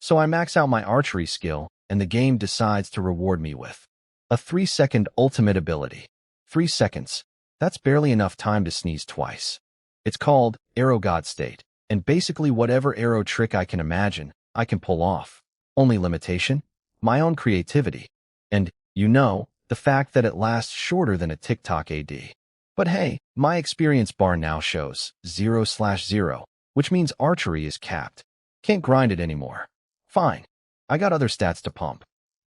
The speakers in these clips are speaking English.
So I max out my archery skill, and the game decides to reward me with a 3-second ultimate ability. 3 seconds. That's barely enough time to sneeze twice. It's called Arrow God State, and basically whatever arrow trick I can imagine, I can pull off. Only limitation? My own creativity. And, the fact that it lasts shorter than a TikTok AD. But hey, my experience bar now shows 0/0, which means archery is capped. Can't grind it anymore. Fine. I got other stats to pump.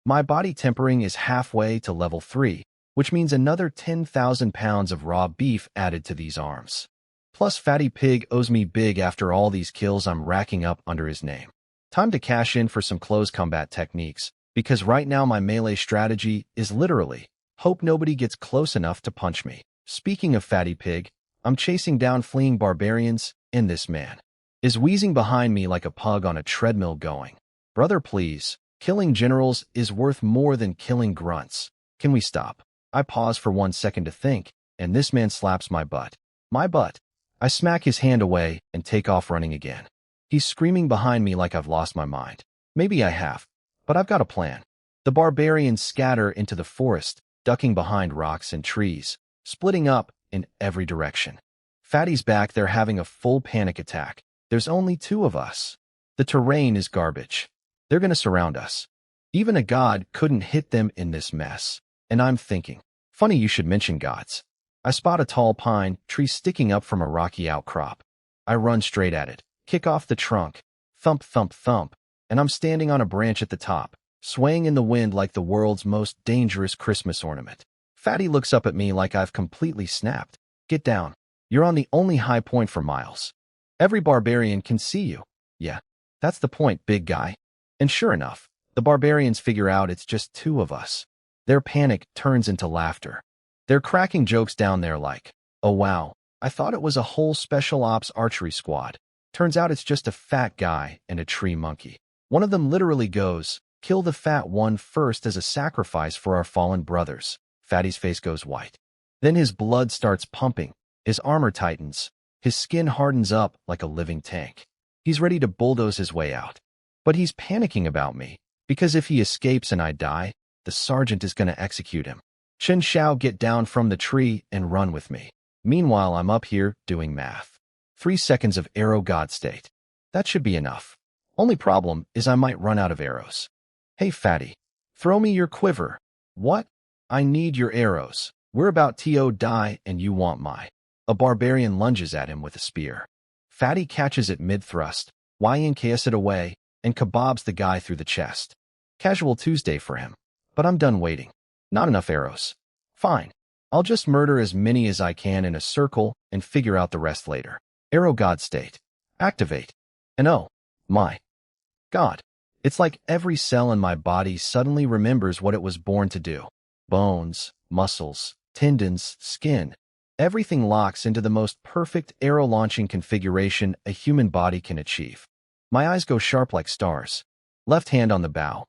My body tempering is halfway to level 3, which means another 10,000 pounds of raw beef added to these arms. Plus Fatty Pig owes me big after all these kills I'm racking up under his name. Time to cash in for some close combat techniques, because right now my melee strategy is literally, hope nobody gets close enough to punch me. Speaking of Fatty Pig, I'm chasing down fleeing barbarians, and this man is wheezing behind me like a pug on a treadmill going, "Brother, please, killing generals is worth more than killing grunts. Can we stop?" I pause for 1 second to think, and this man slaps my butt. My butt. I smack his hand away and take off running again. He's screaming behind me like I've lost my mind. Maybe I have, but I've got a plan. The barbarians scatter into the forest, ducking behind rocks and trees, splitting up in every direction. Fatty's back there having a full panic attack. There's only 2 of us. The terrain is garbage. They're gonna surround us. Even a god couldn't hit them in this mess. And I'm thinking, funny you should mention gods. I spot a tall pine tree sticking up from a rocky outcrop. I run straight at it, kick off the trunk, thump, thump, thump, and I'm standing on a branch at the top, swaying in the wind like the world's most dangerous Christmas ornament. Fatty looks up at me like I've completely snapped. "Get down. You're on the only high point for miles. Every barbarian can see you." "Yeah, that's the point, big guy." And sure enough, the barbarians figure out it's just 2 of us. Their panic turns into laughter. They're cracking jokes down there like, "Oh wow, I thought it was a whole special ops archery squad. Turns out it's just a fat guy and a tree monkey." One of them literally goes, "Kill the fat one first as a sacrifice for our fallen brothers." Fatty's face goes white. Then his blood starts pumping, his armor tightens, his skin hardens up like a living tank. He's ready to bulldoze his way out. But he's panicking about me, because if he escapes and I die, the sergeant is going to execute him. Chen Xiao, get down from the tree and run with me. Meanwhile, I'm up here doing math. 3 seconds of Arrow God State. That should be enough. Only problem is I might run out of arrows. "Hey, Fatty, throw me your quiver." "What?" "I need your arrows. We're about to die and you want my..." A barbarian lunges at him with a spear. Fatty catches it mid-thrust, yanks it away, and kebabs the guy through the chest. Casual Tuesday for him. But I'm done waiting. Not enough arrows. Fine. I'll just murder as many as I can in a circle and figure out the rest later. Arrow God State. Activate. And oh, my God. It's like every cell in my body suddenly remembers what it was born to do. Bones, muscles, tendons, skin. Everything locks into the most perfect arrow-launching configuration a human body can achieve. My eyes go sharp like stars. Left hand on the bow.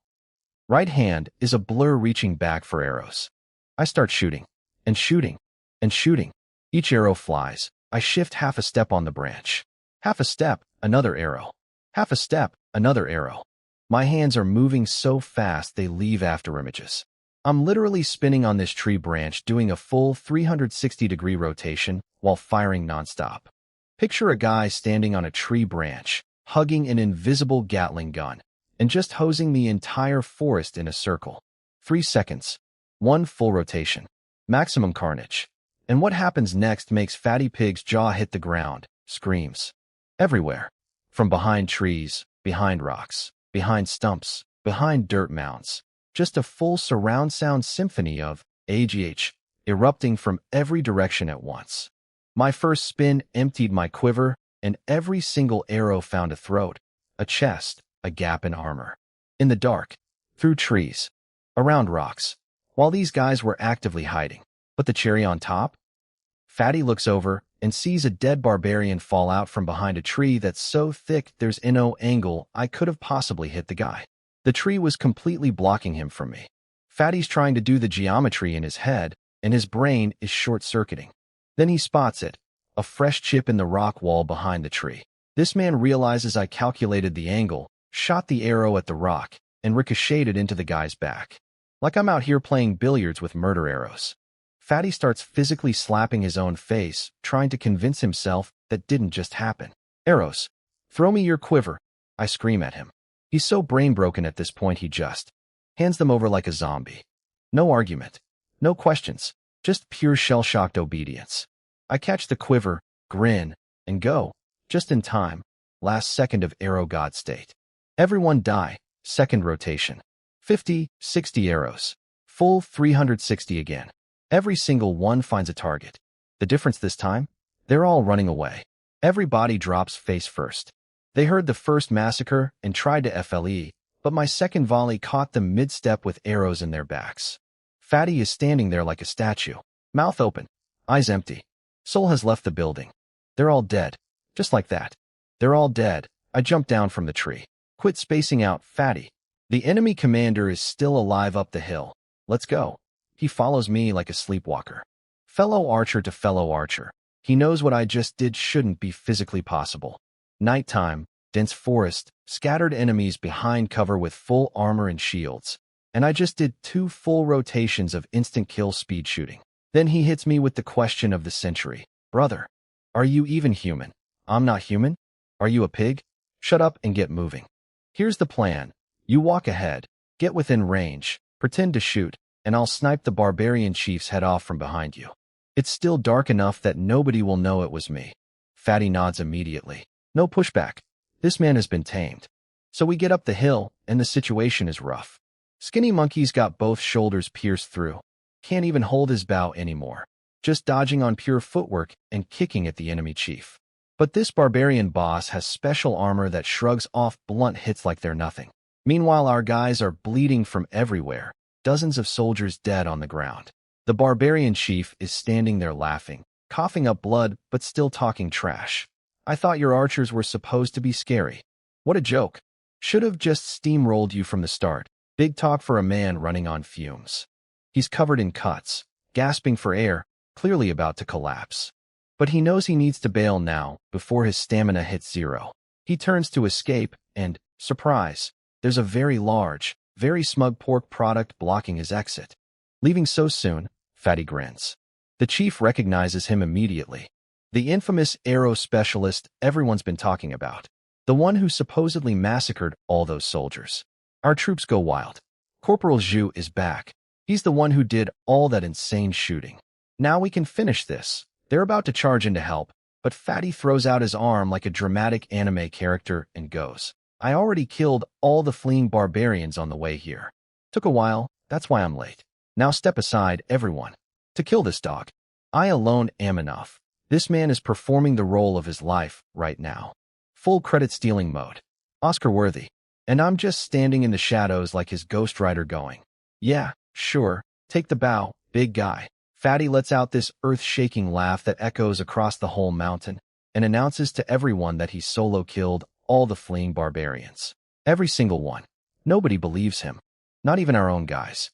Right hand is a blur reaching back for arrows. I start shooting, and shooting, and shooting. Each arrow flies. I shift half a step on the branch. Half a step, another arrow. Half a step, another arrow. My hands are moving so fast they leave afterimages. I'm literally spinning on this tree branch doing a full 360-degree rotation while firing nonstop. Picture a guy standing on a tree branch, hugging an invisible Gatling gun, and just hosing the entire forest in a circle. 3 seconds. 1 full rotation. Maximum carnage. And what happens next makes Fatty Pig's jaw hit the ground, screams. Everywhere. From behind trees, behind rocks, behind stumps, behind dirt mounds. Just a full surround sound symphony of AGH erupting from every direction at once. My first spin emptied my quiver, and every single arrow found a throat, a chest, a gap in armor. In the dark, through trees, around rocks, while these guys were actively hiding. But the cherry on top? Fatty looks over and sees a dead barbarian fall out from behind a tree that's so thick there's no angle I could have possibly hit the guy. The tree was completely blocking him from me. Fatty's trying to do the geometry in his head, and his brain is short-circuiting. Then he spots it, a fresh chip in the rock wall behind the tree. This man realizes I calculated the angle shot the arrow at the rock, and ricocheted into the guy's back. Like I'm out here playing billiards with murder arrows. Fatty starts physically slapping his own face, trying to convince himself that didn't just happen. Arrows. Throw me your quiver, I scream at him. He's so brain-broken at this point he just hands them over like a zombie. No argument. No questions. Just pure shell-shocked obedience. I catch the quiver, grin, and go. Just in time. Last second of arrow god state. Everyone die. Second rotation. 50, 60 arrows. Full 360 again. Every single one finds a target. The difference this time? They're all running away. Every body drops face first. They heard the first massacre and tried to FLE, but my second volley caught them mid-step with arrows in their backs. Fatty is standing there like a statue. Mouth open. Eyes empty. Soul has left the building. They're all dead. Just like that. They're all dead. I jump down from the tree. Quit spacing out, Fatty. The enemy commander is still alive up the hill. Let's go. He follows me like a sleepwalker. Fellow archer to fellow archer. He knows what I just did shouldn't be physically possible. Nighttime, dense forest, scattered enemies behind cover with full armor and shields. And I just did 2 full rotations of instant kill speed shooting. Then he hits me with the question of the century. Brother, are you even human? I'm not human? Are you a pig? Shut up and get moving. Here's the plan. You walk ahead, get within range, pretend to shoot, and I'll snipe the barbarian chief's head off from behind you. It's still dark enough that nobody will know it was me. Fatty nods immediately. No pushback. This man has been tamed. So we get up the hill, and the situation is rough. Skinny Monkey's got both shoulders pierced through. Can't even hold his bow anymore. Just dodging on pure footwork and kicking at the enemy chief. But this barbarian boss has special armor that shrugs off blunt hits like they're nothing. Meanwhile, our guys are bleeding from everywhere. Dozens of soldiers dead on the ground. The barbarian chief is standing there laughing, coughing up blood, but still talking trash. I thought your archers were supposed to be scary. What a joke. Should have just steamrolled you from the start. Big talk for a man running on fumes. He's covered in cuts, gasping for air, clearly about to collapse. But he knows he needs to bail now, before his stamina hits 0. He turns to escape, and, surprise, there's a very large, very smug pork product blocking his exit. Leaving so soon, Fatty grins. The chief recognizes him immediately. The infamous arrow specialist everyone's been talking about. The one who supposedly massacred all those soldiers. Our troops go wild. Corporal Zhu is back. He's the one who did all that insane shooting. Now we can finish this. They're about to charge in to help, but Fatty throws out his arm like a dramatic anime character and goes. I already killed all the fleeing barbarians on the way here. Took a while, that's why I'm late. Now step aside, everyone. To kill this dog. I alone am enough. This man is performing the role of his life right now. Full credit stealing mode. Oscar worthy. And I'm just standing in the shadows like his Ghost Rider going. Yeah, sure, take the bow, big guy. Fatty lets out this earth-shaking laugh that echoes across the whole mountain and announces to everyone that he solo killed all the fleeing barbarians. Every single one. Nobody believes him. Not even our own guys.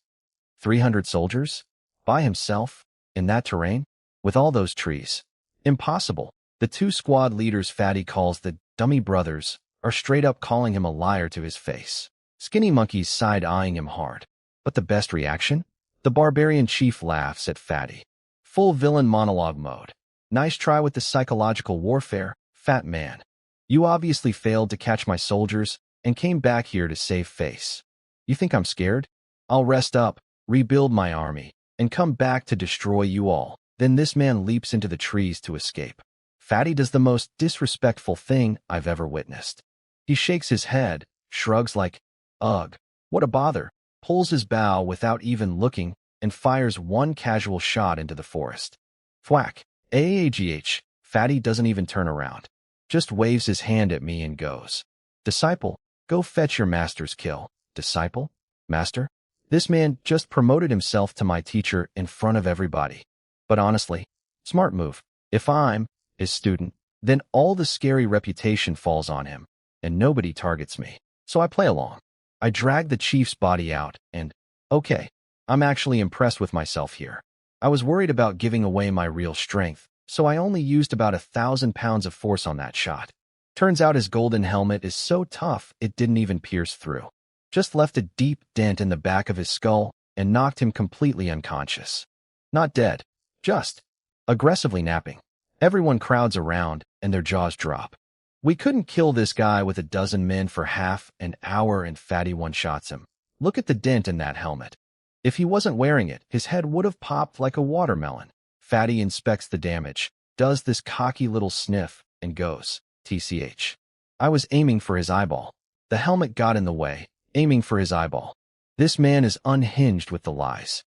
300 soldiers? By himself? In that terrain? With all those trees? Impossible. The 2 squad leaders Fatty calls the dummy brothers are straight up calling him a liar to his face. Skinny Monkey's side-eyeing him hard. But the best reaction? The barbarian chief laughs at Fatty. Full villain monologue mode. Nice try with the psychological warfare, fat man. You obviously failed to catch my soldiers and came back here to save face. You think I'm scared? I'll rest up, rebuild my army, and come back to destroy you all. Then this man leaps into the trees to escape. Fatty does the most disrespectful thing I've ever witnessed. He shakes his head, shrugs like, ugh, what a bother, pulls his bow without even looking, and fires one casual shot into the forest. Thwack. AAGH. Fatty doesn't even turn around. Just waves his hand at me and goes. Disciple, go fetch your master's kill. Disciple? Master? This man just promoted himself to my teacher in front of everybody. But honestly, smart move. If I'm his student, then all the scary reputation falls on him, and nobody targets me. So I play along. I drag the chief's body out, and, okay, I'm actually impressed with myself here. I was worried about giving away my real strength, so I only used about 1,000 pounds of force on that shot. Turns out his golden helmet is so tough it didn't even pierce through. Just left a deep dent in the back of his skull and knocked him completely unconscious. Not dead, just aggressively napping. Everyone crowds around and their jaws drop. We couldn't kill this guy with a dozen men for half an hour and Fatty one-shots him. Look at the dent in that helmet. If he wasn't wearing it, his head would have popped like a watermelon. Fatty inspects the damage, does this cocky little sniff, and goes, TCH. I was aiming for his eyeball. The helmet got in the way, aiming for his eyeball. This man is unhinged with the lies.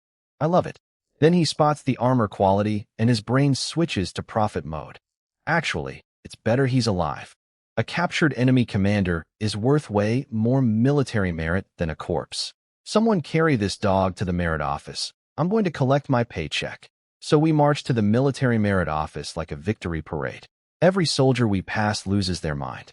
I love it. Then he spots the armor quality and his brain switches to profit mode. Actually, it's better he's alive. A captured enemy commander is worth way more military merit than a corpse. Someone carry this dog to the merit office. I'm going to collect my paycheck. So we march to the military merit office like a victory parade. Every soldier we pass loses their mind.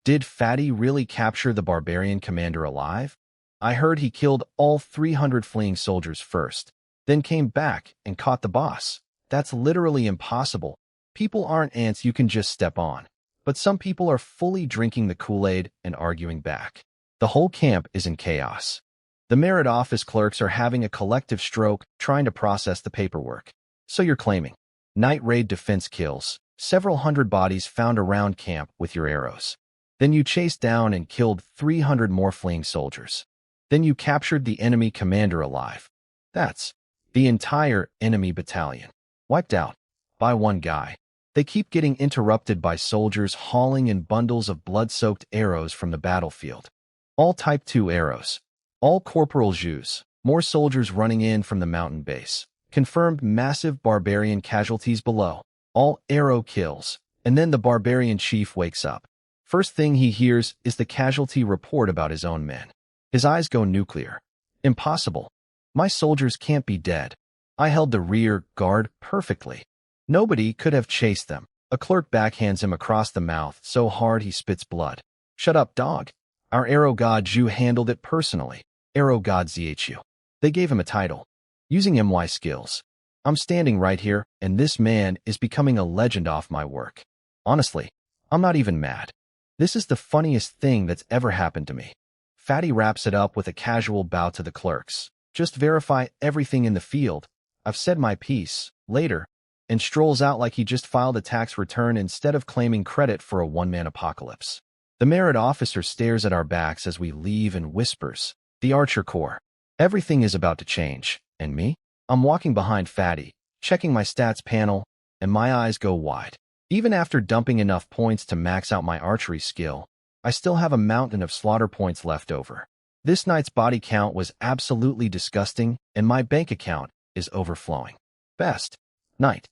Did Fatty really capture the barbarian commander alive? I heard he killed all 300 fleeing soldiers first, then came back and caught the boss. That's literally impossible. People aren't ants you can just step on. But some people are fully drinking the Kool-Aid and arguing back. The whole camp is in chaos. The merit office clerks are having a collective stroke trying to process the paperwork. So you're claiming night raid defense kills, several hundred bodies found around camp with your arrows. Then you chased down and killed 300 more fleeing soldiers. Then you captured the enemy commander alive. That's the entire enemy battalion. Wiped out by one guy. They keep getting interrupted by soldiers hauling in bundles of blood-soaked arrows from the battlefield. All Type 2 arrows. All Corporal Jus. More soldiers running in from the mountain base. Confirmed massive barbarian casualties below. All arrow kills. And then the barbarian chief wakes up. First thing he hears is the casualty report about his own men. His eyes go nuclear. Impossible. My soldiers can't be dead. I held the rear guard perfectly. Nobody could have chased them. A clerk backhands him across the mouth so hard he spits blood. Shut up, dog. Our arrow god Zhu handled it personally. Arrow god Zhu. They gave him a title. Using MY skills. I'm standing right here, and this man is becoming a legend off my work. Honestly, I'm not even mad. This is the funniest thing that's ever happened to me. Fatty wraps it up with a casual bow to the clerks. Just verify everything in the field. I've said my piece. Later. And strolls out like he just filed a tax return instead of claiming credit for a one-man apocalypse. The merit officer stares at our backs as we leave and whispers, "The Archer Corps. Everything is about to change." And me? I'm walking behind Fatty, checking my stats panel, and my eyes go wide. Even after dumping enough points to max out my archery skill, I still have a mountain of slaughter points left over. This night's body count was absolutely disgusting, and my bank account is overflowing. Best night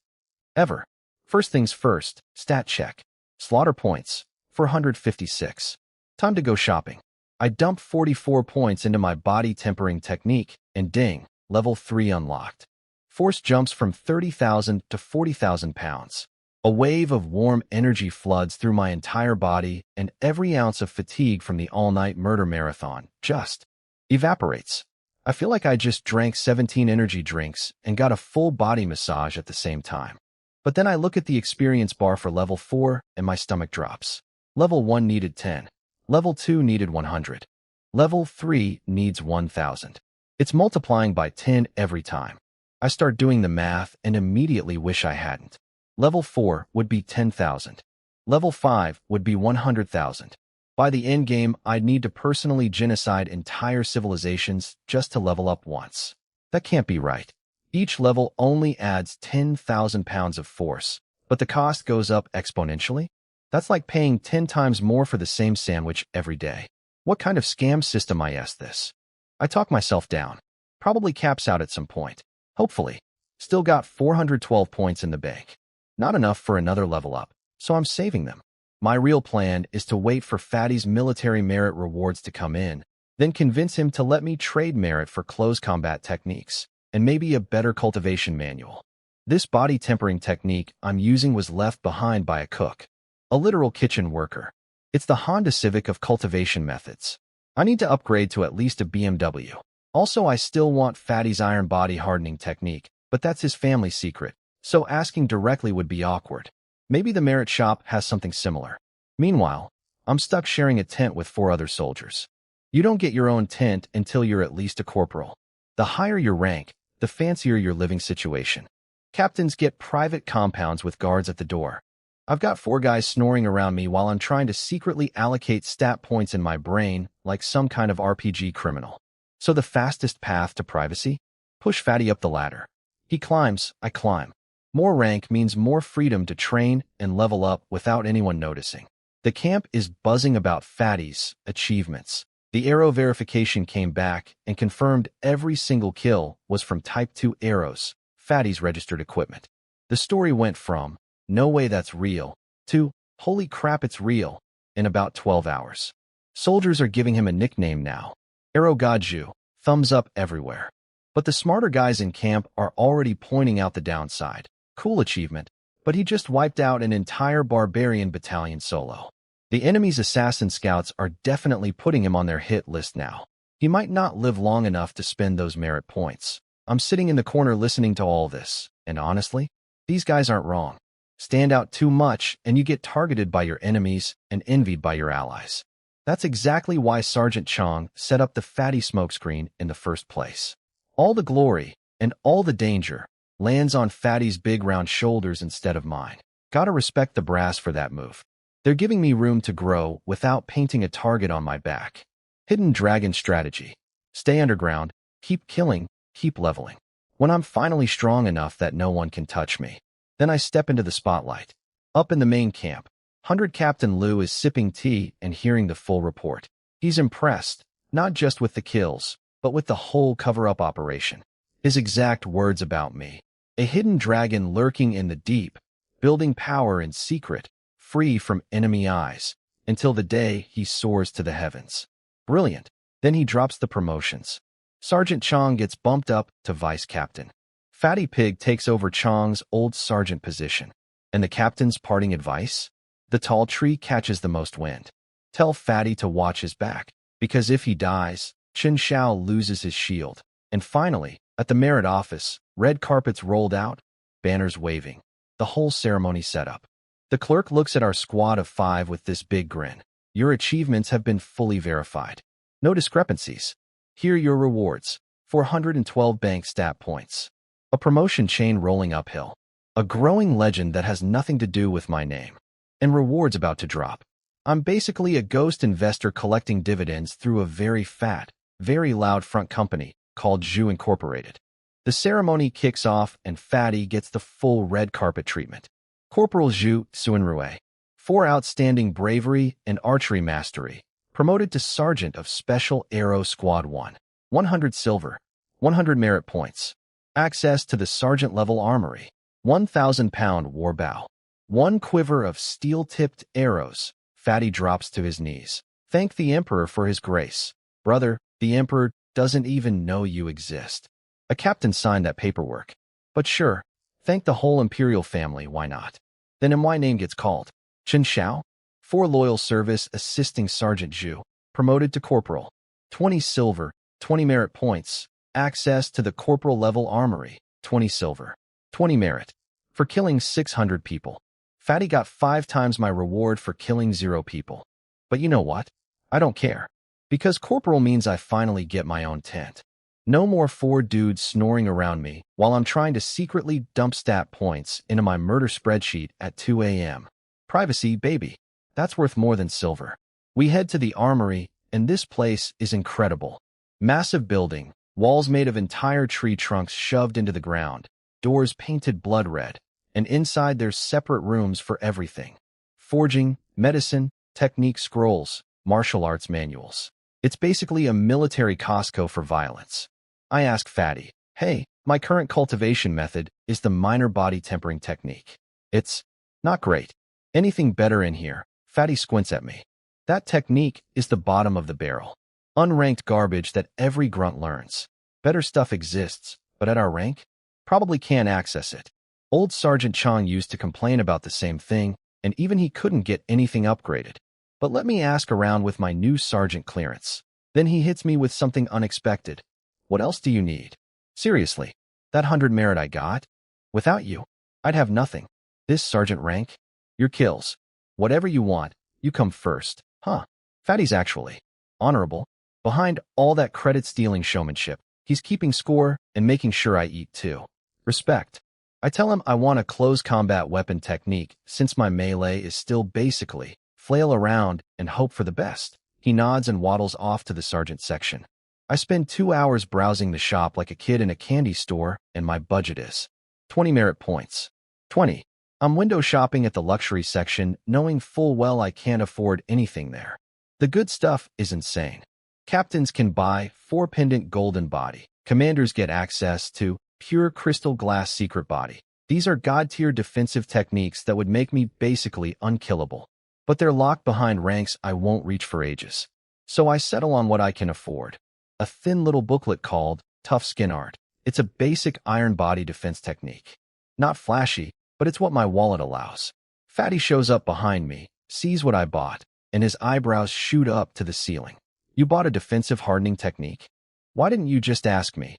ever. First things first, stat check. Slaughter points, 456. Time to go shopping. I dumped 44 points into my body tempering technique, and ding, level 3 unlocked. Force jumps from 30,000 to 40,000 pounds. A wave of warm energy floods through my entire body, and every ounce of fatigue from the all-night murder marathon just evaporates. I feel like I just drank 17 energy drinks and got a full body massage at the same time. But then I look at the experience bar for level 4 and my stomach drops. Level 1 needed 10. Level 2 needed 100. Level 3 needs 1,000. It's multiplying by 10 every time. I start doing the math and immediately wish I hadn't. Level 4 would be 10,000. Level 5 would be 100,000. By the end game, I'd need to personally genocide entire civilizations just to level up once. That can't be right. Each level only adds 10,000 pounds of force, but the cost goes up exponentially? That's like paying 10 times more for the same sandwich every day. What kind of scam system is this? I talk myself down. Probably caps out at some point. Hopefully. Still got 412 points in the bank. Not enough for another level up, so I'm saving them. My real plan is to wait for Fatty's military merit rewards to come in, then convince him to let me trade merit for close combat techniques, and maybe a better cultivation manual. This body tempering technique I'm using was left behind by a cook, a literal kitchen worker. It's the Honda Civic of cultivation methods. I need to upgrade to at least a BMW. Also, I still want Fatty's iron body hardening technique, but that's his family secret, so asking directly would be awkward. Maybe the merit shop has something similar. Meanwhile, I'm stuck sharing a tent with 4 other soldiers. You don't get your own tent until you're at least a corporal. The higher your rank, the fancier your living situation. Captains get private compounds with guards at the door. I've got 4 guys snoring around me while I'm trying to secretly allocate stat points in my brain like some kind of RPG criminal. So the fastest path to privacy? Push Fatty up the ladder. He climbs, I climb. More rank means more freedom to train and level up without anyone noticing. The camp is buzzing about Fatty's achievements. The arrow verification came back and confirmed every single kill was from Type 2 arrows, Fatty's registered equipment. The story went from, no way that's real, to, holy crap it's real, in about 12 hours. Soldiers are giving him a nickname now. Arrow God Zhu, thumbs up everywhere. But the smarter guys in camp are already pointing out the downside. Cool achievement, but he just wiped out an entire barbarian battalion solo. The enemy's assassin scouts are definitely putting him on their hit list now. He might not live long enough to spend those merit points. I'm sitting in the corner listening to all this, and honestly, these guys aren't wrong. Stand out too much and you get targeted by your enemies and envied by your allies. That's exactly why Sergeant Chong set up the Fatty smokescreen in the first place. All the glory and all the danger lands on Fatty's big round shoulders instead of mine. Gotta respect the brass for that move. They're giving me room to grow without painting a target on my back. Hidden Dragon strategy. Stay underground, keep killing, keep leveling. When I'm finally strong enough that no one can touch me, then I step into the spotlight. Up in the main camp, 100 Captain Liu is sipping tea and hearing the full report. He's impressed, not just with the kills, but with the whole cover-up operation. His exact words about me. A hidden dragon lurking in the deep, building power in secret, free from enemy eyes, until the day he soars to the heavens. Brilliant. Then he drops the promotions. Sergeant Chong gets bumped up to vice captain. Fatty Pig takes over Chong's old sergeant position. And the captain's parting advice? The tall tree catches the most wind. Tell Fatty to watch his back, because if he dies, Chen Xiao loses his shield. And finally, at the merit office, red carpets rolled out, banners waving. The whole ceremony set up. The clerk looks at our squad of 5 with this big grin. Your achievements have been fully verified. No discrepancies. Here are your rewards. 412 bank stat points. A promotion chain rolling uphill. A growing legend that has nothing to do with my name. And rewards about to drop. I'm basically a ghost investor collecting dividends through a very fat, very loud front company called Zhu Incorporated. The ceremony kicks off and Fatty gets the full red carpet treatment. Corporal Zhu Suinrue, 4 outstanding bravery and archery mastery, promoted to Sergeant of Special Aero Squad 1. 100 silver, 100 merit points. Access to the sergeant-level armory. 1,000-pound war bow. 1 quiver of steel-tipped arrows. Fatty drops to his knees. Thank the Emperor for his grace. Brother, the Emperor doesn't even know you exist. A captain signed that paperwork. But sure, thank the whole Imperial family, why not? Then my name gets called. Chen Xiao? 4 loyal service assisting Sergeant Zhu, promoted to corporal. 20 silver, 20 merit points. Access to the corporal-level armory. 20 silver, 20 merit. For killing 600 people. Fatty got 5 times my reward for killing 0 people. But you know what? I don't care. Because corporal means I finally get my own tent. No more 4 dudes snoring around me while I'm trying to secretly dump stat points into my murder spreadsheet at 2 a.m. Privacy, baby. That's worth more than silver. We head to the armory, and this place is incredible. Massive building, walls made of entire tree trunks shoved into the ground, doors painted blood red, and inside there's separate rooms for everything. Forging, medicine, technique scrolls, martial arts manuals. It's basically a military Costco for violence. I ask Fatty, hey, my current cultivation method is the minor body tempering technique. It's not great. Anything better in here? Fatty squints at me. That technique is the bottom of the barrel. Unranked garbage that every grunt learns. Better stuff exists, but at our rank, probably can't access it. Old Sergeant Chong used to complain about the same thing, and even he couldn't get anything upgraded. But let me ask around with my new sergeant clearance. Then he hits me with something unexpected. What else do you need? Seriously, that 100 merit I got? Without you, I'd have nothing. This sergeant rank? Your kills. Whatever you want, You come first. Huh. Fatty's actually honorable. Behind all that credit-stealing showmanship, he's keeping score and making sure I eat too. Respect. I tell him I want a close combat weapon technique since my melee is still basically flail around and hope for the best. He nods and waddles off to the sergeant section. I spend 2 hours browsing the shop like a kid in a candy store, and my budget is 20 merit points. 20. I'm window shopping at the luxury section, knowing full well I can't afford anything there. The good stuff is insane. Captains can buy 4-pendant golden body. Commanders get access to pure crystal glass secret body. These are god-tier defensive techniques that would make me basically unkillable. But they're locked behind ranks I won't reach for ages. So I settle on what I can afford. A thin little booklet called Tough Skin Art. It's a basic iron body defense technique. Not flashy, but it's what my wallet allows. Fatty shows up behind me, sees what I bought, and his eyebrows shoot up to the ceiling. You bought a defensive hardening technique? Why didn't you just ask me?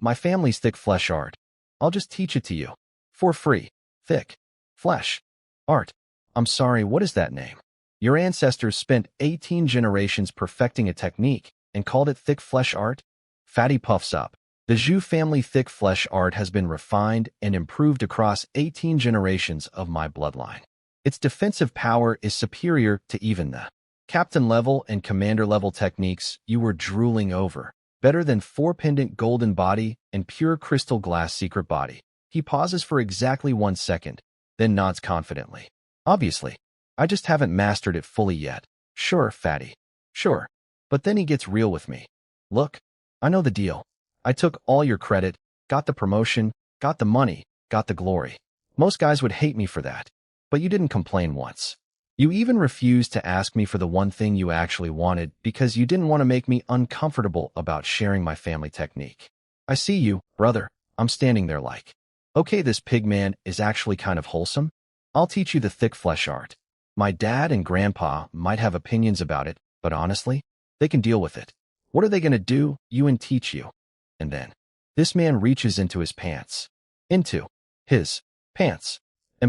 My family's thick flesh art. I'll just teach it to you. For free. Thick. Flesh. Art. I'm sorry, what is that name? Your ancestors spent 18 generations perfecting a technique and called it thick flesh art? Fatty puffs up. The Zhu family thick flesh art has been refined and improved across 18 generations of my bloodline. Its defensive power is superior to even the captain level and commander level techniques you were drooling over. Better than 4-pendant golden body and pure crystal glass secret body. He pauses for exactly 1 second, then nods confidently. Obviously, I just haven't mastered it fully yet. Sure, Fatty. Sure. But then he gets real with me. Look, I know the deal. I took all your credit, got the promotion, got the money, got the glory. Most guys would hate me for that. But you didn't complain once. You even refused to ask me for the one thing you actually wanted because you didn't want to make me uncomfortable about sharing my family technique. I see you, brother. I'm standing there like, okay, this pig man is actually kind of wholesome. I'll teach you the thick flesh art. My dad and grandpa might have opinions about it, but honestly, they can deal with it. What are they going to do? You and teach you. And then, this man reaches into his pants, and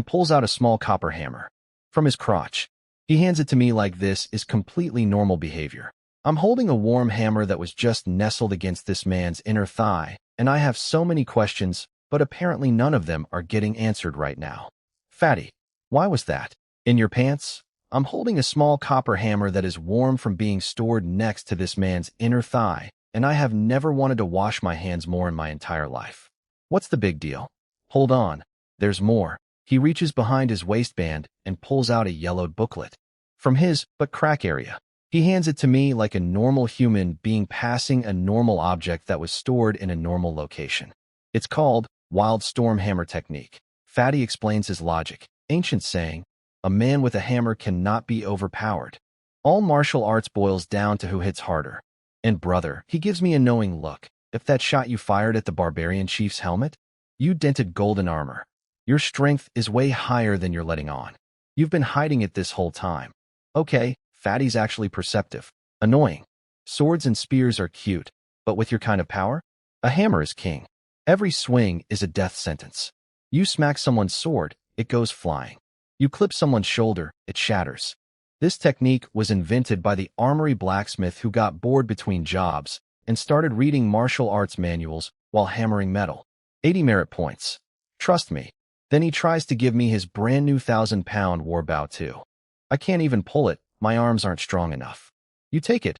pulls out a small copper hammer. From his crotch. He hands it to me like this is completely normal behavior. I'm holding a warm hammer that was just nestled against this man's inner thigh, and I have so many questions, but apparently none of them are getting answered right now. Fatty, why was that? In your pants? I'm holding a small copper hammer that is warm from being stored next to this man's inner thigh, and I have never wanted to wash my hands more in my entire life. What's the big deal? Hold on. There's more. He reaches behind his waistband and pulls out a yellowed booklet. From his crack area. He hands it to me like a normal human being passing a normal object that was stored in a normal location. It's called Wild Storm Hammer Technique. Fatty explains his logic. Ancient saying, a man with a hammer cannot be overpowered. All martial arts boils down to who hits harder. And brother, he gives me a knowing look. If that shot you fired at the barbarian chief's helmet, you dented golden armor. Your strength is way higher than you're letting on. You've been hiding it this whole time. Okay, Fatty's actually perceptive. Annoying. Swords and spears are cute, but with your kind of power? A hammer is king. Every swing is a death sentence. You smack someone's sword, it goes flying. You clip someone's shoulder, it shatters. This technique was invented by the armory blacksmith who got bored between jobs and started reading martial arts manuals while hammering metal. 80 merit points. Trust me. Then he tries to give me his brand new 1,000-pound war bow too. I can't even pull it, my arms aren't strong enough. You take it.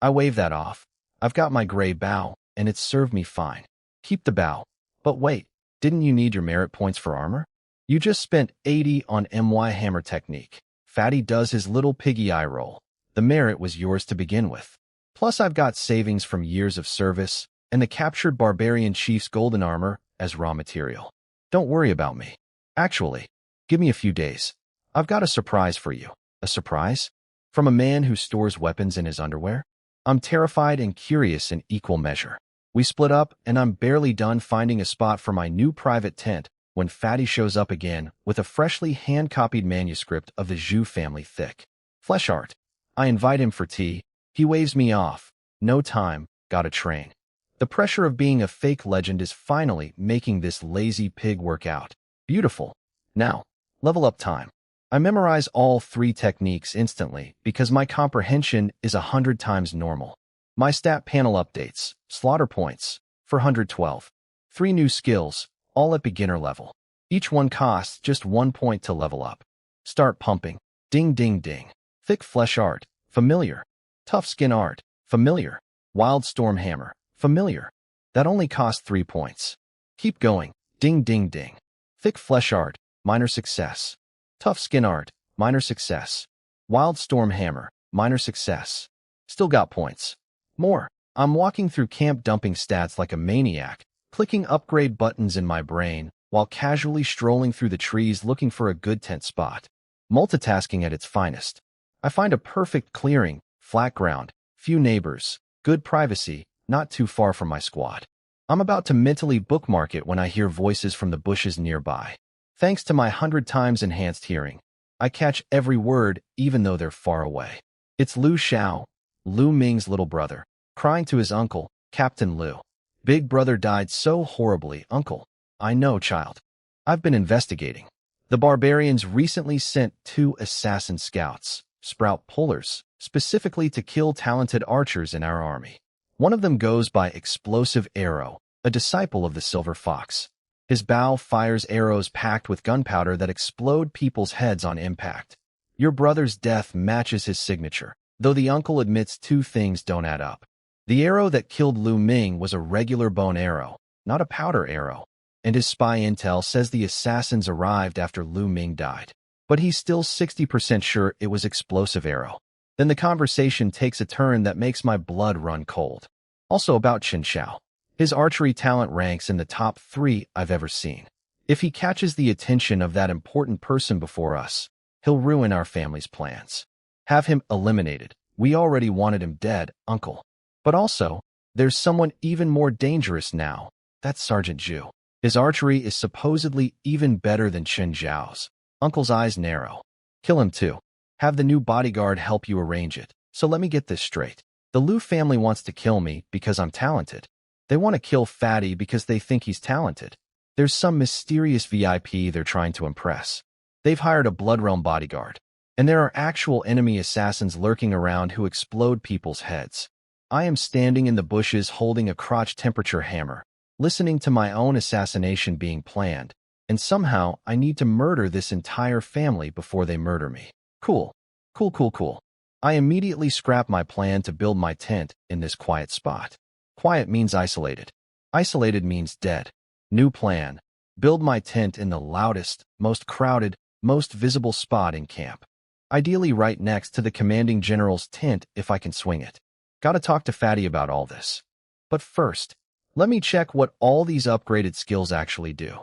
I wave that off. I've got my gray bow, and it's served me fine. Keep the bow. But wait, didn't you need your merit points for armor? You just spent 80 on MY hammer technique. Fatty does his little piggy eye roll. The merit was yours to begin with. Plus I've got savings from years of service and the captured barbarian chief's golden armor as raw material. Don't worry about me. Actually, give me a few days. I've got a surprise for you. A surprise? From a man who stores weapons in his underwear? I'm terrified and curious in equal measure. We split up, and I'm barely done finding a spot for my new private tent when Fatty shows up again with a freshly hand-copied manuscript of the Zhu family thick flesh art. I invite him for tea. He waves me off. No time. Got a train. The pressure of being a fake legend is finally making this lazy pig work out. Beautiful. Now, level up time. I memorize all 3 techniques instantly because my comprehension is 100 times normal. My stat panel updates, slaughter points, for 112. 3 new skills, all at beginner level. Each one costs just 1 point to level up. Start pumping. Ding ding ding. Thick flesh art, familiar. Tough skin art, familiar. Wild storm hammer, familiar. That only cost 3 points. Keep going. Ding ding ding. Thick flesh art, minor success. Tough skin art, minor success. Wild storm hammer, minor success. Still got points. More. I'm walking through camp dumping stats like a maniac, clicking upgrade buttons in my brain, while casually strolling through the trees looking for a good tent spot. Multitasking at its finest. I find a perfect clearing, flat ground, few neighbors, good privacy, not too far from my squad. I'm about to mentally bookmark it when I hear voices from the bushes nearby. Thanks to my 100 times enhanced hearing, I catch every word even though they're far away. It's Lu Xiao, Lu Ming's little brother, crying to his uncle, Captain Lu. Big brother died so horribly, uncle. I know, child. I've been investigating. The barbarians recently sent 2 assassin scouts, sprout pullers, specifically to kill talented archers in our army. One of them goes by Explosive Arrow, a disciple of the Silver Fox. His bow fires arrows packed with gunpowder that explode people's heads on impact. Your brother's death matches his signature, though the uncle admits 2 things don't add up. The arrow that killed Lu Ming was a regular bone arrow, not a powder arrow, and his spy intel says the assassins arrived after Lu Ming died. But he's still 60% sure it was Explosive Arrow. Then the conversation takes a turn that makes my blood run cold. Also about Chen Xiao. His archery talent ranks in the top 3 I've ever seen. If he catches the attention of that important person before us, he'll ruin our family's plans. Have him eliminated. We already wanted him dead, uncle. But also, there's someone even more dangerous now. That's Sergeant Zhu. His archery is supposedly even better than Chen Zhao's. Uncle's eyes narrow. Kill him too. Have the new bodyguard help you arrange it. So let me get this straight. The Lu family wants to kill me because I'm talented. They want to kill Fatty because they think he's talented. There's some mysterious VIP they're trying to impress. They've hired a Blood Realm bodyguard. And there are actual enemy assassins lurking around who explode people's heads. I am standing in the bushes holding a crotch temperature hammer, listening to my own assassination being planned, and somehow I need to murder this entire family before they murder me. Cool. Cool, cool, cool. I immediately scrap my plan to build my tent in this quiet spot. Quiet means isolated. Isolated means dead. New plan. Build my tent in the loudest, most crowded, most visible spot in camp. Ideally right next to the commanding general's tent if I can swing it. Gotta talk to Fatty about all this. But first, let me check what all these upgraded skills actually do.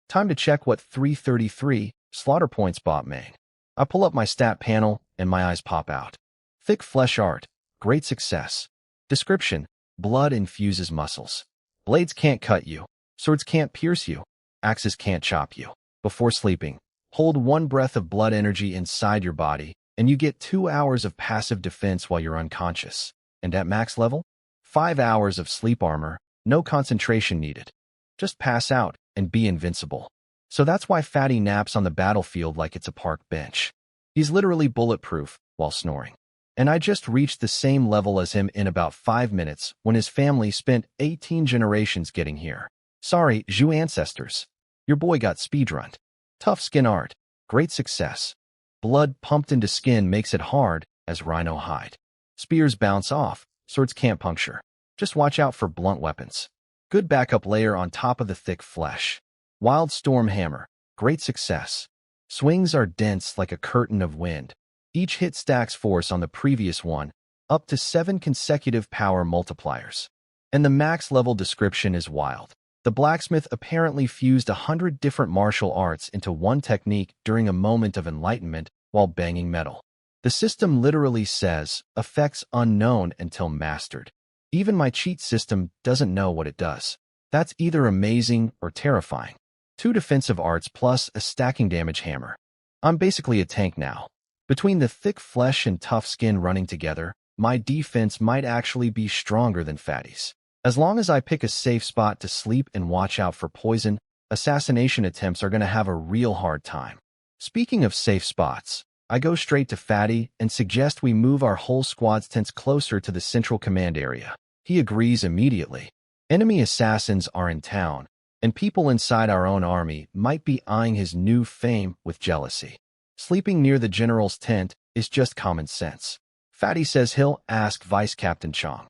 Time to check what 333 slaughter points bought me. I pull up my stat panel and my eyes pop out. Thick flesh art. Great success. Description. Blood infuses muscles. Blades can't cut you. Swords can't pierce you. Axes can't chop you. Before sleeping, hold 1 breath of blood energy inside your body, and you get 2 hours of passive defense while you're unconscious. And at max level, 5 hours of sleep armor, no concentration needed. Just pass out and be invincible. So that's why Fatty naps on the battlefield like it's a park bench. He's literally bulletproof while snoring. And I just reached the same level as him in about 5 minutes when his family spent 18 generations getting here. Sorry, Zhu ancestors. Your boy got speedrunned. Tough skin art. Great success. Blood pumped into skin makes it hard as rhino hide. Spears bounce off. Swords can't puncture. Just watch out for blunt weapons. Good backup layer on top of the thick flesh. Wild storm hammer. Great success. Swings are dense like a curtain of wind. Each hit stacks force on the previous one, up to 7 consecutive power multipliers. And the max level description is wild. The blacksmith apparently fused 100 different martial arts into one technique during a moment of enlightenment while banging metal. The system literally says, effects unknown until mastered. Even my cheat system doesn't know what it does. That's either amazing or terrifying. 2 defensive arts plus a stacking damage hammer. I'm basically a tank now. Between the thick flesh and tough skin running together, my defense might actually be stronger than Fatty's. As long as I pick a safe spot to sleep and watch out for poison, assassination attempts are going to have a real hard time. Speaking of safe spots, I go straight to Fatty and suggest we move our whole squad's tents closer to the central command area. He agrees immediately. Enemy assassins are in town, and people inside our own army might be eyeing his new fame with jealousy. Sleeping near the general's tent is just common sense. Fatty says he'll ask Vice Captain Chong.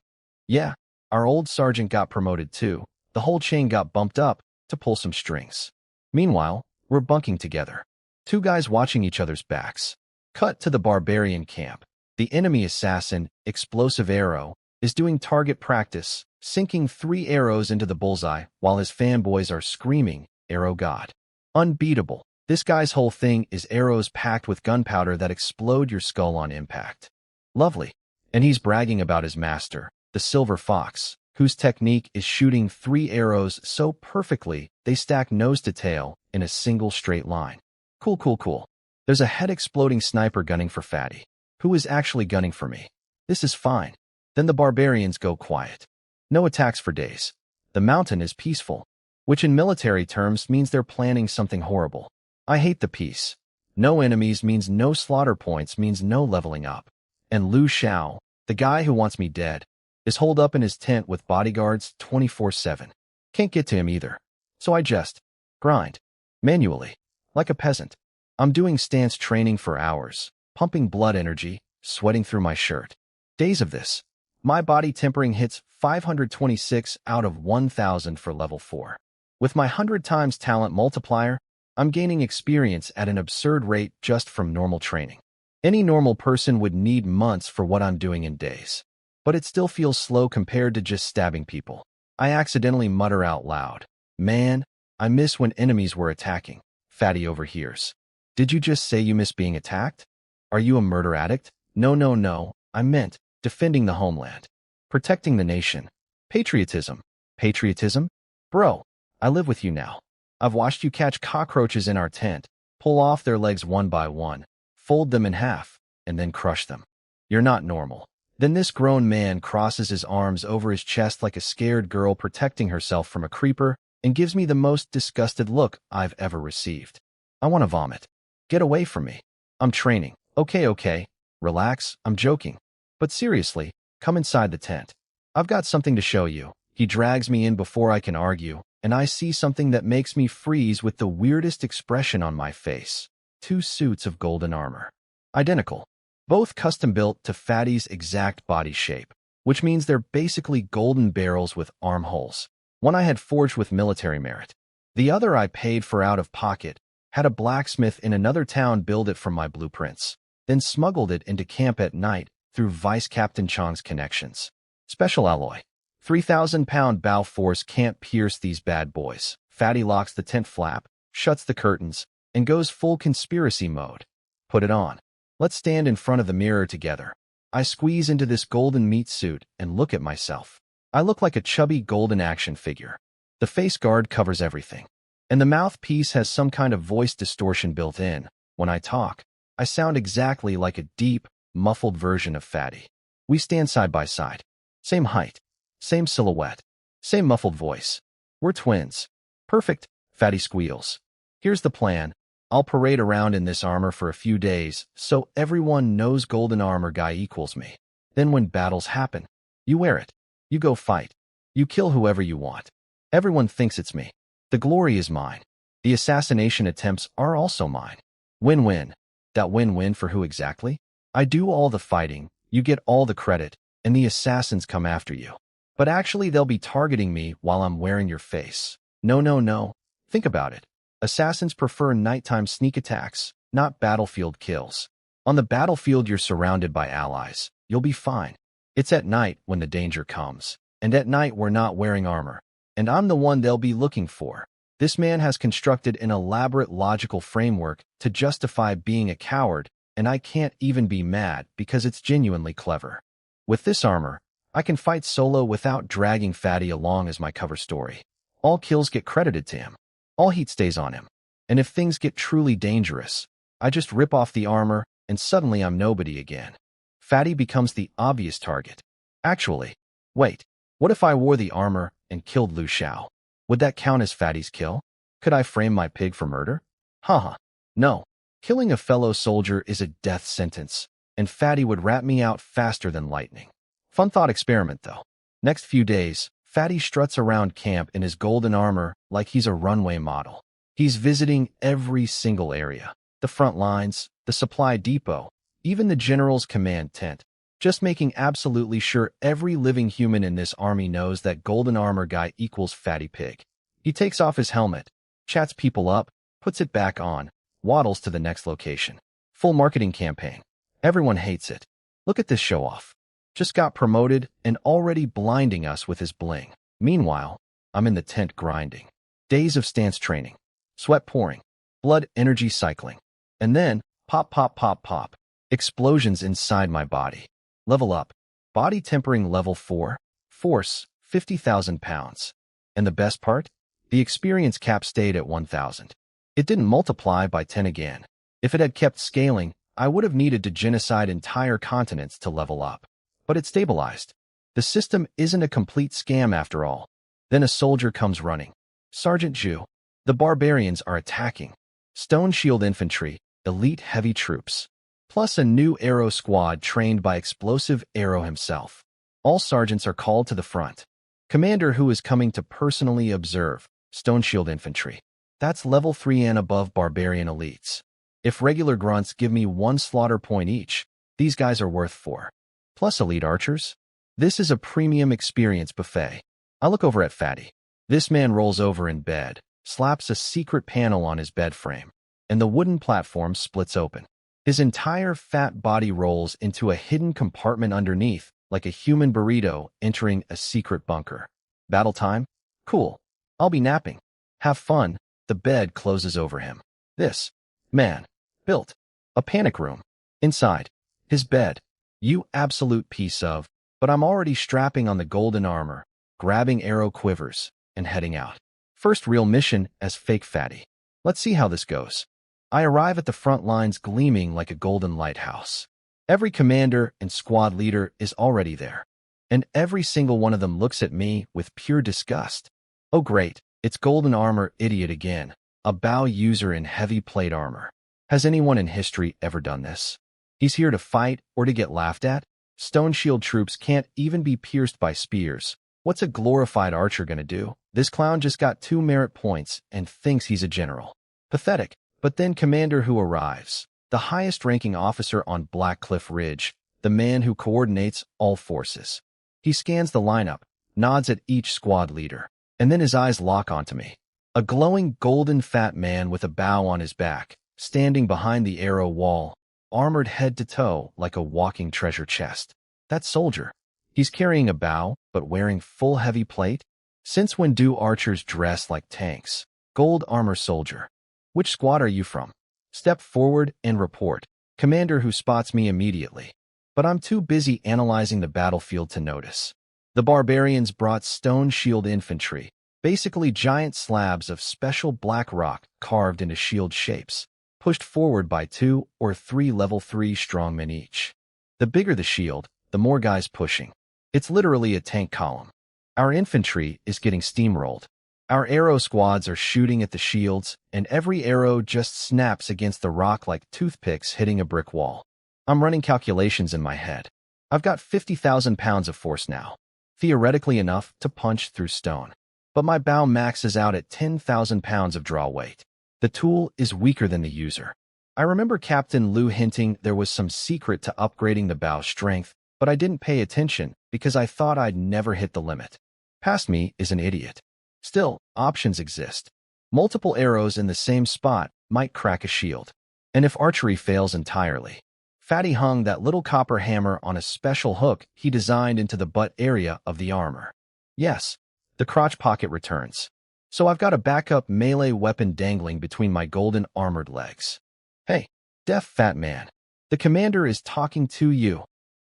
Yeah, our old sergeant got promoted too. The whole chain got bumped up to pull some strings. Meanwhile, we're bunking together. Two guys watching each other's backs. Cut to the barbarian camp. The enemy assassin, Explosive Arrow, is doing target practice, sinking 3 arrows into the bullseye while his fanboys are screaming, "Arrow God." Unbeatable. This guy's whole thing is arrows packed with gunpowder that explode your skull on impact. Lovely. And he's bragging about his master, the Silver Fox, whose technique is shooting 3 arrows so perfectly they stack nose to tail in a single straight line. Cool, cool, cool. There's a head-exploding sniper gunning for Fatty. Who is actually gunning for me? This is fine. Then the barbarians go quiet. No attacks for days. The mountain is peaceful, which in military terms means they're planning something horrible. I hate the peace. No enemies means no slaughter points means no leveling up. And Lu Xiao, the guy who wants me dead, is holed up in his tent with bodyguards 24/7. Can't get to him either. So I just grind. Manually. Like a peasant. I'm doing stance training for hours, pumping blood energy, sweating through my shirt. Days of this. My body tempering hits 526 out of 1,000 for level 4. With my 100 times talent multiplier, I'm gaining experience at an absurd rate just from normal training. Any normal person would need months for what I'm doing in days. But it still feels slow compared to just stabbing people. I accidentally mutter out loud, "Man, I miss when enemies were attacking." Fatty overhears. "Did you just say you miss being attacked? Are you a murder addict?" No, no, no. I meant defending the homeland. Protecting the nation. Patriotism. Patriotism? Bro, I live with you now. I've watched you catch cockroaches in our tent, pull off their legs one by one, fold them in half, and then crush them. You're not normal. Then this grown man crosses his arms over his chest like a scared girl protecting herself from a creeper and gives me the most disgusted look I've ever received. I want to vomit. Get away from me. I'm training. Okay. Relax, I'm joking. But seriously, come inside the tent. I've got something to show you. He drags me in before I can argue, and I see something that makes me freeze with the weirdest expression on my face. 2 suits of golden armor. Identical. Both custom-built to Fatty's exact body shape, which means they're basically golden barrels with armholes. One I had forged with military merit. The other I paid for out of pocket, had a blacksmith in another town build it from my blueprints, then smuggled it into camp at night through Vice Captain Chong's connections. Special alloy. 3,000-pound bow force can't pierce these bad boys. Fatty locks the tent flap, shuts the curtains, and goes full conspiracy mode. Put it on. Let's stand in front of the mirror together. I squeeze into this golden meat suit and look at myself. I look like a chubby golden action figure. The face guard covers everything. And the mouthpiece has some kind of voice distortion built in. When I talk, I sound exactly like a deep, muffled version of Fatty. We stand side by side. Same height. Same silhouette. Same muffled voice. We're twins. Perfect, Fatty squeals. Here's the plan. I'll parade around in this armor for a few days, so everyone knows golden armor guy equals me. Then when battles happen, you wear it. You go fight. You kill whoever you want. Everyone thinks it's me. The glory is mine. The assassination attempts are also mine. Win-win. That win-win for who exactly? I do all the fighting, you get all the credit, and the assassins come after you. But actually they'll be targeting me while I'm wearing your face. No. Think about it. Assassins prefer nighttime sneak attacks, not battlefield kills. On the battlefield you're surrounded by allies. You'll be fine. It's at night when the danger comes. And at night we're not wearing armor. And I'm the one they'll be looking for. This man has constructed an elaborate logical framework to justify being a coward, and I can't even be mad because it's genuinely clever. With this armor, I can fight solo without dragging Fatty along as my cover story. All kills get credited to him. All heat stays on him. And if things get truly dangerous, I just rip off the armor and suddenly I'm nobody again. Fatty becomes the obvious target. Actually, wait, what if I wore the armor and killed Lu Xiao? Would that count as Fatty's kill? Could I frame my pig for murder? Haha. No. Killing a fellow soldier is a death sentence, and Fatty would rat me out faster than lightning. Fun thought experiment, though. Next few days, Fatty struts around camp in his golden armor like he's a runway model. He's visiting every single area. The front lines, the supply depot, even the general's command tent. Just making absolutely sure every living human in this army knows that golden armor guy equals Fatty Pig. He takes off his helmet, chats people up, puts it back on, waddles to the next location. Full marketing campaign. Everyone hates it. Look at this show-off. Just got promoted and already blinding us with his bling. Meanwhile, I'm in the tent grinding. Days of stance training. Sweat pouring. Blood energy cycling. And then, pop, pop, pop, pop. Explosions inside my body. Level up. Body tempering level 4. Force, 50,000 pounds. And the best part? The experience cap stayed at 1,000. It didn't multiply by 10 again. If it had kept scaling, I would have needed to genocide entire continents to level up. But it stabilized. The system isn't a complete scam after all. Then a soldier comes running. Sergeant Zhu. The barbarians are attacking. Stone Shield Infantry, elite heavy troops. Plus a new Arrow squad trained by Explosive Arrow himself. All sergeants are called to the front. Commander who is coming to personally observe. Stone Shield Infantry. That's level 3 and above barbarian elites. If regular grunts give me 1 slaughter point each, these guys are worth 4. Plus elite archers. This is a premium experience buffet. I look over at Fatty. This man rolls over in bed, slaps a secret panel on his bed frame, and the wooden platform splits open. His entire fat body rolls into a hidden compartment underneath, like a human burrito entering a secret bunker. Battle time? Cool. I'll be napping. Have fun. The bed closes over him. This man built a panic room. Inside his bed. You absolute piece of, but I'm already strapping on the golden armor, grabbing arrow quivers, and heading out. First real mission as fake Fatty. Let's see how this goes. I arrive at the front lines gleaming like a golden lighthouse. Every commander and squad leader is already there, and every single one of them looks at me with pure disgust. Oh great, it's golden armor idiot again, a bow user in heavy plate armor. Has anyone in history ever done this? He's here to fight or to get laughed at? Stone Shield troops can't even be pierced by spears. What's a glorified archer gonna do? This clown just got 2 merit points and thinks he's a general. Pathetic. But then Commander who arrives, the highest-ranking officer on Black Cliff Ridge, the man who coordinates all forces. He scans the lineup, nods at each squad leader, and then his eyes lock onto me. A glowing golden fat man with a bow on his back, standing behind the arrow wall, armored head to toe like a walking treasure chest. That soldier. He's carrying a bow, but wearing full heavy plate? Since when do archers dress like tanks? Gold armor soldier. Which squad are you from? Step forward and report. Commander who spots me immediately. But I'm too busy analyzing the battlefield to notice. The barbarians brought Stone Shield Infantry, basically giant slabs of special black rock carved into shield shapes, pushed forward by 2 or 3 level 3 strongmen each. The bigger the shield, the more guys pushing. It's literally a tank column. Our infantry is getting steamrolled. Our arrow squads are shooting at the shields, and every arrow just snaps against the rock like toothpicks hitting a brick wall. I'm running calculations in my head. I've got 50,000 pounds of force now, theoretically enough to punch through stone. But my bow maxes out at 10,000 pounds of draw weight. The tool is weaker than the user. I remember Captain Liu hinting there was some secret to upgrading the bow strength, but I didn't pay attention because I thought I'd never hit the limit. Past me is an idiot. Still, options exist. Multiple arrows in the same spot might crack a shield. And if archery fails entirely, Fatty hung that little copper hammer on a special hook he designed into the butt area of the armor. Yes, the crotch pocket returns. So I've got a backup melee weapon dangling between my golden armored legs. Hey, deaf fat man. The commander is talking to you.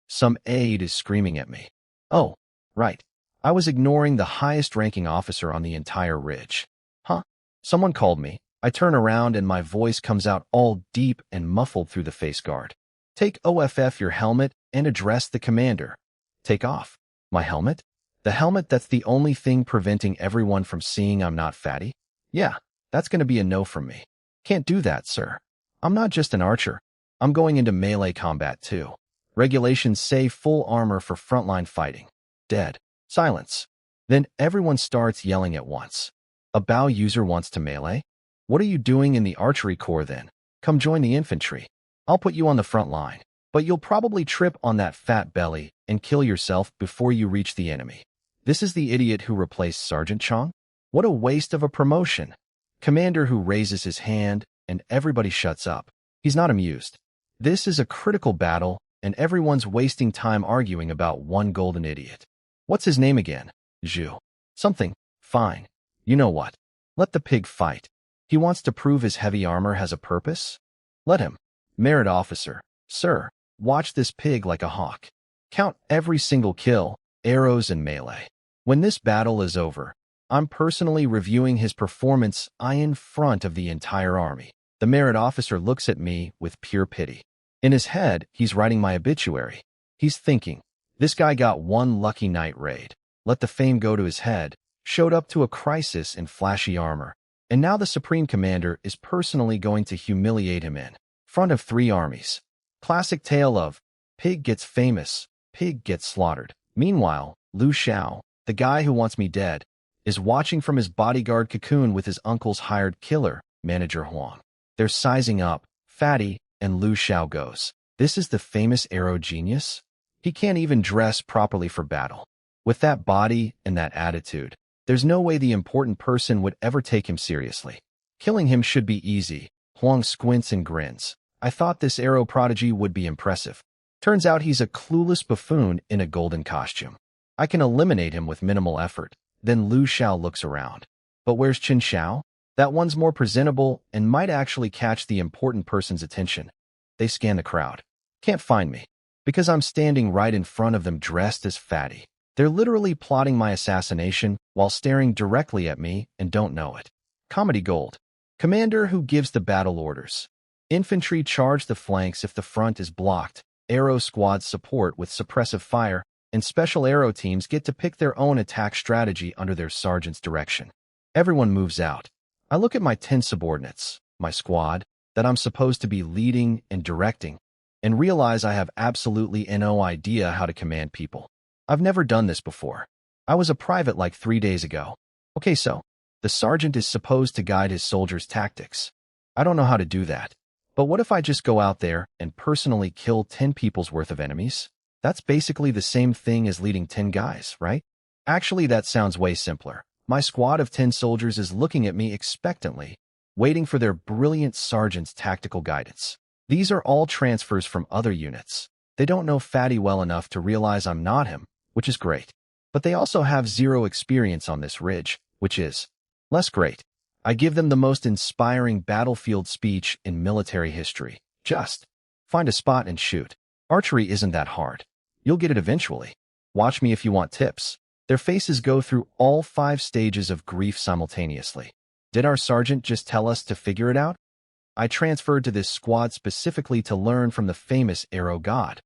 Some aide is screaming at me. Oh, right. I was ignoring the highest-ranking officer on the entire ridge. Huh? Someone called me. I turn around and my voice comes out all deep and muffled through the face guard. Take OFF your helmet and address the commander. Take off. My helmet? The helmet that's the only thing preventing everyone from seeing I'm not Fatty? Yeah, that's gonna be a no from me. Can't do that, sir. I'm not just an archer. I'm going into melee combat too. Regulations say full armor for frontline fighting. Dead. Silence. Then everyone starts yelling at once. A bow user wants to melee? What are you doing in the archery corps then? Come join the infantry. I'll put you on the front line. But you'll probably trip on that fat belly and kill yourself before you reach the enemy. This is the idiot who replaced Sergeant Chong? What a waste of a promotion. Commander who raises his hand and everybody shuts up. He's not amused. This is a critical battle and everyone's wasting time arguing about one golden idiot. What's his name again? Zhu. Something. Fine. You know what? Let the pig fight. He wants to prove his heavy armor has a purpose? Let him. Merit officer. Sir, watch this pig like a hawk. Count every single kill, arrows and melee. When this battle is over, I'm personally reviewing his performance in front of the entire army. The merit officer looks at me with pure pity. In his head, he's writing my obituary. He's thinking, this guy got one lucky night raid. Let the fame go to his head, showed up to a crisis in flashy armor. And now the Supreme Commander is personally going to humiliate him in front of 3 armies. Classic tale of pig gets famous, pig gets slaughtered. Meanwhile, Lu Xiao, the guy who wants me dead, is watching from his bodyguard cocoon with his uncle's hired killer, Manager Huang. They're sizing up, fatty, and Lu Xiao goes, this is the famous arrow genius? He can't even dress properly for battle. With that body and that attitude, there's no way the important person would ever take him seriously. Killing him should be easy. Huang squints and grins. I thought this arrow prodigy would be impressive. Turns out he's a clueless buffoon in a golden costume. I can eliminate him with minimal effort. Then Lu Xiao looks around. But where's Qin Xiao? That one's more presentable and might actually catch the important person's attention. They scan the crowd. Can't find me. Because I'm standing right in front of them dressed as fatty. They're literally plotting my assassination while staring directly at me and don't know it. Comedy gold. Commander who gives the battle orders. Infantry charge the flanks if the front is blocked. Arrow squads support with suppressive fire, and special arrow teams get to pick their own attack strategy under their sergeant's direction. Everyone moves out. I look at my 10 subordinates, my squad, that I'm supposed to be leading and directing, and realize I have absolutely no idea how to command people. I've never done this before. I was a private like 3 days ago. Okay, so the sergeant is supposed to guide his soldiers' tactics. I don't know how to do that. But what if I just go out there and personally kill 10 people's worth of enemies? That's basically the same thing as leading 10 guys, right? Actually, that sounds way simpler. My squad of 10 soldiers is looking at me expectantly, waiting for their brilliant sergeant's tactical guidance. These are all transfers from other units. They don't know Fatty well enough to realize I'm not him, which is great. But they also have 0 experience on this ridge, which is less great. I give them the most inspiring battlefield speech in military history. Just find a spot and shoot. Archery isn't that hard. You'll get it eventually. Watch me if you want tips. Their faces go through all 5 stages of grief simultaneously. Did our sergeant just tell us to figure it out? I transferred to this squad specifically to learn from the famous arrow god.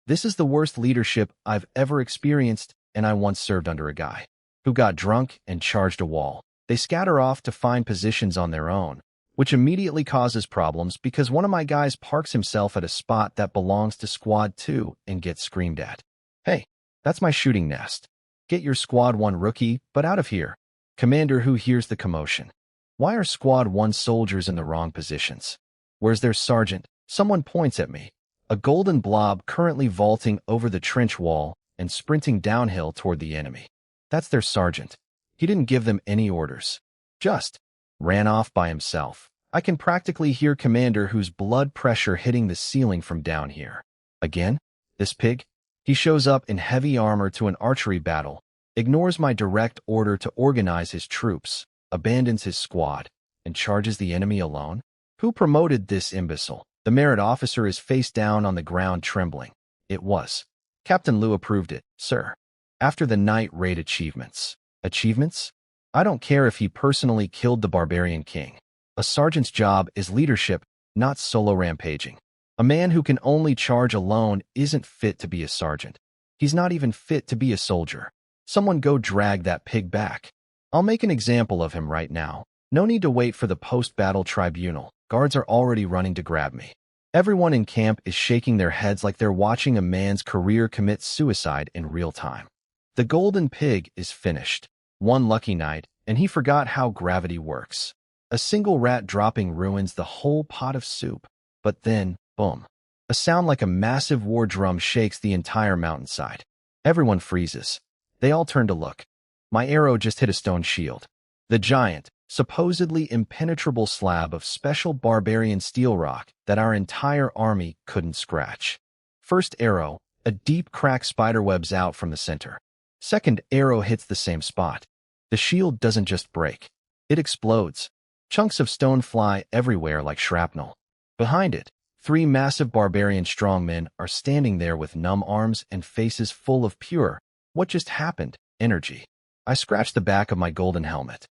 This is the worst leadership I've ever experienced, and I once served under a guy who got drunk and charged a wall. They scatter off to find positions on their own, which immediately causes problems because one of my guys parks himself at a spot that belongs to Squad 2 and gets screamed at. Hey, that's my shooting nest. Get your Squad 1 rookie, but out of here. Commander who hears the commotion. Why are Squad 1 soldiers in the wrong positions? Where's their sergeant? Someone points at me. A golden blob currently vaulting over the trench wall and sprinting downhill toward the enemy. That's their sergeant. He didn't give them any orders. Just ran off by himself. I can practically hear Commander whose blood pressure hitting the ceiling from down here. Again? This pig? He shows up in heavy armor to an archery battle, ignores my direct order to organize his troops, abandons his squad, and charges the enemy alone? Who promoted this imbecile? The merit officer is face down on the ground trembling. It was. Captain Liu approved it, sir. After the night raid achievements. Achievements? I don't care if he personally killed the barbarian king. A sergeant's job is leadership, not solo rampaging. A man who can only charge alone isn't fit to be a sergeant. He's not even fit to be a soldier. Someone go drag that pig back. I'll make an example of him right now. No need to wait for the post-battle tribunal. guards are already running to grab me. Everyone in camp is shaking their heads like they're watching a man's career commit suicide in real time. The golden pig is finished. One lucky night, and he forgot how gravity works. A single rat dropping ruins the whole pot of soup. But then, boom. A sound like a massive war drum shakes the entire mountainside. Everyone freezes. They all turn to look. My arrow just hit a stone shield. The giant, supposedly impenetrable slab of special barbarian steel rock that our entire army couldn't scratch. First arrow, a deep crack spiderwebs out from the center. Second arrow hits the same spot. The shield doesn't just break. It explodes. Chunks of stone fly everywhere like shrapnel. Behind it, 3 massive barbarian strongmen are standing there with numb arms and faces full of pure, what just happened, energy. I scratched the back of my golden helmet.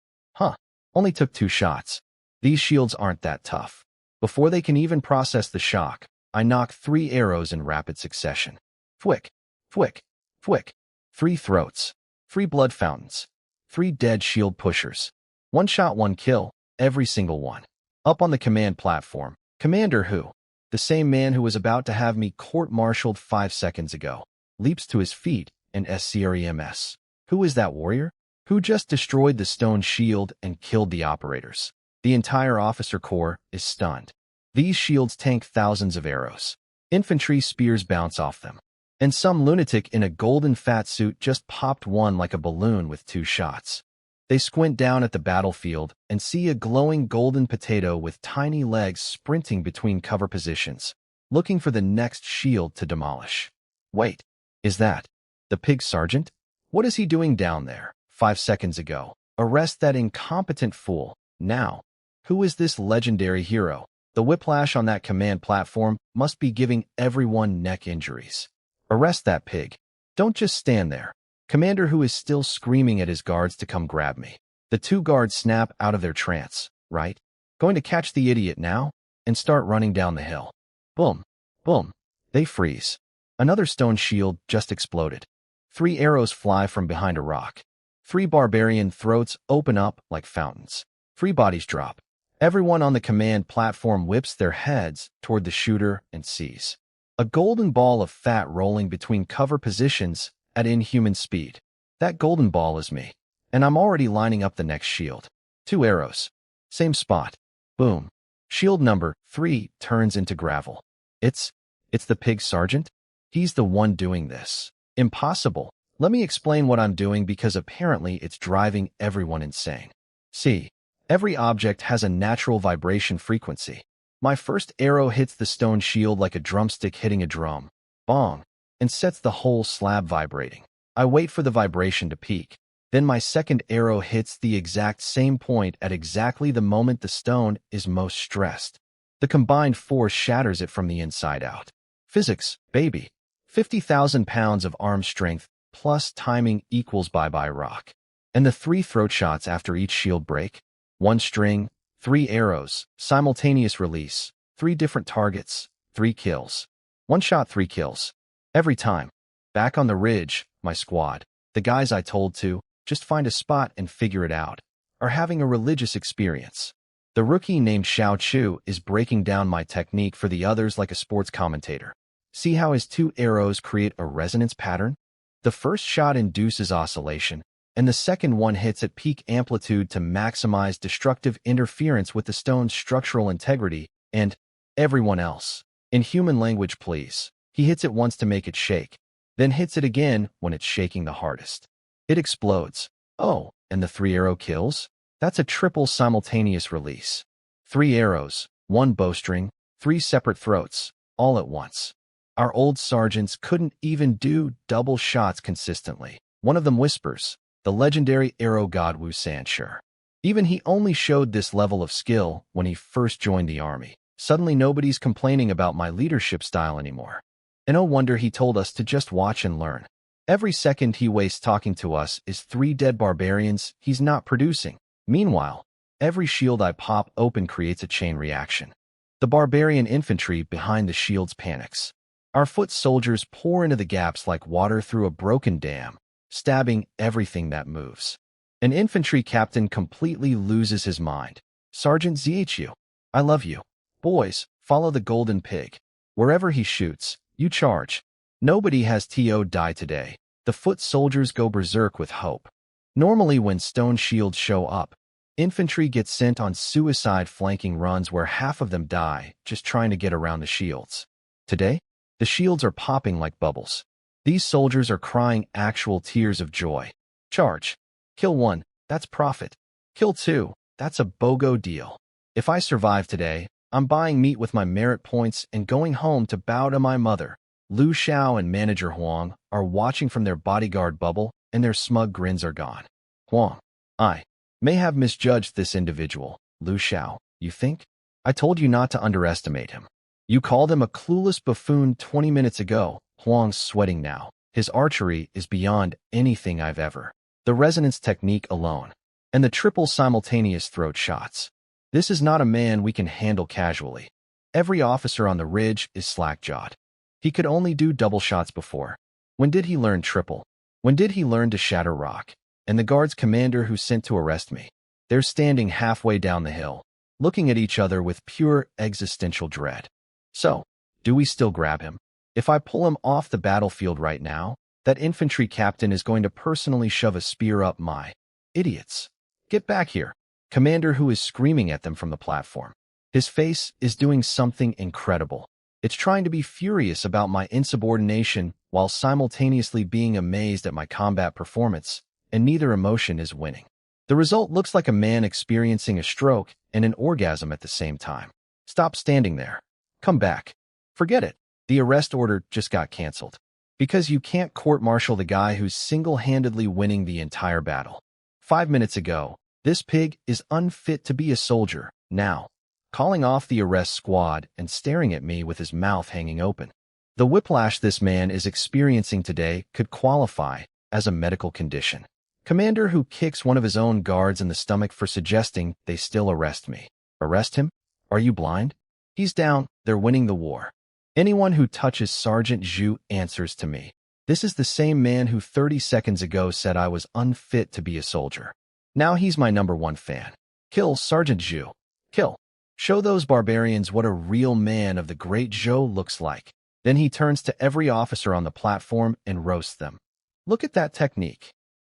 Only took 2 shots. These shields aren't that tough. Before they can even process the shock, I knock 3 arrows in rapid succession. Thwick, thwick, thwick. 3 throats. 3 blood fountains. 3 dead shield pushers. 1 shot, 1 kill, every single one. Up on the command platform, Commander Who, the same man who was about to have me court-martialed 5 seconds ago, leaps to his feet and SCREMS. Who is that warrior? Who just destroyed the stone shield and killed the operators? The entire officer corps is stunned. These shields tank thousands of arrows. Infantry spears bounce off them. And some lunatic in a golden fat suit just popped one like a balloon with 2 shots. They squint down at the battlefield and see a glowing golden potato with tiny legs sprinting between cover positions, looking for the next shield to demolish. Wait, is that the pig sergeant? What is he doing down there? 5 seconds ago. Arrest that incompetent fool. Now. Who is this legendary hero? The whiplash on that command platform must be giving everyone neck injuries. Arrest that pig. Don't just stand there. Commander Who is still screaming at his guards to come grab me. The 2 guards snap out of their trance, right? Going to catch the idiot now? And start running down the hill. Boom. Boom. They freeze. Another stone shield just exploded. 3 arrows fly from behind a rock. 3 barbarian throats open up like fountains. 3 bodies drop. Everyone on the command platform whips their heads toward the shooter and sees a golden ball of fat rolling between cover positions at inhuman speed. That golden ball is me, and I'm already lining up the next shield. 2 arrows. Same spot. Boom. Shield number 3 turns into gravel. It's the pig sergeant? He's the one doing this. Impossible. Let me explain what I'm doing because apparently it's driving everyone insane. See, every object has a natural vibration frequency. My first arrow hits the stone shield like a drumstick hitting a drum. Bong. And sets the whole slab vibrating. I wait for the vibration to peak. Then my second arrow hits the exact same point at exactly the moment the stone is most stressed. The combined force shatters it from the inside out. Physics, baby. 50,000 pounds of arm strength plus timing equals bye-bye rock. And the 3 throat shots after each shield break. 1 string, 3 arrows, simultaneous release, 3 different targets, 3 kills. 1 shot, 3 kills. Every time. Back on the ridge, my squad, the guys I told to, just find a spot and figure it out, are having a religious experience. The rookie named Xiao Chu is breaking down my technique for the others like a sports commentator. See how his 2 arrows create a resonance pattern? The first shot induces oscillation, and the second one hits at peak amplitude to maximize destructive interference with the stone's structural integrity and everyone else. In human language, please. He hits it once to make it shake, then hits it again when it's shaking the hardest. It explodes. Oh, and the 3 arrow kills? That's a triple simultaneous release. 3 arrows, 1 bowstring, 3 separate throats, all at once. Our old sergeants couldn't even do double shots consistently. One of them whispers, the legendary arrow god Wu Sanshur. Even he only showed this level of skill when he first joined the army. Suddenly nobody's complaining about my leadership style anymore. And no wonder he told us to just watch and learn. Every second he wastes talking to us is 3 dead barbarians he's not producing. Meanwhile, every shield I pop open creates a chain reaction. The barbarian infantry behind the shields panics. Our foot soldiers pour into the gaps like water through a broken dam, stabbing everything that moves. An infantry captain completely loses his mind. Sergeant Zhu, I love you. Boys, follow the golden pig. Wherever he shoots, you charge. Nobody has to die today. The foot soldiers go berserk with hope. Normally when stone shields show up, infantry gets sent on suicide flanking runs where half of them die just trying to get around the shields. Today, the shields are popping like bubbles. These soldiers are crying actual tears of joy. Charge. Kill 1, that's profit. Kill 2, that's a BOGO deal. If I survive today, I'm buying meat with my merit points and going home to bow to my mother. Lu Xiao and manager Huang are watching from their bodyguard bubble, and their smug grins are gone. Huang, I may have misjudged this individual. Lu Xiao, you think? I told you not to underestimate him. You called him a clueless buffoon 20 minutes ago. Huang's sweating now. His archery is beyond anything I've ever. The resonance technique alone. And the triple simultaneous throat shots. This is not a man we can handle casually. Every officer on the ridge is slack-jawed. He could only do double shots before. When did he learn triple? When did he learn to shatter rock? And the guard's commander who sent to arrest me? They're standing halfway down the hill, looking at each other with pure existential dread. So, do we still grab him? If I pull him off the battlefield right now, that infantry captain is going to personally shove a spear up my... Idiots. Get back here. Commander who is screaming at them from the platform. His face is doing something incredible. It's trying to be furious about my insubordination while simultaneously being amazed at my combat performance, and neither emotion is winning. The result looks like a man experiencing a stroke and an orgasm at the same time. Stop standing there. Come back. Forget it. The arrest order just got canceled. Because you can't court-martial the guy who's single-handedly winning the entire battle. 5 minutes ago, this pig is unfit to be a soldier, now. Calling off the arrest squad and staring at me with his mouth hanging open. The whiplash this man is experiencing today could qualify as a medical condition. Commander who kicks one of his own guards in the stomach for suggesting they still arrest me. Arrest him? Are you blind? He's down, they're winning the war. Anyone who touches Sergeant Zhu answers to me. This is the same man who 30 seconds ago said I was unfit to be a soldier. Now he's my #1 fan. Kill Sergeant Zhu. Kill. Show those barbarians what a real man of the great Zhou looks like. Then he turns to every officer on the platform and roasts them. Look at that technique.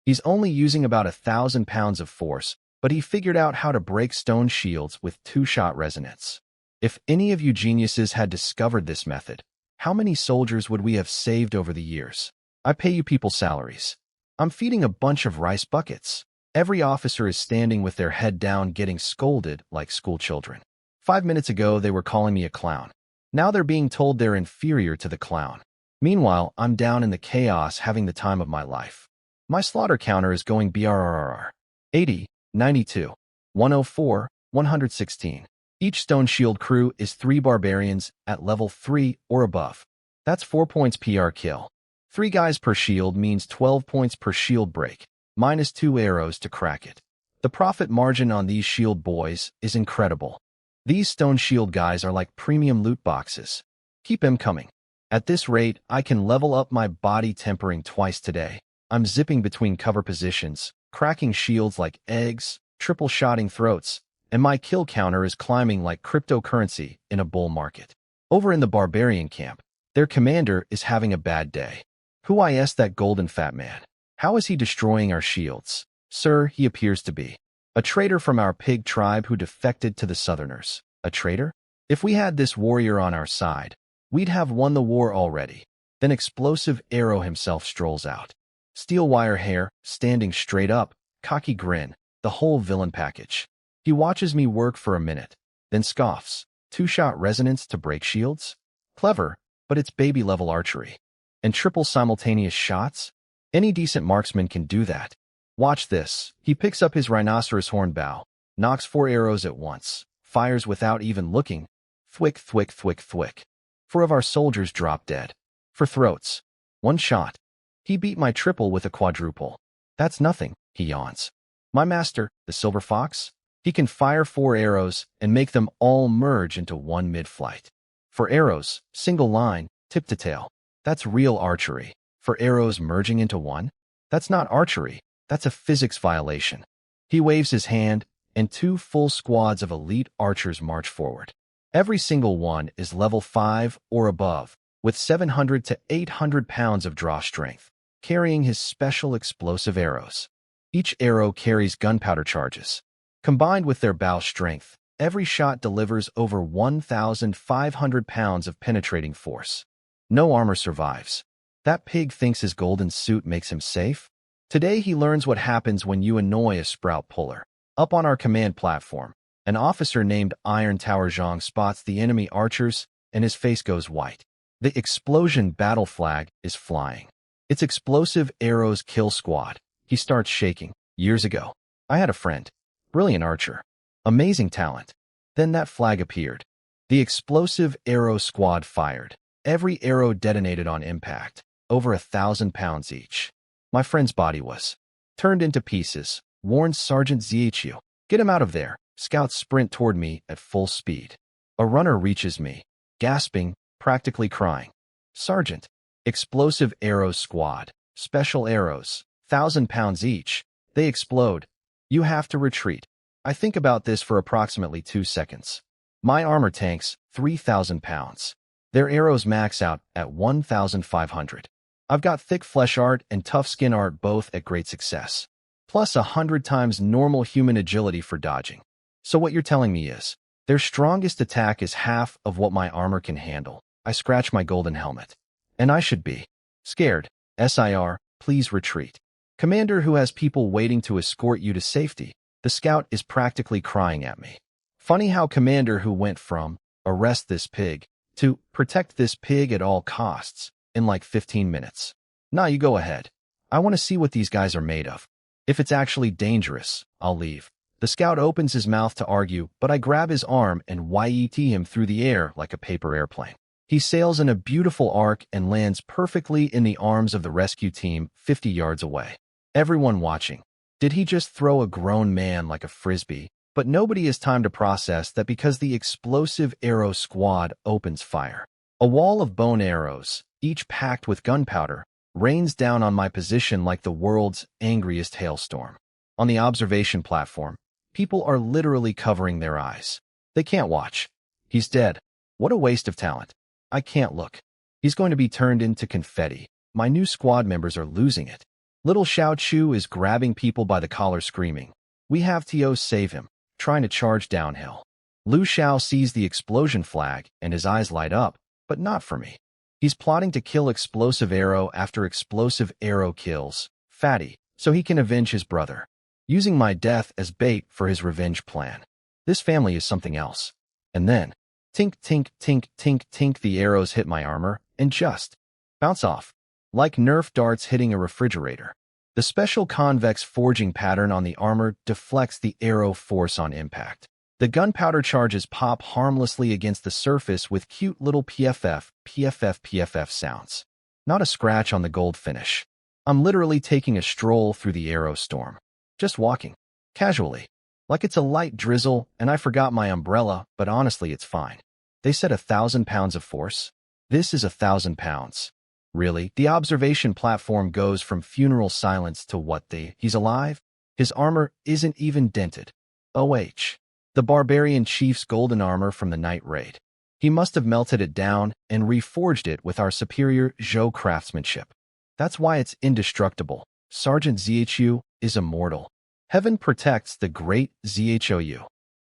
He's only using about 1,000 pounds of force, but he figured out how to break stone shields with 2-shot resonance. If any of you geniuses had discovered this method, how many soldiers would we have saved over the years? I pay you people salaries. I'm feeding a bunch of rice buckets. Every officer is standing with their head down getting scolded like school children. 5 minutes ago, they were calling me a clown. Now they're being told they're inferior to the clown. Meanwhile, I'm down in the chaos having the time of my life. My slaughter counter is going BRRR. 80, 92, 104, 116. Each Stone Shield crew is 3 barbarians at level 3 or above. That's 4 points PR kill. 3 guys per shield means 12 points per shield break, minus 2 arrows to crack it. The profit margin on these shield boys is incredible. These Stone Shield guys are like premium loot boxes. Keep them coming. At this rate, I can level up my body tempering twice today. I'm zipping between cover positions, cracking shields like eggs, triple-shotting throats, and my kill counter is climbing like cryptocurrency in a bull market. Over in the barbarian camp, their commander is having a bad day. Who is that golden fat man? How is he destroying our shields? Sir, he appears to be a traitor from our pig tribe who defected to the Southerners. A traitor? If we had this warrior on our side, we'd have won the war already. Then Explosive Arrow himself strolls out. Steel wire hair, standing straight up, cocky grin, the whole villain package. He watches me work for a minute, then scoffs. 2-shot resonance to break shields? Clever, but it's baby-level archery. And triple simultaneous shots? Any decent marksman can do that. Watch this. He picks up his rhinoceros horn bow, knocks 4 arrows at once, fires without even looking. Thwick, thwick, thwick, thwick. 4 of our soldiers drop dead. For throats. 1 shot. He beat my triple with a quadruple. That's nothing, he yawns. My master, the Silver Fox, he can fire 4 arrows and make them all merge into 1 mid-flight. For arrows, single line, tip to tail. That's real archery. For arrows merging into 1? That's not archery. That's a physics violation. He waves his hand, and 2 full squads of elite archers march forward. Every single one is level 5 or above, with 700 to 800 pounds of draw strength, carrying his special explosive arrows. Each arrow carries gunpowder charges. Combined with their bow strength, every shot delivers over 1,500 pounds of penetrating force. No armor survives. That pig thinks his golden suit makes him safe? Today he learns what happens when you annoy a sprout puller. Up on our command platform, an officer named Iron Tower Zhang spots the enemy archers, and his face goes white. The explosion battle flag is flying. It's explosive arrows kill squad. He starts shaking. Years ago, I had a friend. Brilliant archer. Amazing talent. Then that flag appeared. The explosive arrow squad fired. Every arrow detonated on impact. Over 1,000 pounds each. My friend's body was turned into pieces. Warns Sergeant Zhu. Get him out of there. Scouts sprint toward me at full speed. A runner reaches me, gasping, practically crying. Sergeant. Explosive arrows squad. Special arrows. 1,000 pounds each. They explode. You have to retreat. I think about this for approximately 2 seconds. My armor tanks 3,000 pounds. Their arrows max out at 1,500. I've got thick flesh art and tough skin art both at great success. Plus 100 times normal human agility for dodging. So what you're telling me is, their strongest attack is half of what my armor can handle. I scratch my golden helmet. And I should be scared. SIR, please retreat. Commander who has people waiting to escort you to safety. The scout is practically crying at me. Funny how Commander who went from, arrest this pig, to protect this pig at all costs, in like 15 minutes. Nah, you go ahead. I want to see what these guys are made of. If it's actually dangerous, I'll leave. The scout opens his mouth to argue, but I grab his arm and YET him through the air like a paper airplane. He sails in a beautiful arc and lands perfectly in the arms of the rescue team 50 yards away. Everyone watching. Did he just throw a grown man like a frisbee? But nobody has time to process that because the explosive arrow squad opens fire. A wall of bone arrows, each packed with gunpowder, rains down on my position like the world's angriest hailstorm. On the observation platform, people are literally covering their eyes. They can't watch. He's dead. What a waste of talent. I can't look. He's going to be turned into confetti. My new squad members are losing it. Little Xiao Chu is grabbing people by the collar screaming. We have to save him, trying to charge downhill. Lu Xiao sees the explosion flag and his eyes light up, but not for me. He's plotting to kill explosive arrow after explosive arrow kills Fatty, so he can avenge his brother, using my death as bait for his revenge plan. This family is something else. And then, tink, tink, tink, tink, tink, the arrows hit my armor and just bounce off, like Nerf darts hitting a refrigerator. The special convex forging pattern on the armor deflects the arrow force on impact. The gunpowder charges pop harmlessly against the surface with cute little PFF sounds. Not a scratch on the gold finish. I'm literally taking a stroll through the arrow storm. Just walking. Casually. Like it's a light drizzle and I forgot my umbrella, but honestly it's fine. They said 1,000 pounds of force. This is 1,000 pounds. Really? The observation platform goes from funeral silence to what he's alive? His armor isn't even dented. OH. The barbarian chief's golden armor from the night raid. He must have melted it down and reforged it with our superior Zhou craftsmanship. That's why it's indestructible. Sergeant Zhu is immortal. Heaven protects the great Zhou.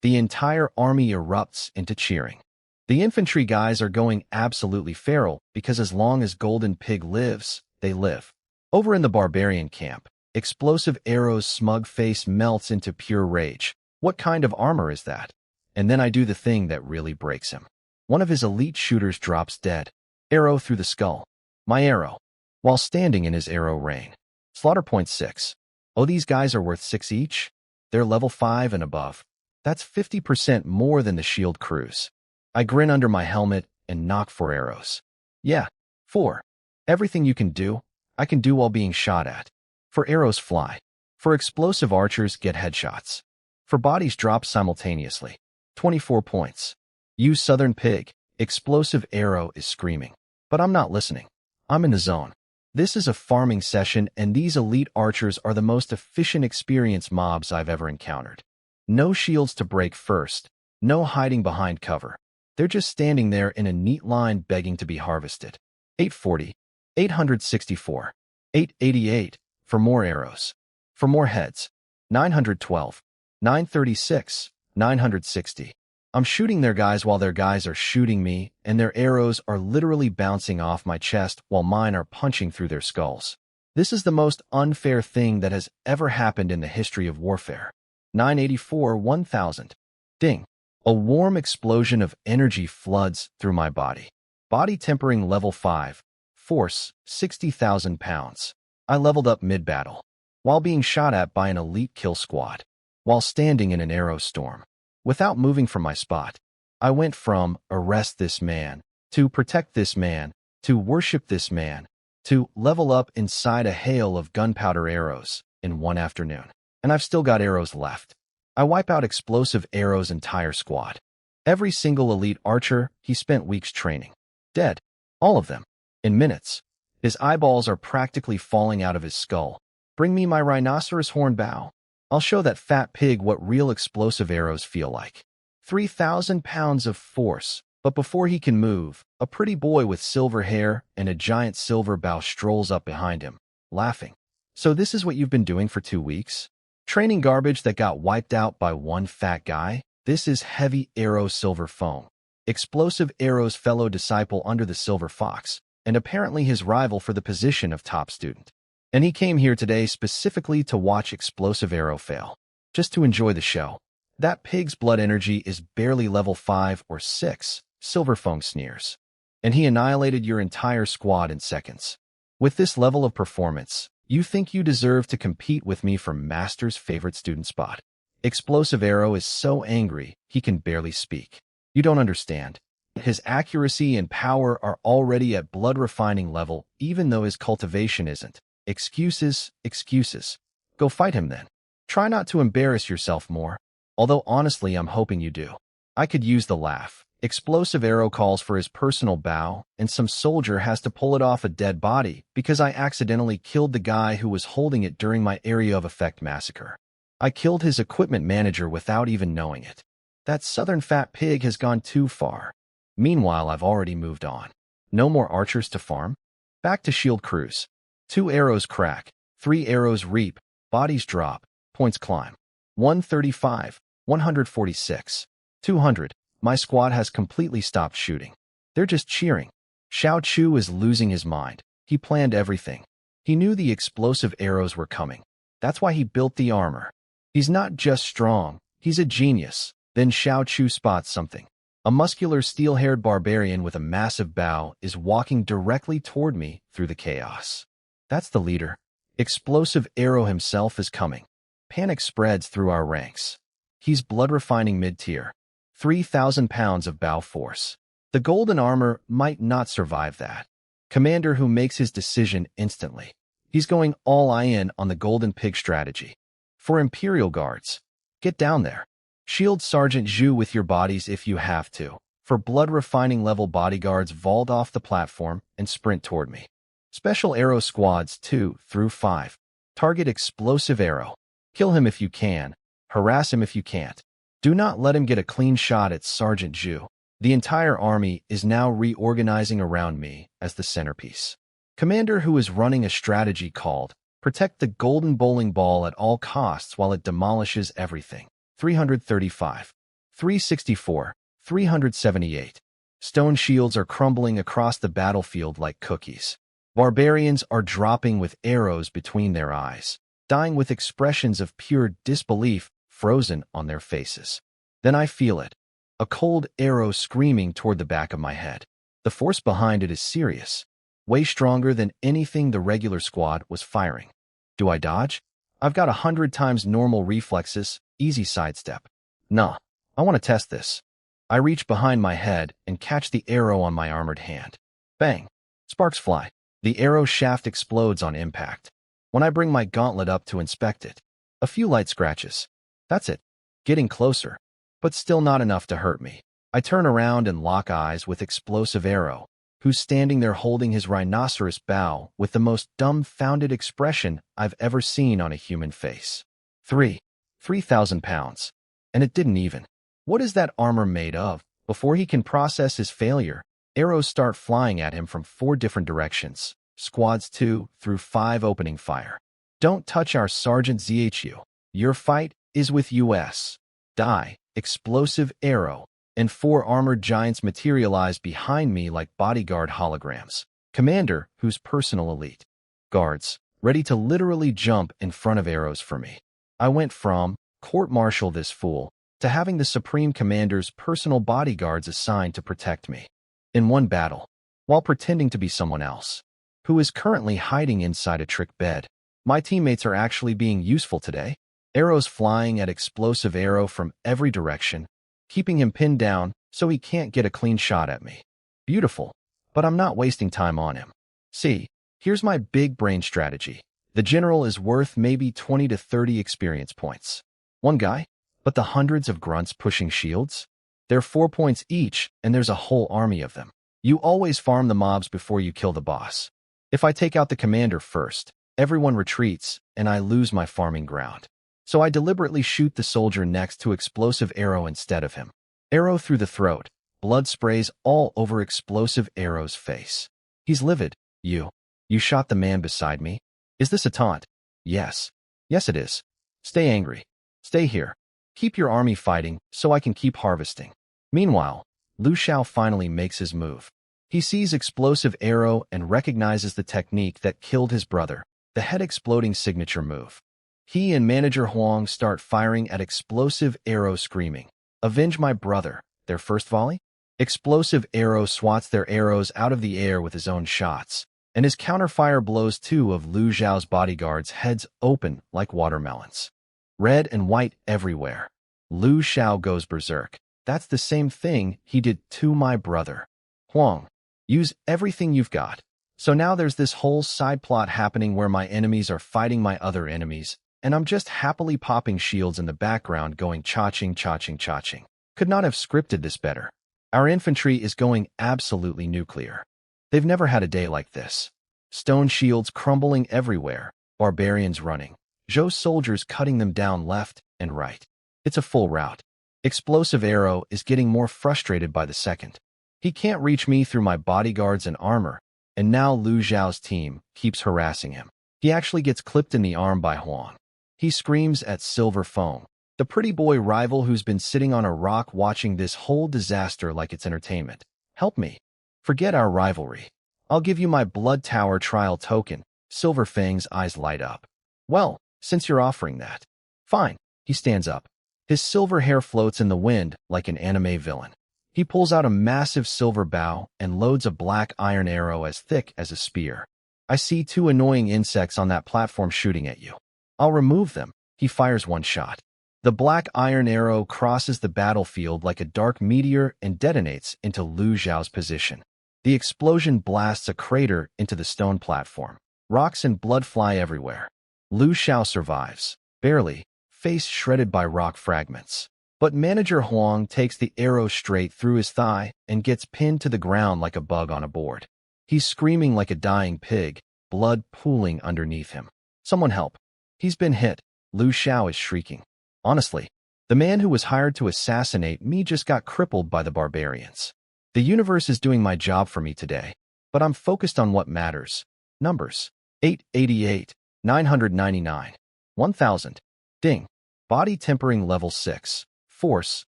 The entire army erupts into cheering. The infantry guys are going absolutely feral because as long as Golden Pig lives, they live. Over in the barbarian camp, explosive arrow's smug face melts into pure rage. What kind of armor is that? And then I do the thing that really breaks him. One of his elite shooters drops dead. Arrow through the skull. My arrow. While standing in his arrow rain. Slaughter point 6. Oh, these guys are worth 6 each? They're level 5 and above. That's 50% more than the shield crews. I grin under my helmet and knock 4 arrows. Yeah, 4. Everything you can do, I can do while being shot at. For arrows fly. For explosive archers get headshots. For bodies drop simultaneously. 24 points. You southern pig. Explosive arrow is screaming. But I'm not listening. I'm in the zone. This is a farming session and these elite archers are the most efficient experienced mobs I've ever encountered. No shields to break first. No hiding behind cover. They're just standing there in a neat line begging to be harvested. 840, 864, 888, for more arrows. For more heads. 912, 936, 960. I'm shooting their guys while their guys are shooting me, and their arrows are literally bouncing off my chest while mine are punching through their skulls. This is the most unfair thing that has ever happened in the history of warfare. 984, 1000. Ding. A warm explosion of energy floods through my body. Body tempering level 5. Force, 60,000 pounds. I leveled up mid-battle, while being shot at by an elite kill squad, while standing in an arrow storm. Without moving from my spot, I went from arrest this man, to protect this man, to worship this man, to level up inside a hail of gunpowder arrows in one afternoon. And I've still got arrows left. I wipe out explosive arrows' entire squad. Every single elite archer he spent weeks training. Dead. All of them. In minutes. His eyeballs are practically falling out of his skull. Bring me my rhinoceros horn bow. I'll show that fat pig what real explosive arrows feel like. 3,000 pounds of force. But before he can move, a pretty boy with silver hair and a giant silver bow strolls up behind him, laughing. So this is what you've been doing for 2 weeks? Training garbage that got wiped out by one fat guy? This is heavy arrow silver foam. Explosive arrow's fellow disciple under the silver fox, and apparently his rival for the position of top student. And he came here today specifically to watch explosive arrow fail. Just to enjoy the show. That pig's blood energy is barely level 5 or 6, silver foam sneers. And he annihilated your entire squad in seconds. With this level of performance, you think you deserve to compete with me for Master's favorite student spot. Explosive Arrow is so angry, he can barely speak. You don't understand. His accuracy and power are already at blood refining level, even though his cultivation isn't. Excuses, excuses. Go fight him then. Try not to embarrass yourself more. Although honestly, I'm hoping you do. I could use the laugh. Explosive Arrow calls for his personal bow, and some soldier has to pull it off a dead body because I accidentally killed the guy who was holding it during my Area of Effect massacre. I killed his equipment manager without even knowing it. That southern fat pig has gone too far. Meanwhile, I've already moved on. No more archers to farm. Back to shield crews. 2 arrows crack, 3 arrows reap, bodies drop, points climb. 135, 146, 200. My squad has completely stopped shooting. They're just cheering. Xiao Chu is losing his mind. He planned everything. He knew the explosive arrows were coming. That's why he built the armor. He's not just strong, he's a genius. Then Xiao Chu spots something. A muscular steel-haired barbarian with a massive bow is walking directly toward me through the chaos. That's the leader. Explosive Arrow himself is coming. Panic spreads through our ranks. He's blood-refining mid-tier. 3,000 pounds of bow force. The golden armor might not survive that. Commander who makes his decision instantly. He's going all in on the golden pig strategy. For Imperial Guards, get down there. Shield Sergeant Zhu with your bodies if you have to. For blood-refining level bodyguards, vault off the platform and sprint toward me. Special Arrow Squads 2 through 5. Target Explosive Arrow. Kill him if you can. Harass him if you can't. Do not let him get a clean shot at Sergeant Zhu. The entire army is now reorganizing around me as the centerpiece. Commander who is running a strategy called Protect the Golden Bowling Ball at all costs while it demolishes everything. 335, 364, 378. Stone shields are crumbling across the battlefield like cookies. Barbarians are dropping with arrows between their eyes, dying with expressions of pure disbelief frozen on their faces. Then I feel it. A cold arrow screaming toward the back of my head. The force behind it is serious. Way stronger than anything the regular squad was firing. Do I dodge? I've got 100 times normal reflexes, easy sidestep. Nah, I want to test this. I reach behind my head and catch the arrow on my armored hand. Bang! Sparks fly. The arrow shaft explodes on impact. When I bring my gauntlet up to inspect it, a few light scratches. That's it. Getting closer, but still not enough to hurt me. I turn around and lock eyes with Explosive Arrow, who's standing there holding his rhinoceros bow with the most dumbfounded expression I've ever seen on a human face. 3,000 pounds. And it didn't even. What is that armor made of? Before he can process his failure, arrows start flying at him from 4 different directions. Squads 2 through 5 opening fire. Don't touch our Sergeant ZHU. Your fight is with US. Die, explosive arrow, and 4 armored giants materialize behind me like bodyguard holograms. Commander, who's personal elite. Guards, ready to literally jump in front of arrows for me. I went from, court-martial this fool, to having the Supreme Commander's personal bodyguards assigned to protect me. In one battle, while pretending to be someone else, who is currently hiding inside a trick bed. My teammates are actually being useful today. Arrows flying at explosive arrow from every direction, keeping him pinned down so he can't get a clean shot at me. Beautiful, but I'm not wasting time on him. See, here's my big brain strategy. The general is worth maybe 20 to 30 experience points. One guy, but the hundreds of grunts pushing shields? They're 4 points each, and there's a whole army of them. You always farm the mobs before you kill the boss. If I take out the commander first, everyone retreats, and I lose my farming ground. So I deliberately shoot the soldier next to explosive arrow instead of him. Arrow through the throat. Blood sprays all over explosive arrow's face. He's livid. You shot the man beside me? Is this a taunt? Yes. Yes it is. Stay angry. Stay here. Keep your army fighting so I can keep harvesting. Meanwhile, Lu Xiao finally makes his move. He sees explosive arrow and recognizes the technique that killed his brother, the head-exploding signature move. He and Manager Huang start firing at explosive arrow screaming, "Avenge my brother!" Their first volley? Explosive arrow swats their arrows out of the air with his own shots, and his counterfire blows 2 of Lu Xiao's bodyguards' heads open like watermelons. Red and white everywhere. Lu Xiao goes berserk. That's the same thing he did to my brother. Huang, use everything you've got. So now there's this whole side plot happening where my enemies are fighting my other enemies, and I'm just happily popping shields in the background going cha-ching, cha-ching, cha-ching. Could not have scripted this better. Our infantry is going absolutely nuclear. They've never had a day like this. Stone shields crumbling everywhere, barbarians running, Zhou's soldiers cutting them down left and right. It's a full rout. Explosive arrow is getting more frustrated by the second. He can't reach me through my bodyguards and armor, and now Lu Xiao's team keeps harassing him. He actually gets clipped in the arm by Huang. He screams at Silver Foam, the pretty boy rival who's been sitting on a rock watching this whole disaster like it's entertainment. Help me. Forget our rivalry. I'll give you my Blood Tower trial token. Silver Fang's eyes light up. Well, since you're offering that. Fine. He stands up. His silver hair floats in the wind like an anime villain. He pulls out a massive silver bow and loads a black iron arrow as thick as a spear. I see 2 annoying insects on that platform shooting at you. I'll remove them. He fires 1 shot. The black iron arrow crosses the battlefield like a dark meteor and detonates into Lu Xiao's position. The explosion blasts a crater into the stone platform. Rocks and blood fly everywhere. Lu Xiao survives, barely, face shredded by rock fragments. But Manager Huang takes the arrow straight through his thigh and gets pinned to the ground like a bug on a board. He's screaming like a dying pig, blood pooling underneath him. Someone help. He's been hit. Lu Xiao is shrieking. Honestly, the man who was hired to assassinate me just got crippled by the barbarians. The universe is doing my job for me today, but I'm focused on what matters. Numbers. 888, 999, 1000. Ding. Body tempering level 6. Force,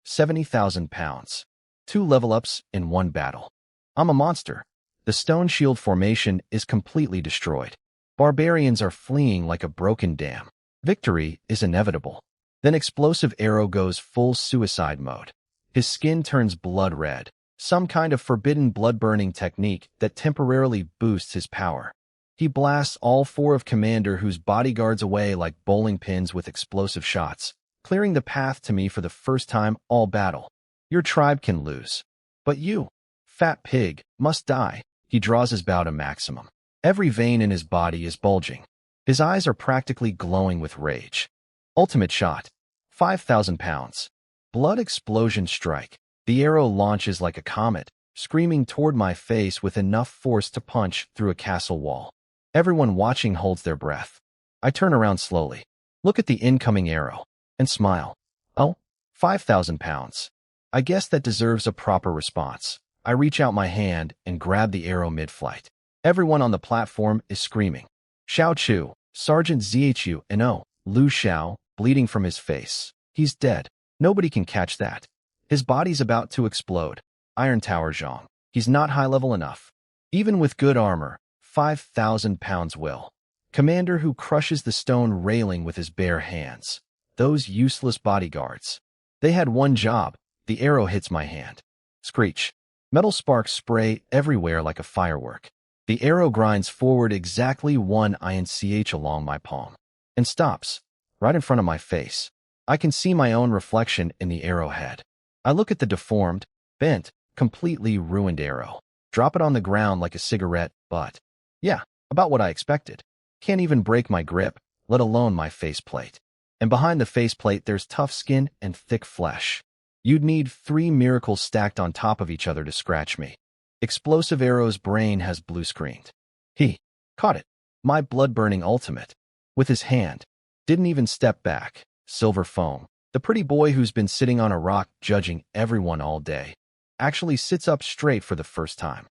70,000 pounds. 2 level ups in 1 battle. I'm a monster. The stone shield formation is completely destroyed. Barbarians are fleeing like a broken dam. Victory is inevitable. Then explosive arrow goes full suicide mode. His skin turns blood red, some kind of forbidden blood-burning technique that temporarily boosts his power. He blasts all 4 of Commander whose bodyguards away like bowling pins with explosive shots, clearing the path to me for the first time all battle. Your tribe can lose. But you, fat pig, must die. He draws his bow to maximum. Every vein in his body is bulging. His eyes are practically glowing with rage. Ultimate shot. 5,000 pounds. Blood explosion strike. The arrow launches like a comet, screaming toward my face with enough force to punch through a castle wall. Everyone watching holds their breath. I turn around slowly, look at the incoming arrow, and smile. Oh, 5,000 pounds. I guess that deserves a proper response. I reach out my hand and grab the arrow mid-flight. Everyone on the platform is screaming. Xiao Chu, Sergeant Zhu, and Lu Xiao, bleeding from his face. He's dead. Nobody can catch that. His body's about to explode. Iron Tower Zhang. He's not high-level enough. Even with good armor, 5,000 pounds will. Commander who crushes the stone railing with his bare hands. Those useless bodyguards. They had one job. The arrow hits my hand. Screech. Metal sparks spray everywhere like a firework. The arrow grinds forward exactly 1 inch along my palm. And stops. Right in front of my face. I can see my own reflection in the arrowhead. I look at the deformed, bent, completely ruined arrow. Drop it on the ground like a cigarette butt. Yeah, about what I expected. Can't even break my grip, let alone my faceplate. And behind the faceplate there's tough skin and thick flesh. You'd need 3 miracles stacked on top of each other to scratch me. Explosive Arrow's brain has blue-screened. He caught it. My blood-burning ultimate. With his hand. Didn't even step back. Silver Foam. The pretty boy who's been sitting on a rock judging everyone all day. Actually sits up straight for the first time.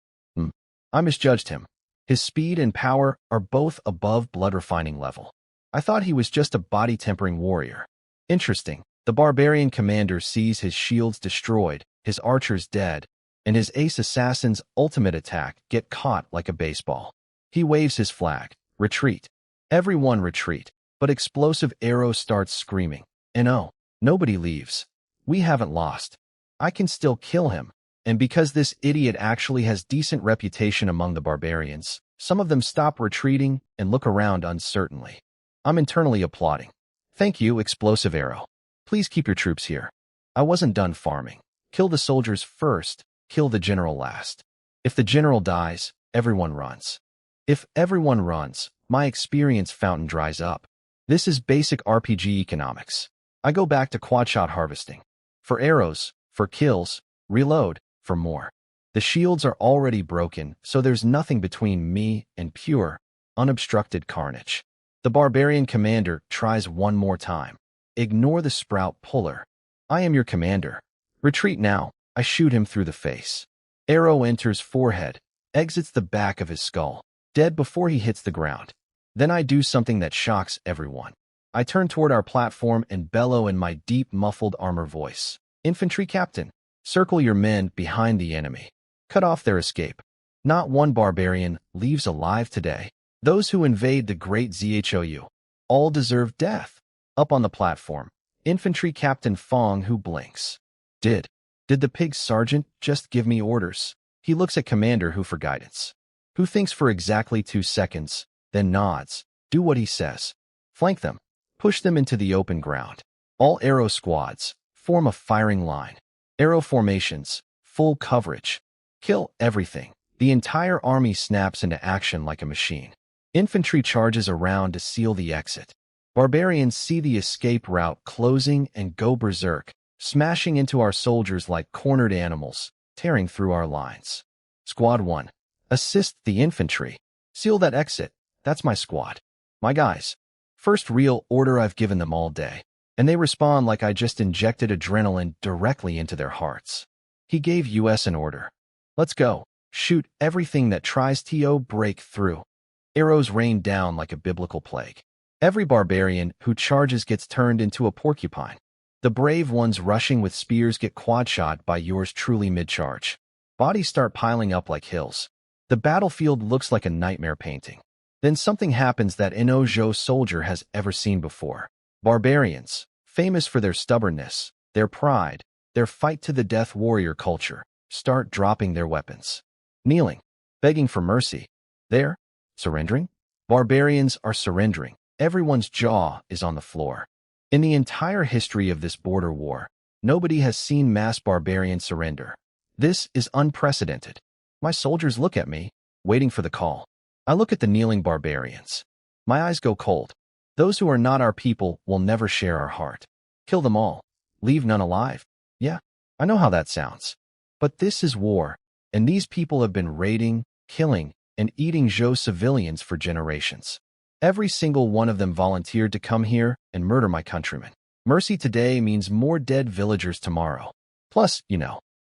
I misjudged him. His speed and power are both above blood-refining level. I thought he was just a body-tempering warrior. Interesting. The barbarian commander sees his shields destroyed, his archers dead, and his ace assassin's ultimate attack get caught like a baseball. He waves his flag. Retreat. Everyone retreat. But Explosive Arrow starts screaming. And nobody leaves. We haven't lost. I can still kill him. And because this idiot actually has decent reputation among the barbarians, some of them stop retreating and look around uncertainly. I'm internally applauding. Thank you, Explosive Arrow. Please keep your troops here. I wasn't done farming. Kill the soldiers first, kill the general last. If the general dies, everyone runs. If everyone runs, my experience fountain dries up. This is basic RPG economics. I go back to quadshot harvesting. For arrows, for kills, reload, for more. The shields are already broken, so there's nothing between me and pure, unobstructed carnage. The barbarian commander tries one more time. Ignore the sprout puller. I am your commander. Retreat now. I shoot him through the face. Arrow enters forehead, exits the back of his skull, dead before he hits the ground. Then I do something that shocks everyone. I turn toward our platform and bellow in my deep, muffled armor voice. Infantry captain, circle your men behind the enemy. Cut off their escape. Not one barbarian leaves alive today. Those who invade the great Zhou all deserve death. Up on the platform, Infantry Captain Fong who blinks. Did the pig sergeant just give me orders? He looks at Commander Who for guidance. Who thinks for exactly 2 seconds, then nods. Do what he says. Flank them. Push them into the open ground. All arrow squads, form a firing line. Arrow formations, full coverage. Kill everything. The entire army snaps into action like a machine. Infantry charges around to seal the exit. Barbarians see the escape route closing and go berserk, smashing into our soldiers like cornered animals, tearing through our lines. Squad 1. Assist the infantry. Seal that exit. That's my squad. My guys. First real order I've given them all day. And they respond like I just injected adrenaline directly into their hearts. He gave us an order. Let's go. Shoot everything that tries to break through. Arrows rain down like a biblical plague. Every barbarian who charges gets turned into a porcupine. The brave ones rushing with spears get quadshot by yours truly mid-charge. Bodies start piling up like hills. The battlefield looks like a nightmare painting. Then something happens that no Zhou soldier has ever seen before. Barbarians, famous for their stubbornness, their pride, their fight-to-the-death warrior culture, start dropping their weapons. Kneeling, begging for mercy. They're surrendering? Barbarians are surrendering. Everyone's jaw is on the floor. In the entire history of this border war, nobody has seen mass barbarian surrender. This is unprecedented. My soldiers look at me, waiting for the call. I look at the kneeling barbarians. My eyes go cold. Those who are not our people will never share our heart. Kill them all. Leave none alive. Yeah, I know how that sounds. But this is war, and these people have been raiding, killing, and eating Zhou civilians for generations. Every single one of them volunteered to come here and murder my countrymen. Mercy today means more dead villagers tomorrow. Plus,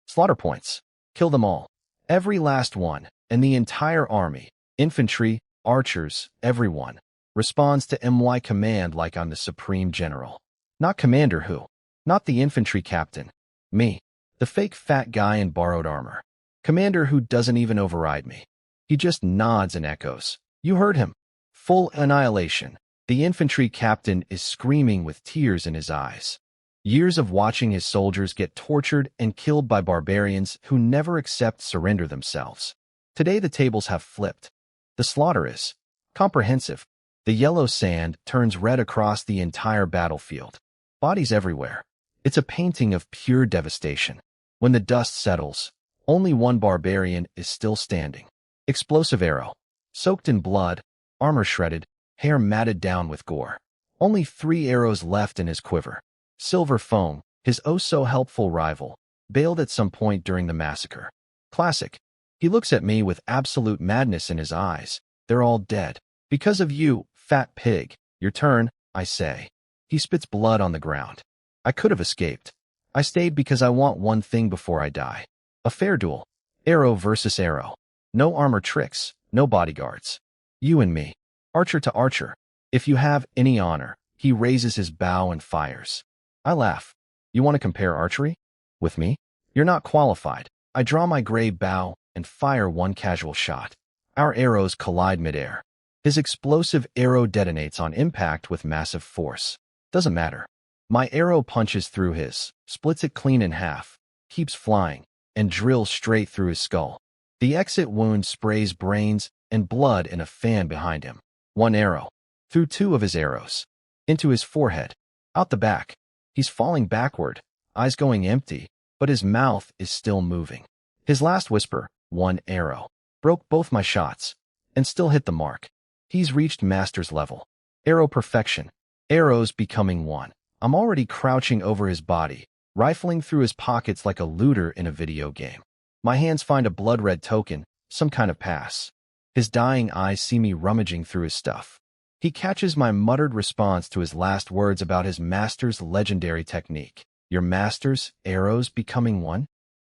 slaughter points. Kill them all. Every last one, and the entire army, infantry, archers, everyone, responds to my command like I'm the supreme general. Not Commander who? Not the infantry captain. Me. The fake fat guy in borrowed armor. Commander who doesn't even override me. He just nods and echoes. You heard him. Full annihilation. The infantry captain is screaming with tears in his eyes. Years of watching his soldiers get tortured and killed by barbarians who never accept surrender themselves. Today the tables have flipped. The slaughter is comprehensive. The yellow sand turns red across the entire battlefield. Bodies everywhere. It's a painting of pure devastation. When the dust settles, only one barbarian is still standing. Explosive arrow. Soaked in blood, armor shredded, hair matted down with gore. Only 3 arrows left in his quiver. Silver Foam, his oh-so-helpful rival, bailed at some point during the massacre. Classic. He looks at me with absolute madness in his eyes. They're all dead. Because of you, fat pig. Your turn, I say. He spits blood on the ground. I could have escaped. I stayed because I want one thing before I die. A fair duel. Arrow versus arrow. No armor tricks, no bodyguards. You and me. Archer to archer. If you have any honor. He raises his bow and fires. I laugh. You want to compare archery? With me? You're not qualified. I draw my gray bow and fire one casual shot. Our arrows collide midair. His explosive arrow detonates on impact with massive force. Doesn't matter. My arrow punches through his, splits it clean in half, keeps flying, and drills straight through his skull. The exit wound sprays brains and blood in a fan behind him. One arrow. Through 2 of his arrows. Into his forehead. Out the back. He's falling backward, eyes going empty, but his mouth is still moving. His last whisper, 1 arrow, broke both my shots, and still hit the mark. He's reached master's level. Arrow perfection. Arrows becoming 1. I'm already crouching over his body, rifling through his pockets like a looter in a video game. My hands find a blood-red token, some kind of pass. His dying eyes see me rummaging through his stuff. He catches my muttered response to his last words about his master's legendary technique. Your master's arrows becoming 1?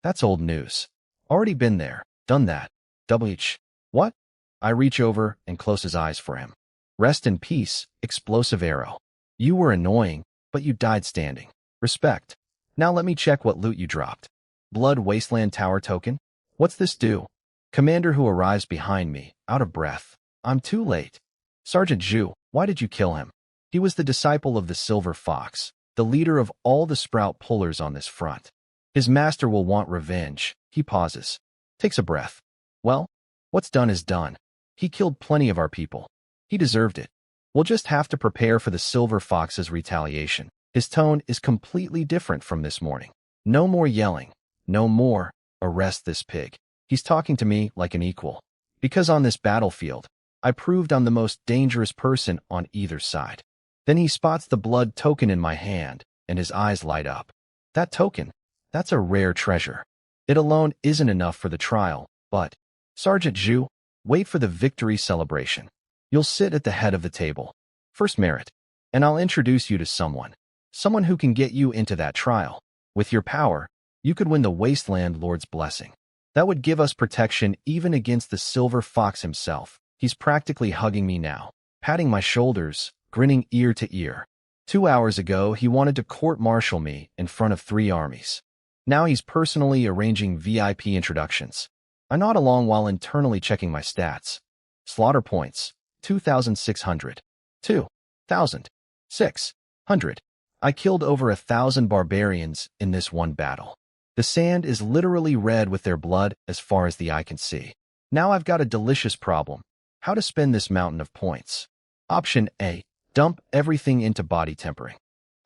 That's old news. Already been there, done that. WH. What? I reach over and close his eyes for him. Rest in peace, explosive arrow. You were annoying, but you died standing. Respect. Now let me check what loot you dropped. Blood Wasteland Tower token? What's this do? Commander who arrives behind me, out of breath. I'm too late. Sergeant Zhu, why did you kill him? He was the disciple of the Silver Fox, the leader of all the sprout pullers on this front. His master will want revenge. He pauses. Takes a breath. Well, what's done is done. He killed plenty of our people. He deserved it. We'll just have to prepare for the Silver Fox's retaliation. His tone is completely different from this morning. No more yelling. No more, arrest this pig. He's talking to me like an equal. Because on this battlefield, I proved I'm the most dangerous person on either side. Then he spots the blood token in my hand, and his eyes light up. That token, that's a rare treasure. It alone isn't enough for the trial, but, Sergeant Zhu, wait for the victory celebration. You'll sit at the head of the table. First merit. And I'll introduce you to someone. Someone who can get you into that trial. With your power, you could win the Wasteland Lord's blessing. That would give us protection even against the Silver Fox himself. He's practically hugging me now, patting my shoulders, grinning ear to ear. 2 hours ago, he wanted to court-martial me in front of 3 armies. Now he's personally arranging VIP introductions. I nod along while internally checking my stats. Slaughter points, 2,600. 2,600. I killed over 1,000 barbarians in this one battle. The sand is literally red with their blood as far as the eye can see. Now I've got a delicious problem. How to spend this mountain of points. Option A. Dump everything into body tempering.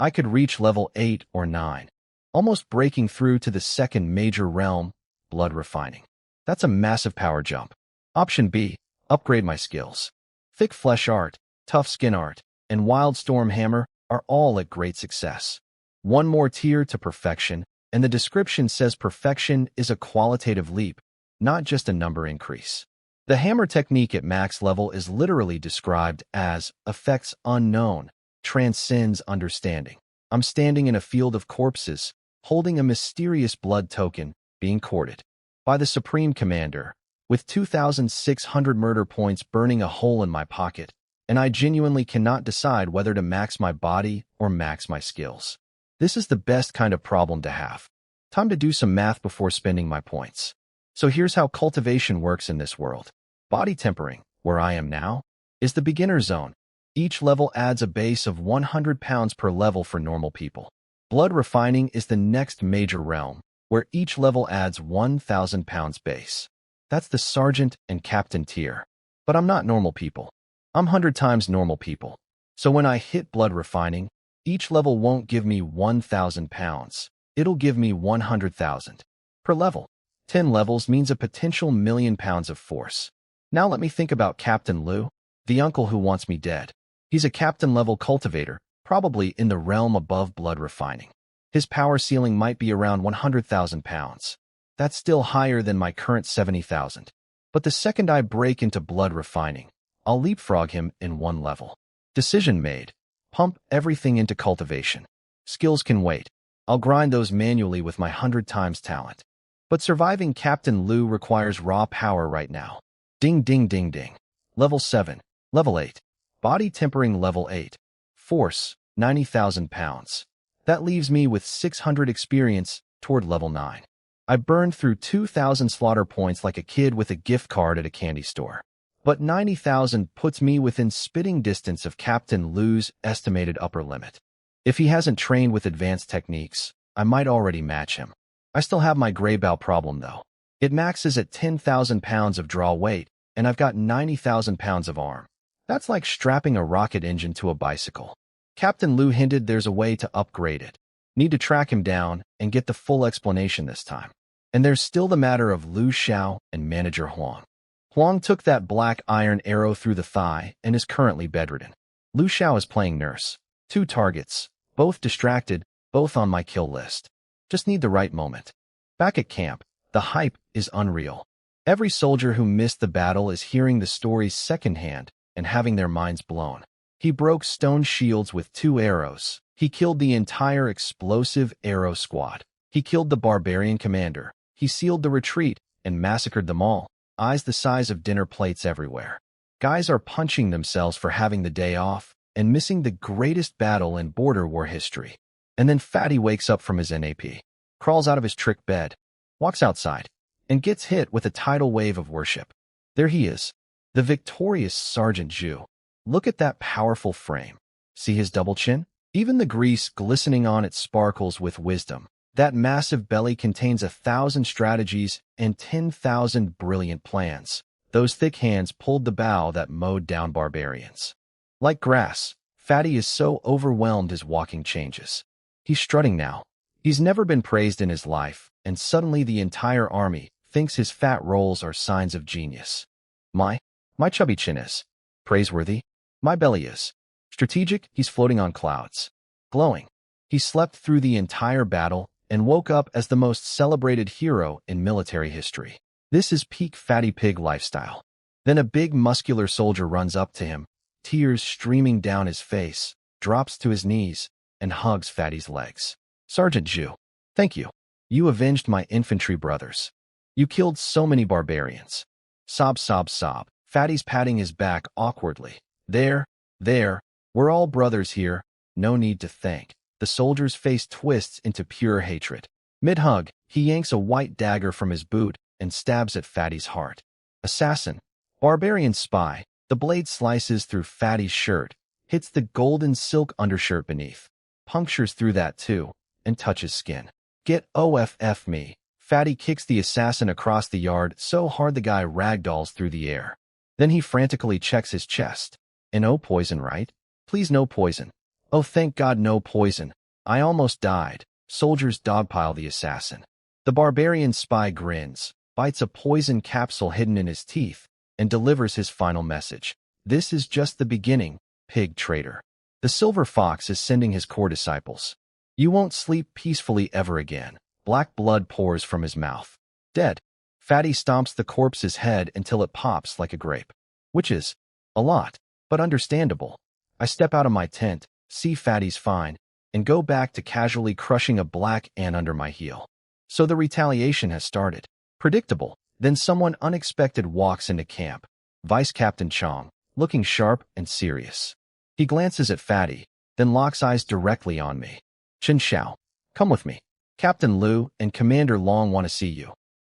I could reach level 8 or 9, almost breaking through to the second major realm, blood refining. That's a massive power jump. Option B. Upgrade my skills. Thick flesh art, tough skin art, and wild storm hammer are all at great success. One more tier to perfection, and the description says perfection is a qualitative leap, not just a number increase. The hammer technique at max level is literally described as effects unknown, transcends understanding. I'm standing in a field of corpses, holding a mysterious blood token, being courted by the Supreme Commander, with 2,600 murder points burning a hole in my pocket, and I genuinely cannot decide whether to max my body or max my skills. This is the best kind of problem to have. Time to do some math before spending my points. So here's how cultivation works in this world. Body tempering, where I am now, is the beginner zone. Each level adds a base of 100 pounds per level for normal people. Blood refining is the next major realm, where each level adds 1,000 pounds base. That's the sergeant and captain tier. But I'm not normal people. I'm 100 times normal people. So when I hit blood refining, each level won't give me 1,000 pounds. It'll give me 100,000 per level. 10 levels means a potential million pounds of force. Now let me think about Captain Lu, the uncle who wants me dead. He's a captain-level cultivator, probably in the realm above blood refining. His power ceiling might be around 100,000 pounds. That's still higher than my current 70,000. But the second I break into blood refining, I'll leapfrog him in one level. Decision made. Pump everything into cultivation. Skills can wait. I'll grind those manually with my 100 times talent. But surviving Captain Lu requires raw power right now. Ding ding ding ding. Level 7. Level 8. Body tempering level 8. Force, 90,000 pounds. That leaves me with 600 experience toward level 9. I burned through 2,000 slaughter points like a kid with a gift card at a candy store. But 90,000 puts me within spitting distance of Captain Lu's estimated upper limit. If he hasn't trained with advanced techniques, I might already match him. I still have my Greybow problem though. It maxes at 10,000 pounds of draw weight, and I've got 90,000 pounds of arm. That's like strapping a rocket engine to a bicycle. Captain Lu hinted there's a way to upgrade it. Need to track him down and get the full explanation this time. And there's still the matter of Lu Xiao and Manager Huang. Huang took that black iron arrow through the thigh and is currently bedridden. Lu Xiao is playing nurse. 2 targets, both distracted, both on my kill list. Just need the right moment. Back at camp, the hype is unreal. Every soldier who missed the battle is hearing the stories secondhand and having their minds blown. He broke stone shields with 2 arrows. He killed the entire explosive arrow squad. He killed the barbarian commander. He sealed the retreat and massacred them all. Eyes the size of dinner plates everywhere. Guys are punching themselves for having the day off and missing the greatest battle in border war history. And then Fatty wakes up from his nap, crawls out of his trick bed, walks outside, and gets hit with a tidal wave of worship. There he is, the victorious Sergeant Zhu. Look at that powerful frame. See his double chin? Even the grease glistening on it sparkles with wisdom. That massive belly contains 1,000 strategies and 10,000 brilliant plans. Those thick hands pulled the bow that mowed down barbarians. Like grass, Fatty is so overwhelmed his walking changes. He's strutting now. He's never been praised in his life, and suddenly the entire army thinks his fat rolls are signs of genius. My chubby chin is praiseworthy. My belly is strategic. He's floating on clouds. Glowing. He slept through the entire battle and woke up as the most celebrated hero in military history. This is peak fatty pig lifestyle. Then a big muscular soldier runs up to him, tears streaming down his face, drops to his knees, and hugs Fatty's legs. Sergeant Zhu, thank you. You avenged my infantry brothers. You killed so many barbarians. Sob, sob, sob. Fatty's patting his back awkwardly. There, we're all brothers here. No need to thank. The soldier's face twists into pure hatred. Mid-hug, he yanks a white dagger from his boot and stabs at Fatty's heart. Assassin. Barbarian spy. The blade slices through Fatty's shirt, hits the golden silk undershirt beneath, punctures through that too, and touches skin. Get off me. Fatty kicks the assassin across the yard so hard the guy ragdolls through the air. Then he frantically checks his chest. And no poison, right? Please no poison. Oh, thank God no poison. I almost died. Soldiers dogpile the assassin. The barbarian spy grins, bites a poison capsule hidden in his teeth, and delivers his final message. This is just the beginning, pig traitor. The silver fox is sending his core disciples. You won't sleep peacefully ever again. Black blood pours from his mouth. Dead. Fatty stomps the corpse's head until it pops like a grape. Which is a lot, but understandable. I step out of my tent, see Fatty's fine, and go back to casually crushing a black ant under my heel. So the retaliation has started. Predictable. Then someone unexpected walks into camp. Vice Captain Chong, looking sharp and serious. He glances at Fatty, then locks eyes directly on me. Chen Xiao, come with me. Captain Liu and Commander Long want to see you.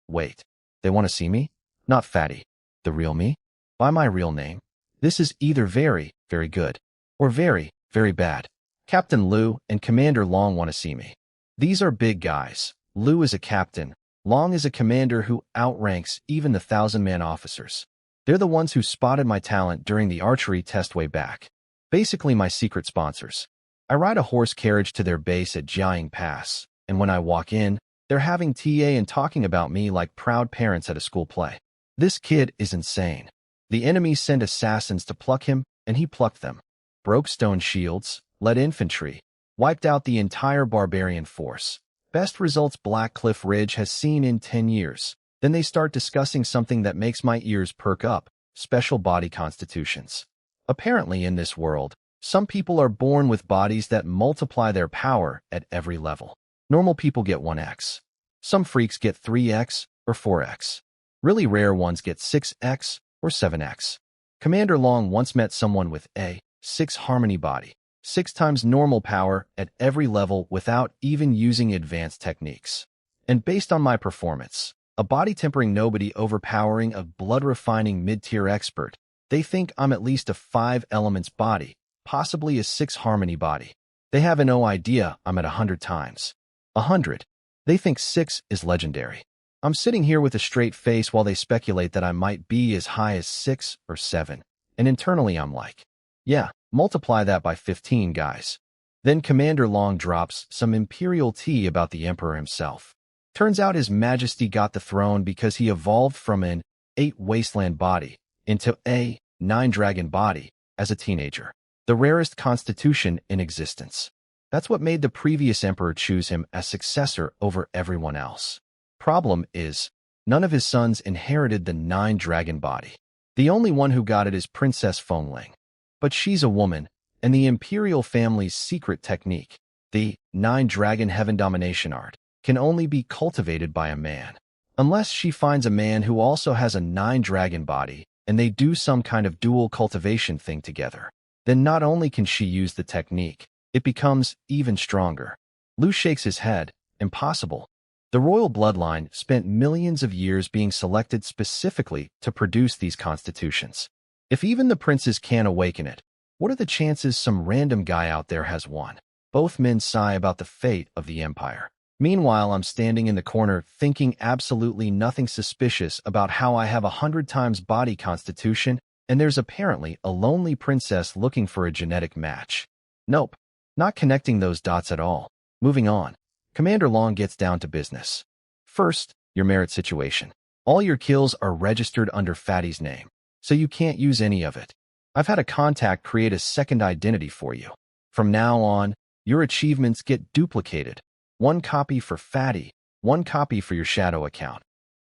Wait, they want to see me? Not Fatty. The real me? By my real name? This is either very, very good, or very, very bad. Captain Liu and Commander Long want to see me. These are big guys. Liu is a captain. Long is a commander who outranks even the 1,000-man officers. They're the ones who spotted my talent during the archery test way back. Basically my secret sponsors. I ride a horse carriage to their base at Jiaying Pass, and when I walk in, they're having TA and talking about me like proud parents at a school play. This kid is insane. The enemy sent assassins to pluck him, and he plucked them. Broke stone shields, led infantry, wiped out the entire barbarian force. Best results Black Cliff Ridge has seen in 10 years. Then they start discussing something that makes my ears perk up, special body constitutions. Apparently in this world, some people are born with bodies that multiply their power at every level. Normal people get 1x. Some freaks get 3x or 4x. Really rare ones get 6x or 7x. Commander Long once met someone with a 6 harmony body, 6 times normal power at every level without even using advanced techniques. And based on my performance, a body-tempering nobody overpowering a blood-refining mid-tier expert, they think I'm at least a 5 elements body, possibly a 6 harmony body. They have no idea I'm at 100 times. 100. They think 6 is legendary. I'm sitting here with a straight face while they speculate that I might be as high as 6 or 7. And internally I'm like, yeah, multiply that by 15, guys. Then Commander Long drops some imperial tea about the Emperor himself. Turns out His Majesty got the throne because he evolved from an 8 wasteland body into a 9 dragon body as a teenager. The rarest constitution in existence. That's what made the previous emperor choose him as successor over everyone else. Problem is, none of his sons inherited the 9 dragon body. The only one who got it is Princess Fengling. But she's a woman, and the imperial family's secret technique, the 9 dragon heaven domination art, can only be cultivated by a man. Unless she finds a man who also has a 9 dragon body, and they do some kind of dual cultivation thing together. Then not only can she use the technique, it becomes even stronger. Liu shakes his head. Impossible. The royal bloodline spent millions of years being selected specifically to produce these constitutions. If even the princes can't awaken it, what are the chances some random guy out there has one? Both men sigh about the fate of the empire. Meanwhile, I'm standing in the corner thinking absolutely nothing suspicious about how I have 100 times body constitution, and there's apparently a lonely princess looking for a genetic match. Nope, not connecting those dots at all. Moving on. Commander Long gets down to business. First, your merit situation. All your kills are registered under Fatty's name, so you can't use any of it. I've had a contact create a second identity for you. From now on, your achievements get duplicated. 1 copy for Fatty, 1 copy for your shadow account.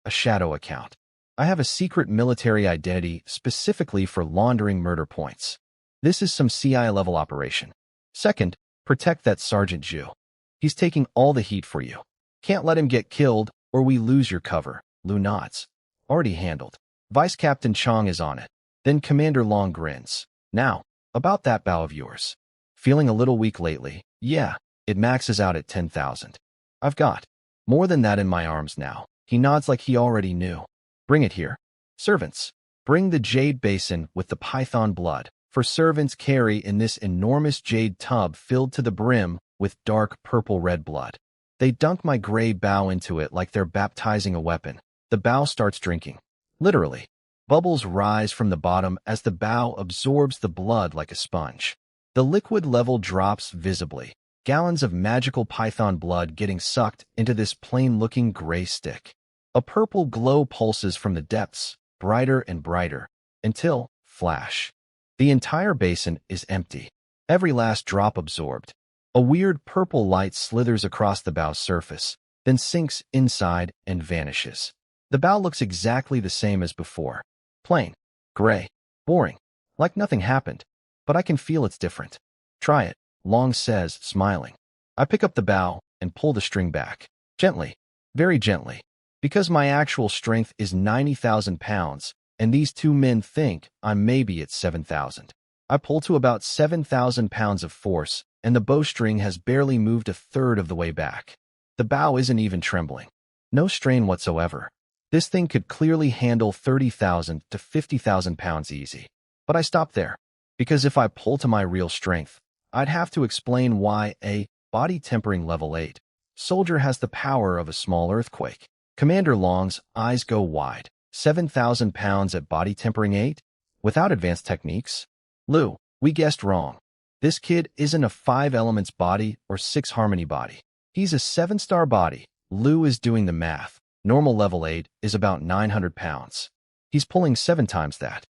A shadow account. I have a secret military identity specifically for laundering murder points. This is some CI-level operation. Second, protect that Sergeant Zhu. He's taking all the heat for you. Can't let him get killed, or we lose your cover. Liu nods. Already handled. Vice Captain Chong is on it. Then Commander Long grins. Now, about that bow of yours. Feeling a little weak lately? Yeah, it maxes out at 10,000. I've got more than that in my arms now. He nods like he already knew. Bring it here. Servants, bring the jade basin with the python blood. For servants carry in this enormous jade tub filled to the brim with dark purple-red blood. They dunk my gray bow into it like they're baptizing a weapon. The bow starts drinking. Literally. Bubbles rise from the bottom as the bow absorbs the blood like a sponge. The liquid level drops visibly. Gallons of magical python blood getting sucked into this plain-looking gray stick. A purple glow pulses from the depths, brighter and brighter, until, flash. The entire basin is empty. Every last drop absorbed. A weird purple light slithers across the bow's surface, then sinks inside and vanishes. The bow looks exactly the same as before. Plain, gray, boring, like nothing happened. But I can feel it's different. Try it. Long says, smiling. I pick up the bow and pull the string back. Gently. Very gently. Because my actual strength is 90,000 pounds, and these two men think I'm maybe at 7,000. I pull to about 7,000 pounds of force, and the bowstring has barely moved a third of the way back. The bow isn't even trembling. No strain whatsoever. This thing could clearly handle 30,000 to 50,000 pounds easy. But I stop there, because if I pull to my real strength, I'd have to explain why a body tempering level 8 soldier has the power of a small earthquake. Commander Long's eyes go wide. 7,000 pounds at body tempering 8? Without advanced techniques? Lu, we guessed wrong. This kid isn't a 5 elements body or 6 harmony body. He's a 7-star body. Lu is doing the math. Normal level 8 is about 900 pounds. He's pulling 7 times that.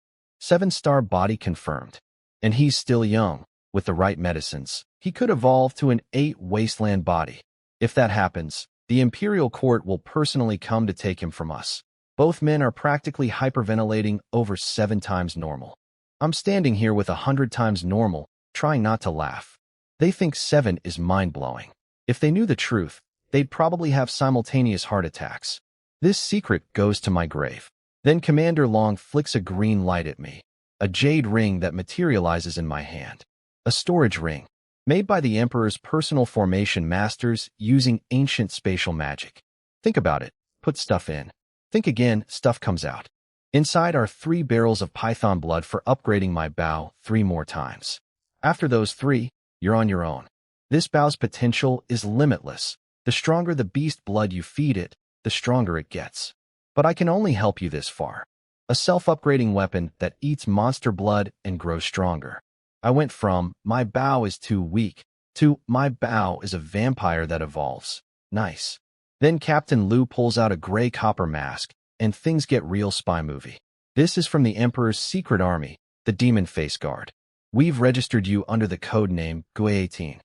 7-star body confirmed. And he's still young. With the right medicines, he could evolve to an 8 wasteland body. If that happens, the Imperial Court will personally come to take him from us. Both men are practically hyperventilating over 7 times normal. I'm standing here with 100 times normal, trying not to laugh. They think 7 is mind-blowing. If they knew the truth, they'd probably have simultaneous heart attacks. This secret goes to my grave. Then Commander Long flicks a green light at me. A jade ring that materializes in my hand. A storage ring, made by the Emperor's personal formation masters using ancient spatial magic. Think about it. Put stuff in. Think again, stuff comes out. Inside are 3 barrels of python blood for upgrading my bow 3 more times. After those 3, you're on your own. This bow's potential is limitless. The stronger the beast blood you feed it, the stronger it gets. But I can only help you this far. A self-upgrading weapon that eats monster blood and grows stronger. I went from, my bow is too weak, to, my bow is a vampire that evolves. Nice. Then Captain Lu pulls out a gray copper mask, and things get real spy movie. This is from the Emperor's secret army, the Demon Face Guard. We've registered you under the code name GUE18.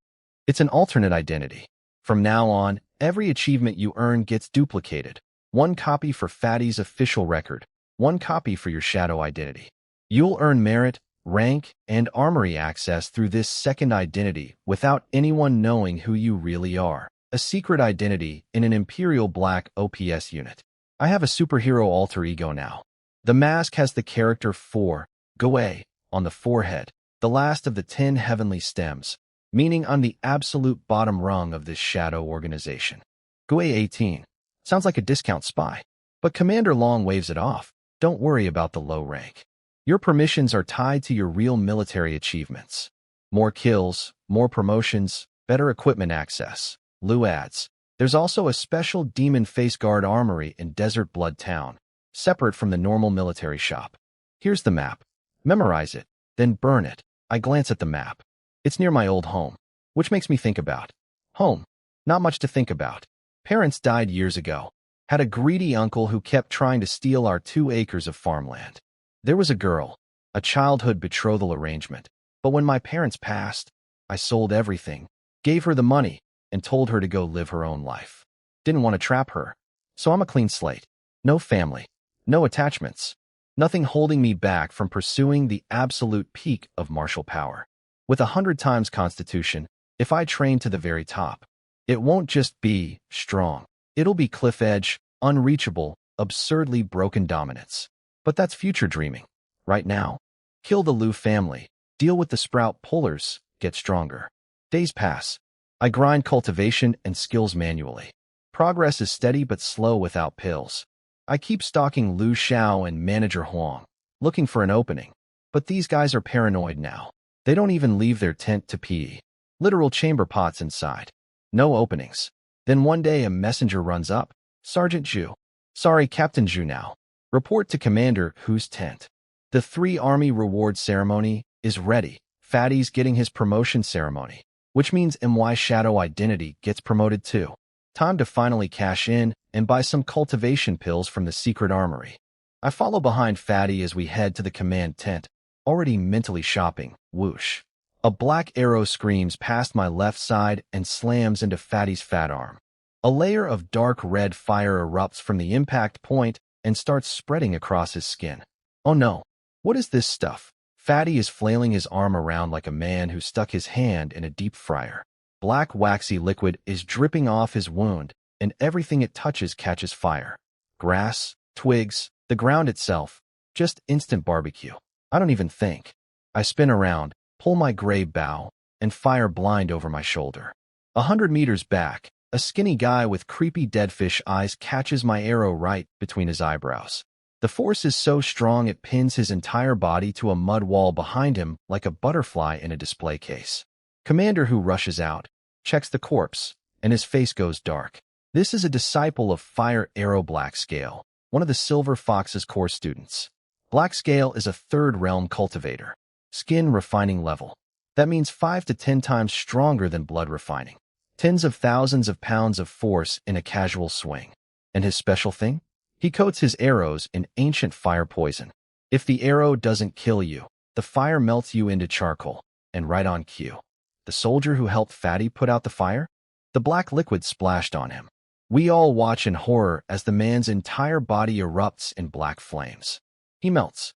It's an alternate identity. From now on, every achievement you earn gets duplicated. 1 copy for Fatty's official record, 1 copy for your shadow identity. You'll earn merit, rank, and armory access through this second identity without anyone knowing who you really are. A secret identity in an Imperial Black OPS unit. I have a superhero alter ego now. The mask has the character 4, GUE, on the forehead, the last of the 10 heavenly stems, meaning I'm the absolute bottom rung of this shadow organization. GUE18. Sounds like a discount spy. But Commander Long waves it off. Don't worry about the low rank. Your permissions are tied to your real military achievements. More kills, more promotions, better equipment access. Lu adds, there's also a special Demon Face Guard armory in Desert Blood Town, separate from the normal military shop. Here's the map. Memorize it, then burn it. I glance at the map. It's near my old home, which makes me think about home. Not much to think about. Parents died years ago. Had a greedy uncle who kept trying to steal our 2 acres of farmland. There was a girl, a childhood betrothal arrangement. But when my parents passed, I sold everything, gave her the money, and told her to go live her own life. Didn't want to trap her. So I'm a clean slate. No family. No attachments. Nothing holding me back from pursuing the absolute peak of martial power. With 100 times constitution, if I train to the very top, it won't just be strong. It'll be cliff edge, unreachable, absurdly broken dominance. But that's future dreaming. Right now, kill the Lu family, deal with the sprout pullers, get stronger. Days pass. I grind cultivation and skills manually. Progress is steady but slow without pills. I keep stalking Lu Xiao and Manager Huang, looking for an opening. But these guys are paranoid now. They don't even leave their tent to pee. Literal chamber pots inside. No openings. Then one day a messenger runs up. Sergeant Zhu. Sorry, Captain Zhu now. Report to Commander Hu's tent. The 3 army reward ceremony is ready. Fatty's getting his promotion ceremony, which means MY Shadow Identity gets promoted too. Time to finally cash in and buy some cultivation pills from the secret armory. I follow behind Fatty as we head to the command tent, already mentally shopping. Whoosh. A black arrow screams past my left side and slams into Fatty's fat arm. A layer of dark red fire erupts from the impact point and starts spreading across his skin. Oh no. What is this stuff? Fatty is flailing his arm around like a man who stuck his hand in a deep fryer. Black waxy liquid is dripping off his wound, and everything it touches catches fire. Grass, twigs, the ground itself, just instant barbecue. I don't even think. I spin around, pull my gray bow, and fire blind over my shoulder. 100 meters back, a skinny guy with creepy deadfish eyes catches my arrow right between his eyebrows. The force is so strong it pins his entire body to a mud wall behind him like a butterfly in a display case. Commander, who rushes out, checks the corpse, and his face goes dark. This is a disciple of Fire Arrow Black Scale, one of the Silver Fox's core students. Black Scale is a third realm cultivator. Skin refining level. That means 5 to 10 times stronger than blood refining. Tens of thousands of pounds of force in a casual swing. And his special thing? He coats his arrows in ancient fire poison. If the arrow doesn't kill you, the fire melts you into charcoal, and right on cue. The soldier who helped Fatty put out the fire? The black liquid splashed on him. We all watch in horror as the man's entire body erupts in black flames. He melts,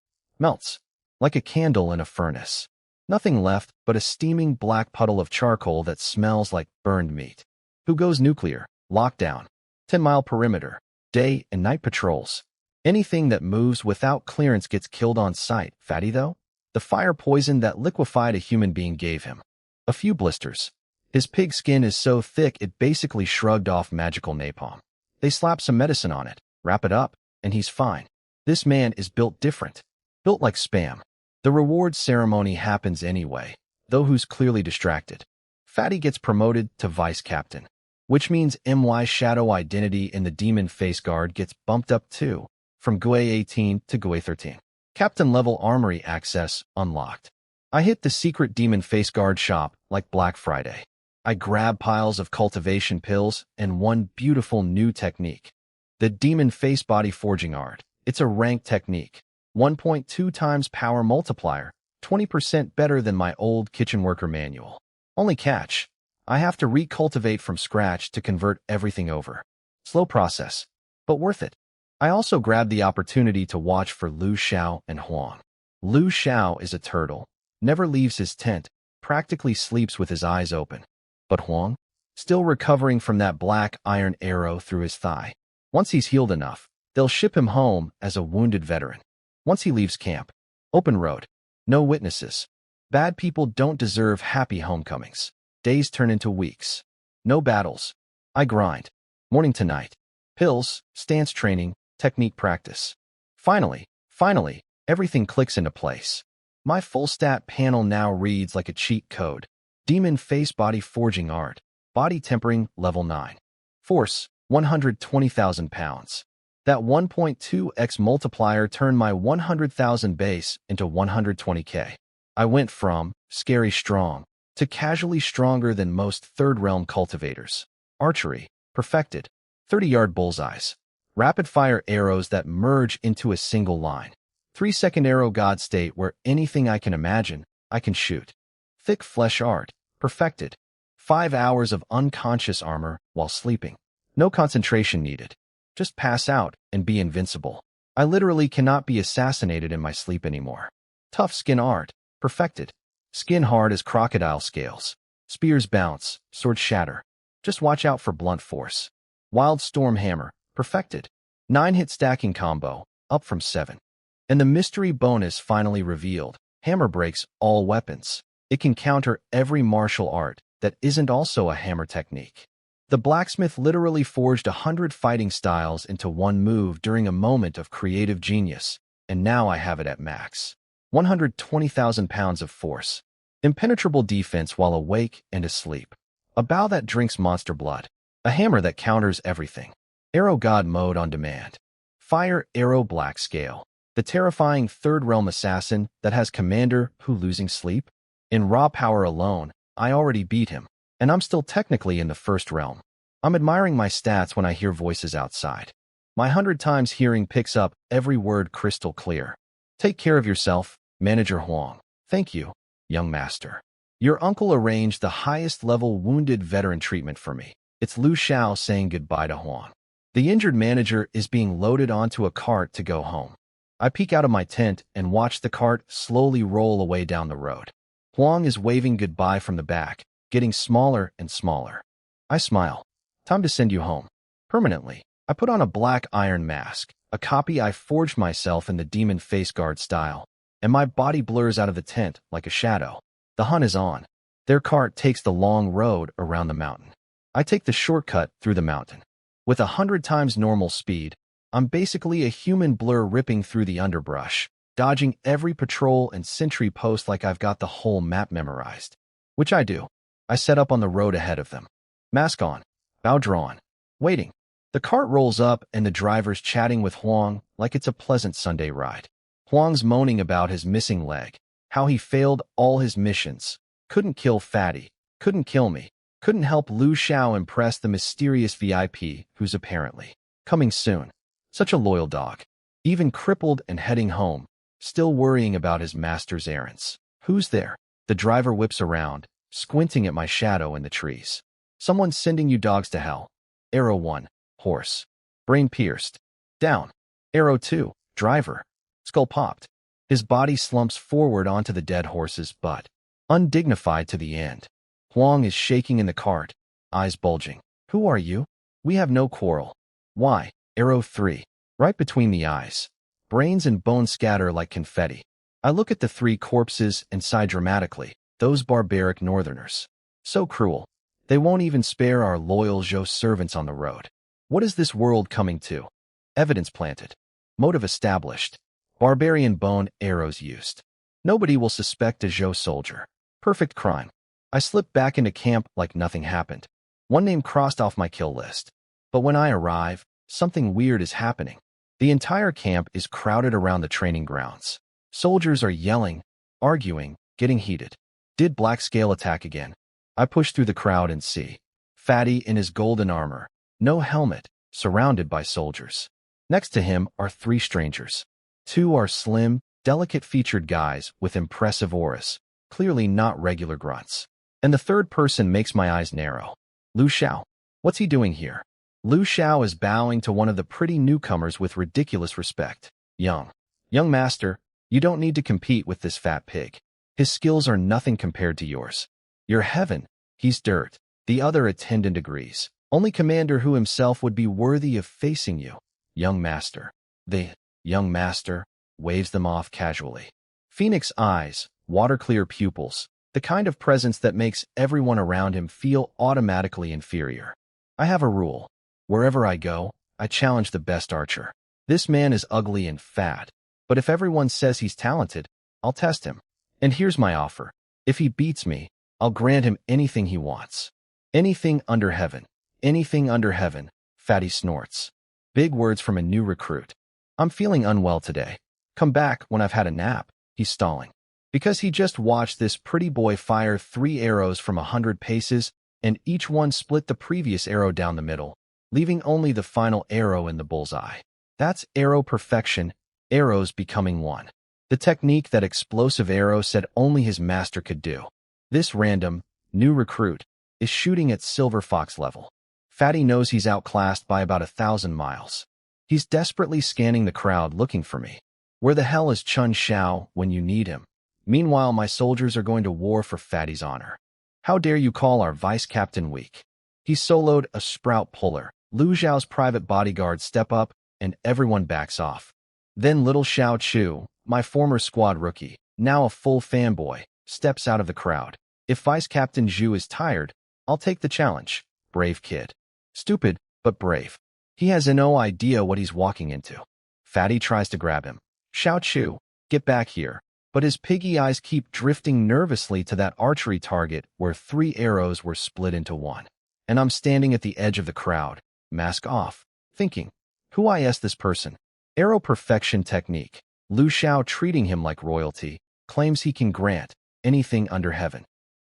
like a candle in a furnace. Nothing left but a steaming black puddle of charcoal that smells like burned meat. Who goes nuclear? Lockdown. 10-mile perimeter. Day and night patrols. Anything that moves without clearance gets killed on sight. Fatty, though? The fire poison that liquefied a human being gave him. A few blisters. His pig skin is so thick it basically shrugged off magical napalm. They slap some medicine on it, wrap it up, and he's fine. This man is built different. Built like spam. The reward ceremony happens anyway, though who's clearly distracted. Fatty gets promoted to vice captain, which means MY Shadow Identity in the Demon Face Guard gets bumped up too, from GUE 18 to GUE 13. Captain level armory access unlocked. I hit the secret Demon Face Guard shop like Black Friday. I grab piles of cultivation pills and one beautiful new technique. The Demon Face Body Forging Art. It's a ranked technique. 1.2 times power multiplier, 20% better than my old kitchen worker manual. Only catch, I have to recultivate from scratch to convert everything over. Slow process, but worth it. I also grabbed the opportunity to watch for Lu Xiao and Huang. Lu Xiao is a turtle, never leaves his tent, practically sleeps with his eyes open. But Huang? Still recovering from that black iron arrow through his thigh. Once he's healed enough, they'll ship him home as a wounded veteran. Once he leaves camp, open road, no witnesses. Bad people don't deserve happy homecomings. Days turn into weeks. No battles. I grind. Morning to night. Pills, stance training, technique practice. Finally, everything clicks into place. My full stat panel now reads like a cheat code. Demon Face Body Forging Art. Body Tempering Level 9. Force, 120,000 pounds. That 1.2x multiplier turned my 100,000 base into 120k. I went from scary strong to casually stronger than most third realm cultivators. Archery, perfected. 30-yard bullseyes. Rapid-fire arrows that merge into a single line. 3-second arrow god state where anything I can imagine, I can shoot. Thick flesh art, perfected. 5 hours of unconscious armor while sleeping. No concentration needed. Just pass out and be invincible. I literally cannot be assassinated in my sleep anymore. Tough skin art, perfected. Skin hard as crocodile scales. Spears bounce, swords shatter. Just watch out for blunt force. Wild Storm Hammer, perfected. 9-hit stacking combo, up from 7. And the mystery bonus finally revealed. Hammer breaks all weapons. It can counter every martial art that isn't also a hammer technique. The blacksmith literally forged 100 fighting styles into one move during a moment of creative genius, and now I have it at max. 120,000 pounds of force. Impenetrable defense while awake and asleep. A bow that drinks monster blood. A hammer that counters everything. Arrow God mode on demand. Fire Arrow Black Scale. The terrifying third realm assassin that has commander who losing sleep. In raw power alone, I already beat him, and I'm still technically in the first realm. I'm admiring my stats when I hear voices outside. My 100 times hearing picks up every word crystal clear. Take care of yourself, Manager Huang. Thank you, young master. Your uncle arranged the highest level wounded veteran treatment for me. It's Lu Xiao saying goodbye to Huang. The injured manager is being loaded onto a cart to go home. I peek out of my tent and watch the cart slowly roll away down the road. Huang is waving goodbye from the back, getting smaller and smaller. I smile. Time to send you home. Permanently. I put on a black iron mask, a copy I forged myself in the demon face guard style, and my body blurs out of the tent like a shadow. The hunt is on. Their cart takes the long road around the mountain. I take the shortcut through the mountain. With 100 times normal speed, I'm basically a human blur ripping through the underbrush, dodging every patrol and sentry post like I've got the whole map memorized. Which I do. I set up on the road ahead of them. Mask on. Bow drawn. Waiting. The cart rolls up and the driver's chatting with Huang like it's a pleasant Sunday ride. Huang's moaning about his missing leg, how he failed all his missions, couldn't kill Fatty, couldn't kill me, couldn't help Lu Xiao impress the mysterious VIP who's apparently coming soon. Such a loyal dog. Even crippled and heading home, still worrying about his master's errands. Who's there? The driver whips around, squinting at my shadow in the trees. Someone's sending you dogs to hell. Arrow 1. Horse. Brain pierced. Down. Arrow 2. Driver. Skull popped. His body slumps forward onto the dead horse's butt. Undignified to the end. Huang is shaking in the cart, eyes bulging. Who are you? We have no quarrel. Why? Arrow 3. Right between the eyes. Brains and bones scatter like confetti. I look at the 3 corpses and sigh dramatically. Those barbaric northerners. So cruel. They won't even spare our loyal Zhou servants on the road. What is this world coming to? Evidence planted. Motive established. Barbarian bone arrows used. Nobody will suspect a Zhou soldier. Perfect crime. I slip back into camp like nothing happened. One name crossed off my kill list. But when I arrive, something weird is happening. The entire camp is crowded around the training grounds. Soldiers are yelling, arguing, getting heated. Did Black Scale attack again? I push through the crowd and see Fatty in his golden armor, no helmet, surrounded by soldiers. Next to him are 3 strangers. 2 are slim, delicate-featured guys with impressive auras, clearly not regular grunts. And the third person makes my eyes narrow. Lu Xiao. What's he doing here? Lu Xiao is bowing to one of the pretty newcomers with ridiculous respect. Young master, you don't need to compete with this fat pig. His skills are nothing compared to yours. You're heaven, he's dirt. The other attendant agrees. Only commander who himself would be worthy of facing you. Young master. The young master waves them off casually. Phoenix eyes, water-clear pupils, the kind of presence that makes everyone around him feel automatically inferior. I have a rule. Wherever I go, I challenge the best archer. This man is ugly and fat, but if everyone says he's talented, I'll test him. And here's my offer. If he beats me, I'll grant him anything he wants. Anything under heaven. Anything under heaven, Fatty snorts. Big words from a new recruit. I'm feeling unwell today. Come back when I've had a nap, he's stalling. Because he just watched this pretty boy fire 3 arrows from 100 paces, and each one split the previous arrow down the middle, leaving only the final arrow in the bullseye. That's arrow perfection, arrows becoming one. The technique that explosive arrow said only his master could do. This random, new recruit is shooting at Silver Fox level. Fatty knows he's outclassed by about 1,000 miles. He's desperately scanning the crowd looking for me. Where the hell is Chun Xiao when you need him? Meanwhile, my soldiers are going to war for Fatty's honor. How dare you call our vice captain weak? He soloed a sprout puller. Lu Xiao's private bodyguards step up, and everyone backs off. Then little Xiao Chu, my former squad rookie, now a full fanboy, steps out of the crowd. If Vice Captain Zhu is tired, I'll take the challenge. Brave kid. Stupid, but brave. He has no idea what he's walking into. Fatty tries to grab him. Xiao Chu, get back here. But his piggy eyes keep drifting nervously to that archery target where 3 arrows were split into 1. And I'm standing at the edge of the crowd, mask off, thinking, who is this person? Arrow perfection technique. Lu Xiao treating him like royalty, claims he can grant anything under heaven.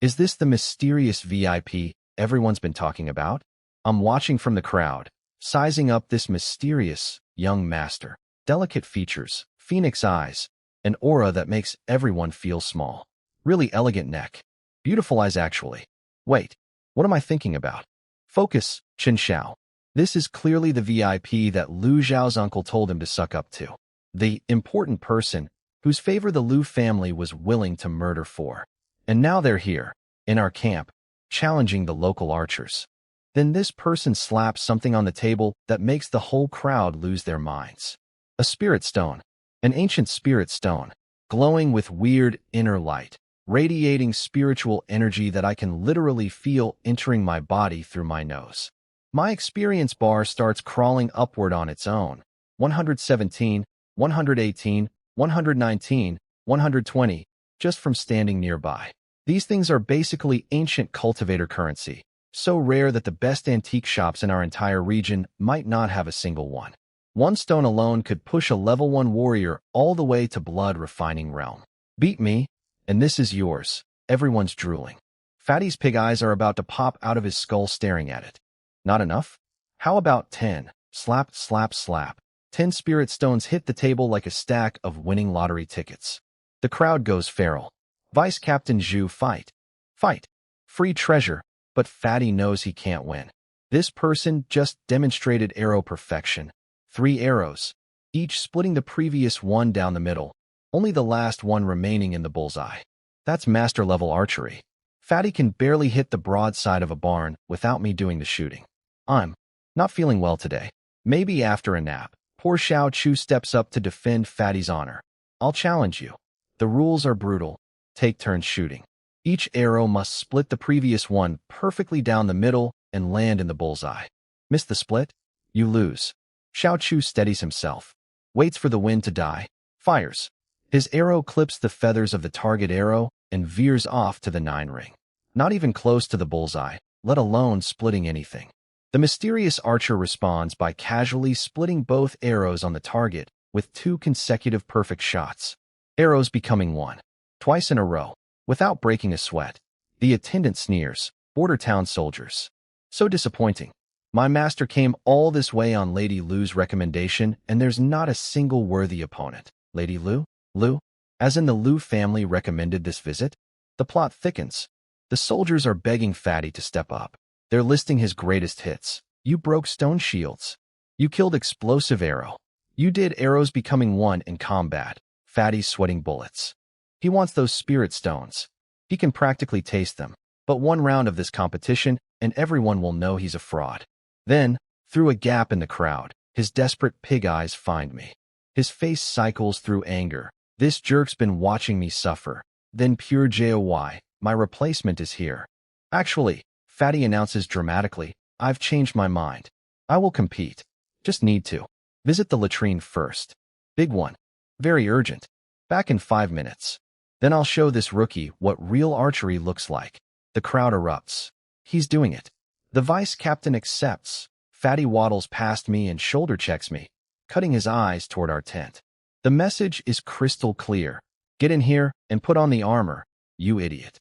Is this the mysterious VIP everyone's been talking about? I'm watching from the crowd, sizing up this mysterious young master. Delicate features, phoenix eyes, an aura that makes everyone feel small. Really elegant neck. Beautiful eyes actually. Wait, what am I thinking about? Focus, Chen Xiao. This is clearly the VIP that Lu Xiao's uncle told him to suck up to. The important person whose favor the Liu family was willing to murder for. And now they're here, in our camp, challenging the local archers. Then this person slaps something on the table that makes the whole crowd lose their minds. A spirit stone, an ancient spirit stone, glowing with weird inner light, radiating spiritual energy that I can literally feel entering my body through my nose. My experience bar starts crawling upward on its own. 117, 118, 119, 120, just from standing nearby. These things are basically ancient cultivator currency, so rare that the best antique shops in our entire region might not have a single one. One stone alone could push a level 1 warrior all the way to blood refining realm. Beat me, and this is yours. Everyone's drooling. Fatty's pig eyes are about to pop out of his skull staring at it. Not enough? How about 10? Slap, slap, slap. 10 spirit stones hit the table like a stack of winning lottery tickets. The crowd goes feral. Vice Captain Zhu, fight. Fight. Free treasure, but Fatty knows he can't win. This person just demonstrated arrow perfection. 3 arrows, each splitting the previous one down the middle, only the last one remaining in the bullseye. That's master-level archery. Fatty can barely hit the broadside of a barn without me doing the shooting. I'm not feeling well today. Maybe after a nap. Poor Xiao Chu steps up to defend Fatty's honor. I'll challenge you. The rules are brutal. Take turns shooting. Each arrow must split the previous one perfectly down the middle and land in the bullseye. Miss the split? You lose. Xiao Chu steadies himself, waits for the wind to die, fires. His arrow clips the feathers of the target arrow and veers off to the 9 ring. Not even close to the bullseye, let alone splitting anything. The mysterious archer responds by casually splitting both arrows on the target with 2 consecutive perfect shots. Arrows becoming 1. Twice in a row, without breaking a sweat. The attendant sneers, border town soldiers. So disappointing. My master came all this way on Lady Liu's recommendation, and there's not a single worthy opponent. Lady Liu? Liu? As in the Liu family recommended this visit? The plot thickens. The soldiers are begging Fatty to step up. They're listing his greatest hits. You broke stone shields. You killed explosive arrow. You did arrows becoming 1 in combat. Fatty's sweating bullets. He wants those spirit stones. He can practically taste them. But 1 round of this competition, and everyone will know he's a fraud. Then, through a gap in the crowd, his desperate pig eyes find me. His face cycles through anger. This jerk's been watching me suffer. Then pure joy, my replacement is here. Actually, Fatty announces dramatically, I've changed my mind. I will compete. Just need to. Visit the latrine first. Big one. Very urgent. Back in 5 minutes. Then I'll show this rookie what real archery looks like. The crowd erupts. He's doing it. The vice captain accepts. Fatty waddles past me and shoulder checks me, cutting his eyes toward our tent. The message is crystal clear. Get in here and put on the armor, you idiot.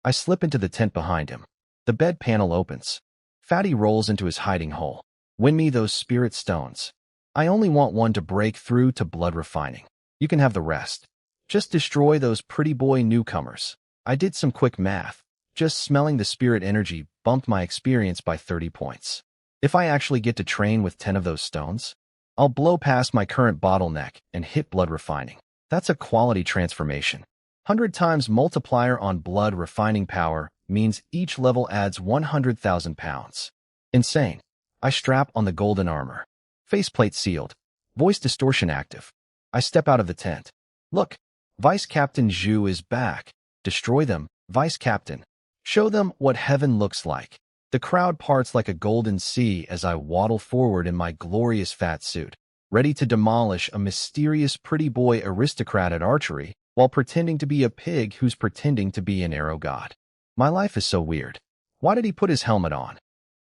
I slip into the tent behind him. The bed panel opens. Fatty rolls into his hiding hole. Win me those spirit stones. I only want one to break through to blood refining. You can have the rest. Just destroy those pretty boy newcomers. I did some quick math. Just smelling the spirit energy bumped my experience by 30 points. If I actually get to train with 10 of those stones, I'll blow past my current bottleneck and hit blood refining. That's a quality transformation. 100 times multiplier on blood refining power means each level adds 100,000 pounds. Insane. I strap on the golden armor. Faceplate sealed. Voice distortion active. I step out of the tent. Look, Vice Captain Zhu is back. Destroy them, Vice Captain. Show them what heaven looks like. The crowd parts like a golden sea as I waddle forward in my glorious fat suit, ready to demolish a mysterious pretty boy aristocrat at archery while pretending to be a pig who's pretending to be an arrow god. My life is so weird. Why did he put his helmet on?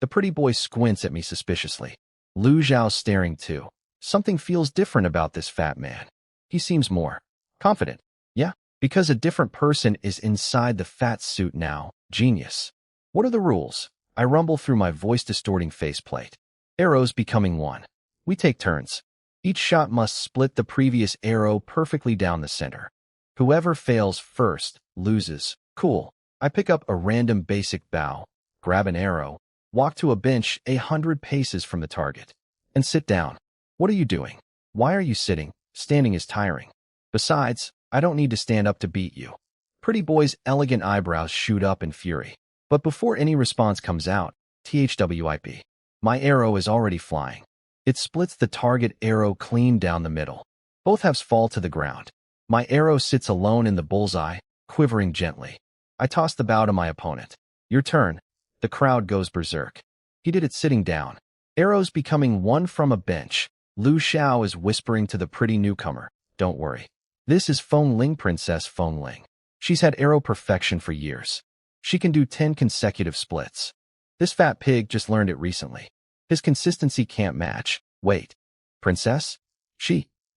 The pretty boy squints at me suspiciously. Liu Zhao's staring too. Something feels different about this fat man. He seems more confident. Yeah, because a different person is inside the fat suit now. Genius. What are the rules? I rumble through my voice-distorting faceplate. Arrows becoming 1. We take turns. Each shot must split the previous arrow perfectly down the center. Whoever fails first loses. Cool. I pick up a random basic bow, grab an arrow, walk to a bench 100 paces from the target, and sit down. What are you doing? Why are you sitting? Standing is tiring. Besides, I don't need to stand up to beat you. Pretty boy's elegant eyebrows shoot up in fury. But before any response comes out, THWIP. My arrow is already flying. It splits the target arrow clean down the middle. Both halves fall to the ground. My arrow sits alone in the bullseye, quivering gently. I toss the bow to my opponent. Your turn. The crowd goes berserk. He did it sitting down. Arrows becoming one from a bench. Lu Xiao is whispering to the pretty newcomer. Don't worry. This is Feng Ling, Princess Feng Ling. She's had arrow perfection for years. She can do 10 consecutive splits. This fat pig just learned it recently. His consistency can't match. Wait. Princess?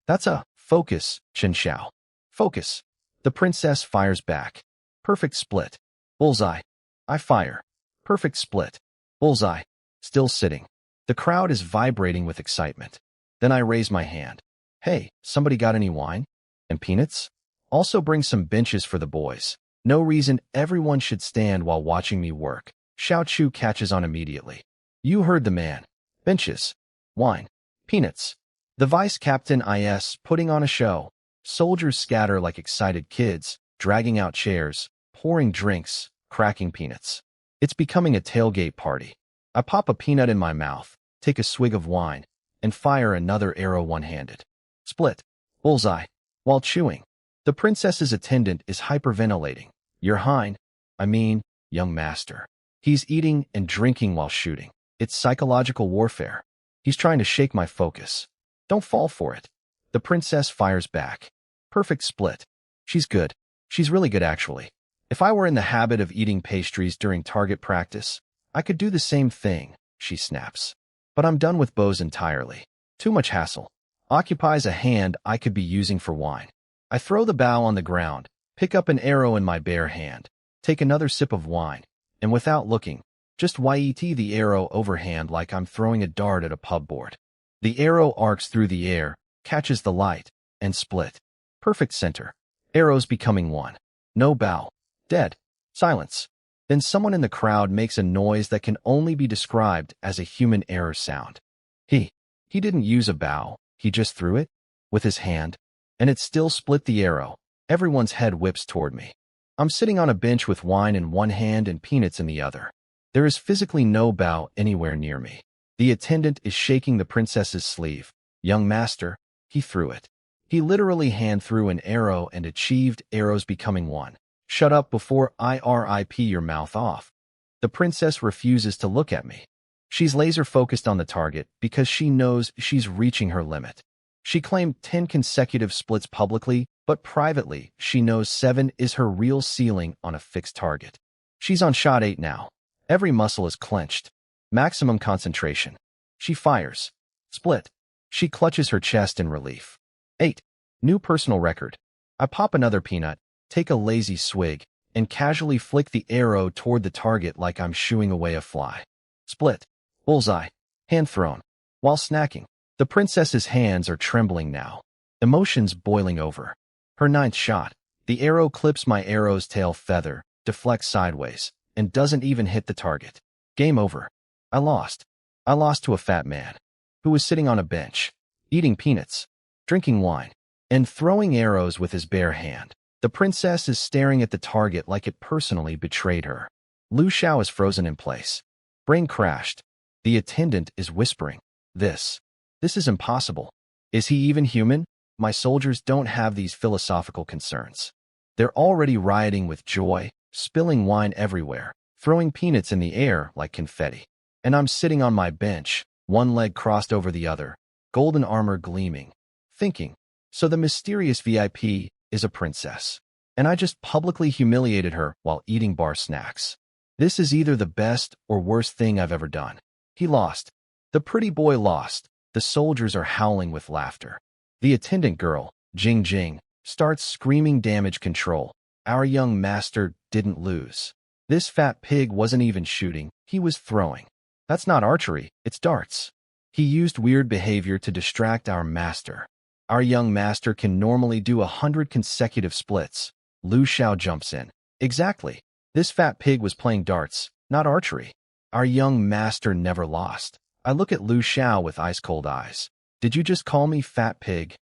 That's a focus, Chen Xiao. Focus. The princess fires back. Perfect split. Bullseye. I fire. Perfect split. Bullseye. Still sitting. The crowd is vibrating with excitement. Then I raise my hand. Hey, somebody got any wine? And peanuts? Also bring some benches for the boys. No reason everyone should stand while watching me work. Xiao Chu catches on immediately. You heard the man. Benches. Wine. Peanuts. The vice captain is putting on a show. Soldiers scatter like excited kids, dragging out chairs, pouring drinks, cracking peanuts. It's becoming a tailgate party. I pop a peanut in my mouth, take a swig of wine, and fire another arrow one-handed. Split. Bullseye. While chewing. The princess's attendant is hyperventilating. Your hind, young master. He's eating and drinking while shooting. It's psychological warfare. He's trying to shake my focus. Don't fall for it. The princess fires back. Perfect split. She's good. She's really good, actually. If I were in the habit of eating pastries during target practice, I could do the same thing, she snaps. But I'm done with bows entirely. Too much hassle. Occupies a hand I could be using for wine. I throw the bow on the ground, pick up an arrow in my bare hand, take another sip of wine, and without looking, just YET the arrow overhand like I'm throwing a dart at a pub board. The arrow arcs through the air, catches the light, and split. Perfect center. Arrows becoming one. No bow. Dead. Silence. Then someone in the crowd makes a noise that can only be described as a human error sound. He didn't use a bow, he just threw it with his hand, and it still split the arrow. Everyone's head whips toward me. I'm sitting on a bench with wine in one hand and peanuts in the other. There is physically no bow anywhere near me. The attendant is shaking the princess's sleeve. Young master, he threw it. He literally hand threw an arrow and achieved arrows becoming one. Shut up before I rip your mouth off. The princess refuses to look at me. She's laser focused on the target because she knows she's reaching her limit. She claimed 10 consecutive splits publicly, but privately, she knows 7 is her real ceiling on a fixed target. She's on shot 8 now. Every muscle is clenched. Maximum concentration. She fires. Split. She clutches her chest in relief. 8. New personal record. I pop another peanut, take a lazy swig, and casually flick the arrow toward the target like I'm shooing away a fly. Split. Bullseye. Hand thrown. While snacking. The princess's hands are trembling now. Emotions boiling over. Her 9th shot. The arrow clips my arrow's tail feather, deflects sideways, and doesn't even hit the target. Game over. I lost. I lost to a fat man who was sitting on a bench, eating peanuts, drinking wine, and throwing arrows with his bare hand. The princess is staring at the target like it personally betrayed her. Lu Xiao is frozen in place. Brain crashed. The attendant is whispering, This is impossible. Is he even human? My soldiers don't have these philosophical concerns. They're already rioting with joy, spilling wine everywhere, throwing peanuts in the air like confetti. And I'm sitting on my bench, one leg crossed over the other, golden armor gleaming, thinking, so the mysterious VIP is a princess. And I just publicly humiliated her while eating bar snacks. This is either the best or worst thing I've ever done. He lost. The pretty boy lost. The soldiers are howling with laughter. The attendant girl, Jing Jing, starts screaming damage control. Our young master didn't lose. This fat pig wasn't even shooting, he was throwing. That's not archery, it's darts. He used weird behavior to distract our master. Our young master can normally do 100 consecutive splits. Lu Xiao jumps in. Exactly. This fat pig was playing darts, not archery. Our young master never lost. I look at Lu Xiao with ice-cold eyes. Did you just call me fat pig?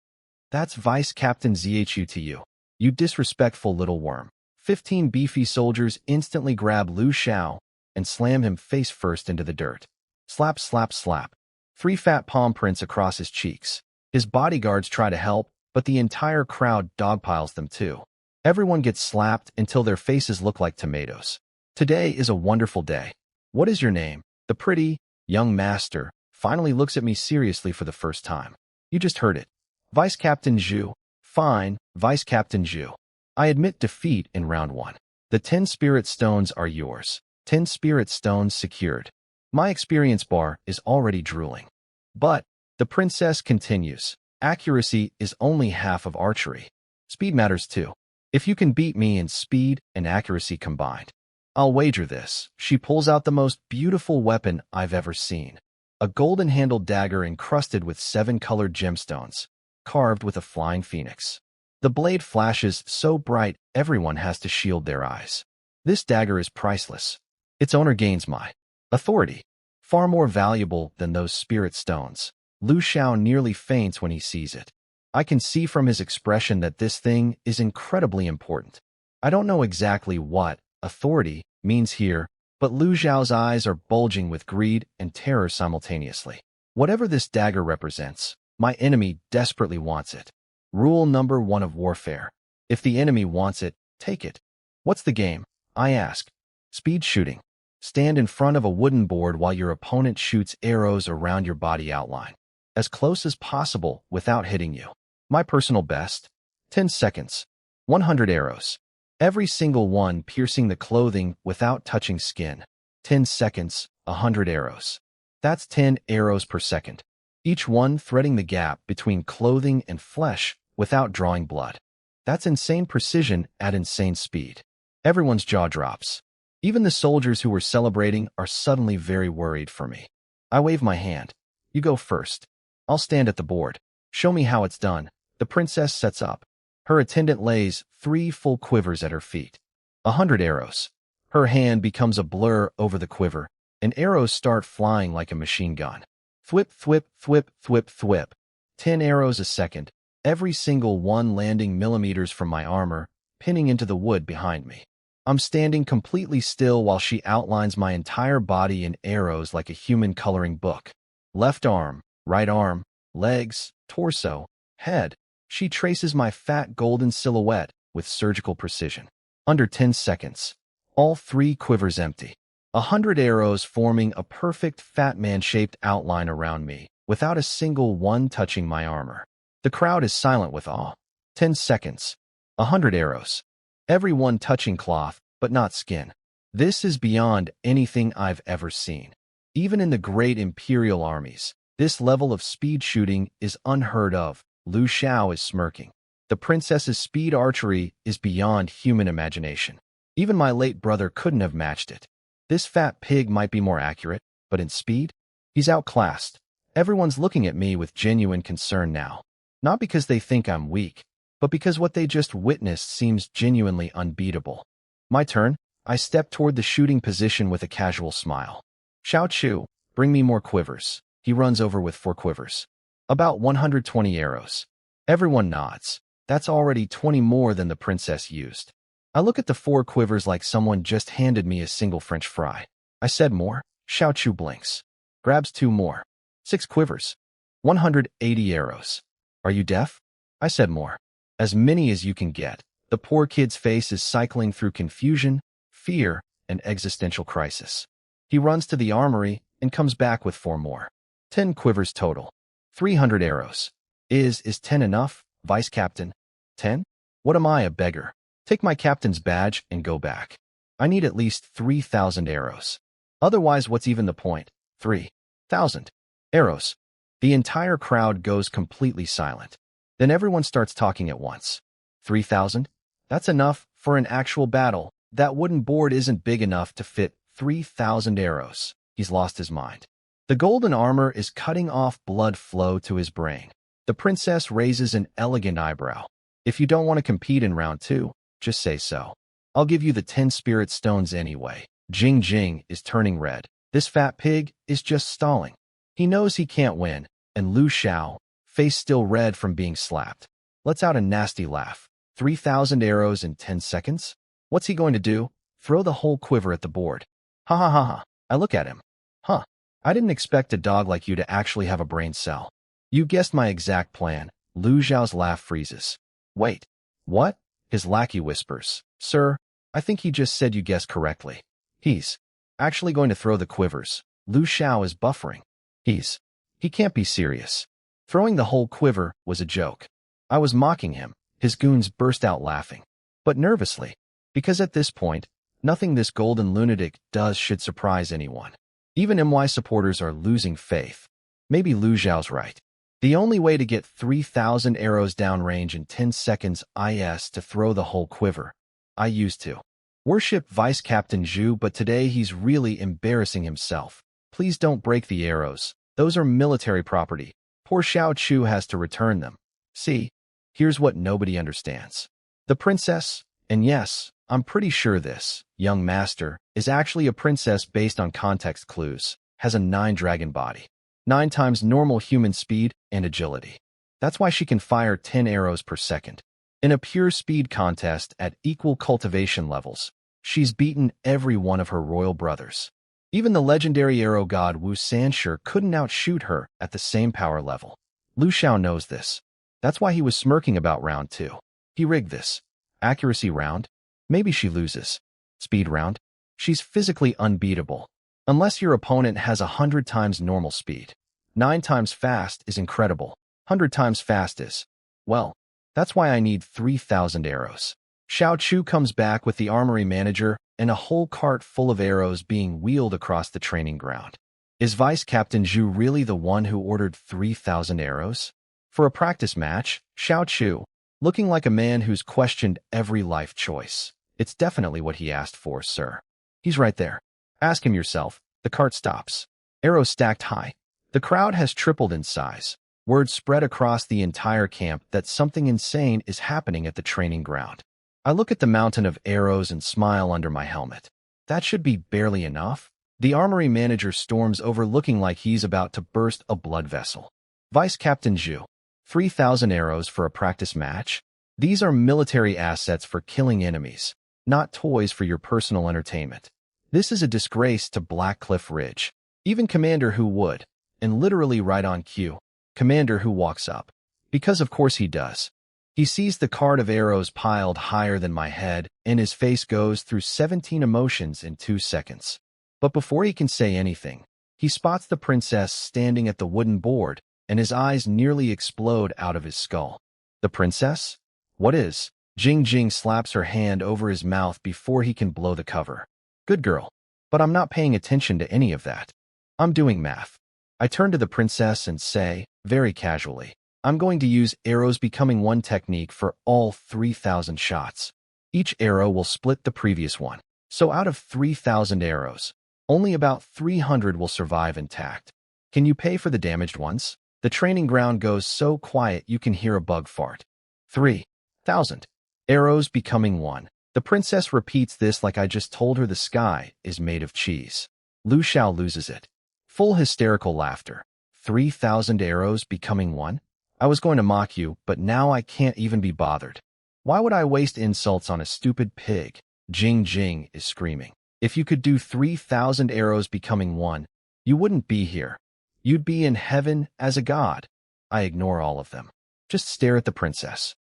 That's Vice Captain Zhu to you. You disrespectful little worm. 15 beefy soldiers instantly grab Lu Xiao and slam him face first into the dirt. Slap, slap, slap. 3 fat palm prints across his cheeks. His bodyguards try to help, but the entire crowd dogpiles them too. Everyone gets slapped until their faces look like tomatoes. Today is a wonderful day. What is your name? The pretty, young master finally looks at me seriously for the first time. You just heard it. Vice Captain Zhu. Fine, Vice Captain Zhu. I admit defeat in round 1. The 10 spirit stones are yours. 10 spirit stones secured. My experience bar is already drooling. But the princess continues. Accuracy is only half of archery. Speed matters too. If you can beat me in speed and accuracy combined, I'll wager this. She pulls out the most beautiful weapon I've ever seen. A golden-handled dagger encrusted with 7 colored gemstones, carved with a flying phoenix. The blade flashes so bright everyone has to shield their eyes. This dagger is priceless. Its owner gains my authority, far more valuable than those spirit stones. Lu Xiao nearly faints when he sees it. I can see from his expression that this thing is incredibly important. I don't know exactly what authority means here, but Lu Xiao's eyes are bulging with greed and terror simultaneously. Whatever this dagger represents, my enemy desperately wants it. Rule number 1 of warfare. If the enemy wants it, take it. What's the game? I ask. Speed shooting. Stand in front of a wooden board while your opponent shoots arrows around your body outline, as close as possible without hitting you. My personal best. 10 seconds. 100 arrows. Every single one piercing the clothing without touching skin. 10 seconds, 100 arrows. That's 10 arrows per second. Each one threading the gap between clothing and flesh without drawing blood. That's insane precision at insane speed. Everyone's jaw drops. Even the soldiers who were celebrating are suddenly very worried for me. I wave my hand. You go first. I'll stand at the board. Show me how it's done. The princess sets up. Her attendant lays 3 full quivers at her feet. 100 arrows. Her hand becomes a blur over the quiver, and arrows start flying like a machine gun. Thwip, thwip, thwip, thwip, thwip. 10 arrows a second, every single one landing millimeters from my armor, pinning into the wood behind me. I'm standing completely still while she outlines my entire body in arrows like a human coloring book. Left arm, right arm, legs, torso, head. She traces my fat golden silhouette with surgical precision. Under 10 seconds, all 3 quivers empty. 100 arrows forming a perfect fat man-shaped outline around me, without a single one touching my armor. The crowd is silent with awe. 10 seconds. 100 arrows. Every one touching cloth, but not skin. This is beyond anything I've ever seen. Even in the great imperial armies, this level of speed shooting is unheard of. Lu Xiao is smirking. The princess's speed archery is beyond human imagination. Even my late brother couldn't have matched it. This fat pig might be more accurate, but in speed, he's outclassed. Everyone's looking at me with genuine concern now. Not because they think I'm weak, but because what they just witnessed seems genuinely unbeatable. My turn. I step toward the shooting position with a casual smile. Xiao Chu, bring me more quivers. He runs over with 4 quivers. About 120 arrows. Everyone nods. That's already 20 more than the princess used. I look at the 4 quivers like someone just handed me a single French fry. I said more. Xiao Chu blinks. Grabs 2 more. 6 quivers. 180 arrows. Are you deaf? I said more. As many as you can get. The poor kid's face is cycling through confusion, fear, and existential crisis. He runs to the armory and comes back with 4 more. 10 quivers total. 300 arrows. Is 10 enough, Vice Captain? 10? What am I, a beggar? Take my captain's badge and go back. I need at least 3,000 arrows. Otherwise, what's even the point? 3,000 arrows. The entire crowd goes completely silent. Then everyone starts talking at once. 3,000? That's enough for an actual battle. That wooden board isn't big enough to fit 3,000 arrows. He's lost his mind. The golden armor is cutting off blood flow to his brain. The princess raises an elegant eyebrow. If you don't want to compete in round 2, just say so. I'll give you the 10 spirit stones anyway. Jing Jing is turning red. This fat pig is just stalling. He knows he can't win, and Lu Xiao, face still red from being slapped, lets out a nasty laugh. 3,000 arrows in 10 seconds? What's he going to do? Throw the whole quiver at the board. Ha ha ha ha. I look at him. Huh. I didn't expect a dog like you to actually have a brain cell. You guessed my exact plan. Lu Xiao's laugh freezes. Wait. What? His lackey whispers. Sir, I think he just said you guessed correctly. He's actually going to throw the quivers. Lu Xiao is buffering. He can't be serious. Throwing the whole quiver was a joke. I was mocking him. His goons burst out laughing. But nervously. Because at this point, nothing this golden lunatic does should surprise anyone. Even MY supporters are losing faith. Maybe Lu Xiao's right. The only way to get 3,000 arrows downrange in 10 seconds is to throw the whole quiver. I used to worship Vice Captain Zhu, but today he's really embarrassing himself. Please don't break the arrows. Those are military property. Poor Xiao Chu has to return them. See, here's what nobody understands. The princess, and yes, I'm pretty sure this, young master, is actually a princess based on context clues, has a 9-dragon body. 9 times normal human speed and agility. That's why she can fire 10 arrows per second. In a pure speed contest at equal cultivation levels, she's beaten every one of her royal brothers. Even the legendary arrow god Wu Sanshi couldn't outshoot her at the same power level. Lu Xiao knows this. That's why he was smirking about round 2. He rigged this. Accuracy round? Maybe she loses. Speed round? She's physically unbeatable. Unless your opponent has 100 times normal speed. 9 times fast is incredible. 100 times fast is, well, that's why I need 3,000 arrows. Xiao Chu comes back with the armory manager and a whole cart full of arrows being wheeled across the training ground. Is Vice Captain Zhu really the one who ordered 3,000 arrows? For a practice match, Xiao Chu, looking like a man who's questioned every life choice. It's definitely what he asked for, sir. He's right there. Ask him yourself. The cart stops. Arrows stacked high. The crowd has tripled in size. Word spread across the entire camp that something insane is happening at the training ground. I look at the mountain of arrows and smile under my helmet. That should be barely enough. The armory manager storms over looking like he's about to burst a blood vessel. Vice Captain Zhu, 3,000 arrows for a practice match? These are military assets for killing enemies, not toys for your personal entertainment. This is a disgrace to Black Cliff Ridge. Even Commander Hu would, and literally right on cue, Commander Hu walks up. Because of course he does. He sees the cart of arrows piled higher than my head, and his face goes through 17 emotions in 2 seconds. But before he can say anything, he spots the princess standing at the wooden board, and his eyes nearly explode out of his skull. The princess? What is? Jing Jing slaps her hand over his mouth before he can blow the cover. Good girl. But I'm not paying attention to any of that. I'm doing math. I turn to the princess and say, very casually, I'm going to use arrows becoming one technique for all 3,000 shots. Each arrow will split the previous one. So out of 3,000 arrows, only about 300 will survive intact. Can you pay for the damaged ones? The training ground goes so quiet you can hear a bug fart. 3,000 arrows becoming one. The princess repeats this like I just told her the sky is made of cheese. Lu Xiao loses it. Full hysterical laughter. 3,000 arrows becoming one? I was going to mock you, but now I can't even be bothered. Why would I waste insults on a stupid pig? Jing Jing is screaming. If you could do 3,000 arrows becoming one, you wouldn't be here. You'd be in heaven as a god. I ignore all of them. Just stare at the princess.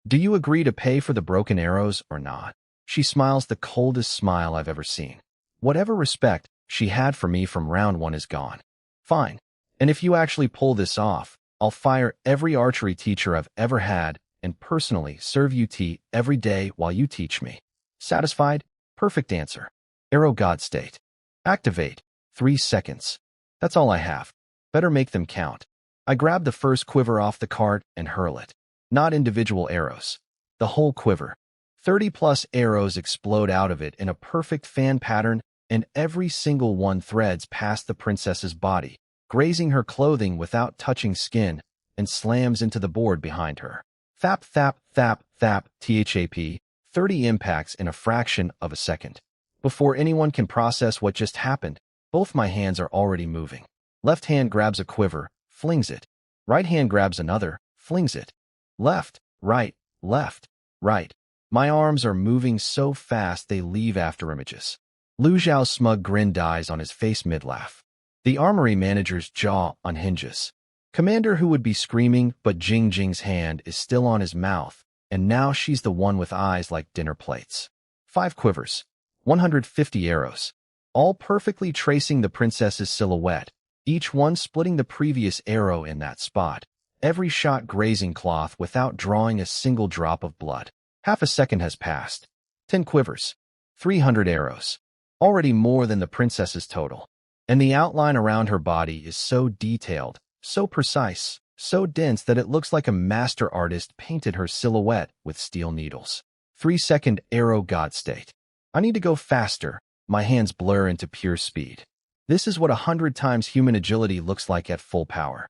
Do you agree to pay for the broken arrows or not? She smiles the coldest smile I've ever seen. Whatever respect she had for me from round 1 is gone. Fine. And if you actually pull this off, I'll fire every archery teacher I've ever had and personally serve you tea every day while you teach me. Satisfied? Perfect answer. Arrow God State. Activate. 3 seconds. That's all I have. Better make them count. I grab the first quiver off the cart and hurl it. Not individual arrows. The whole quiver. 30+ arrows explode out of it in a perfect fan pattern, and every single one threads past the princess's body, grazing her clothing without touching skin, and slams into the board behind her. Thap, thap, thap, thap, thap, 30 impacts in a fraction of a second. Before anyone can process what just happened, both my hands are already moving. Left hand grabs a quiver, flings it. Right hand grabs another, flings it. Left, Right, left, right. My arms are moving so fast they leave afterimages. Lu Zhao's smug grin dies on his face mid-laugh. The armory manager's jaw unhinges. Commander who would be screaming, but Jing Jing's hand is still on his mouth, and now she's the one with eyes like dinner plates. 5 quivers. 150 arrows. All perfectly tracing the princess's silhouette, each one splitting the previous arrow in that spot. Every shot grazing cloth without drawing a single drop of blood. Half a second has passed. 10 quivers. 300 arrows. Already more than the princess's total. And the outline around her body is so detailed, so precise, so dense that it looks like a master artist painted her silhouette with steel needles. 3-second arrow god state. I need to go faster. My hands blur into pure speed. This is what 100 times human agility looks like at full power.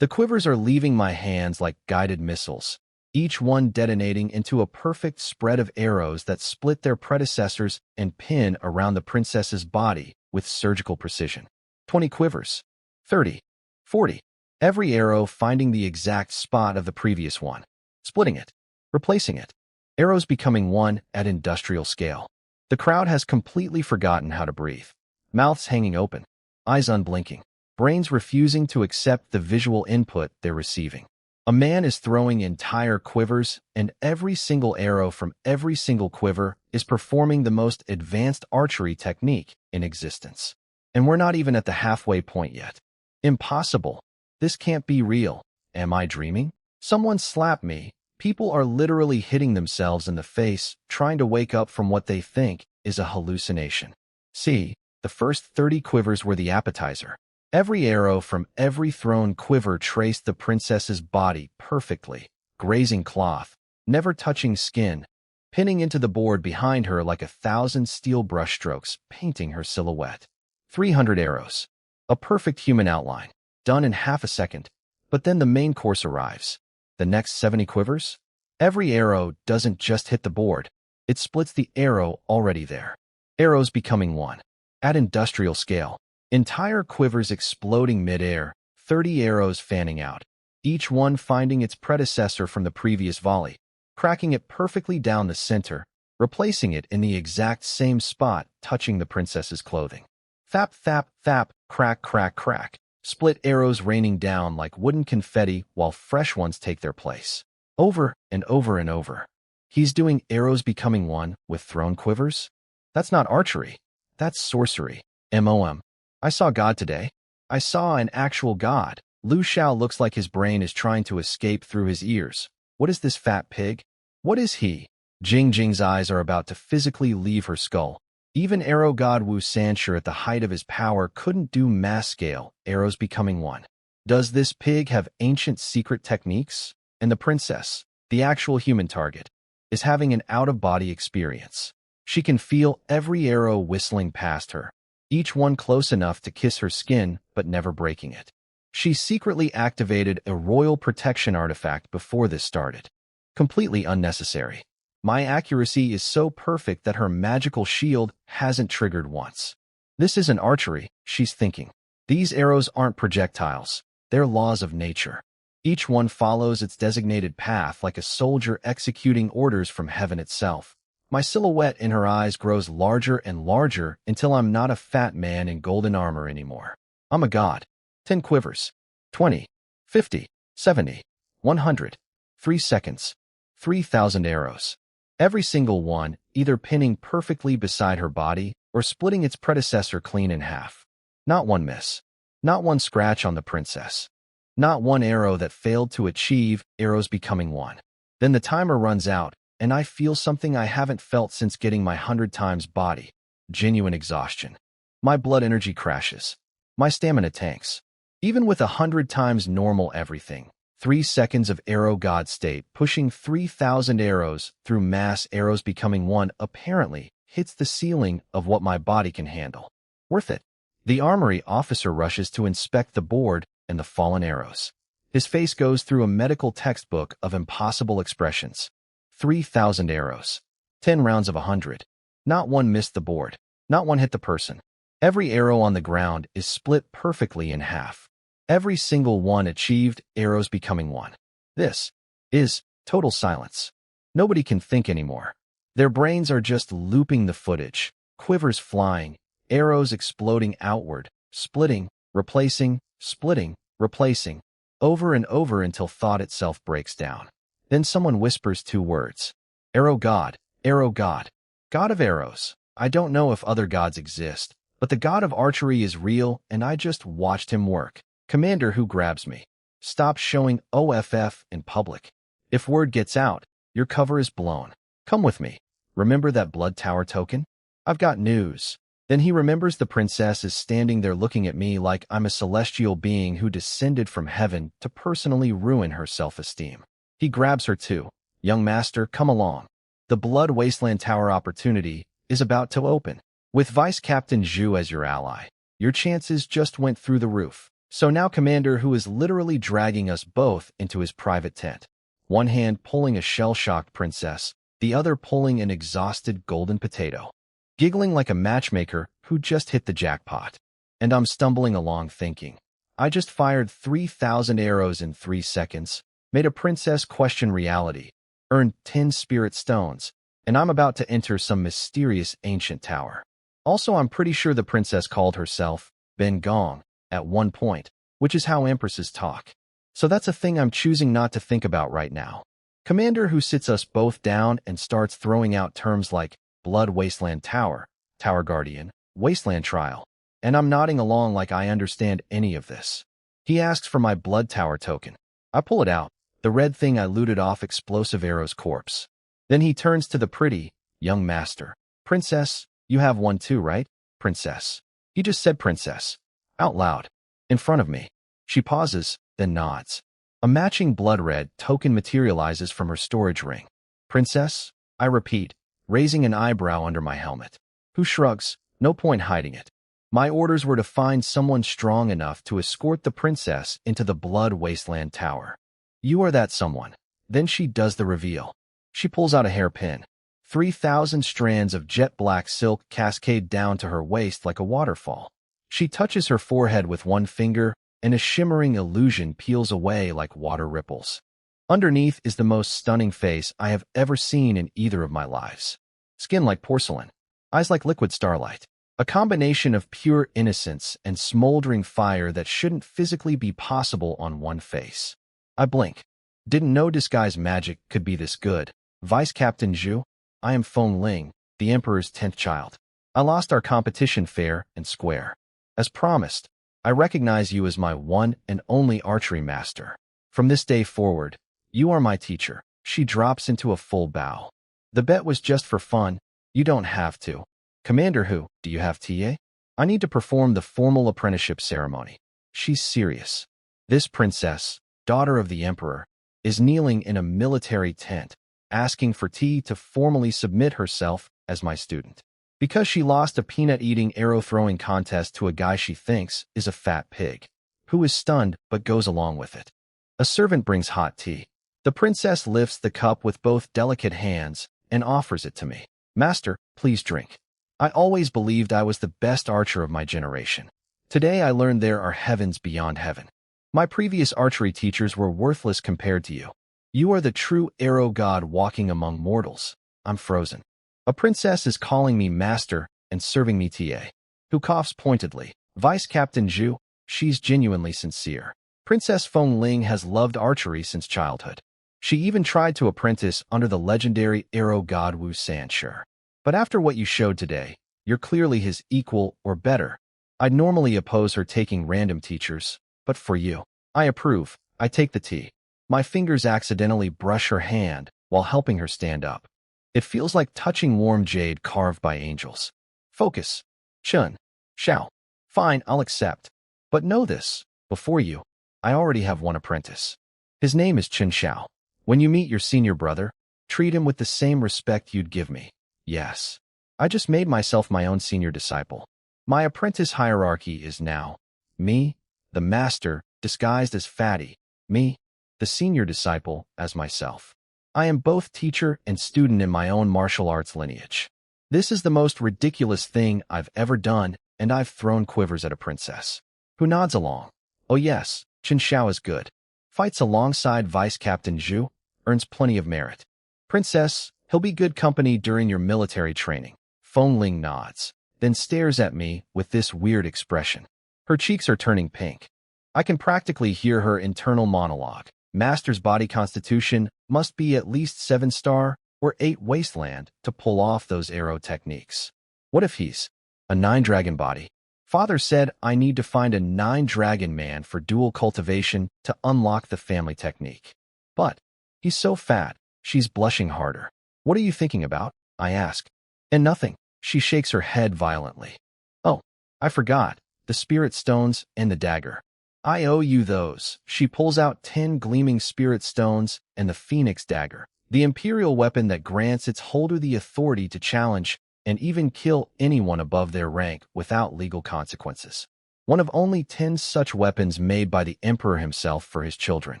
The quivers are leaving my hands like guided missiles, each one detonating into a perfect spread of arrows that split their predecessors and pin around the princess's body with surgical precision. 20 quivers. 30. 40. Every arrow finding the exact spot of the previous one, splitting it, replacing it. Arrows becoming one at industrial scale. The crowd has completely forgotten how to breathe. Mouths hanging open, eyes unblinking, brains refusing to accept the visual input they're receiving. A man is throwing entire quivers, and every single arrow from every single quiver is performing the most advanced archery technique in existence. And we're not even at the halfway point yet. Impossible. This can't be real. Am I dreaming? Someone slapped me. People are literally hitting themselves in the face, trying to wake up from what they think is a hallucination. See, the first 30 quivers were the appetizer. Every arrow from every thrown quiver traced the princess's body perfectly, grazing cloth, never touching skin, pinning into the board behind her like 1,000 steel brushstrokes, painting her silhouette. 300 arrows. A perfect human outline, done in half a second. But then the main course arrives. The next 70 quivers? Every arrow doesn't just hit the board. It splits the arrow already there. Arrows becoming one. At industrial scale. Entire quivers exploding mid-air, 30 arrows fanning out, each one finding its predecessor from the previous volley, cracking it perfectly down the center, replacing it in the exact same spot, touching the princess's clothing. Thap, thap, thap, crack, crack, crack. Split arrows raining down like wooden confetti while fresh ones take their place. Over and over and over. He's doing arrows becoming one with thrown quivers? That's not archery. That's sorcery. MOM. I saw God today. I saw an actual God. Lu Zhao looks like his brain is trying to escape through his ears. What is this fat pig? What is he? Jing Jing's eyes are about to physically leave her skull. Even arrow god Wu Sanshi at the height of his power couldn't do mass-scale arrows becoming one. Does this pig have ancient secret techniques? And the princess, the actual human target, is having an out-of-body experience. She can feel every arrow whistling past her, each one close enough to kiss her skin but never breaking it. She secretly activated a royal protection artifact before this started. Completely unnecessary. My accuracy is so perfect that her magical shield hasn't triggered once. This isn't archery, she's thinking. These arrows aren't projectiles. They're laws of nature. Each one follows its designated path like a soldier executing orders from heaven itself. My silhouette in her eyes grows larger and larger until I'm not a fat man in golden armor anymore. I'm a god. 10 quivers. 20. 50. 70. 100. 3 seconds. 3,000 arrows. Every single one either pinning perfectly beside her body or splitting its predecessor clean in half. Not one miss. Not one scratch on the princess. Not one arrow that failed to achieve arrows becoming one. Then the timer runs out, and I feel something I haven't felt since getting my 100 times body. Genuine exhaustion. My blood energy crashes. My stamina tanks. Even with 100 times normal everything. 3 seconds of arrow god state pushing 3,000 arrows through mass arrows becoming one apparently hits the ceiling of what my body can handle. Worth it. The armory officer rushes to inspect the board and the fallen arrows. His face goes through a medical textbook of impossible expressions. 3,000 arrows. 10 rounds of 100. Not one missed the board. Not one hit the person. Every arrow on the ground is split perfectly in half. Every single one achieved arrows becoming one. This is Total silence. Nobody can think anymore. Their brains are just looping the footage, quivers flying, arrows exploding outward, splitting, replacing, splitting, replacing, over and over until thought itself breaks down. Then someone whispers two words. Arrow God, God of arrows. I don't know if other gods exist, but the god of archery is real and I just watched him work. Commander who grabs me. Stop showing OFF in public. If word gets out, your cover is blown. Come with me. Remember that blood tower token? I've got news. Then he remembers the princess is standing there looking at me like I'm a celestial being who descended from heaven to personally ruin her self-esteem. He grabs her too. Young master, come along. The Blood Wasteland Tower opportunity is about to open. With Vice Captain Zhu as your ally, your chances just went through the roof. So now Commander who is literally dragging us both into his private tent. One hand pulling a shell-shocked princess, the other pulling an exhausted golden potato. Giggling like a matchmaker who just hit the jackpot. And I'm stumbling along thinking, I just fired 3,000 arrows in 3 seconds, made a princess question reality, earned 10 spirit stones, and I'm about to enter some mysterious ancient tower. Also, I'm pretty sure the princess called herself Ben Gong at one point, which is how empresses talk. So that's a thing I'm choosing not to think about right now. Commander who sits us both down and starts throwing out terms like Blood Wasteland Tower, Tower Guardian, Wasteland Trial, and I'm nodding along like I understand any of this. He asks for my Blood Tower token. I pull it out, the red thing I looted off Explosive Arrow's corpse. Then he turns to the pretty, young master. Princess, you have one too, right? Princess. He just said princess. Out loud. In front of me. She pauses, then nods. A matching blood red token materializes from her storage ring. Princess? I repeat, raising an eyebrow under my helmet. Who shrugs, no point hiding it. My orders were to find someone strong enough to escort the princess into the Blood Wasteland Tower. You are that someone. Then she does the reveal. She pulls out a hairpin. 3,000 strands of jet black silk cascade down to her waist like a waterfall. She touches her forehead with one finger, and a shimmering illusion peels away like water ripples. Underneath is the most stunning face I have ever seen in either of my lives. Skin like porcelain, eyes like liquid starlight. A combination of pure innocence and smoldering fire that shouldn't physically be possible on one face. I blink. Didn't know disguise magic could be this good. Vice Captain Zhu, I am Feng Ling, the Emperor's 10th child. I lost our competition fair and square. As promised, I recognize you as my one and only archery master. From this day forward, you are my teacher. She drops into a full bow. The bet was just for fun. You don't have to. Commander who, do you have TA? I need to perform the formal apprenticeship ceremony. She's serious. This princess, daughter of the Emperor, is kneeling in a military tent, asking for tea to formally submit herself as my student. Because she lost a peanut-eating arrow-throwing contest to a guy she thinks is a fat pig, who is stunned but goes along with it. A servant brings hot tea. The princess lifts the cup with both delicate hands and offers it to me. Master, please drink. I always believed I was the best archer of my generation. Today I learned there are heavens beyond heaven. My previous archery teachers were worthless compared to you. You are the true arrow god walking among mortals. I'm frozen. A princess is calling me master and serving me TA. Who coughs pointedly. Vice Captain Zhu, she's genuinely sincere. Princess Feng Ling has loved archery since childhood. She even tried to apprentice under the legendary arrow god Wu Sanshi. But after what you showed today, you're clearly his equal or better. I'd normally oppose her taking random teachers, but for you, I approve. I take the tea. My fingers accidentally brush her hand while helping her stand up. It feels like touching warm jade carved by angels. Focus. Chun. Shao. Fine, I'll accept. But know this, before you, I already have one apprentice. His name is Chen Shao. When you meet your senior brother, treat him with the same respect you'd give me. Yes. I just made myself my own senior disciple. My apprentice hierarchy is now me, the master, disguised as Fatty, me, the senior disciple, as myself. I am both teacher and student in my own martial arts lineage. This is the most ridiculous thing I've ever done, and I've thrown quivers at a princess. Who nods along. Oh yes, Chen Shao is good. Fights alongside Vice Captain Zhu, earns plenty of merit. Princess, he'll be good company during your military training. Feng Ling nods, then stares at me with this weird expression. Her cheeks are turning pink. I can practically hear her internal monologue. Master's body constitution must be at least 7-star or 8 wasteland to pull off those arrow techniques. What if he's a 9-dragon body? Father said I need to find a 9-dragon man for dual cultivation to unlock the family technique. But he's so fat, she's blushing harder. What are you thinking about? I ask. And nothing. She shakes her head violently. Oh, I forgot. The spirit stones and the dagger. I owe you those. She pulls out 10 gleaming spirit stones and the phoenix dagger, the imperial weapon that grants its holder the authority to challenge and even kill anyone above their rank without legal consequences. One of only 10 such weapons made by the emperor himself for his children.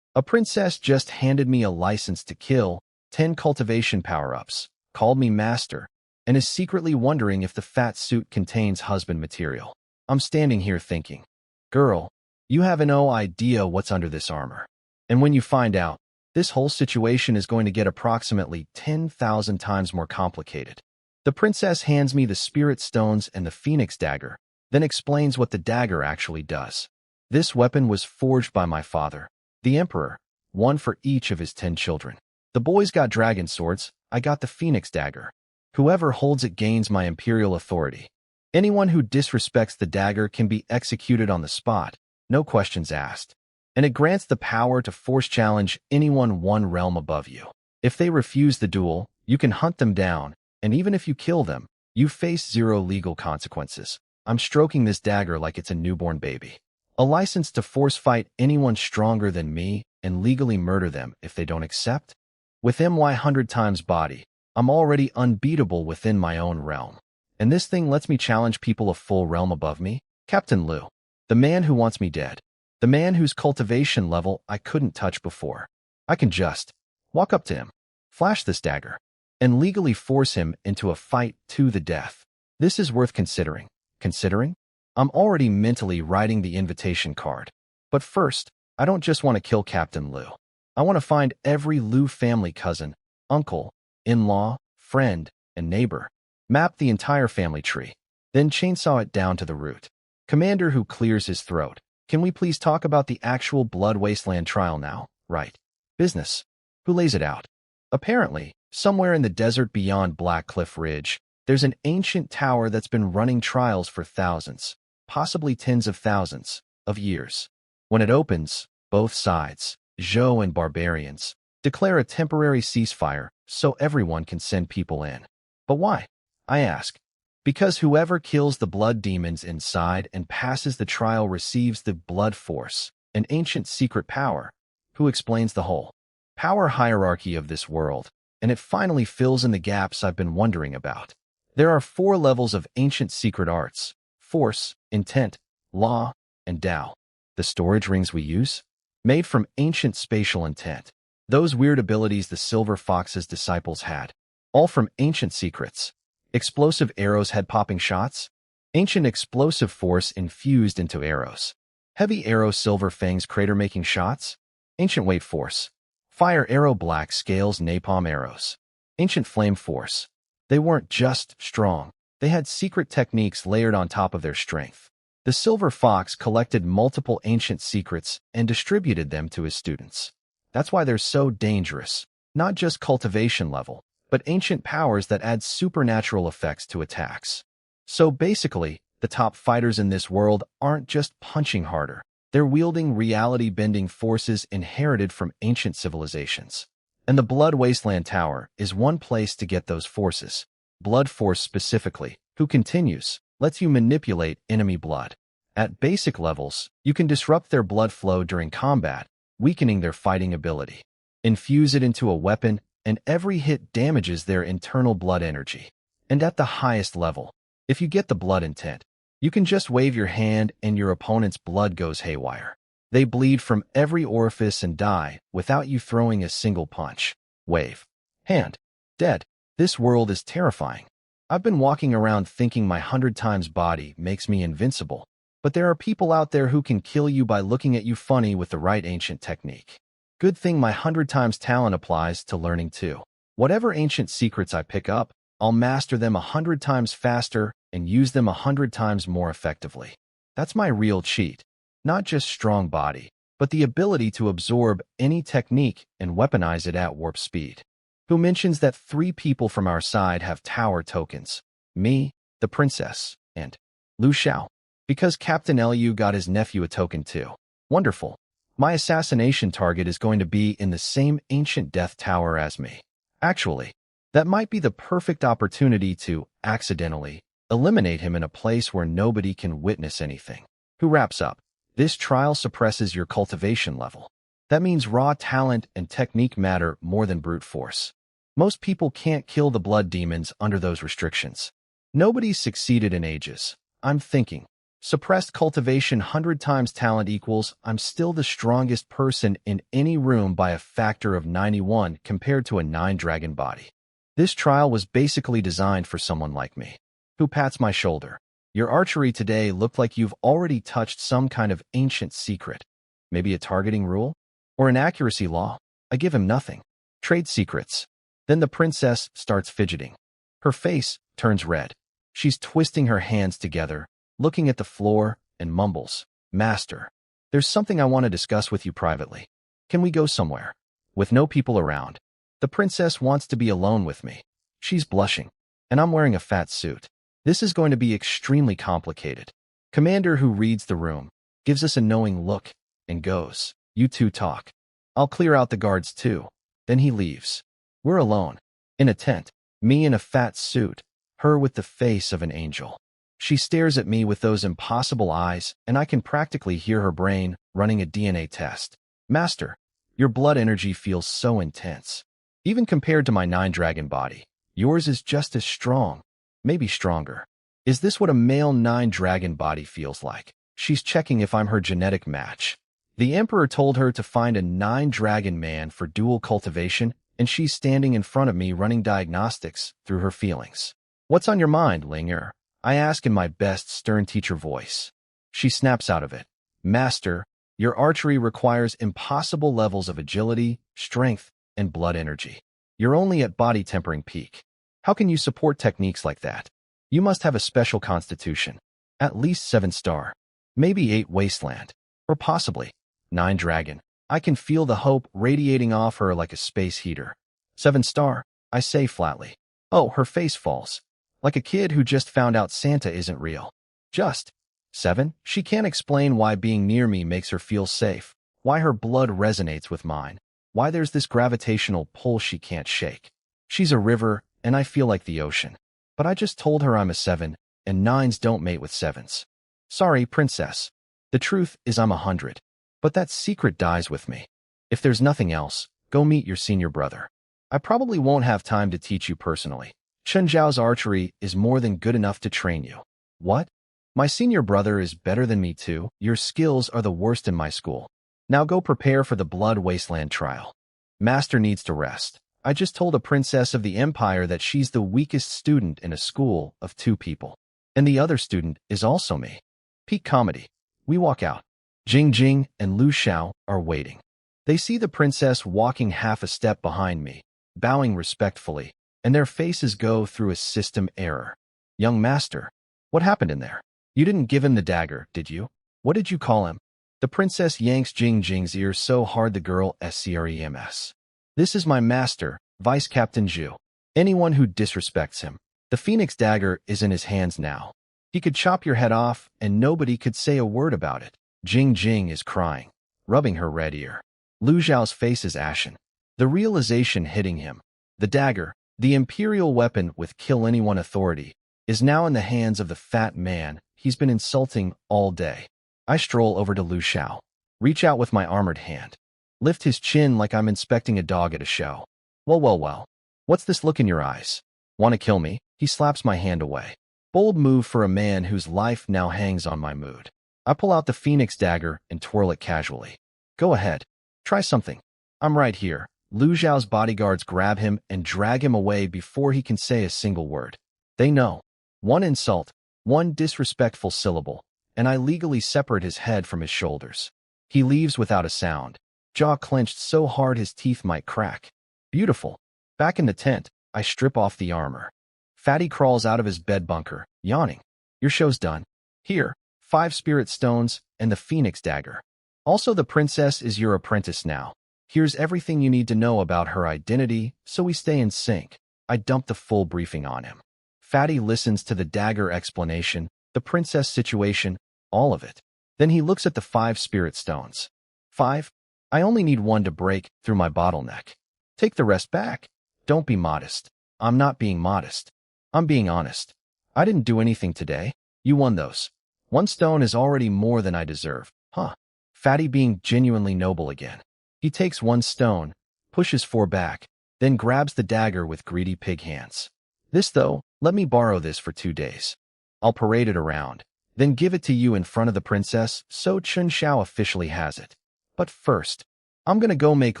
A princess just handed me a license to kill 10 cultivation power-ups, called me master, and is secretly wondering if the fat suit contains husband material. I'm standing here thinking, girl, you have no idea what's under this armor. And when you find out, this whole situation is going to get approximately 10,000 times more complicated. The princess hands me the spirit stones and the phoenix dagger, then explains what the dagger actually does. This weapon was forged by my father, the emperor, one for each of his 10 children. The boys got dragon swords, I got the phoenix dagger. Whoever holds it gains my imperial authority. Anyone who disrespects the dagger can be executed on the spot, no questions asked. And it grants the power to force challenge anyone one realm above you. If they refuse the duel, you can hunt them down, and even if you kill them, you face 0 legal consequences. I'm stroking this dagger like it's a newborn baby. A license to force fight anyone stronger than me and legally murder them if they don't accept? With my 100 times body, I'm already unbeatable within my own realm. And this thing lets me challenge people a full realm above me? Captain Liu, the man who wants me dead. The man whose cultivation level I couldn't touch before. I can just walk up to him, flash this dagger, and legally force him into a fight to the death. This is worth considering. Considering? I'm already mentally writing the invitation card. But first, I don't just want to kill Captain Liu. I want to find every Liu family cousin, uncle, in-law, friend, and neighbor. Map the entire family tree. Then chainsaw it down to the root. Commander who clears his throat. Can we please talk about the actual Blood Wasteland trial now? Right. Business. Who lays it out? Apparently, somewhere in the desert beyond Black Cliff Ridge, there's an ancient tower that's been running trials for thousands, possibly tens of thousands, of years. When it opens, both sides, Zhou and barbarians, declare a temporary ceasefire so everyone can send people in. But why? I ask. Because whoever kills the blood demons inside and passes the trial receives the blood force, an ancient secret power. Who explains the whole power hierarchy of this world, and it finally fills in the gaps I've been wondering about. There are 4 levels of ancient secret arts: force, intent, law, and Tao. The storage rings we use? Made from ancient spatial intent. Those weird abilities the Silver Fox's disciples had. All from ancient secrets. Explosive arrows head-popping shots? Ancient explosive force infused into arrows. Heavy arrow silver fangs crater-making shots? Ancient weight force. Fire arrow black scales napalm arrows. Ancient flame force. They weren't just strong. They had secret techniques layered on top of their strength. The Silver Fox collected multiple ancient secrets and distributed them to his students. That's why they're so dangerous. Not just cultivation level, but ancient powers that add supernatural effects to attacks. So basically, the top fighters in this world aren't just punching harder. They're wielding reality-bending forces inherited from ancient civilizations. And the Blood Wasteland Tower is one place to get those forces. Blood Force specifically, who continues, lets you manipulate enemy blood. At basic levels, you can disrupt their blood flow during combat, weakening their fighting ability. Infuse it into a weapon, and every hit damages their internal blood energy. And at the highest level, if you get the blood intent, you can just wave your hand and your opponent's blood goes haywire. They bleed from every orifice and die without you throwing a single punch. Wave. Hand. Dead. This world is terrifying. I've been walking around thinking my 100 times body makes me invincible, but there are people out there who can kill you by looking at you funny with the right ancient technique. Good thing my 100 times talent applies to learning too. Whatever ancient secrets I pick up, I'll master them 100 times faster and use them 100 times more effectively. That's my real cheat. Not just strong body, but the ability to absorb any technique and weaponize it at warp speed. Who mentions that 3 people from our side have tower tokens? Me, the princess, and Lu Xiao. Because Captain Lu got his nephew a token too. Wonderful. My assassination target is going to be in the same ancient death tower as me. Actually, that might be the perfect opportunity to, accidentally, eliminate him in a place where nobody can witness anything. Who wraps up? This trial suppresses your cultivation level. That means raw talent and technique matter more than brute force. Most people can't kill the blood demons under those restrictions. Nobody's succeeded in ages. I'm thinking. Suppressed cultivation 100 times talent equals I'm still the strongest person in any room by a factor of 91 compared to a 9-dragon body. This trial was basically designed for someone like me. Who pats my shoulder? Your archery today looked like you've already touched some kind of ancient secret. Maybe a targeting rule? Or an accuracy law? I give him nothing. Trade secrets. Then the princess starts fidgeting. Her face turns red. She's twisting her hands together, looking at the floor, and mumbles, "Master, there's something I want to discuss with you privately. Can we go somewhere? With no people around." The princess wants to be alone with me. She's blushing, and I'm wearing a fat suit. This is going to be extremely complicated. Commander, who reads the room, gives us a knowing look, and goes, "You two talk. I'll clear out the guards too." Then he leaves. We're alone, in a tent, me in a fat suit, her with the face of an angel. She stares at me with those impossible eyes, and I can practically hear her brain running a DNA test. "Master, your blood energy feels so intense. Even compared to my 9-dragon body, yours is just as strong, maybe stronger. Is this what a male 9-dragon body feels like?" She's checking if I'm her genetic match. The Emperor told her to find a 9-dragon man for dual cultivation, and she's standing in front of me running diagnostics through her feelings. "What's on your mind, Ling'er?" I ask in my best stern teacher voice. She snaps out of it. "Master, your archery requires impossible levels of agility, strength, and blood energy. You're only at body tempering peak. How can you support techniques like that? You must have a special constitution. At least 7-star. Maybe 8 wasteland. Or possibly 9-dragon. I can feel the hope radiating off her like a space heater. 7-star, I say flatly. Oh, her face falls. Like a kid who just found out Santa isn't real. Just 7? She can't explain why being near me makes her feel safe, why her blood resonates with mine, why there's this gravitational pull she can't shake. She's a river, and I feel like the ocean. But I just told her I'm a 7, and 9s don't mate with 7s. Sorry, princess. The truth is I'm 100. But that secret dies with me. If there's nothing else, go meet your senior brother. I probably won't have time to teach you personally. Chen Zhao's archery is more than good enough to train you." "What? My senior brother is better than me too? Your skills are the worst in my school. Now go prepare for the Blood Wasteland trial. Master needs to rest. I just told a princess of the empire that she's the weakest student in a school of 2 people. And the other student is also me." Peak comedy. We walk out. Jing Jing and Lu Xiao are waiting. They see the princess walking half a step behind me, bowing respectfully, and their faces go through a system error. "Young master, what happened in there? You didn't give him the dagger, did you? What did you call him?" The princess yanks Jing Jing's ear so hard the girl screams. "This is my master, Vice Captain Zhu. Anyone who disrespects him. The phoenix dagger is in his hands now. He could chop your head off, and nobody could say a word about it." Jing Jing is crying, rubbing her red ear. Lu Xiao's face is ashen. The realization hitting him. The dagger, the imperial weapon with kill anyone authority, is now in the hands of the fat man he's been insulting all day. I stroll over to Lu Xiao, reach out with my armored hand, lift his chin like I'm inspecting a dog at a show. Well. What's this look in your eyes? Want to kill me?" He slaps my hand away. Bold move for a man whose life now hangs on my mood. I pull out the phoenix dagger and twirl it casually. "Go ahead. Try something. I'm right here." Lu Xiao's bodyguards grab him and drag him away before he can say a single word. They know. One insult, one disrespectful syllable, and I legally separate his head from his shoulders. He leaves without a sound. jaw clenched so hard his teeth might crack. Beautiful. Back in the tent, I strip off the armor. Fatty crawls out of his bed bunker, yawning. Your show's done. Here, 5 spirit stones and the phoenix dagger. Also, the princess is your apprentice now. Here's everything you need to know about her identity, so we stay in sync. I dump the full briefing on him. Fatty listens to the dagger explanation, the princess situation, all of it. Then he looks at the 5 spirit stones. 5? I only need 1 to break through my bottleneck. Take the rest back. Don't be modest. I'm not being modest. I'm being honest. I didn't do anything today. You won those. 1 stone is already more than I deserve. Huh. Fatty being genuinely noble again. He takes 1 stone, pushes 4 back, then grabs the dagger with greedy pig hands. This though, let me borrow this for 2 days. I'll parade it around, then give it to you in front of the princess so Chun Xiao officially has it. But first, I'm gonna go make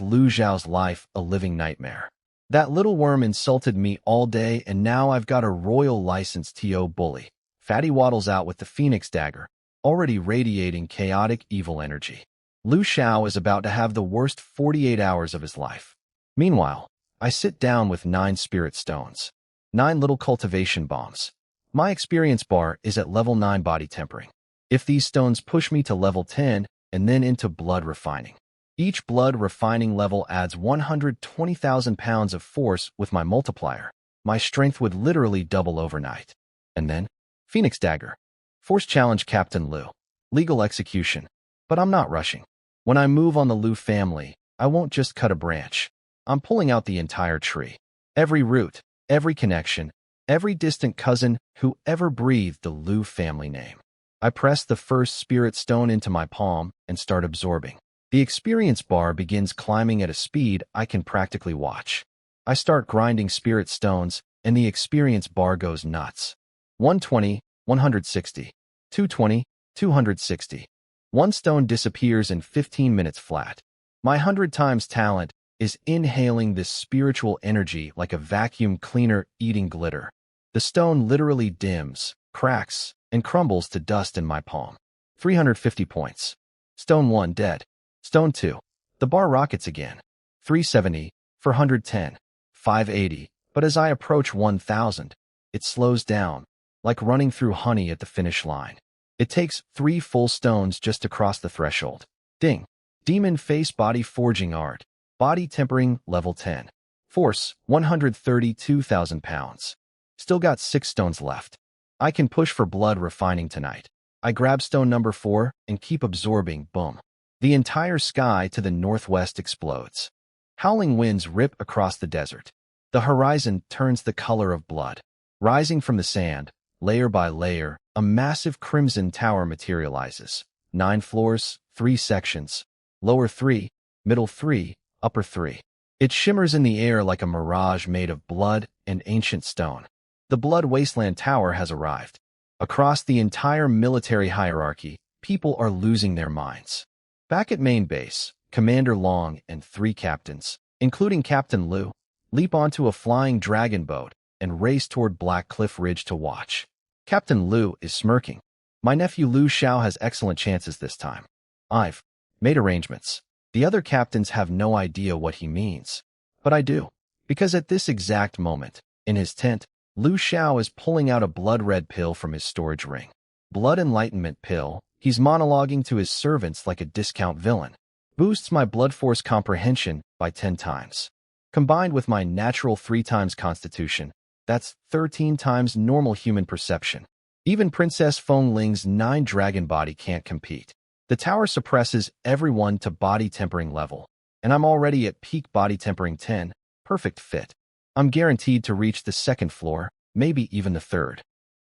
Lu Zhao's life a living nightmare. That little worm insulted me all day and now I've got a royal license to bully. Fatty waddles out with the phoenix dagger, already radiating chaotic evil energy. Lu Xiao is about to have the worst 48 hours of his life. Meanwhile, I sit down with 9 spirit stones. 9 little cultivation bombs. My experience bar is at level 9 body tempering. If these stones push me to level 10 and then into blood refining. Each blood refining level adds 120,000 pounds of force with my multiplier. My strength would literally double overnight. And then, Phoenix Dagger. Force challenge Captain Lu. Legal execution. But I'm not rushing. When I move on the Lu family, I won't just cut a branch. I'm pulling out the entire tree. Every root, every connection, every distant cousin who ever breathed the Lu family name. I press the first spirit stone into my palm and start absorbing. The experience bar begins climbing at a speed I can practically watch. I start grinding spirit stones, and the experience bar goes nuts. 120, 160, 220, 260. 1 stone disappears in 15 minutes flat. My 100 times talent is inhaling this spiritual energy like a vacuum cleaner eating glitter. The stone literally dims, cracks, and crumbles to dust in my palm. 350 points. Stone 1 dead. Stone 2. The bar rockets again. 370, 410, 580, but as I approach 1,000, it slows down, like running through honey at the finish line. It takes 3 full stones just to cross the threshold. Ding. Demon face body forging art. Body tempering level 10. Force 132,000 pounds. Still got 6 stones left. I can push for blood refining tonight. I grab stone number 4 and keep absorbing. Boom. The entire sky to the northwest explodes. Howling winds rip across the desert. The horizon turns the color of blood. Rising from the sand, layer by layer, a massive crimson tower materializes. 9 floors, 3 sections. Lower 3, middle 3, upper 3. It shimmers in the air like a mirage made of blood and ancient stone. The Blood Wasteland Tower has arrived. Across the entire military hierarchy, people are losing their minds. Back at main base, Commander Long and 3 captains, including Captain Lu, leap onto a flying dragon boat and race toward Black Cliff Ridge to watch. Captain Lu is smirking. My nephew Lu Xiao has excellent chances this time. I've made arrangements. The other captains have no idea what he means. But I do. Because at this exact moment, in his tent, Lu Xiao is pulling out a blood-red pill from his storage ring. Blood Enlightenment pill. He's monologuing to his servants like a discount villain. Boosts my blood force comprehension by 10 times. Combined with my natural 3 times constitution, that's 13 times normal human perception. Even Princess Feng Ling's 9 dragon body can't compete. The tower suppresses everyone to body tempering level, and I'm already at peak body tempering 10, perfect fit. I'm guaranteed to reach the 2nd floor, maybe even the 3rd.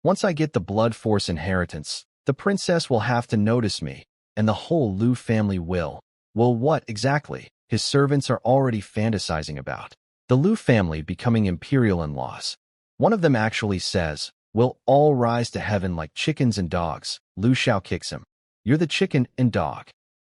Once I get the blood force inheritance, the princess will have to notice me, and the whole Lu family will. Well, what exactly? His servants are already fantasizing about. The Lu family becoming imperial in-laws. One of them actually says, "We'll all rise to heaven like chickens and dogs." Lu Xiao kicks him. You're the chicken and dog.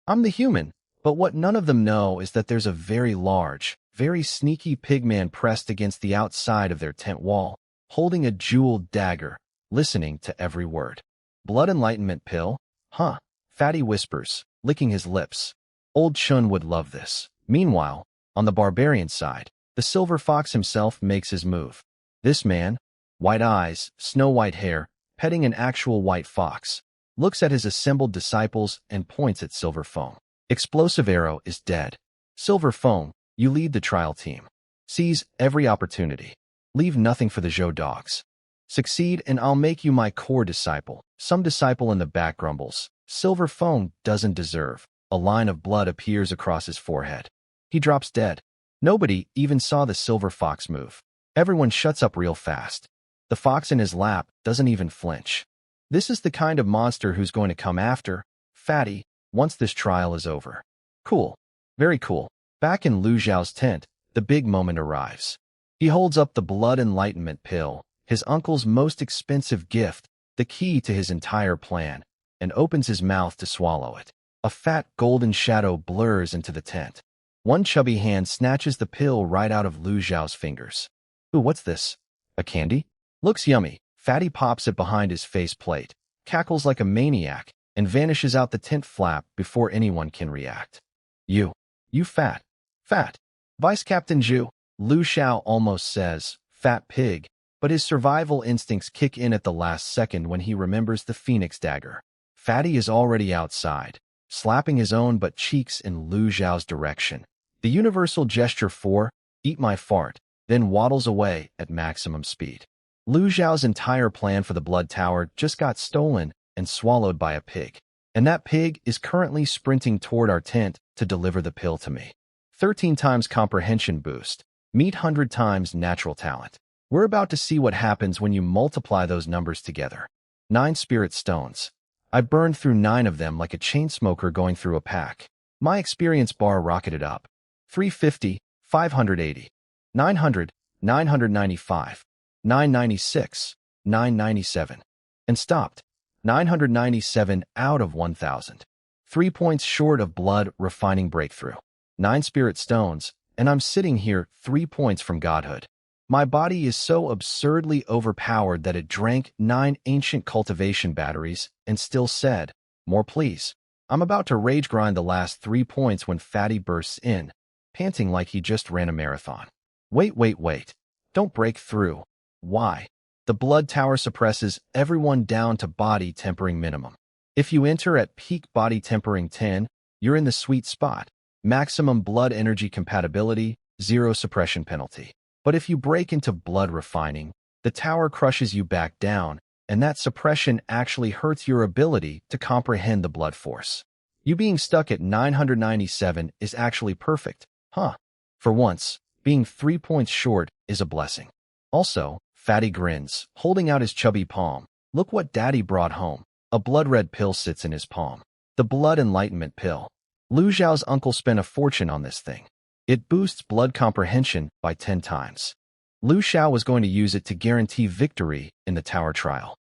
I'm the human. But what none of them know is that there's a very large, very sneaky pigman pressed against the outside of their tent wall, holding a jeweled dagger, listening to every word. Blood Enlightenment pill? Huh. Fatty whispers, licking his lips. Old Chun would love this. Meanwhile, on the barbarian side, the silver fox himself makes his move. This man, white eyes, snow-white hair, petting an actual white fox, looks at his assembled disciples and points at Silver Foam. Explosive Arrow is dead. Silver Foam, you lead the trial team. Seize every opportunity. Leave nothing for the Zhou dogs. Succeed and I'll make you my core disciple. Some disciple in the back grumbles. Silver Foam doesn't deserve. A line of blood appears across his forehead. He drops dead. Nobody even saw the silver fox move. Everyone shuts up real fast. The fox in his lap doesn't even flinch. This is the kind of monster who's going to come after Fatty once this trial is over. Cool. Very cool. Back in Lu Zhao's tent, the big moment arrives. He holds up the blood enlightenment pill, his uncle's most expensive gift, the key to his entire plan, and opens his mouth to swallow it. A fat golden shadow blurs into the tent. One chubby hand snatches the pill right out of Lu Zhao's fingers. Ooh, what's this? A candy? Looks yummy. Fatty pops it behind his faceplate, cackles like a maniac, and vanishes out the tent flap before anyone can react. You fat. Vice Captain Zhu, Lu Zhao almost says, fat pig, but his survival instincts kick in at the last second when he remembers the Phoenix dagger. Fatty is already outside, slapping his own butt cheeks in Lu Zhao's direction. The universal gesture for, eat my fart, then waddles away at maximum speed. Lu Zhao's entire plan for the Blood Tower just got stolen and swallowed by a pig. And that pig is currently sprinting toward our tent to deliver the pill to me. 13 times comprehension boost. Meet 100 times natural talent. We're about to see what happens when you multiply those numbers together. 9 spirit stones. I burned through 9 of them like a chain smoker going through a pack. My experience bar rocketed up. 350, 580, 900, 995, 996, 997, and stopped. 997 out of 1,000. 3 points short of blood refining breakthrough. 9 spirit stones, and I'm sitting here 3 points from godhood. My body is so absurdly overpowered that it drank 9 ancient cultivation batteries and still said, more please. I'm about to rage grind the last 3 points when Fatty bursts in, panting like he just ran a marathon. Wait. Don't break through. Why? The Blood Tower suppresses everyone down to body tempering minimum. If you enter at peak body tempering 10, you're in the sweet spot. Maximum blood energy compatibility, 0 suppression penalty. But if you break into blood refining, the tower crushes you back down, and that suppression actually hurts your ability to comprehend the blood force. You being stuck at 997 is actually perfect, huh? For once, being 3 points short is a blessing. Also, Fatty grins, holding out his chubby palm. Look what Daddy brought home. A blood-red pill sits in his palm. The blood enlightenment pill. Lu Zhao's uncle spent a fortune on this thing. It boosts blood comprehension by 10 times. Lu Zhao was going to use it to guarantee victory in the tower trial.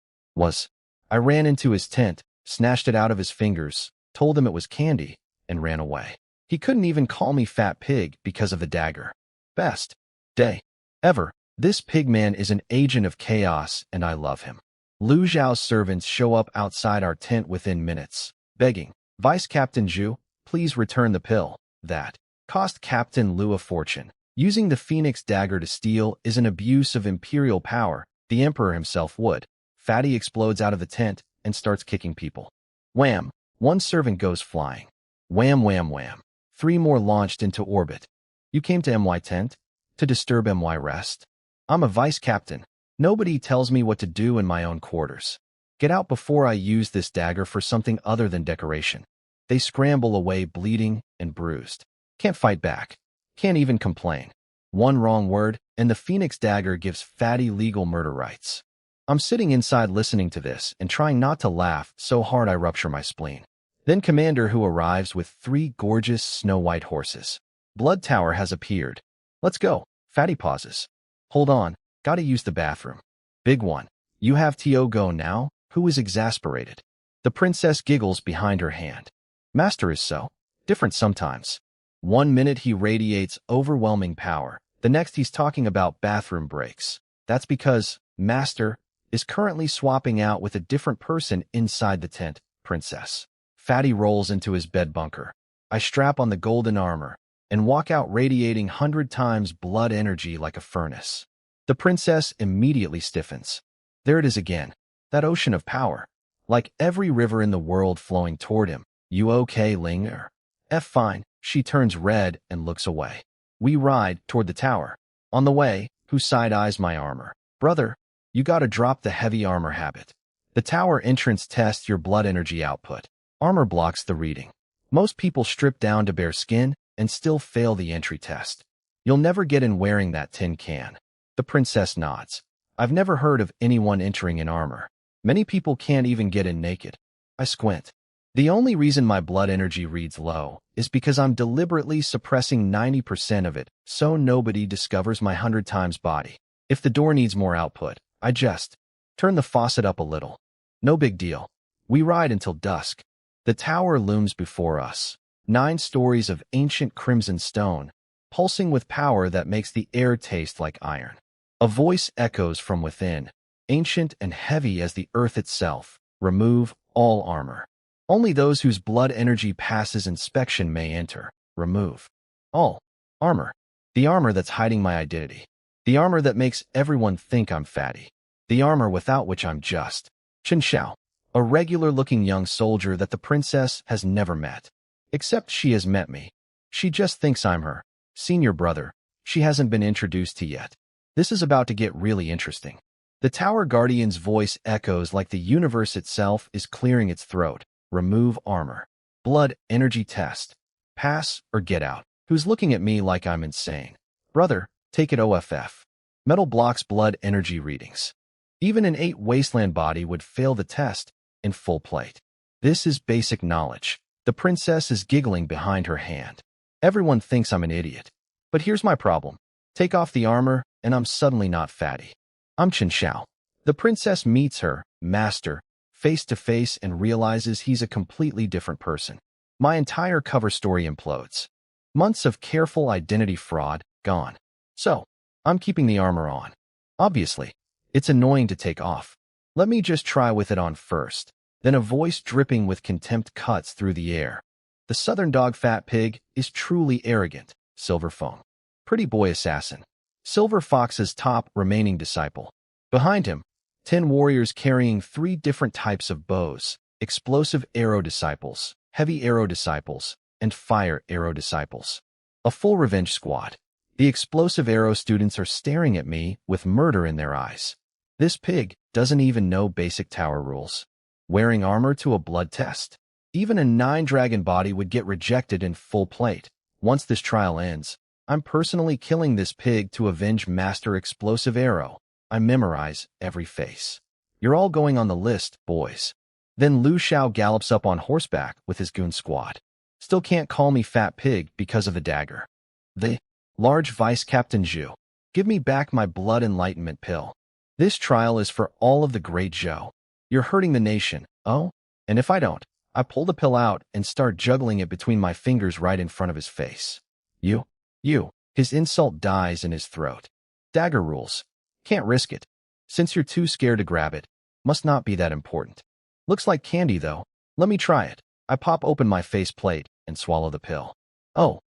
I ran into his tent, snatched it out of his fingers, told him it was candy, and ran away. He couldn't even call me fat pig because of the dagger. Best day ever. This pigman is an agent of chaos, and I love him. Lu Zhao's servants show up outside our tent within minutes, begging, Vice Captain Zhu, please return the pill. That cost Captain Lu a fortune. Using the Phoenix dagger to steal is an abuse of imperial power. The Emperor himself would. Fatty explodes out of the tent and starts kicking people. Wham! 1 servant goes flying. Wham, wham, wham. 3 more launched into orbit. You came to MY tent? To disturb MY rest? I'm a vice captain. Nobody tells me what to do in my own quarters. Get out before I use this dagger for something other than decoration. They scramble away bleeding and bruised. Can't fight back. Can't even complain. 1 wrong word, and the Phoenix dagger gives Fatty legal murder rights. I'm sitting inside listening to this and trying not to laugh so hard I rupture my spleen. Then Commander Hu arrives with 3 gorgeous snow-white horses. Blood Tower has appeared. Let's go. Fatty pauses. Hold on, gotta use the bathroom. Big one. You have to go now? Who is exasperated? The princess giggles behind her hand. Master is so different sometimes. 1 minute he radiates overwhelming power. The next he's talking about bathroom breaks. That's because Master is currently swapping out with a different person inside the tent, Princess. Fatty rolls into his bed bunker. I strap on the golden armor and walk out radiating 100 times blood energy like a furnace. The princess immediately stiffens. There it is again, that ocean of power, like every river in the world flowing toward him. You okay, Ling? Fine. She turns red and looks away. We ride toward the tower. On the way, who side-eyes my armor. Brother, you gotta drop the heavy armor habit. The tower entrance tests your blood energy output. Armor blocks the reading. Most people strip down to bare skin and still fail the entry test. You'll never get in wearing that tin can. The princess nods. I've never heard of anyone entering in armor. Many people can't even get in naked. I squint. The only reason my blood energy reads low is because I'm deliberately suppressing 90% of it so nobody discovers my 100 times body. If the door needs more output, I just turn the faucet up a little. No big deal. We ride until dusk. The tower looms before us. 9 stories of ancient crimson stone, pulsing with power that makes the air taste like iron. A voice echoes from within, ancient and heavy as the earth itself. Remove all armor. Only those whose blood energy passes inspection may enter. Remove all armor. The armor that's hiding my identity. The armor that makes everyone think I'm fatty. The armor without which I'm just Chen Xiao, a regular-looking young soldier that the princess has never met. Except she has met me. She just thinks I'm her senior brother she hasn't been introduced to yet. This is about to get really interesting. The Tower Guardian's voice echoes like the universe itself is clearing its throat. Remove armor. Blood energy test. Pass or get out. Who's looking at me like I'm insane? Brother, take it OFF. Metal blocks blood energy readings. Even an 8 wasteland body would fail the test in full plate. This is basic knowledge. The princess is giggling behind her hand. Everyone thinks I'm an idiot. But here's my problem. Take off the armor, and I'm suddenly not fatty. I'm Chen Xiao. The princess meets her master face to face and realizes he's a completely different person. My entire cover story implodes. Months of careful identity fraud gone. So, I'm keeping the armor on. Obviously, it's annoying to take off. Let me just try with it on first. Then a voice dripping with contempt cuts through the air. The southern dog fat pig is truly arrogant. Silver Foam. Pretty boy assassin. Silver Fox's top remaining disciple. Behind him, 10 warriors carrying 3 different types of bows. Explosive arrow disciples, heavy arrow disciples, and fire arrow disciples. A full revenge squad. The explosive arrow students are staring at me with murder in their eyes. This pig doesn't even know basic tower rules. Wearing armor to a blood test. Even a 9-dragon body would get rejected in full plate. Once this trial ends, I'm personally killing this pig to avenge Master Explosive Arrow. I memorize every face. You're all going on the list, boys. Then Lu Xiao gallops up on horseback with his goon squad. Still can't call me fat pig because of the dagger. The large Vice Captain Zhu. Give me back my blood enlightenment pill. This trial is for all of the great Zhou. You're hurting the nation, oh? And if I don't, I pull the pill out and start juggling it between my fingers right in front of his face. You. His insult dies in his throat. Dagger rules. Can't risk it. Since you're too scared to grab it, must not be that important. Looks like candy, though. Let me try it. I pop open my face plate and swallow the pill. Oh,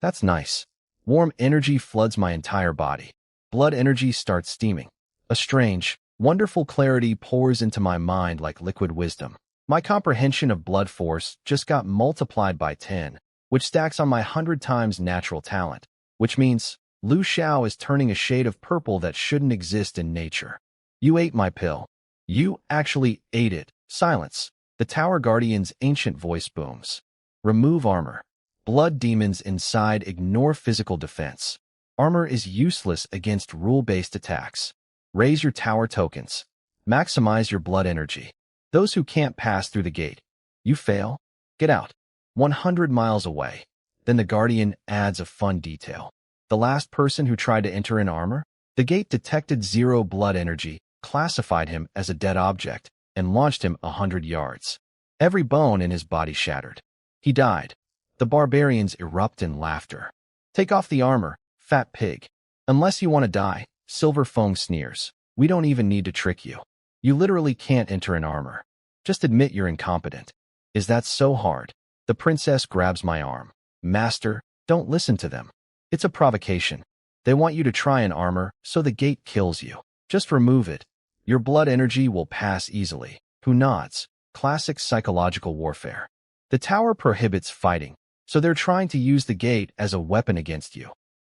that's nice. Warm energy floods my entire body. Blood energy starts steaming. A strange, wonderful clarity pours into my mind like liquid wisdom. My comprehension of blood force just got multiplied by 10, which stacks on my 100 times natural talent, which means Lu Xiao is turning a shade of purple that shouldn't exist in nature. You ate my pill. You actually ate it. Silence. The Tower Guardian's ancient voice booms. Remove armor. Blood demons inside ignore physical defense. Armor is useless against rule-based attacks. Raise your tower tokens. Maximize your blood energy. Those who can't pass through the gate. You fail? Get out. 100 miles away. Then the Guardian adds a fun detail. The last person who tried to enter in armor? The gate detected 0 blood energy, classified him as a dead object, and launched him 100 yards. Every bone in his body shattered. He died. The barbarians erupt in laughter. Take off the armor, fat pig. Unless you want to die, Silver Foam sneers. We don't even need to trick you. You literally can't enter in armor. Just admit you're incompetent. Is that so hard? The princess grabs my arm. Master, don't listen to them. It's a provocation. They want you to try an armor, so the gate kills you. Just remove it. Your blood energy will pass easily. Who nods? Classic psychological warfare. The tower prohibits fighting, so they're trying to use the gate as a weapon against you.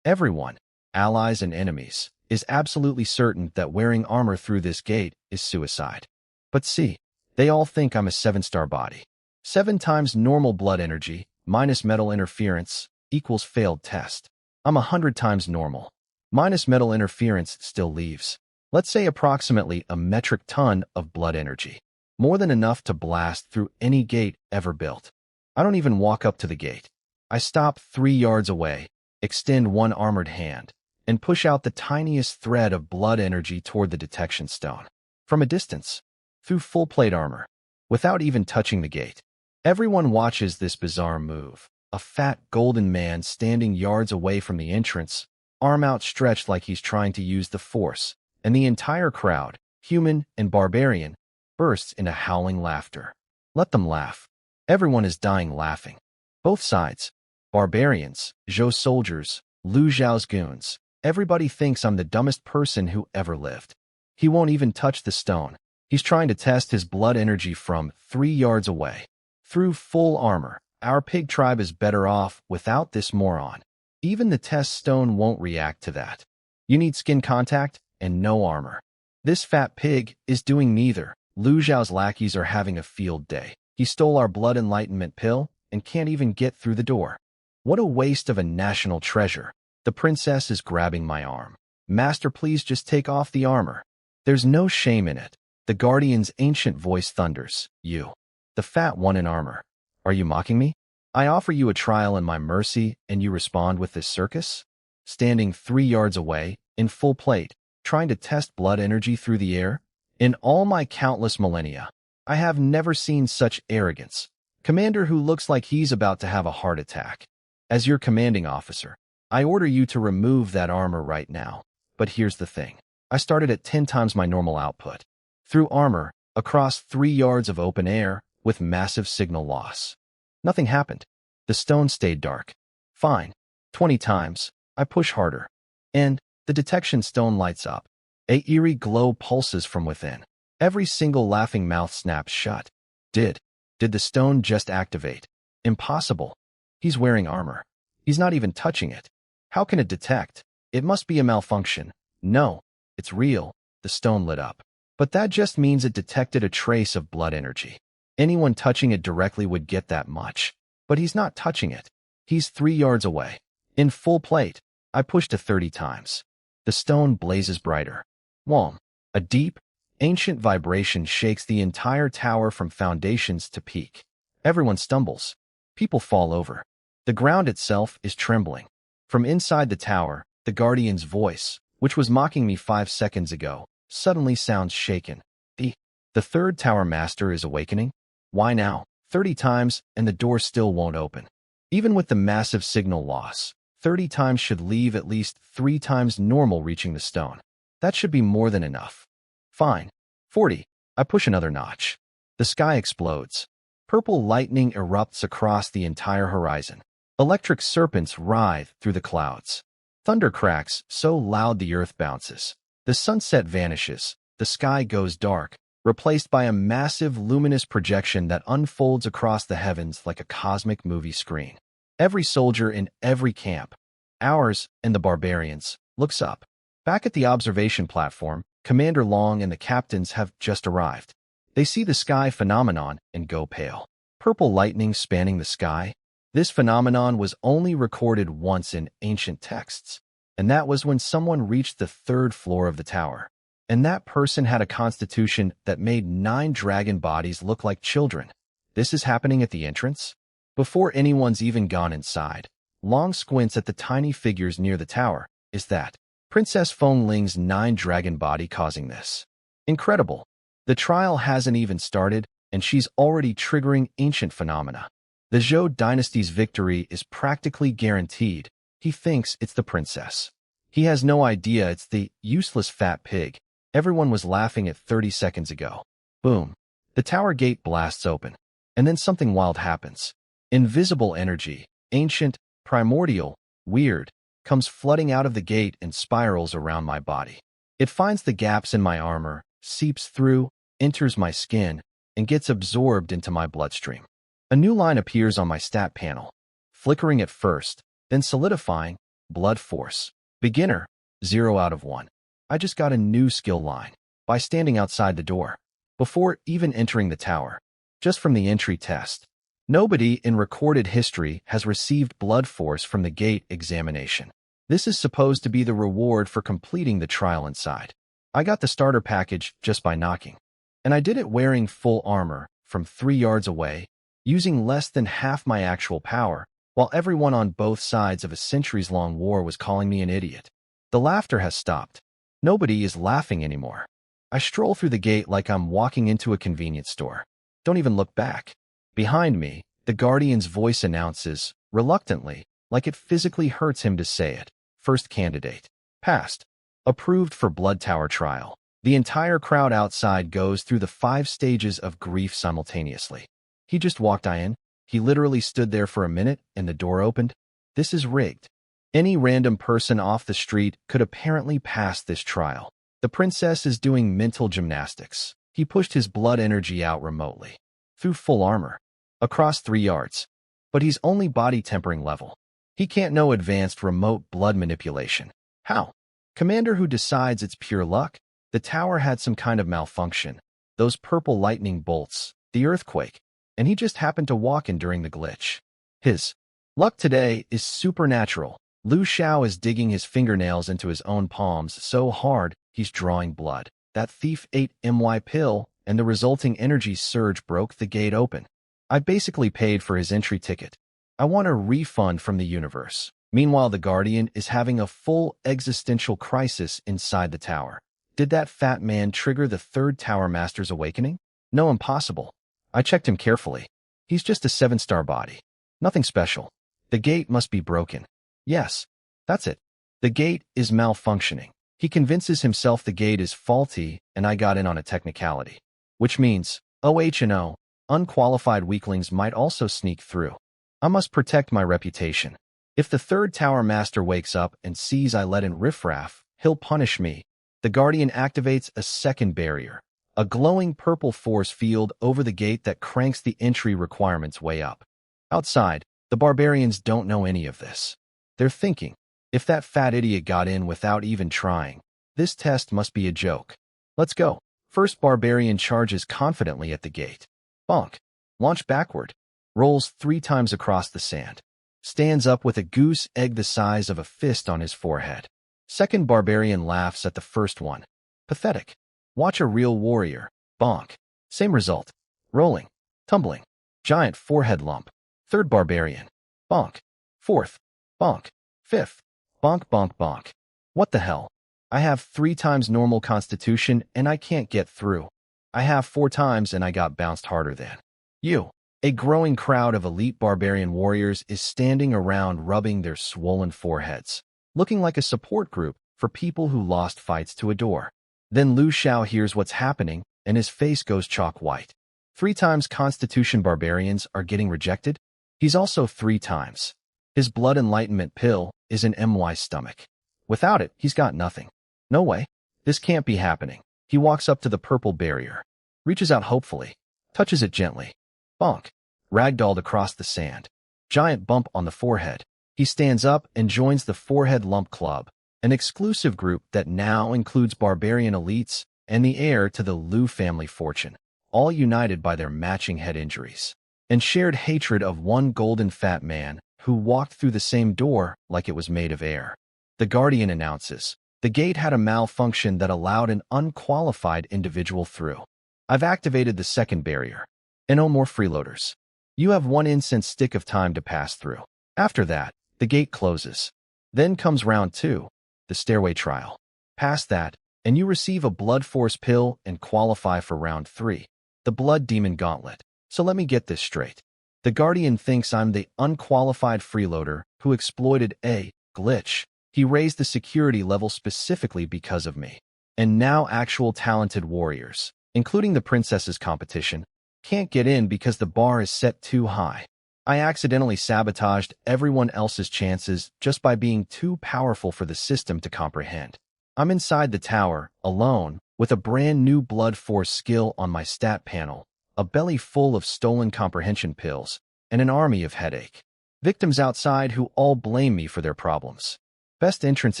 Everyone, allies and enemies, is absolutely certain that wearing armor through this gate is suicide. But see, they all think I'm a 7-star body. 7 times normal blood energy, minus metal interference, equals failed test. I'm 100 times normal. Minus metal interference still leaves, let's say, approximately a metric ton of blood energy. More than enough to blast through any gate ever built. I don't even walk up to the gate. I stop 3 yards away, extend one armored hand, and push out the tiniest thread of blood energy toward the detection stone. From a distance, through full plate armor, without even touching the gate. Everyone watches this bizarre move. A fat golden man standing yards away from the entrance, arm outstretched like he's trying to use the force, and the entire crowd, human and barbarian, bursts into howling laughter. Let them laugh. Everyone is dying laughing. Both sides. Barbarians, Zhou soldiers, Lu Zhao's goons. Everybody thinks I'm the dumbest person who ever lived. He won't even touch the stone. He's trying to test his blood energy from 3 yards away. Through full armor, our pig tribe is better off without this moron. Even the test stone won't react to that. You need skin contact and no armor. This fat pig is doing neither. Lu Zhao's lackeys are having a field day. He stole our blood enlightenment pill and can't even get through the door. What a waste of a national treasure. The princess is grabbing my arm. Master, please just take off the armor. There's no shame in it. The guardian's ancient voice thunders. You, the fat one in armor. Are you mocking me? I offer you a trial in my mercy, and you respond with this circus? Standing 3 yards away, in full plate, trying to test blood energy through the air? In all my countless millennia, I have never seen such arrogance. Commander who looks like he's about to have a heart attack. As your commanding officer, I order you to remove that armor right now. But here's the thing. I started at 10 times my normal output. Through armor, across 3 yards of open air, with massive signal loss. Nothing happened. The stone stayed dark. Fine. 20 times. I push harder. And the detection stone lights up. A eerie glow pulses from within. Every single laughing mouth snaps shut. Did the stone just activate? Impossible. He's wearing armor. He's not even touching it. How can it detect? It must be a malfunction. No, it's real. The stone lit up. But that just means it detected a trace of blood energy. Anyone touching it directly would get that much. But he's not touching it. He's 3 yards away. In full plate, I push to 30 times. The stone blazes brighter. Whom. A deep, ancient vibration shakes the entire tower from foundations to peak. Everyone stumbles. People fall over. The ground itself is trembling. From inside the tower, the guardian's voice, which was mocking me 5 seconds ago, suddenly sounds shaken. The third tower master is awakening? Why now? 30 times, and the door still won't open. Even with the massive signal loss, 30 times should leave at least 3 times normal reaching the stone. That should be more than enough. Fine. 40. I push another notch. The sky explodes. Purple lightning erupts across the entire horizon. Electric serpents writhe through the clouds. Thunder cracks so loud the earth bounces. The sunset vanishes. The sky goes dark, replaced by a massive luminous projection that unfolds across the heavens like a cosmic movie screen. Every soldier in every camp, ours and the barbarians, looks up. Back at the observation platform, Commander Long and the captains have just arrived. They see the sky phenomenon and go pale. Purple lightning spanning the sky. This phenomenon was only recorded once in ancient texts, and that was when someone reached the 3rd floor of the tower. And that person had a constitution that made 9 dragon bodies look like children. This is happening at the entrance? Before anyone's even gone inside, Long squints at the tiny figures near the tower. Is that Princess Feng Ling's 9 dragon body causing this? Incredible. The trial hasn't even started, and she's already triggering ancient phenomena. The Zhou dynasty's victory is practically guaranteed. He thinks it's the princess. He has no idea it's the useless fat pig. Everyone was laughing at 30 seconds ago. Boom. The tower gate blasts open. And then something wild happens. Invisible energy, ancient, primordial, weird, comes flooding out of the gate and spirals around my body. It finds the gaps in my armor, seeps through, enters my skin, and gets absorbed into my bloodstream. A new line appears on my stat panel, flickering at first, then solidifying, blood force. Beginner, 0 out of 1. I just got a new skill line by standing outside the door, before even entering the tower, just from the entry test. Nobody in recorded history has received blood force from the gate examination. This is supposed to be the reward for completing the trial inside. I got the starter package just by knocking, and I did it wearing full armor from 3 yards away, using less than half my actual power, while everyone on both sides of a centuries-long war was calling me an idiot. The laughter has stopped. Nobody is laughing anymore. I stroll through the gate like I'm walking into a convenience store. Don't even look back. Behind me, the Guardian's voice announces, reluctantly, like it physically hurts him to say it. First candidate. Passed. Approved for Blood Tower trial. The entire crowd outside goes through the 5 stages of grief simultaneously. He just walked in. He literally stood there for a minute and the door opened. This is rigged. Any random person off the street could apparently pass this trial. The princess is doing mental gymnastics. He pushed his blood energy out remotely. Through full armor. Across 3 yards. But he's only body tempering level. He can't know advanced remote blood manipulation. How? Commander who decides it's pure luck? The tower had some kind of malfunction. Those purple lightning bolts, the earthquake, and he just happened to walk in during the glitch. His luck today is supernatural. Lu Xiao is digging his fingernails into his own palms so hard he's drawing blood. That thief ate my pill, and the resulting energy surge broke the gate open. I basically paid for his entry ticket. I want a refund from the universe. Meanwhile, the Guardian is having a full existential crisis inside the tower. Did that fat man trigger the 3rd Tower Master's awakening? No, impossible. I checked him carefully. He's just a 7-star body. Nothing special. The gate must be broken. Yes, that's it. The gate is malfunctioning. He convinces himself the gate is faulty, and I got in on a technicality. Which means, OH&O, unqualified weaklings might also sneak through. I must protect my reputation. If the 3rd Tower Master wakes up and sees I let in riffraff, he'll punish me. The Guardian activates a second barrier, a glowing purple force field over the gate that cranks the entry requirements way up. Outside, the barbarians don't know any of this. They're thinking, if that fat idiot got in without even trying, this test must be a joke. Let's go. First barbarian charges confidently at the gate. Bonk. Launch backward. Rolls 3 times across the sand. Stands up with a goose egg the size of a fist on his forehead. Second barbarian laughs at the first one. Pathetic. Watch a real warrior. Bonk. Same result. Rolling. Tumbling. Giant forehead lump. Third barbarian. Bonk. Fourth. Bonk. Fifth. Bonk bonk bonk. What the hell? I have 3 times normal constitution and I can't get through. I have 4 times and I got bounced harder than you. A growing crowd of elite barbarian warriors is standing around rubbing their swollen foreheads, looking like a support group for people who lost fights to a door. Then Lu Xiao hears what's happening and his face goes chalk white. 3 times constitution barbarians are getting rejected. He's also 3 times. His blood enlightenment pill is in MY's stomach. Without it, he's got nothing. No way. This can't be happening. He walks up to the purple barrier, reaches out hopefully, touches it gently. Bonk. Ragdolled across the sand. Giant bump on the forehead. He stands up and joins the Forehead Lump Club, an exclusive group that now includes barbarian elites and the heir to the Lu family fortune, all united by their matching head injuries and shared hatred of one golden fat man who walked through the same door like it was made of air. The Guardian announces, the gate had a malfunction that allowed an unqualified individual through. I've activated the second barrier. And no more freeloaders. You have 1 incense stick of time to pass through. After that, the gate closes. Then comes round 2, the stairway trial. Pass that, and you receive a blood force pill and qualify for round 3, the blood demon gauntlet. So let me get this straight. The Guardian thinks I'm the unqualified freeloader who exploited a glitch. He raised the security level specifically because of me. And now actual talented warriors, including the princess's competition, can't get in because the bar is set too high. I accidentally sabotaged everyone else's chances just by being too powerful for the system to comprehend. I'm inside the tower, alone, with a brand new blood force skill on my stat panel, a belly full of stolen comprehension pills, and an army of headache victims outside who all blame me for their problems. Best entrance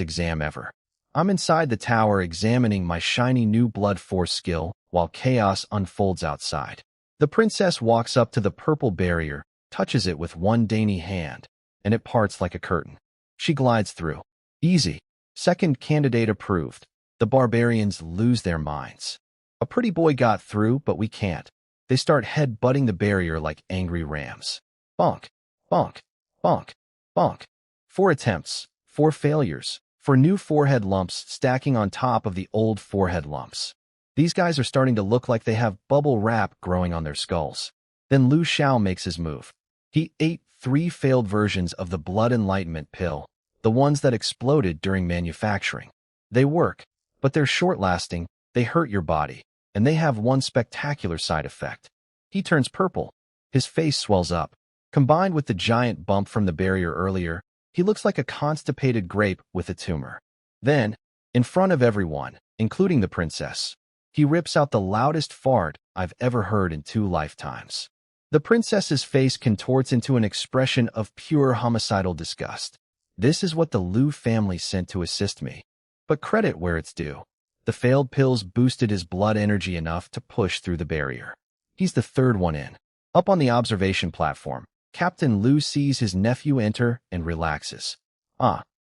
exam ever. I'm inside the tower examining my shiny new blood force skill while chaos unfolds outside. The princess walks up to the purple barrier, touches it with one dainty hand, and it parts like a curtain. She glides through. Easy. Second candidate approved. The barbarians lose their minds. A pretty boy got through, but we can't. They start head-butting the barrier like angry rams. Bonk, bonk, bonk, bonk. 4 attempts, 4 failures, 4 new forehead lumps stacking on top of the old forehead lumps. These guys are starting to look like they have bubble wrap growing on their skulls. Then Lu Xiao makes his move. He ate 3 failed versions of the Blood Enlightenment pill, the ones that exploded during manufacturing. They work, but they're short-lasting, they hurt your body, and they have one spectacular side effect. He turns purple. His face swells up. Combined with the giant bump from the barrier earlier, he looks like a constipated grape with a tumor. Then, in front of everyone, including the princess, he rips out the loudest fart I've ever heard in 2 lifetimes. The princess's face contorts into an expression of pure homicidal disgust. This is what the Lu family sent to assist me. But credit where it's due. The failed pills boosted his blood energy enough to push through the barrier. He's the 3rd one in. Up on the observation platform, Captain Lu sees his nephew enter and relaxes.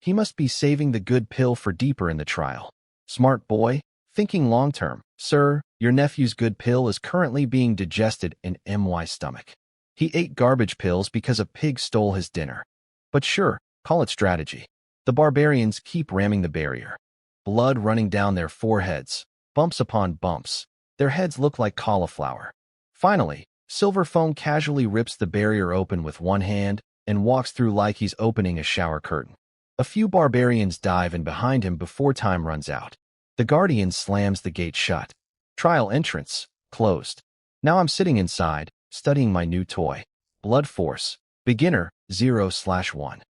He must be saving the good pill for deeper in the trial. Smart boy, thinking long-term. Sir, your nephew's good pill is currently being digested in MY stomach. He ate garbage pills because a pig stole his dinner. But sure, call it strategy. The barbarians keep ramming the barrier. Blood running down their foreheads, bumps upon bumps. Their heads look like cauliflower. Finally, Silver Foam casually rips the barrier open with one hand and walks through like he's opening a shower curtain. A few barbarians dive in behind him before time runs out. The Guardian slams the gate shut. Trial entrance, closed. Now I'm sitting inside, studying my new toy. Blood Force, Beginner, 0/1.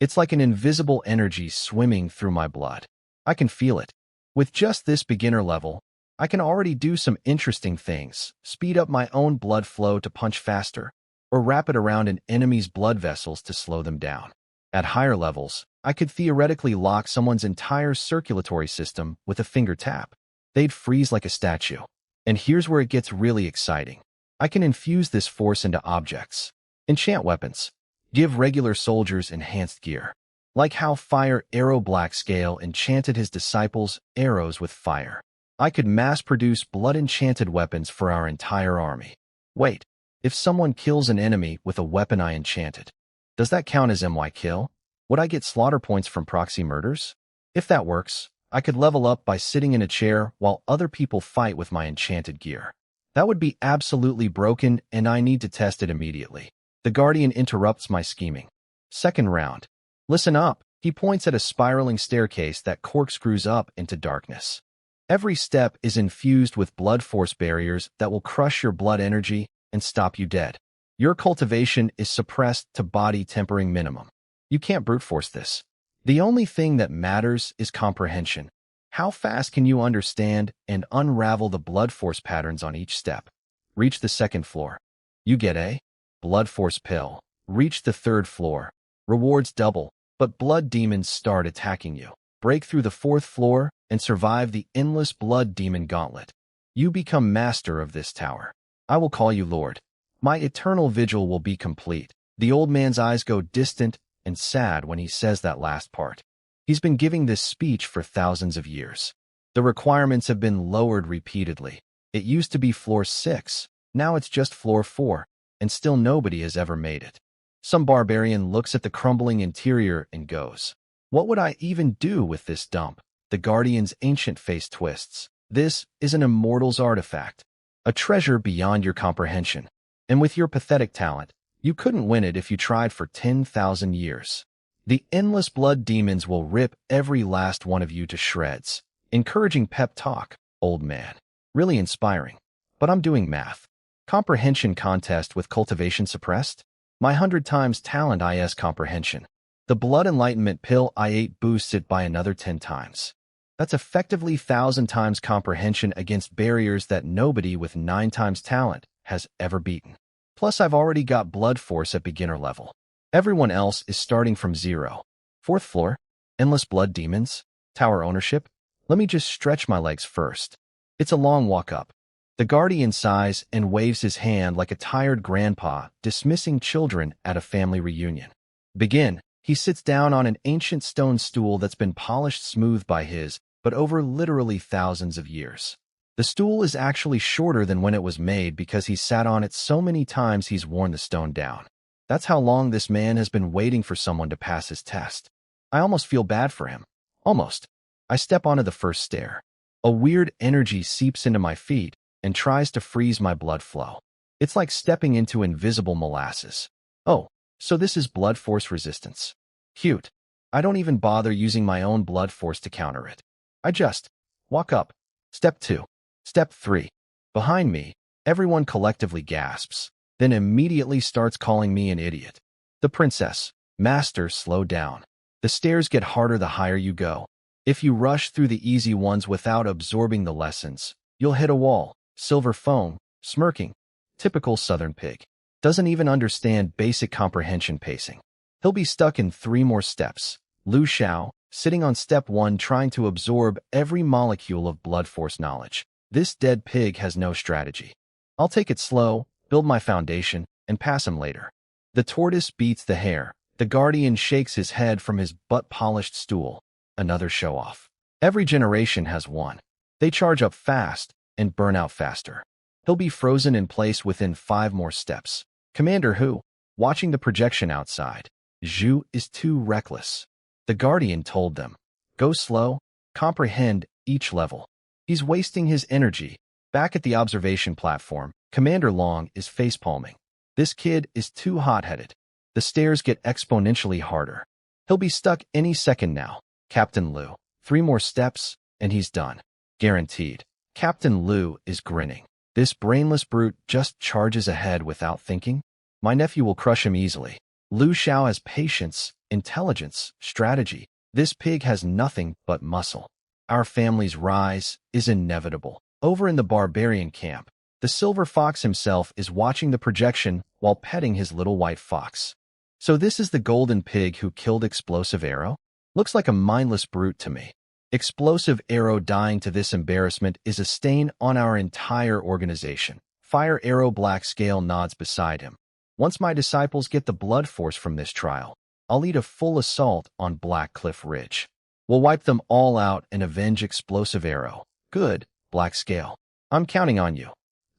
It's like an invisible energy swimming through my blood. I can feel it. With just this beginner level, I can already do some interesting things, speed up my own blood flow to punch faster, or wrap it around an enemy's blood vessels to slow them down. At higher levels, I could theoretically lock someone's entire circulatory system with a finger tap. They'd freeze like a statue. And here's where it gets really exciting. I can infuse this force into objects. Enchant weapons. Give regular soldiers enhanced gear. Like how Fire Arrow Blackscale enchanted his disciples' arrows with fire. I could mass-produce blood-enchanted weapons for our entire army. Wait, if someone kills an enemy with a weapon I enchanted, does that count as MY kill? Would I get slaughter points from proxy murders? If that works, I could level up by sitting in a chair while other people fight with my enchanted gear. That would be absolutely broken, and I need to test it immediately. The Guardian interrupts my scheming. Second round. Listen up. He points at a spiraling staircase that corkscrews up into darkness. Every step is infused with blood force barriers that will crush your blood energy and stop you dead. Your cultivation is suppressed to body tempering minimum. You can't brute force this. The only thing that matters is comprehension. How fast can you understand and unravel the blood force patterns on each step? Reach the 2nd floor. You get a blood force pill. Reach the 3rd floor. Rewards double, but blood demons start attacking you. Break through the 4th floor and survive the endless blood demon gauntlet. You become master of this tower. I will call you Lord. My eternal vigil will be complete. The old man's eyes go distant and sad when he says that last part. He's been giving this speech for thousands of years. The requirements have been lowered repeatedly. It used to be floor 6, now it's just floor 4, and still nobody has ever made it. Some barbarian looks at the crumbling interior and goes, "What would I even do with this dump?" The Guardian's ancient face twists. This is an immortal's artifact, a treasure beyond your comprehension. And with your pathetic talent, you couldn't win it if you tried for 10,000 years. The endless blood demons will rip every last one of you to shreds. Encouraging pep talk, old man. Really inspiring. But I'm doing math. Comprehension contest with cultivation suppressed? My 100 times talent is comprehension. The blood enlightenment pill I ate boosts it by another 10 times. That's effectively 1,000 times comprehension against barriers that nobody with 9 times talent has ever beaten. Plus, I've already got blood force at beginner level. Everyone else is starting from 0. 4th floor? Endless blood demons? Tower ownership? Let me just stretch my legs first. It's a long walk up. The guardian sighs and waves his hand like a tired grandpa dismissing children at a family reunion. Begin. He sits down on an ancient stone stool that's been polished smooth by his, but over literally thousands of years. The stool is actually shorter than when it was made because he sat on it so many times he's worn the stone down. That's how long this man has been waiting for someone to pass his test. I almost feel bad for him. Almost. I step onto the first stair. A weird energy seeps into my feet and tries to freeze my blood flow. It's like stepping into invisible molasses. Oh, so this is blood force resistance. Cute. I don't even bother using my own blood force to counter it. I just walk up. Step 2. Step 3. Behind me, everyone collectively gasps, then immediately starts calling me an idiot. The princess. Master, slow down. The stairs get harder the higher you go. If you rush through the easy ones without absorbing the lessons, you'll hit a wall. Silver phone, smirking. Typical Southern pig. Doesn't even understand basic comprehension pacing. He'll be stuck in 3 more steps. Lu Xiao, sitting on step 1 trying to absorb every molecule of blood force knowledge. This dead pig has no strategy. I'll take it slow, build my foundation, and pass him later. The tortoise beats the hare. The guardian shakes his head from his butt-polished stool. Another show-off. Every generation has one. They charge up fast and burn out faster. He'll be frozen in place within 5 more steps. Commander Hu, watching the projection outside. Zhu is too reckless. The guardian told them, go slow, comprehend each level. He's wasting his energy. Back at the observation platform, Commander Long is facepalming. This kid is too hot-headed. The stairs get exponentially harder. He'll be stuck any second now. Captain Lu, 3 more steps, and he's done. Guaranteed. Captain Lu is grinning. This brainless brute just charges ahead without thinking. My nephew will crush him easily. Lu Xiao has patience, intelligence, strategy. This pig has nothing but muscle. Our family's rise is inevitable. Over in the barbarian camp, the silver fox himself is watching the projection while petting his little white fox. So this is the golden pig who killed Explosive Arrow? Looks like a mindless brute to me. Explosive Arrow dying to this embarrassment is a stain on our entire organization. Fire Arrow Black Scale nods beside him. Once my disciples get the blood force from this trial, I'll lead a full assault on Black Cliff Ridge. We'll wipe them all out and avenge Explosive Arrow. Good, Black Scale. I'm counting on you.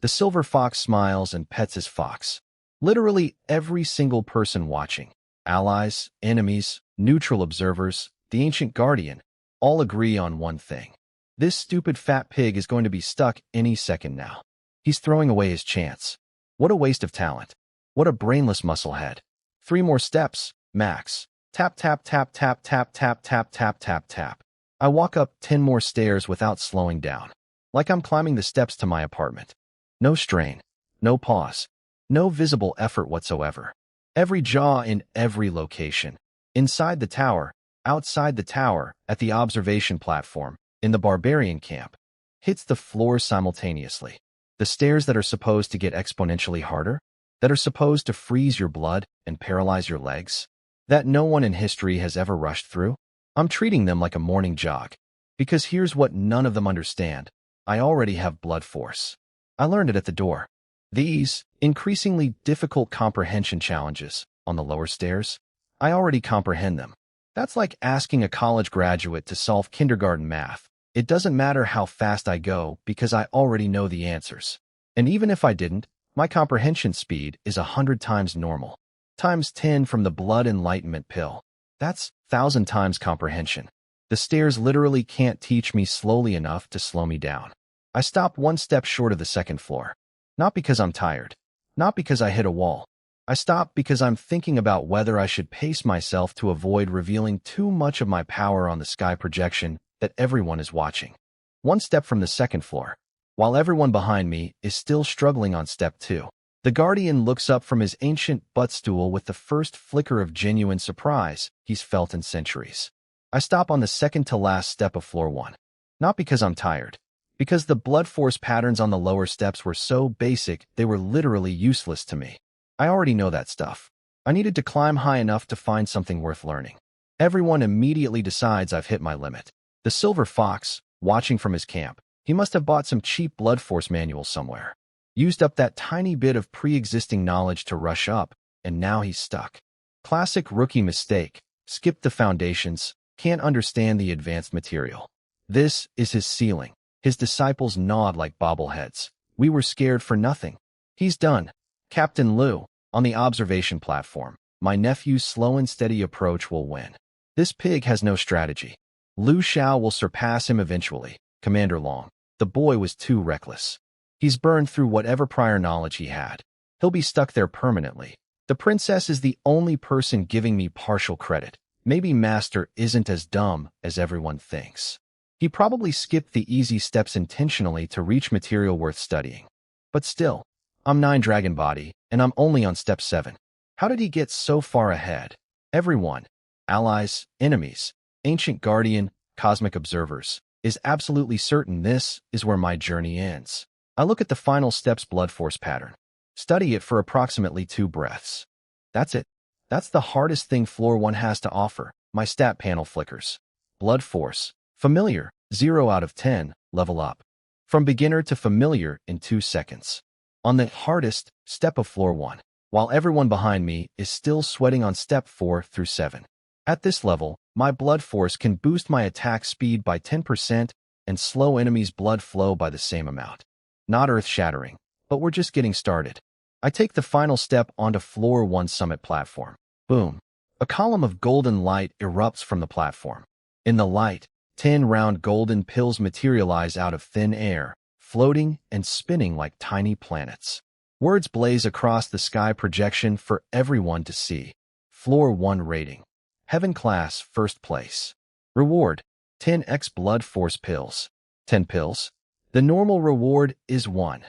The silver fox smiles and pets his fox. Literally every single person watching, allies, enemies, neutral observers, the ancient guardian, all agree on one thing. This stupid fat pig is going to be stuck any second now. He's throwing away his chance. What a waste of talent. What a brainless musclehead. 3 more steps, max. Tap, tap, tap, tap, tap, tap, tap, tap, tap, tap. I walk up 10 more stairs without slowing down. Like I'm climbing the steps to my apartment. No strain. No pause. No visible effort whatsoever. Every jaw in every location. Inside the tower, outside the tower, at the observation platform, in the barbarian camp, hits the floor simultaneously. The stairs that are supposed to get exponentially harder, that are supposed to freeze your blood and paralyze your legs, that no one in history has ever rushed through. I'm treating them like a morning jog. Because here's what none of them understand. I already have blood force. I learned it at the door. These, increasingly difficult comprehension challenges, on the lower stairs, I already comprehend them. That's like asking a college graduate to solve kindergarten math. It doesn't matter how fast I go because I already know the answers. And even if I didn't, my comprehension speed is 100 times normal. Times 10 from the blood enlightenment pill. That's 1,000 times comprehension. The stairs literally can't teach me slowly enough to slow me down. I stop 1 step short of the 2nd floor. Not because I'm tired. Not because I hit a wall. I stop because I'm thinking about whether I should pace myself to avoid revealing too much of my power on the sky projection that everyone is watching. 1 step from the 2nd floor, while everyone behind me is still struggling on step 2. The Guardian looks up from his ancient buttstool with the first flicker of genuine surprise he's felt in centuries. I stop on the second-to-last step of floor 1. Not because I'm tired. Because the blood force patterns on the lower steps were so basic, they were literally useless to me. I already know that stuff. I needed to climb high enough to find something worth learning. Everyone immediately decides I've hit my limit. The Silver Fox, watching from his camp, he must have bought some cheap blood force manuals somewhere. Used up that tiny bit of pre-existing knowledge to rush up, and now he's stuck. Classic rookie mistake. Skipped the foundations, can't understand the advanced material. This is his ceiling. His disciples nod like bobbleheads. We were scared for nothing. He's done. Captain Lu, on the observation platform, my nephew's slow and steady approach will win. This pig has no strategy. Lu Xiao will surpass him eventually. Commander Long. The boy was too reckless. He's burned through whatever prior knowledge he had. He'll be stuck there permanently. The princess is the only person giving me partial credit. Maybe Master isn't as dumb as everyone thinks. He probably skipped the easy steps intentionally to reach material worth studying. But still, I'm 9 Dragon Body, and I'm only on step 7. How did he get so far ahead? Everyone, allies, enemies, ancient guardian, cosmic observers, is absolutely certain this is where my journey ends. I look at the final step's blood force pattern. Study it for approximately 2 breaths. That's it. That's the hardest thing floor 1 has to offer. My stat panel flickers. Blood force. Familiar. 0 out of 10. Level up. From beginner to familiar in 2 seconds. On the hardest step of floor 1. While everyone behind me is still sweating on step 4 through 7. At this level, my blood force can boost my attack speed by 10% and slow enemies' blood flow by the same amount. Not earth-shattering, but we're just getting started. I take the final step onto floor 1 summit platform. Boom. A column of golden light erupts from the platform. In the light, 10 round golden pills materialize out of thin air, floating and spinning like tiny planets. Words blaze across the sky projection for everyone to see. Floor 1 rating. Heaven class, first place. Reward, 10x blood force pills. 10 pills? The normal reward is 1.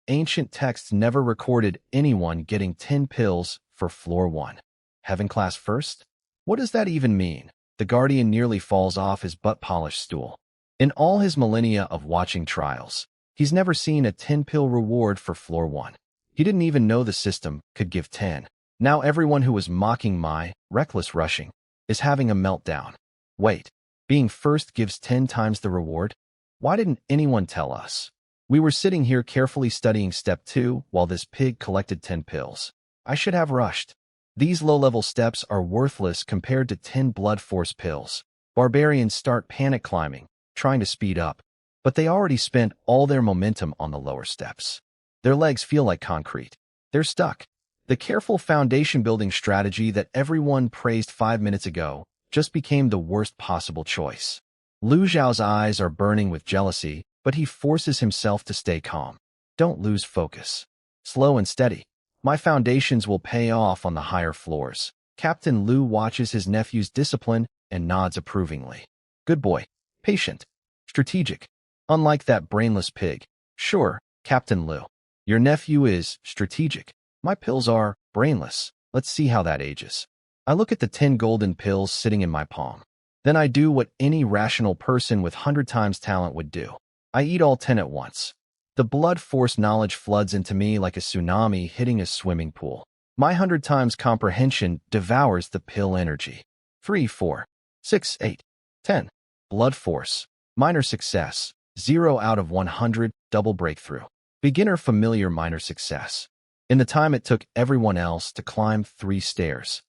Ancient texts never recorded anyone getting 10 pills for floor 1. Heaven class first? What does that even mean? The Guardian nearly falls off his butt-polished stool. In all his millennia of watching trials, he's never seen a 10-pill reward for floor 1. He didn't even know the system could give 10. Now everyone who was mocking my reckless rushing is having a meltdown. Wait, being first gives 10 times the reward? Why didn't anyone tell us? We were sitting here carefully studying step 2 while this pig collected 10 pills. I should have rushed. These low-level steps are worthless compared to 10 blood force pills. Barbarians start panic climbing, trying to speed up, but they already spent all their momentum on the lower steps. Their legs feel like concrete. They're stuck. The careful foundation-building strategy that everyone praised 5 minutes ago just became the worst possible choice. Lu Xiao's eyes are burning with jealousy, but he forces himself to stay calm. Don't lose focus. Slow and steady. My foundations will pay off on the higher floors. Captain Lu watches his nephew's discipline and nods approvingly. Good boy. Patient. Strategic. Unlike that brainless pig. Sure, Captain Lu. Your nephew is strategic. My pills are brainless. Let's see how that ages. I look at the 10 golden pills sitting in my palm. Then I do what any rational person with 100 times talent would do. I eat all 10 at once. The blood force knowledge floods into me like a tsunami hitting a swimming pool. My 100 times comprehension devours the pill energy. 3, 4, 6, 8, 10. Blood force. Minor success. 0 out of 100. Double breakthrough. Beginner familiar minor success. In the time it took everyone else to climb 3 stairs.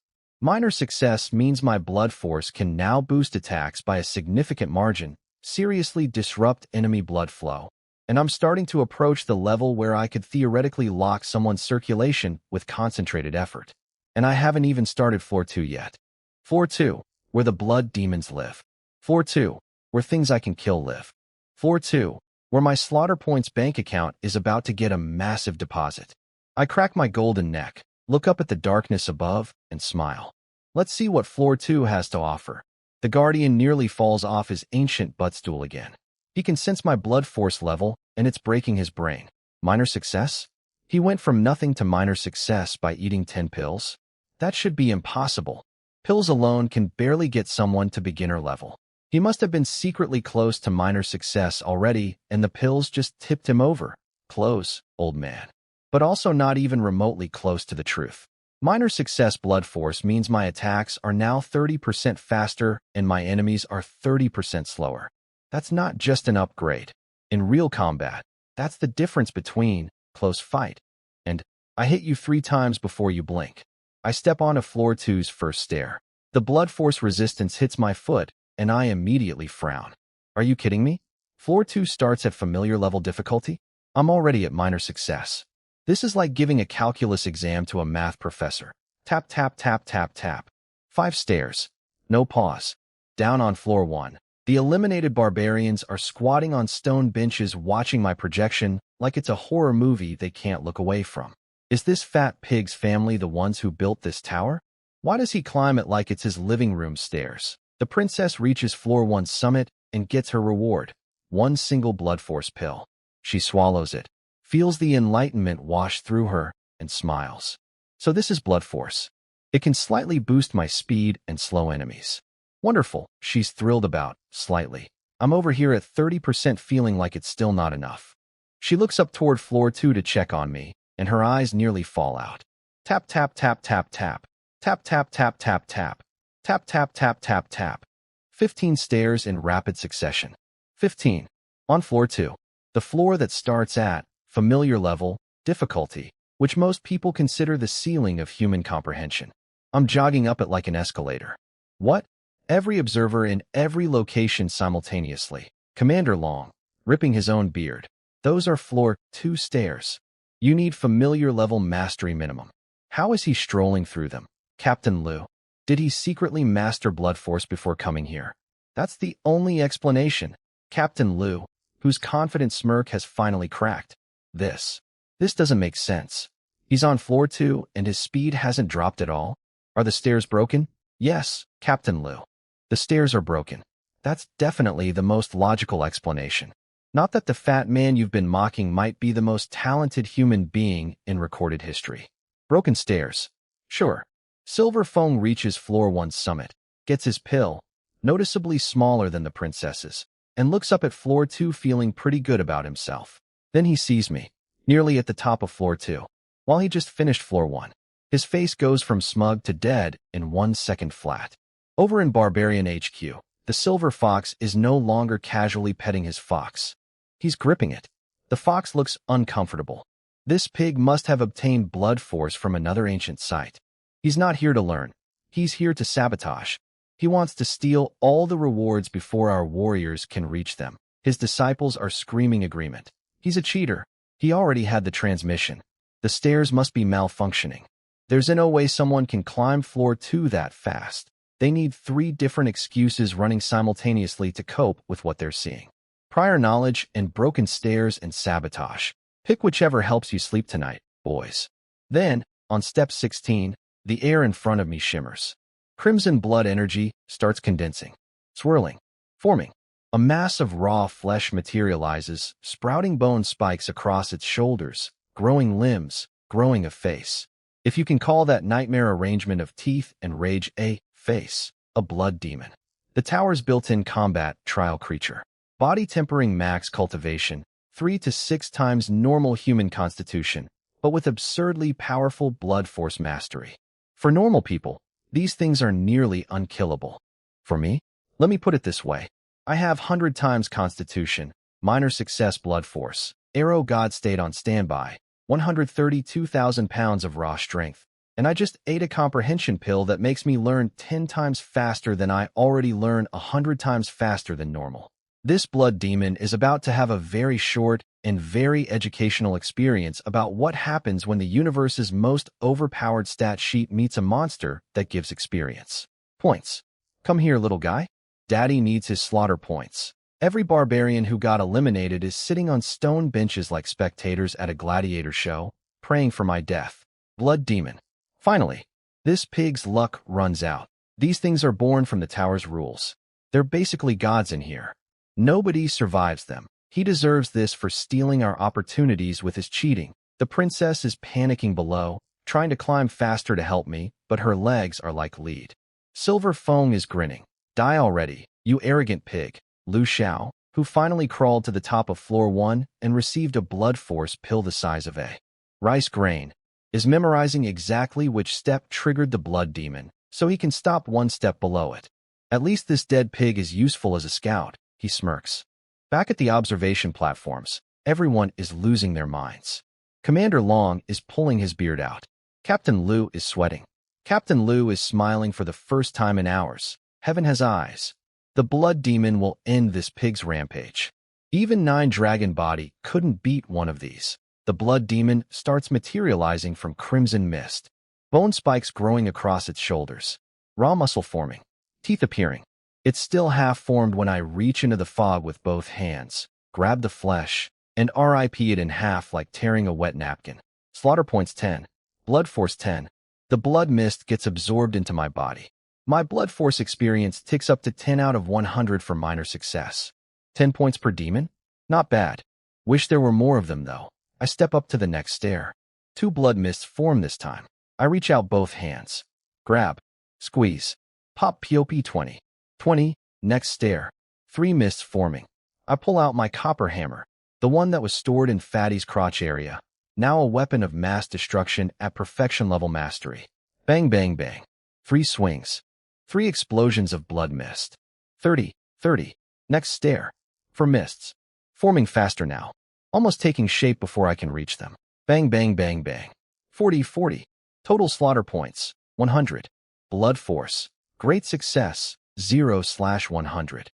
Minor success means my blood force can now boost attacks by a significant margin, seriously disrupt enemy blood flow, and I'm starting to approach the level where I could theoretically lock someone's circulation with concentrated effort. And I haven't even started floor 2 yet. Floor 2, where the blood demons live. Floor 2, where things I can kill live. Floor 2, where my slaughter points bank account is about to get a massive deposit. I crack my golden neck, look up at the darkness above, and smile. Let's see what floor 2 has to offer. The Guardian nearly falls off his ancient buttstool again. He can sense my blood force level, and it's breaking his brain. Minor success? He went from nothing to minor success by eating 10 pills? That should be impossible. Pills alone can barely get someone to beginner level. He must have been secretly close to minor success already, and the pills just tipped him over. Close, old man. But also not even remotely close to the truth. Minor success blood force means my attacks are now 30% faster and my enemies are 30% slower. That's not just an upgrade. In real combat, that's the difference between close fight and I hit you 3 times before you blink. I step onto floor 2's first stair. The blood force resistance hits my foot, and I immediately frown. Are you kidding me? Floor 2 starts at familiar level difficulty? I'm already at minor success. This is like giving a calculus exam to a math professor. Tap, tap, tap, tap, tap. 5 stairs. No pause. Down on floor 1. The eliminated barbarians are squatting on stone benches watching my projection like it's a horror movie they can't look away from. Is this fat pig's family the ones who built this tower? Why does he climb it like it's his living room stairs? The princess reaches floor 1's summit and gets her reward. 1 single blood force pill. She swallows it, feels the enlightenment wash through her, and smiles. So this is blood force. It can slightly boost my speed and slow enemies. Wonderful, she's thrilled about, slightly. I'm over here at 30% feeling like it's still not enough. She looks up toward floor 2 to check on me, and her eyes nearly fall out. Tap, tap, tap, tap, tap. Tap, tap, tap, tap, tap. Tap, tap, tap, tap, tap. 15 stairs in rapid succession. 15. On floor 2. The floor that starts at familiar level difficulty, which most people consider the ceiling of human comprehension. I'm jogging up it like an escalator. What? Every observer in every location simultaneously. Commander Long, ripping his own beard. Those are floor 2 stairs. You need familiar level mastery minimum. How is he strolling through them? Captain Liu. Did he secretly master blood force before coming here? That's the only explanation. Captain Liu, whose confident smirk has finally cracked. This doesn't make sense. He's on floor 2 and his speed hasn't dropped at all. Are the stairs broken? Yes, Captain Liu. The stairs are broken. That's definitely the most logical explanation. Not that the fat man you've been mocking might be the most talented human being in recorded history. Broken stairs. Sure. Silver Fong reaches floor 1's summit, gets his pill, noticeably smaller than the princess's, and looks up at floor 2 feeling pretty good about himself. Then he sees me, nearly at the top of floor 2, while he just finished floor 1. His face goes from smug to dead in 1 second flat. Over in Barbarian HQ, the silver fox is no longer casually petting his fox. He's gripping it. The fox looks uncomfortable. This pig must have obtained blood force from another ancient site. He's not here to learn. He's here to sabotage. He wants to steal all the rewards before our warriors can reach them. His disciples are screaming agreement. He's a cheater. He already had the transmission. The stairs must be malfunctioning. There's no way someone can climb floor 2 that fast. They need 3 different excuses running simultaneously to cope with what they're seeing. Prior knowledge and broken stairs and sabotage. Pick whichever helps you sleep tonight, boys. Then, on step 16, the air in front of me shimmers. Crimson blood energy starts condensing, swirling, forming. A mass of raw flesh materializes, sprouting bone spikes across its shoulders, growing limbs, growing a face. If you can call that nightmare arrangement of teeth and rage a face, a blood demon. The tower's built-in combat trial creature. Body tempering max cultivation, 3 to 6 times normal human constitution, but with absurdly powerful blood force mastery. For normal people, these things are nearly unkillable. For me, let me put it this way. I have 100 times constitution, minor success blood force, arrow god state on standby, 132,000 pounds of raw strength, and I just ate a comprehension pill that makes me learn 10 times faster than I already learn 100 times faster than normal. This blood demon is about to have a very short and very educational experience about what happens when the universe's most overpowered stat sheet meets a monster that gives experience. Points. Come here, little guy. Daddy needs his slaughter points. Every barbarian who got eliminated is sitting on stone benches like spectators at a gladiator show, praying for my death. Blood demon. Finally, this pig's luck runs out. These things are born from the tower's rules. They're basically gods in here. Nobody survives them. He deserves this for stealing our opportunities with his cheating. The princess is panicking below, trying to climb faster to help me, but her legs are like lead. Silver Fong is grinning. Die already, you arrogant pig. Lu Xiao, who finally crawled to the top of floor 1 and received a blood force pill the size of a rice grain, is memorizing exactly which step triggered the blood demon, so he can stop one step below it. At least this dead pig is useful as a scout, he smirks. Back at the observation platforms, everyone is losing their minds. Commander Long is pulling his beard out. Captain Liu is sweating. Captain Liu is smiling for the first time in hours. Heaven has eyes. The blood demon will end this pig's rampage. Even 9 Dragon Body couldn't beat one of these. The blood demon starts materializing from crimson mist. Bone spikes growing across its shoulders. Raw muscle forming. Teeth appearing. It's still half-formed when I reach into the fog with both hands, grab the flesh, and RIP it in half like tearing a wet napkin. Slaughter points 10. Blood force 10. The blood mist gets absorbed into my body. My blood force experience ticks up to 10 out of 100 for minor success. 10 points per demon? Not bad. Wish there were more of them, though. I step up to the next stair. 2 blood mists form this time. I reach out both hands. Grab. Squeeze. Pop POP 20. 20. Next stair. 3 mists forming. I pull out my copper hammer, the one that was stored in Fatty's crotch area, now a weapon of mass destruction at perfection level mastery. Bang bang bang. 3 swings. 3 explosions of blood mist. 30. 30. Next stair. For mists. Forming faster now. Almost taking shape before I can reach them. Bang bang bang bang. 40. 40. Total slaughter points. 100. Blood force. Great success. 0/100.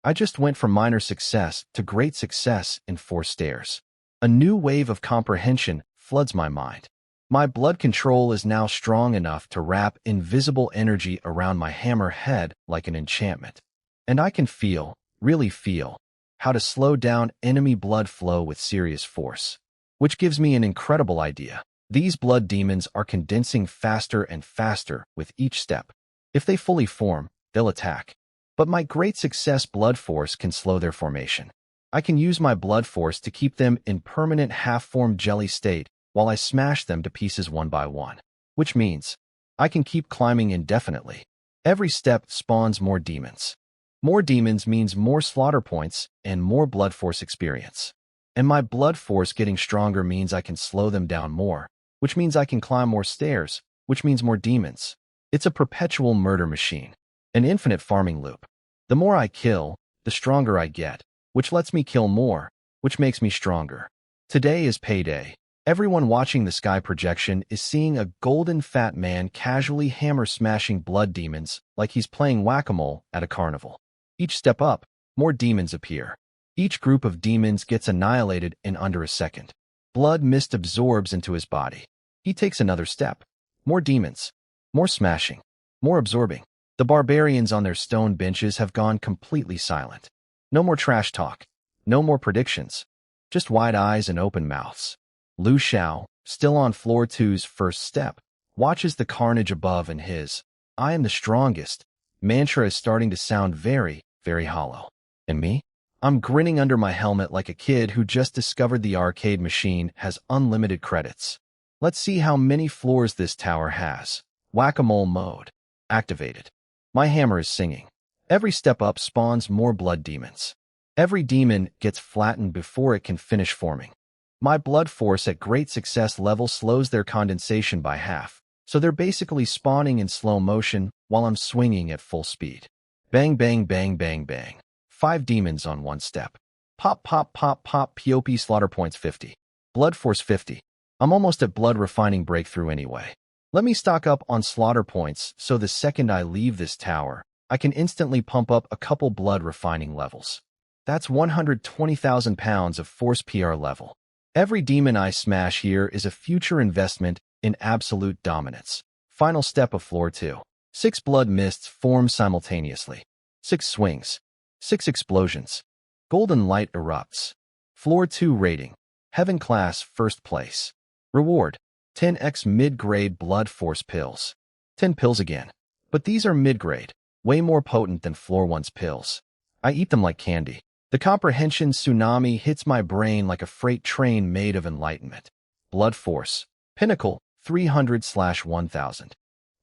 I just went from minor success to great success in 4 stairs. A new wave of comprehension floods my mind. My blood control is now strong enough to wrap invisible energy around my hammer head like an enchantment. And I can feel, really feel, how to slow down enemy blood flow with serious force. Which gives me an incredible idea. These blood demons are condensing faster and faster with each step. If they fully form, they'll attack. But my great success blood force can slow their formation. I can use my blood force to keep them in permanent half-formed jelly state while I smash them to pieces one by one. Which means I can keep climbing indefinitely. Every step spawns more demons. More demons means more slaughter points and more blood force experience. And my blood force getting stronger means I can slow them down more, which means I can climb more stairs, which means more demons. It's a perpetual murder machine. An infinite farming loop. The more I kill, the stronger I get, which lets me kill more, which makes me stronger. Today is payday. Everyone watching the sky projection is seeing a golden fat man casually hammer-smashing blood demons like he's playing whack-a-mole at a carnival. Each step up, more demons appear. Each group of demons gets annihilated in under a second. Blood mist absorbs into his body. He takes another step. More demons. More smashing. More absorbing. The barbarians on their stone benches have gone completely silent. No more trash talk. No more predictions. Just wide eyes and open mouths. Lu Xiao, still on floor 2's first step, watches the carnage above and his "I am the strongest" mantra is starting to sound very, very hollow. And me? I'm grinning under my helmet like a kid who just discovered the arcade machine has unlimited credits. Let's see how many floors this tower has. Whack-a-mole mode. Activated. My hammer is singing. Every step up spawns more blood demons. Every demon gets flattened before it can finish forming. My blood force at great success level slows their condensation by half, so they're basically spawning in slow motion while I'm swinging at full speed. Bang bang bang bang bang. 5 demons on 1 step. Pop pop pop pop POP slaughter points 50. Blood force 50. I'm almost at blood refining breakthrough anyway. Let me stock up on slaughter points so the second I leave this tower, I can instantly pump up a couple blood refining levels. That's 120,000 pounds of force PR level. Every demon I smash here is a future investment in absolute dominance. Final step of floor 2. 6 blood mists form simultaneously. 6 swings. 6 explosions. Golden light erupts. Floor 2 rating. Heaven class first place. Reward. 10x mid-grade blood force pills. 10 pills again. But these are mid-grade, way more potent than floor 1's pills. I eat them like candy. The comprehension tsunami hits my brain like a freight train made of enlightenment. Blood Force, Pinnacle, 300/1000.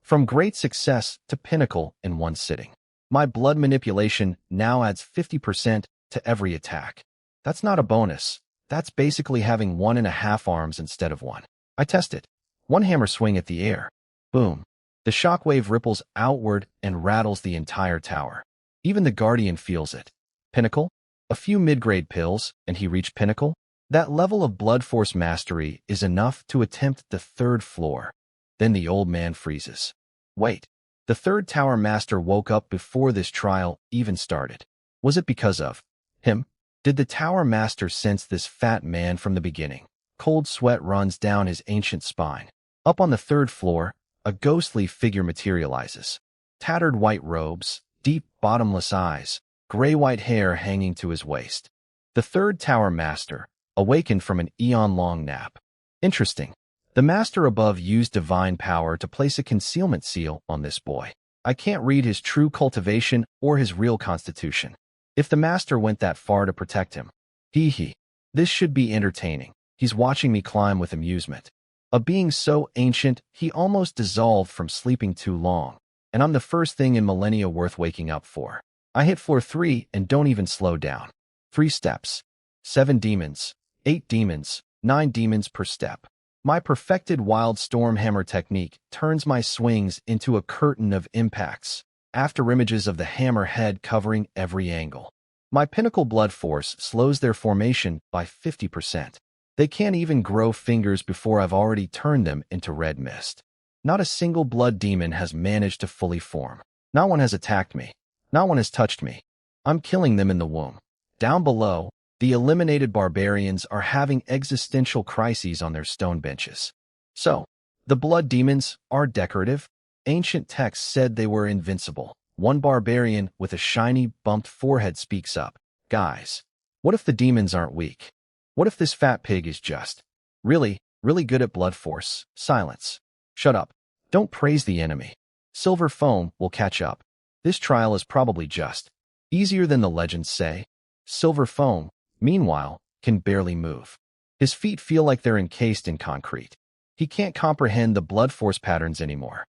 From great success to pinnacle in one sitting. My blood manipulation now adds 50% to every attack. That's not a bonus. That's basically having 1.5 arms instead of one. I test it. One hammer swing at the air. Boom. The shockwave ripples outward and rattles the entire tower. Even the Guardian feels it. Pinnacle? A few mid-grade pills, and he reached pinnacle? That level of blood force mastery is enough to attempt the 3rd floor. Then the old man freezes. Wait. The 3rd tower master woke up before this trial even started. Was it because of him? Did the tower master sense this fat man from the beginning? Cold sweat runs down his ancient spine. Up on the 3rd floor, a ghostly figure materializes. Tattered white robes, deep, bottomless eyes, gray-white hair hanging to his waist. The 3rd tower master, awakened from an eon-long nap. Interesting. The master above used divine power to place a concealment seal on this boy. I can't read his true cultivation or his real constitution. If the master went that far to protect him. This should be entertaining. He's watching me climb with amusement. A being so ancient, he almost dissolved from sleeping too long. And I'm the first thing in millennia worth waking up for. I hit floor 3 and don't even slow down. 3 steps. 7 demons. 8 demons. 9 demons per step. My perfected wild storm hammer technique turns my swings into a curtain of impacts, afterimages of the hammer head covering every angle. My pinnacle blood force slows their formation by 50%. They can't even grow fingers before I've already turned them into red mist. Not a single blood demon has managed to fully form. Not one has attacked me. Not one has touched me. I'm killing them in the womb. Down below, the eliminated barbarians are having existential crises on their stone benches. So, the blood demons are decorative? Ancient texts said they were invincible. One barbarian with a shiny, bumped forehead speaks up. Guys, what if the demons aren't weak? What if this fat pig is just really good at blood force? Silence. Shut up. Don't praise the enemy. Silver foam will catch up. This trial is probably just easier than the legends say. Silver foam, meanwhile, can barely move. His feet feel like they're encased in concrete. He can't comprehend the blood force patterns anymore.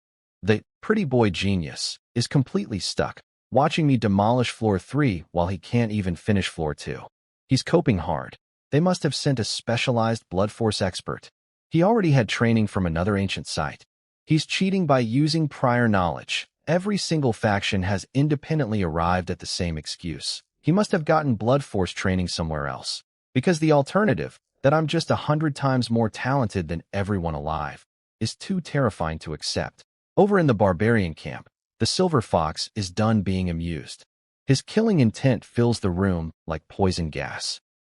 The pretty boy genius is completely stuck, watching me demolish floor 3 while he can't even finish floor 2. He's coping hard. They must have sent a specialized blood force expert. He already had training from another ancient site. He's cheating by using prior knowledge. Every single faction has independently arrived at the same excuse. He must have gotten blood force training somewhere else. Because the alternative, that I'm just 100 times more talented than everyone alive, is too terrifying to accept. Over in the barbarian camp, the silver fox is done being amused. His killing intent fills the room like poison gas.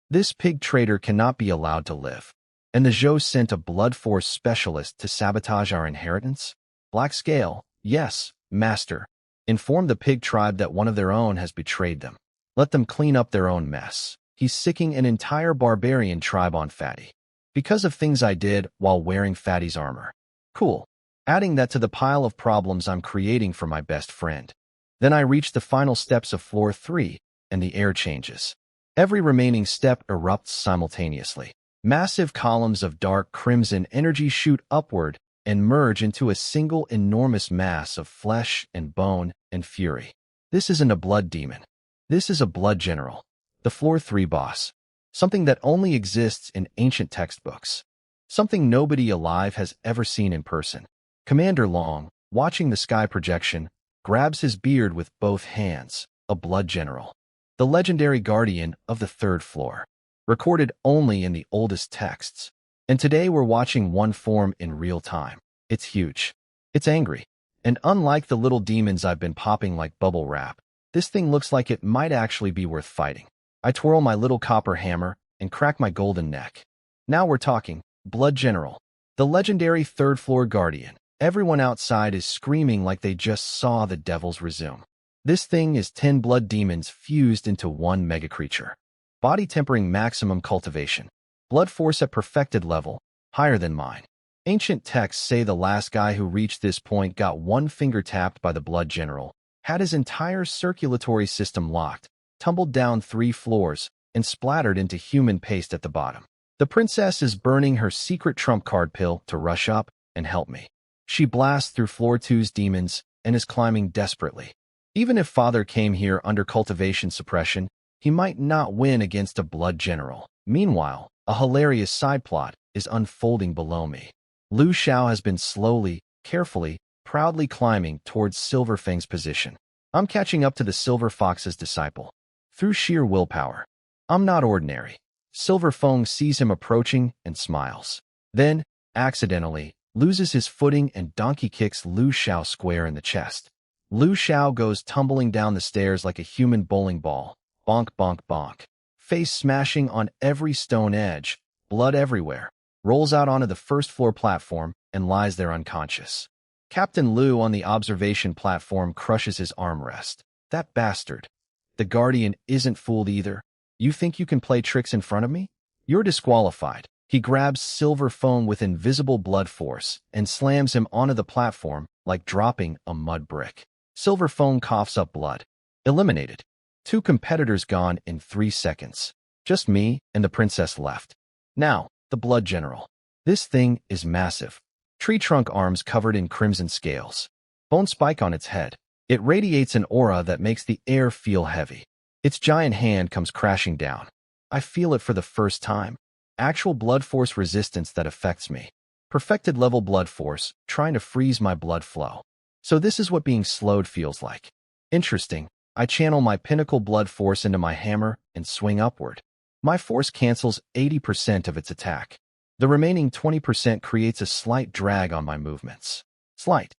This pig traitor cannot be allowed to live. And the Zhou sent a blood force specialist to sabotage our inheritance? Black Scale, yes, master. Inform the pig tribe that one of their own has betrayed them. Let them clean up their own mess. He's sicking an entire barbarian tribe on Fatty. Because of things I did while wearing Fatty's armor. Cool. Adding that to the pile of problems I'm creating for my best friend. Then I reach the final steps of floor 3, and the air changes. Every remaining step erupts simultaneously. Massive columns of dark crimson energy shoot upward and merge into a single enormous mass of flesh and bone and fury. This isn't a blood demon. This is a blood general. The floor 3 boss. Something that only exists in ancient textbooks. Something nobody alive has ever seen in person. Commander Long, watching the sky projection, grabs his beard with both hands. A blood general. The legendary guardian of the 3rd floor. Recorded only in the oldest texts. And today we're watching one form in real time. It's huge. It's angry. And unlike the little demons I've been popping like bubble wrap, this thing looks like it might actually be worth fighting. I twirl my little copper hammer and crack my golden neck. Now we're talking. Blood General. The legendary 3rd floor guardian. Everyone outside is screaming like they just saw the devils resume. This thing is 10 blood demons fused into one mega creature. Body tempering maximum cultivation. Blood force at perfected level, higher than mine. Ancient texts say the last guy who reached this point got one finger tapped by the blood general, had his entire circulatory system locked, tumbled down 3 floors, and splattered into human paste at the bottom. The princess is burning her secret trump card pill to rush up and help me. She blasts through floor 2's demons and is climbing desperately. Even if father came here under cultivation suppression, he might not win against a blood general. Meanwhile, a hilarious side plot is unfolding below me. Lu Xiao has been slowly, carefully, proudly climbing towards Silverfang's position. I'm catching up to the Silver Fox's disciple. Through sheer willpower. I'm not ordinary. Silverfang sees him approaching and smiles. Then, accidentally, loses his footing and donkey kicks Lu Xiao square in the chest. Lu Xiao goes tumbling down the stairs like a human bowling ball. Bonk, bonk, bonk. Face smashing on every stone edge, blood everywhere. Rolls out onto the first floor platform and lies there unconscious. Captain Lu on the observation platform crushes his armrest. That bastard. The Guardian isn't fooled either. You think you can play tricks in front of me? You're disqualified. He grabs Silverfang with invisible blood force and slams him onto the platform like dropping a mud brick. Silverfang coughs up blood. Eliminated. 2 competitors gone in 3 seconds. Just me and the princess left. Now, the blood general. This thing is massive. Tree trunk arms covered in crimson scales. Bone spike on its head. It radiates an aura that makes the air feel heavy. Its giant hand comes crashing down. I feel it for the first time. Actual blood force resistance that affects me. Perfected level blood force, trying to freeze my blood flow. So this is what being slowed feels like. Interesting. I channel my pinnacle blood force into my hammer and swing upward. My force cancels 80% of its attack. The remaining 20% creates a slight drag on my movements. Slight.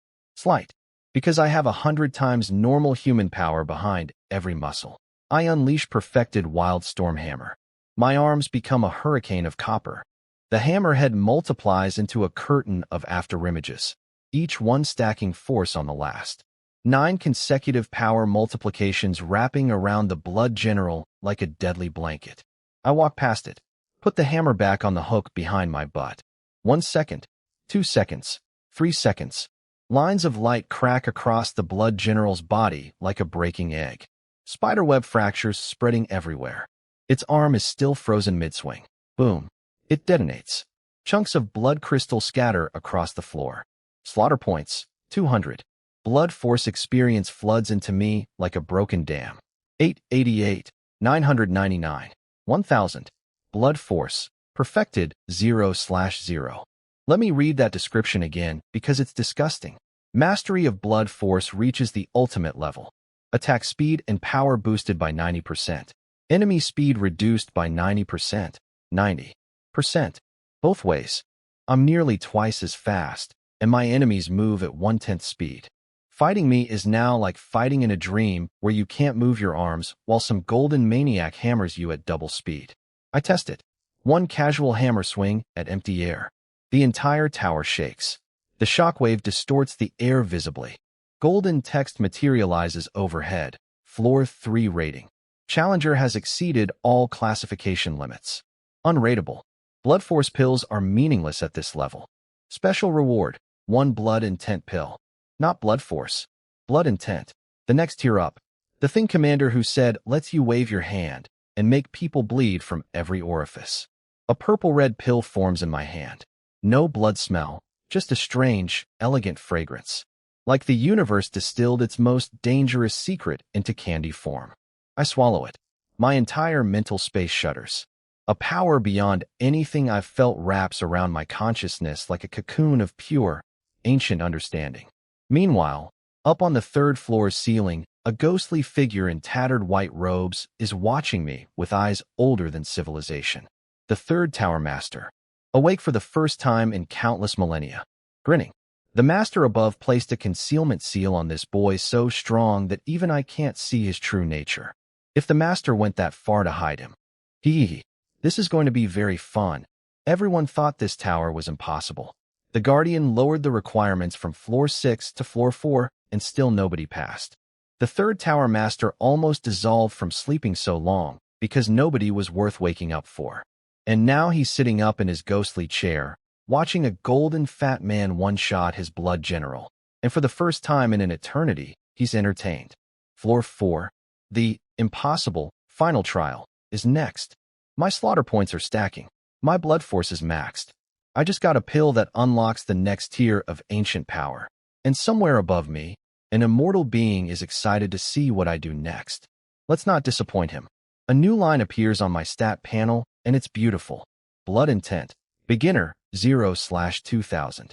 Because I have 100 times normal human power behind every muscle. I unleash perfected Wildstorm Hammer. My arms become a hurricane of copper. The hammerhead multiplies into a curtain of afterimages, each one stacking force on the last. 9 consecutive power multiplications wrapping around the blood general like a deadly blanket. I walk past it, put the hammer back on the hook behind my butt. 1 second, 2 seconds, 3 seconds. Lines of light crack across the blood general's body like a breaking egg. Spiderweb fractures spreading everywhere. Its arm is still frozen mid-swing. Boom. It detonates. Chunks of blood crystal scatter across the floor. Slaughter points, 200. Blood force experience floods into me like a broken dam. 888, 999, 1000. Blood force, perfected, 0/0. Let me read that description again because it's disgusting. Mastery of blood force reaches the ultimate level. Attack speed and power boosted by 90%. Enemy speed reduced by 90%. 90%. Both ways. I'm nearly twice as fast, and my enemies move at 1/10 speed. Fighting me is now like fighting in a dream where you can't move your arms while some golden maniac hammers you at double speed. I test it. 1 casual hammer swing at empty air. The entire tower shakes. The shockwave distorts the air visibly. Golden text materializes overhead. Floor 3 rating. Challenger has exceeded all classification limits. Unrateable. Blood force pills are meaningless at this level. Special reward, 1 blood intent pill. Not blood force. Blood intent. The next tier up. The thing commander who said lets you wave your hand and make people bleed from every orifice. A purple-red pill forms in my hand. No blood smell, just a strange, elegant fragrance. Like the universe distilled its most dangerous secret into candy form. I swallow it. My entire mental space shudders. A power beyond anything I've felt wraps around my consciousness like a cocoon of pure, ancient understanding. Meanwhile, up on the 3rd floor's ceiling, a ghostly figure in tattered white robes is watching me with eyes older than civilization. The 3rd Tower Master. Awake for the first time in countless millennia. Grinning. The master above placed a concealment seal on this boy so strong that even I can't see his true nature. If the master went that far to hide him. This is going to be very fun. Everyone thought this tower was impossible. The Guardian lowered the requirements from floor 6 to floor 4, and still nobody passed. The 3rd Tower Master almost dissolved from sleeping so long because nobody was worth waking up for. And now he's sitting up in his ghostly chair, watching a golden fat man one-shot his blood general. And for the first time in an eternity, he's entertained. Floor 4. The impossible final trial is next. My slaughter points are stacking. My blood force is maxed. I just got a pill that unlocks the next tier of ancient power. And somewhere above me, an immortal being is excited to see what I do next. Let's not disappoint him. A new line appears on my stat panel, and it's beautiful. Blood Intent. Beginner, 0/2000.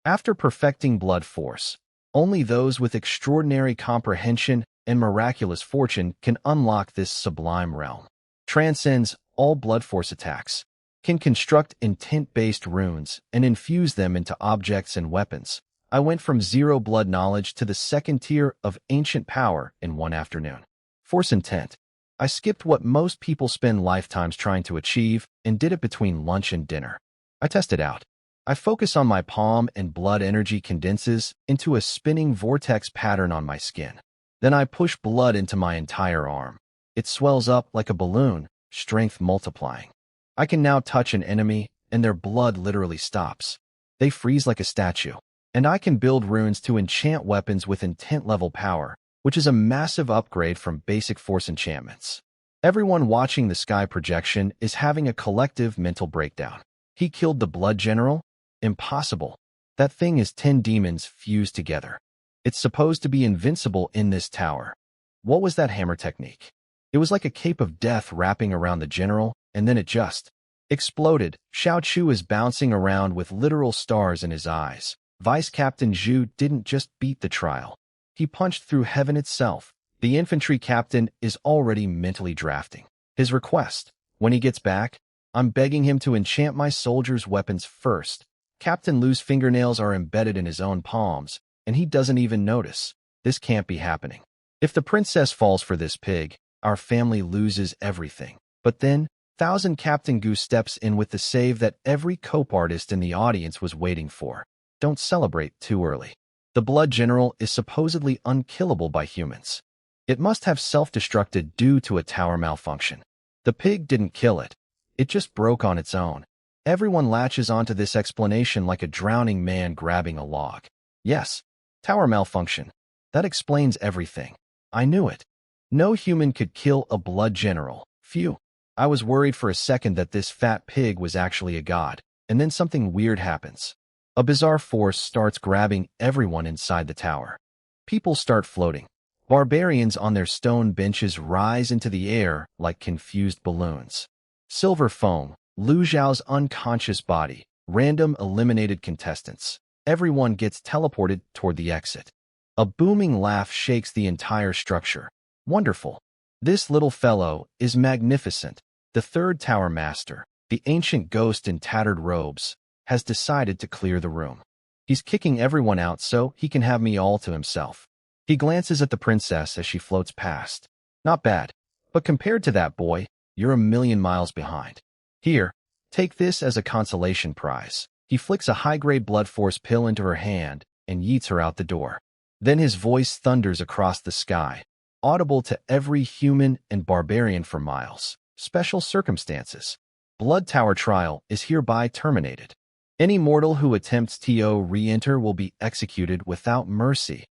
After perfecting blood force, only those with extraordinary comprehension and miraculous fortune can unlock this sublime realm. Transcends all blood force attacks. Can construct intent-based runes and infuse them into objects and weapons. I went from 0 blood knowledge to the second tier of ancient power in one afternoon. Force Intent. I skipped what most people spend lifetimes trying to achieve and did it between lunch and dinner. I tested out. I focus on my palm and blood energy condenses into a spinning vortex pattern on my skin. Then I push blood into my entire arm. It swells up like a balloon, strength multiplying. I can now touch an enemy, and their blood literally stops. They freeze like a statue. And I can build runes to enchant weapons with intent-level power, which is a massive upgrade from basic force enchantments. Everyone watching the sky projection is having a collective mental breakdown. He killed the Blood General? Impossible. That thing is 10 demons fused together. It's supposed to be invincible in this tower. What was that hammer technique? It was like a cape of death wrapping around the general, and then it just exploded. Xiao Chu is bouncing around with literal stars in his eyes. Vice Captain Zhu didn't just beat the trial. He punched through heaven itself. The infantry captain is already mentally drafting his request. When he gets back, I'm begging him to enchant my soldiers' weapons first. Captain Lu's fingernails are embedded in his own palms, and he doesn't even notice. This can't be happening. If the princess falls for this pig, our family loses everything. But then, Thousand Captain Gu steps in with the save that every cope artist in the audience was waiting for. Don't celebrate too early. The Blood General is supposedly unkillable by humans. It must have self-destructed due to a tower malfunction. The pig didn't kill it. It just broke on its own. Everyone latches onto this explanation like a drowning man grabbing a log. Yes, tower malfunction. That explains everything. I knew it. No human could kill a Blood General. Phew. I was worried for a second that this fat pig was actually a god, and then something weird happens. A bizarre force starts grabbing everyone inside the tower. People start floating. Barbarians on their stone benches rise into the air like confused balloons. Silver foam, Lu Zhao's unconscious body, random eliminated contestants. Everyone gets teleported toward the exit. A booming laugh shakes the entire structure. Wonderful. This little fellow is magnificent. The third tower master, the ancient ghost in tattered robes, has decided to clear the room. He's kicking everyone out so he can have me all to himself. He glances at the princess as she floats past. Not bad, but compared to that boy, you're a million miles behind. Here, take this as a consolation prize. He flicks a high-grade blood force pill into her hand and yeets her out the door. Then his voice thunders across the sky, audible to every human and barbarian for miles. Special circumstances. Blood Tower trial is hereby terminated. Any mortal who attempts to re-enter will be executed without mercy.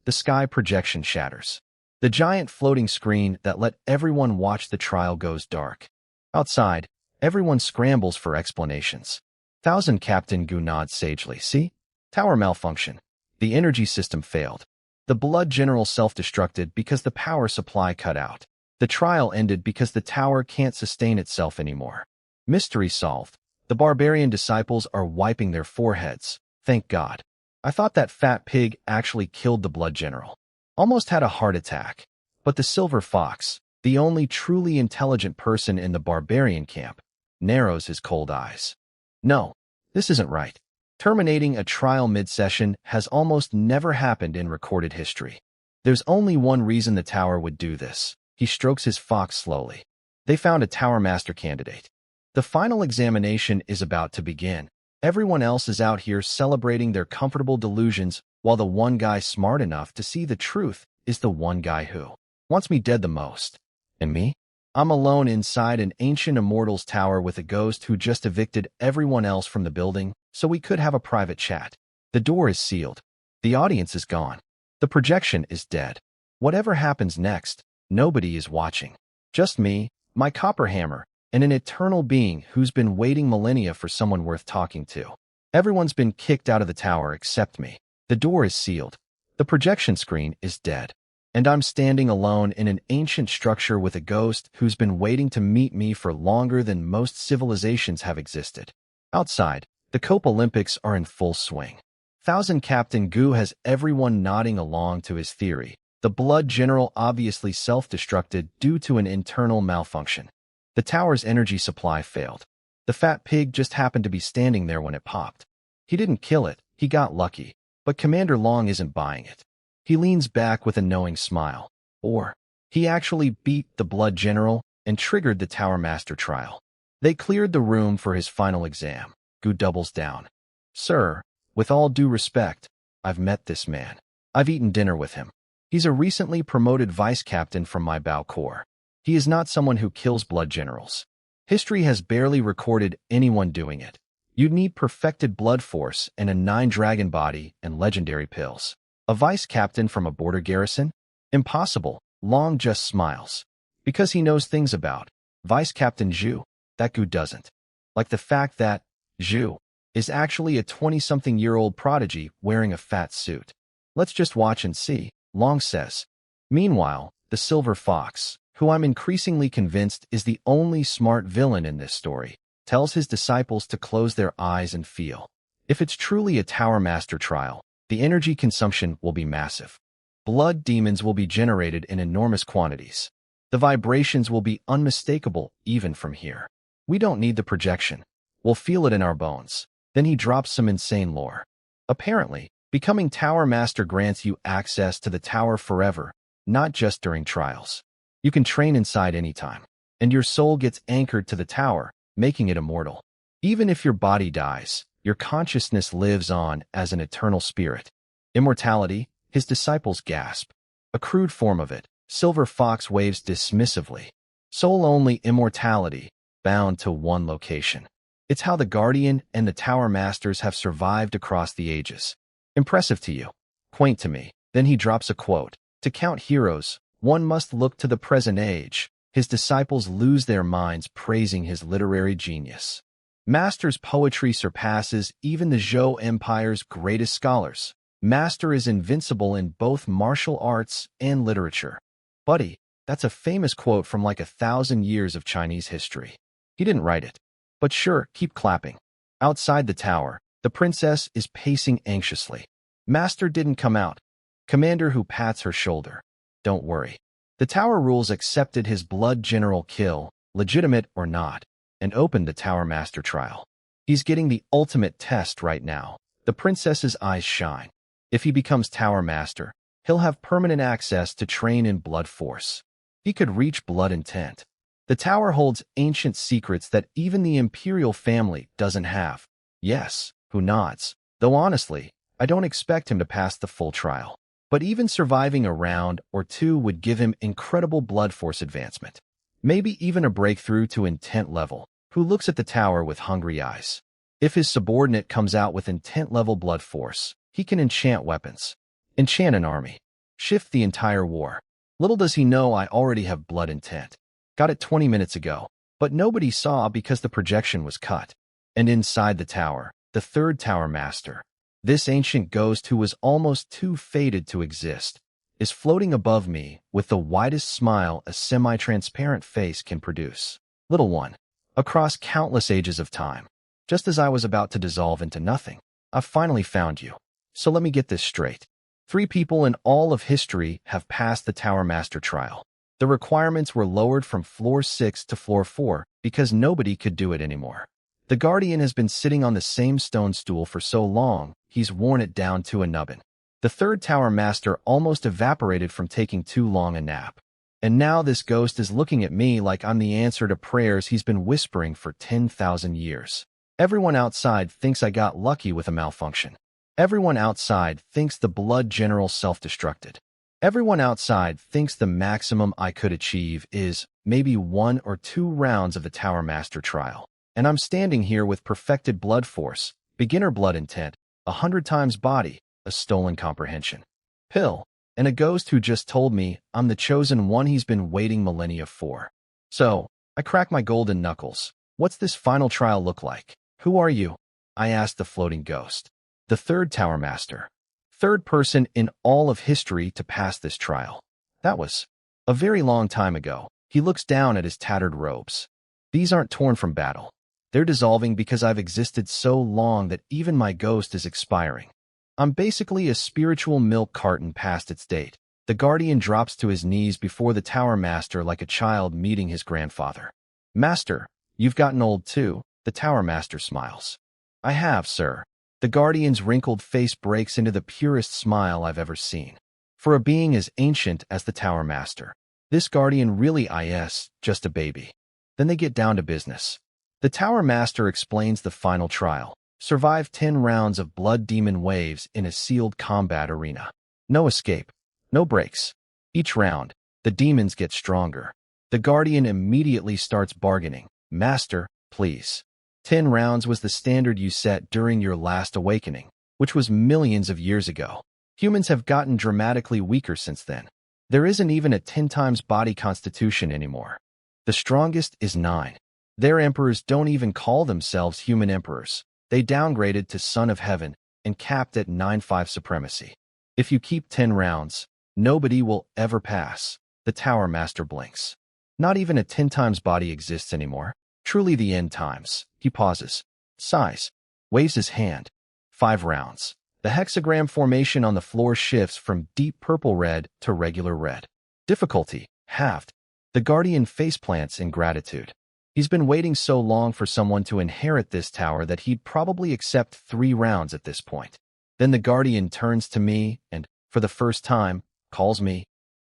The sky projection shatters. The giant floating screen that let everyone watch the trial goes dark. Outside, everyone scrambles for explanations. Thousand Captain Gu nods sagely. See? Tower malfunction. The energy system failed. The Blood General self-destructed because the power supply cut out. The trial ended because the tower can't sustain itself anymore. Mystery solved. The barbarian disciples are wiping their foreheads. Thank God. I thought that fat pig actually killed the Blood General. Almost had a heart attack. But the Silver Fox, the only truly intelligent person in the barbarian camp, narrows his cold eyes. No, this isn't right. Terminating a trial mid-session has almost never happened in recorded history. There's only one reason the tower would do this. He strokes his fox slowly. They found a Tower Master candidate. The final examination is about to begin. Everyone else is out here celebrating their comfortable delusions, while the one guy smart enough to see the truth is the one guy who wants me dead the most. And me? I'm alone inside an ancient immortal's tower with a ghost who just evicted everyone else from the building, so we could have a private chat. The door is sealed. The audience is gone. The projection is dead. Whatever happens next, nobody is watching. Just me, my copper hammer, and an eternal being who's been waiting millennia for someone worth talking to. Everyone's been kicked out of the tower except me. The door is sealed. The projection screen is dead. And I'm standing alone in an ancient structure with a ghost who's been waiting to meet me for longer than most civilizations have existed. Outside, the Cope Olympics are in full swing. Thousand Captain Gu has everyone nodding along to his theory. The Blood General obviously self-destructed due to an internal malfunction. The tower's energy supply failed. The fat pig just happened to be standing there when it popped. He didn't kill it, he got lucky. But Commander Long isn't buying it. He leans back with a knowing smile. Or, he actually beat the Blood General and triggered the Tower Master trial. They cleared the room for his final exam. Gu doubles down. Sir, with all due respect, I've met this man. I've eaten dinner with him. He's a recently promoted vice captain from my Bao Corps. He is not someone who kills blood generals. History has barely recorded anyone doing it. You'd need perfected blood force and a 9-dragon body and legendary pills. A vice captain from a border garrison? Impossible. Long just smiles. Because he knows things about Vice Captain Zhu that Gu doesn't. Like the fact that Zhu is actually a 20-something-year-old prodigy wearing a fat suit. Let's just watch and see, Long says. Meanwhile, the Silver Fox, who I'm increasingly convinced is the only smart villain in this story, tells his disciples to close their eyes and feel. If it's truly a Tower Master trial, the energy consumption will be massive. Blood demons will be generated in enormous quantities. The vibrations will be unmistakable even from here. We don't need the projection. We'll feel it in our bones. Then he drops some insane lore. Apparently, becoming Tower Master grants you access to the tower forever, not just during trials. You can train inside anytime, and your soul gets anchored to the tower, making it immortal. Even if your body dies, your consciousness lives on as an eternal spirit. Immortality, his disciples gasp. A crude form of it, Silver Fox waves dismissively. Soul-only immortality, bound to one location. It's how the Guardian and the Tower Masters have survived across the ages. Impressive to you? Quaint to me. Then he drops a quote. To count heroes, one must look to the present age. His disciples lose their minds praising his literary genius. Master's poetry surpasses even the Zhou Empire's greatest scholars. Master is invincible in both martial arts and literature. Buddy, that's a famous quote from like 1,000 years of Chinese history. He didn't write it. But sure, keep clapping. Outside the tower, the princess is pacing anxiously. Master didn't come out. Commander who pats her shoulder. Don't worry. The tower rules accepted his blood general kill, legitimate or not, and opened the Tower Master trial. He's getting the ultimate test right now. The princess's eyes shine. If he becomes Tower Master, he'll have permanent access to train in blood force. He could reach blood intent. The tower holds ancient secrets that even the imperial family doesn't have. Yes, who nods. Though honestly, I don't expect him to pass the full trial. But even surviving a round or two would give him incredible blood force advancement. Maybe even a breakthrough to intent level, who looks at the tower with hungry eyes. If his subordinate comes out with intent level blood force, he can enchant weapons. Enchant an army. Shift the entire war. Little does he know I already have blood intent. Got it 20 minutes ago, but nobody saw because the projection was cut. And inside the tower, the third Tower Master, this ancient ghost who was almost too fated to exist, is floating above me with the widest smile a semi-transparent face can produce. Little one, across countless ages of time, just as I was about to dissolve into nothing, I've finally found you. So let me get this straight. 3 people in all of history have passed the Tower Master trial. The requirements were lowered from floor 6 to floor 4 because nobody could do it anymore. The Guardian has been sitting on the same stone stool for so long, he's worn it down to a nubbin. The third Tower Master almost evaporated from taking too long a nap. And now this ghost is looking at me like I'm the answer to prayers he's been whispering for 10,000 years. Everyone outside thinks I got lucky with a malfunction. Everyone outside thinks the blood general self-destructed. Everyone outside thinks the maximum I could achieve is maybe 1 or 2 rounds of the Tower Master trial. And I'm standing here with perfected blood force, beginner blood intent, 100 times body, a stolen comprehension. Pill, and a ghost who just told me I'm the chosen one he's been waiting millennia for. So, I crack my golden knuckles. What's this final trial look like? Who are you? I asked the floating ghost. The third Tower Master. Third person in all of history to pass this trial. That was a very long time ago. He looks down at his tattered robes. These aren't torn from battle. They're dissolving because I've existed so long that even my ghost is expiring. I'm basically a spiritual milk carton past its date. The Guardian drops to his knees before the Tower Master like a child meeting his grandfather. Master, you've gotten old too, the Tower Master smiles. I have, sir. The Guardian's wrinkled face breaks into the purest smile I've ever seen. For a being as ancient as the Tower Master, this Guardian really is just a baby. Then they get down to business. The Tower Master explains the final trial. Survive 10 rounds of blood demon waves in a sealed combat arena. No escape. No breaks. Each round, the demons get stronger. The Guardian immediately starts bargaining. Master, please. 10 rounds was the standard you set during your last awakening, which was millions of years ago. Humans have gotten dramatically weaker since then. There isn't even a 10 times body constitution anymore. The strongest is 9. Their emperors don't even call themselves human emperors. They downgraded to Son of Heaven and capped at 9-5 supremacy. If you keep 10 rounds, nobody will ever pass. The Tower Master blinks. Not even a 10 times body exists anymore. Truly the end times. He pauses, sighs, waves his hand. 5 rounds. The hexagram formation on the floor shifts from deep purple red to regular red. Difficulty, halved. The Guardian faceplants in gratitude. He's been waiting so long for someone to inherit this tower that he'd probably accept 3 rounds at this point. Then the Guardian turns to me and, for the first time, calls me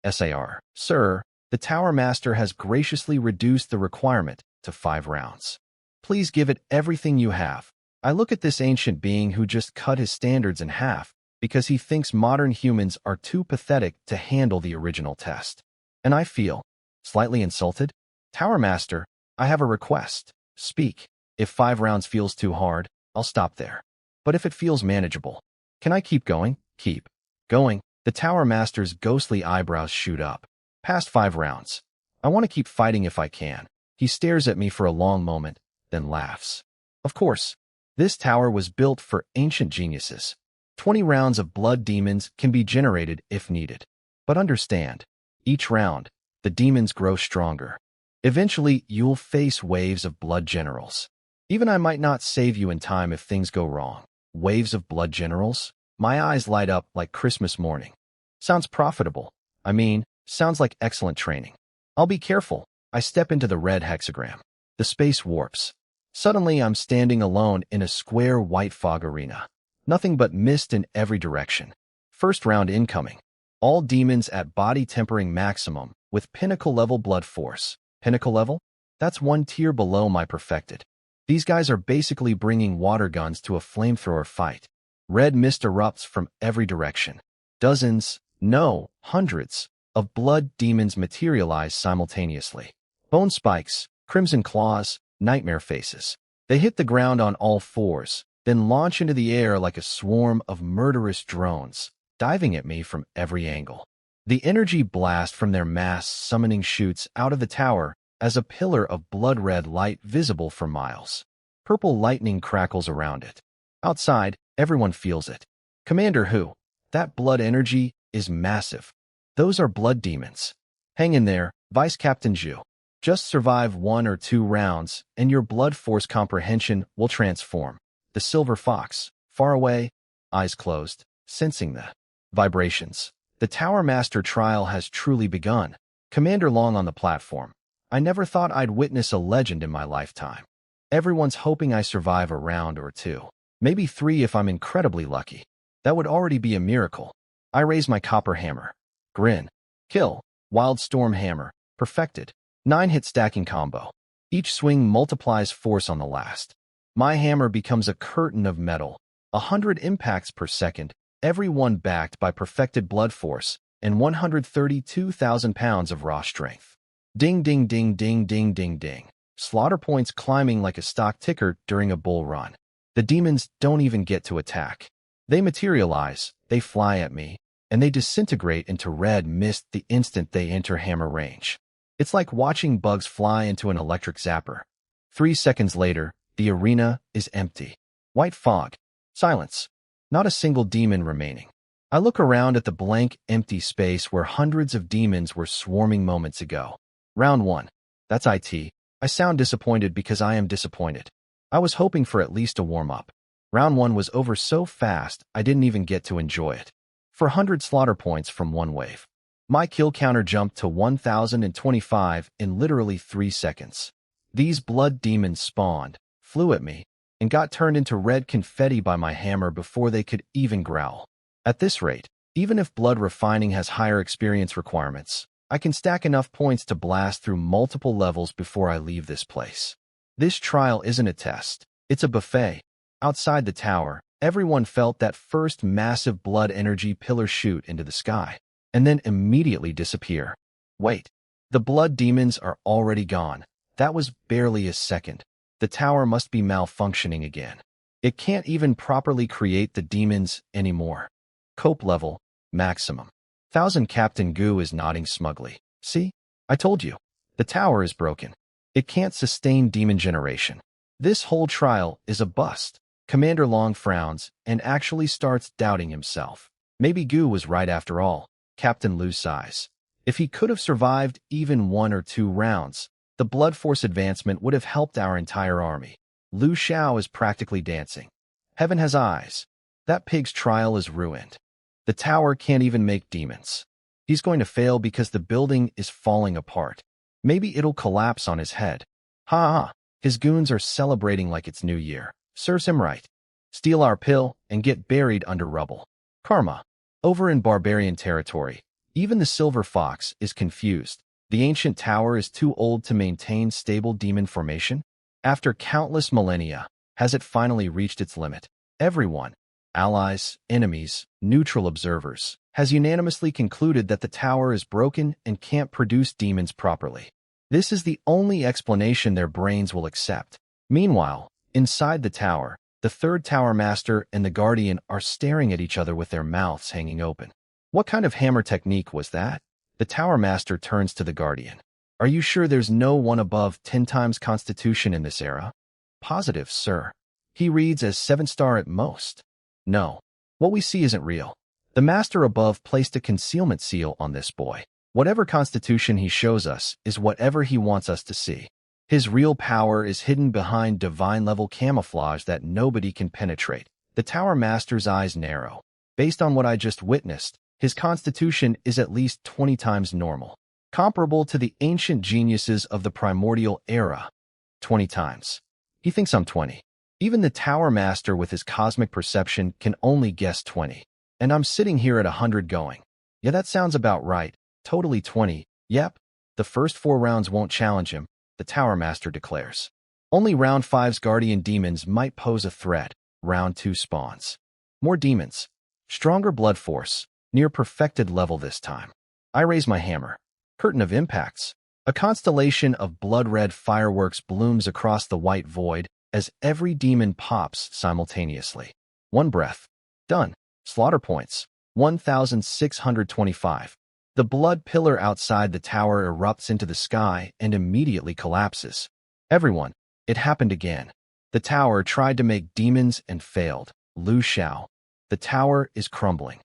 Sir. Sir, the Tower Master has graciously reduced the requirement to 5 rounds. Please give it everything you have. I look at this ancient being who just cut his standards in half because he thinks modern humans are too pathetic to handle the original test. And I feel slightly insulted. Tower Master, I have a request. Speak. If 5 rounds feels too hard, I'll stop there. But if it feels manageable, can I keep going? Keep going. The Tower Master's ghostly eyebrows shoot up. Past 5 rounds. I want to keep fighting if I can. He stares at me for a long moment, then laughs. Of course. This tower was built for ancient geniuses. 20 rounds of blood demons can be generated if needed. But understand, each round, the demons grow stronger. Eventually, you'll face waves of blood generals. Even I might not save you in time if things go wrong. Waves of blood generals? My eyes light up like Christmas morning. Sounds profitable. Sounds like excellent training. I'll be careful. I step into the red hexagram. The space warps. Suddenly, I'm standing alone in a square white fog arena. Nothing but mist in every direction. First round incoming. All demons at body tempering maximum with pinnacle level blood force. Pinnacle level? That's 1 tier below my perfected. These guys are basically bringing water guns to a flamethrower fight. Red mist erupts from every direction. Dozens, no, hundreds, of blood demons materialize simultaneously. Bone spikes, crimson claws, nightmare faces. They hit the ground on all 4s, then launch into the air like a swarm of murderous drones, diving at me from every angle. The energy blast from their mass summoning shoots out of the tower as a pillar of blood-red light visible for miles. Purple lightning crackles around it. Outside, everyone feels it. Commander Hu, that blood energy is massive. Those are blood demons. Hang in there, Vice Captain Zhu. Just survive 1 or 2 rounds, and your blood force comprehension will transform. The Silver Fox, far away, eyes closed, sensing the vibrations. The Tower Master trial has truly begun. Commander Long on the platform. I never thought I'd witness a legend in my lifetime. Everyone's hoping I survive a round or 2. Maybe 3 if I'm incredibly lucky. That would already be a miracle. I raise my copper hammer. Grin. Kill. Wild Storm Hammer. Perfected. 9-hit stacking combo. Each swing multiplies force on the last. My hammer becomes a curtain of metal. 100 impacts per second, every one backed by perfected blood force and 132,000 pounds of raw strength. Ding ding ding ding ding ding ding. Slaughter points climbing like a stock ticker during a bull run. The demons don't even get to attack. They materialize, they fly at me, and they disintegrate into red mist the instant they enter hammer range. It's like watching bugs fly into an electric zapper. 3 seconds later, the arena is empty. White fog. Silence. Not a single demon remaining. I look around at the blank, empty space where hundreds of demons were swarming moments ago. Round 1. That's it. I sound disappointed because I am disappointed. I was hoping for at least a warm-up. Round 1 was over so fast, I didn't even get to enjoy it. For 100 slaughter points from one wave. My kill counter jumped to 1,025 in literally 3 seconds. These blood demons spawned, flew at me, and got turned into red confetti by my hammer before they could even growl. At this rate, even if blood refining has higher experience requirements, I can stack enough points to blast through multiple levels before I leave this place. This trial isn't a test, it's a buffet. Outside the tower, everyone felt that first massive blood energy pillar shoot into the sky, and then immediately disappear. Wait, the blood demons are already gone. That was barely a second. The tower must be malfunctioning again. It can't even properly create the demons anymore. Cope level, maximum. 1000 Captain Goo is nodding smugly. See? I told you. The tower is broken. It can't sustain demon generation. This whole trial is a bust. Commander Long frowns and actually starts doubting himself. Maybe Goo was right after all. Captain Lu sighs. If he could have survived even 1 or 2 rounds, the Blood Force advancement would have helped our entire army. Lu Xiao is practically dancing. Heaven has eyes. That pig's trial is ruined. The tower can't even make demons. He's going to fail because the building is falling apart. Maybe it'll collapse on his head. Ha ha. His goons are celebrating like it's New Year. Serves him right. Steal our pill and get buried under rubble. Karma. Over in barbarian territory, even the Silver Fox is confused. The ancient tower is too old to maintain stable demon formation. After countless millennia, has it finally reached its limit? Everyone, allies, enemies, neutral observers, has unanimously concluded that the tower is broken and can't produce demons properly. This is the only explanation their brains will accept. Meanwhile, inside the tower, the third Tower Master and the Guardian are staring at each other with their mouths hanging open. What kind of hammer technique was that? The Tower Master turns to the Guardian. Are you sure there's no one above 10 times Constitution in this era? Positive, sir. He reads as 7-star at most. No. What we see isn't real. The Master above placed a concealment seal on this boy. Whatever Constitution he shows us is whatever he wants us to see. His real power is hidden behind divine-level camouflage that nobody can penetrate. The Tower Master's eyes narrow. Based on what I just witnessed, his constitution is at least 20 times normal, comparable to the ancient geniuses of the primordial era. 20 times. He thinks I'm 20. Even the Tower Master with his cosmic perception can only guess 20. And I'm sitting here at 100 going. Yeah, that sounds about right. Totally 20. Yep. The first 4 rounds won't challenge him, the Tower Master declares. Only round 5's guardian demons might pose a threat. Round 2 spawns. More demons. Stronger blood force. Near perfected level this time. I raise my hammer. Curtain of impacts. A constellation of blood-red fireworks blooms across the white void as every demon pops simultaneously. One breath. Done. Slaughter points. 1,625. The blood pillar outside the tower erupts into the sky and immediately collapses. Everyone, it happened again. The tower tried to make demons and failed. Lu Xiao. The tower is crumbling.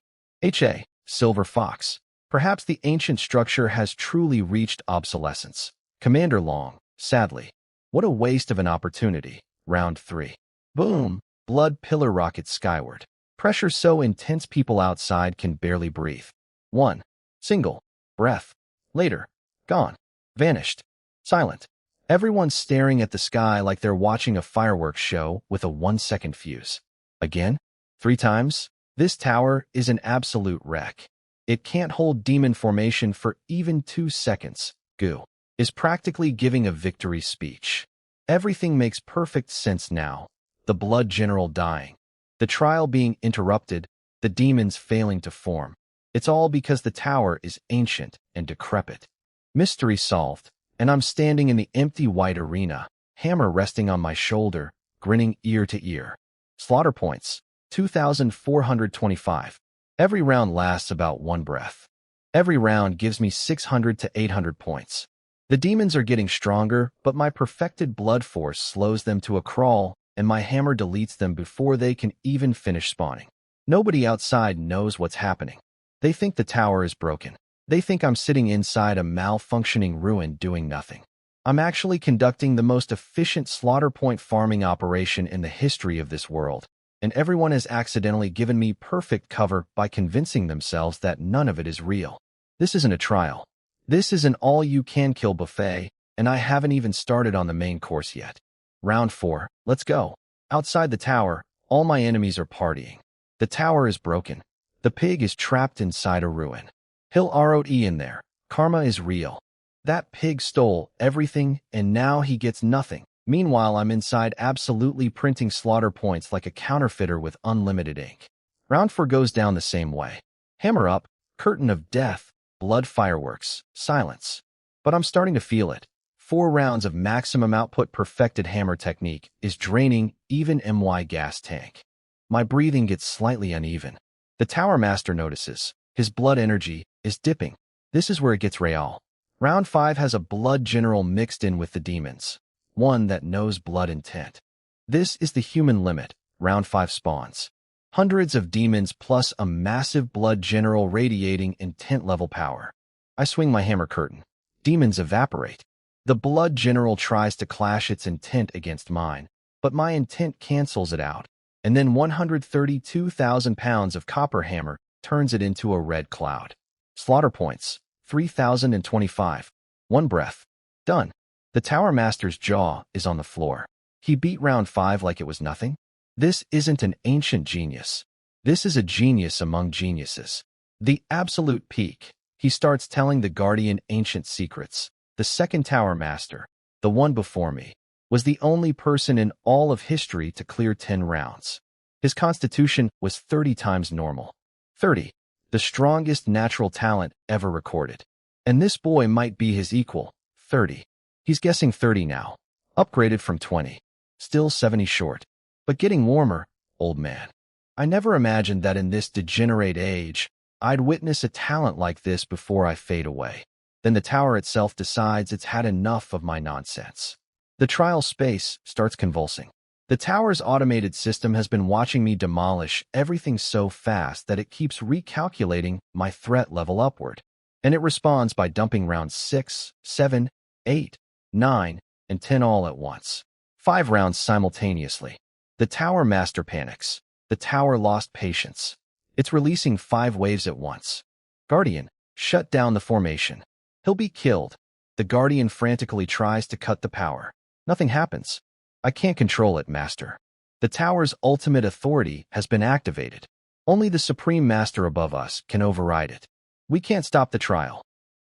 Silver Fox. Perhaps the ancient structure has truly reached obsolescence. Commander Long, sadly. What a waste of an opportunity. Round 3. Boom. Blood pillar rockets skyward. Pressure so intense people outside can barely breathe. 1. Single. Breath. Later. Gone. Vanished. Silent. Everyone's staring at the sky like they're watching a fireworks show with a 1-second fuse. Again? 3 times? This tower is an absolute wreck. It can't hold demon formation for even 2 seconds. Goo is practically giving a victory speech. Everything makes perfect sense now. The Blood General dying. The trial being interrupted. The demons failing to form. It's all because the tower is ancient and decrepit. Mystery solved, and I'm standing in the empty white arena, hammer resting on my shoulder, grinning ear to ear. Slaughter points. 2,425. Every round lasts about 1 breath. Every round gives me 600 to 800 points. The demons are getting stronger, but my perfected blood force slows them to a crawl, and my hammer deletes them before they can even finish spawning. Nobody outside knows what's happening. They think the tower is broken. They think I'm sitting inside a malfunctioning ruin doing nothing. I'm actually conducting the most efficient slaughter point farming operation in the history of this world, and everyone has accidentally given me perfect cover by convincing themselves that none of it is real. This isn't a trial. This is an all-you-can-kill buffet, and I haven't even started on the main course yet. Round 4, let's go. Outside the tower, all my enemies are partying. The tower is broken. The pig is trapped inside a ruin. He'll ROT in there. Karma is real. That pig stole everything, and now he gets nothing. Meanwhile, I'm inside absolutely printing slaughter points like a counterfeiter with unlimited ink. Round 4 goes down the same way. Hammer up, curtain of death, blood fireworks, silence. But I'm starting to feel it. 4 rounds of maximum output perfected hammer technique is draining even MY gas tank. My breathing gets slightly uneven. The Tower Master notices. His blood energy is dipping. This is where it gets real. Round 5 has a blood general mixed in with the demons. One that knows blood intent. This is the human limit. Round 5 spawns. Hundreds of demons plus a massive blood general radiating intent level power. I swing my hammer curtain. Demons evaporate. The blood general tries to clash its intent against mine, but my intent cancels it out, and then 132,000 pounds of copper hammer turns it into a red cloud. Slaughter points, 3,025. One breath. Done. The Tower Master's jaw is on the floor. He beat round 5 like it was nothing. This isn't an ancient genius. This is a genius among geniuses. The absolute peak. He starts telling the Guardian ancient secrets. The second Tower Master, the one before me, was the only person in all of history to clear 10 rounds. His constitution was 30 times normal. 30. The strongest natural talent ever recorded. And this boy might be his equal. 30. He's guessing 30 now. Upgraded from 20. Still 70 short. But getting warmer, old man. I never imagined that in this degenerate age, I'd witness a talent like this before I fade away. Then the tower itself decides it's had enough of my nonsense. The trial space starts convulsing. The tower's automated system has been watching me demolish everything so fast that it keeps recalculating my threat level upward. And it responds by dumping rounds 6, 7, 8, 9, and 10 all at once. 5 rounds simultaneously. The Tower Master panics. The tower lost patience. It's releasing 5 waves at once. Guardian, shut down the formation. He'll be killed. The Guardian frantically tries to cut the power. Nothing happens. I can't control it, Master. The tower's ultimate authority has been activated. Only the Supreme Master above us can override it. We can't stop the trial.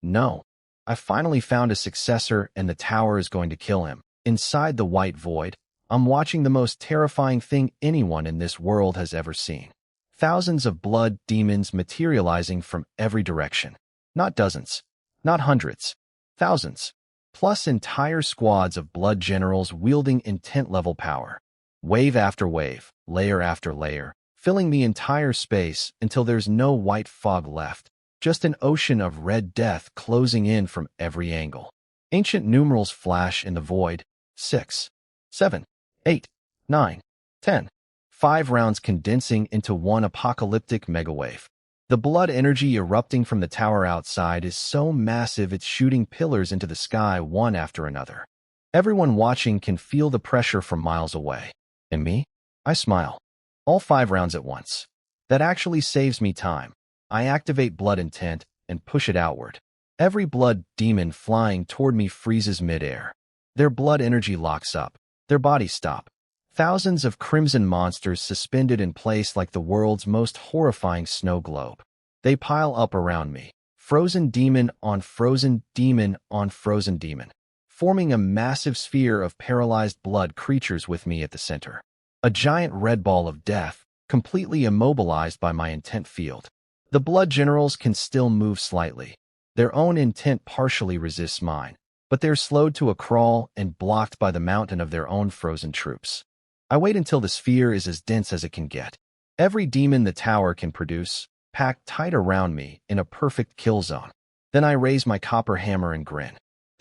No. I finally found a successor, and the tower is going to kill him. Inside the white void, I'm watching the most terrifying thing anyone in this world has ever seen. Thousands of blood demons materializing from every direction. Not dozens. Not hundreds. Thousands. Plus entire squads of blood generals wielding intent-level power. Wave after wave, layer after layer, filling the entire space until there's no white fog left. Just an ocean of red death closing in from every angle. Ancient numerals flash in the void. 6, 7, 8, 9, 10. 5 rounds condensing into one apocalyptic megawave. The blood energy erupting from the tower outside is so massive it's shooting pillars into the sky one after another. Everyone watching can feel the pressure from miles away. And me? I smile. All 5 rounds at once. That actually saves me time. I activate blood intent and push it outward. Every blood demon flying toward me freezes midair. Their blood energy locks up. Their bodies stop. Thousands of crimson monsters suspended in place like the world's most horrifying snow globe. They pile up around me. Frozen demon on frozen demon on frozen demon, forming a massive sphere of paralyzed blood creatures with me at the center. A giant red ball of death, completely immobilized by my intent field. The blood generals can still move slightly. Their own intent partially resists mine, but they're slowed to a crawl and blocked by the mountain of their own frozen troops. I wait until the sphere is as dense as it can get. Every demon the tower can produce, packed tight around me in a perfect kill zone. Then I raise my copper hammer and grin.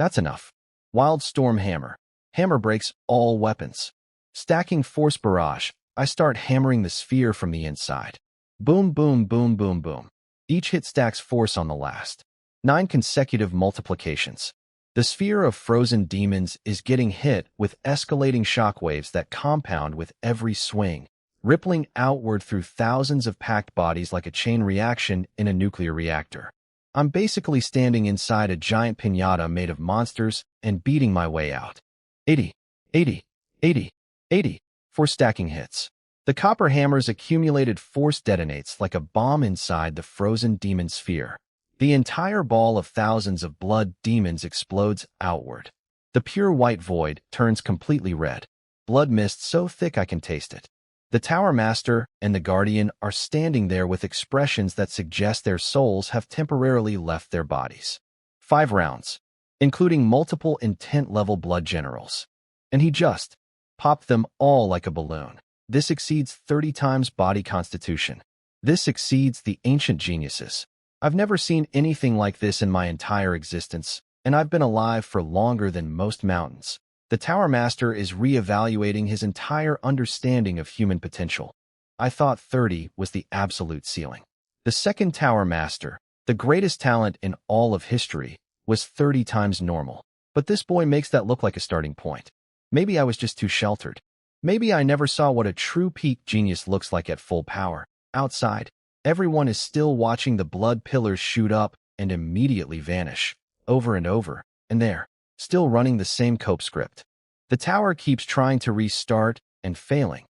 That's enough. Wild Storm Hammer. Hammer breaks all weapons. Stacking Force Barrage. I start hammering the sphere from the inside. Boom, boom, boom, boom, boom. Each hit stacks force on the last. 9 consecutive multiplications. The sphere of frozen demons is getting hit with escalating shockwaves that compound with every swing, rippling outward through thousands of packed bodies like a chain reaction in a nuclear reactor. I'm basically standing inside a giant piñata made of monsters and beating my way out. 80, 80, 80, 80, for stacking hits. The copper hammer's accumulated force detonates like a bomb inside the frozen demon sphere. The entire ball of thousands of blood demons explodes outward. The pure white void turns completely red. Blood mist so thick I can taste it. The Tower Master and the Guardian are standing there with expressions that suggest their souls have temporarily left their bodies. 5 rounds, including multiple intent-level blood generals. And he just popped them all like a balloon. This exceeds 30 times body constitution. This exceeds the ancient geniuses. I've never seen anything like this in my entire existence, and I've been alive for longer than most mountains. The Tower Master is re-evaluating his entire understanding of human potential. I thought 30 was the absolute ceiling. The second Tower Master, the greatest talent in all of history, was 30 times normal. But this boy makes that look like a starting point. Maybe I was just too sheltered. Maybe I never saw what a true peak genius looks like at full power. Outside, everyone is still watching the blood pillars shoot up and immediately vanish, over and over, and there, still running the same cope script. The tower keeps trying to restart and failing.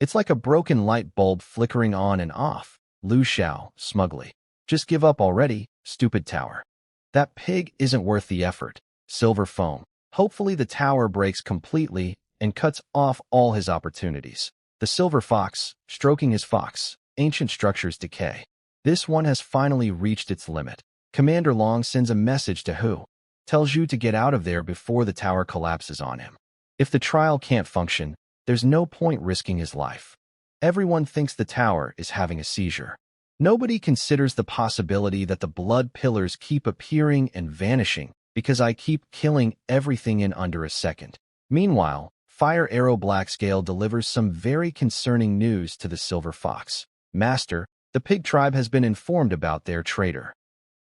It's like a broken light bulb flickering on and off. Lu Xiao, smugly. Just give up already, stupid tower. That pig isn't worth the effort. Silver foam. Hopefully the tower breaks completely and cuts off all his opportunities. The silver fox, stroking his fox. Ancient structures decay. This one has finally reached its limit. Commander Long sends a message to Hu. Tells you to get out of there before the tower collapses on him. If the trial can't function, there's no point risking his life. Everyone thinks the tower is having a seizure. Nobody considers the possibility that the blood pillars keep appearing and vanishing because I keep killing everything in under a second. Meanwhile, Fire Arrow Blackscale delivers some very concerning news to the Silver Fox. Master, the pig tribe has been informed about their traitor.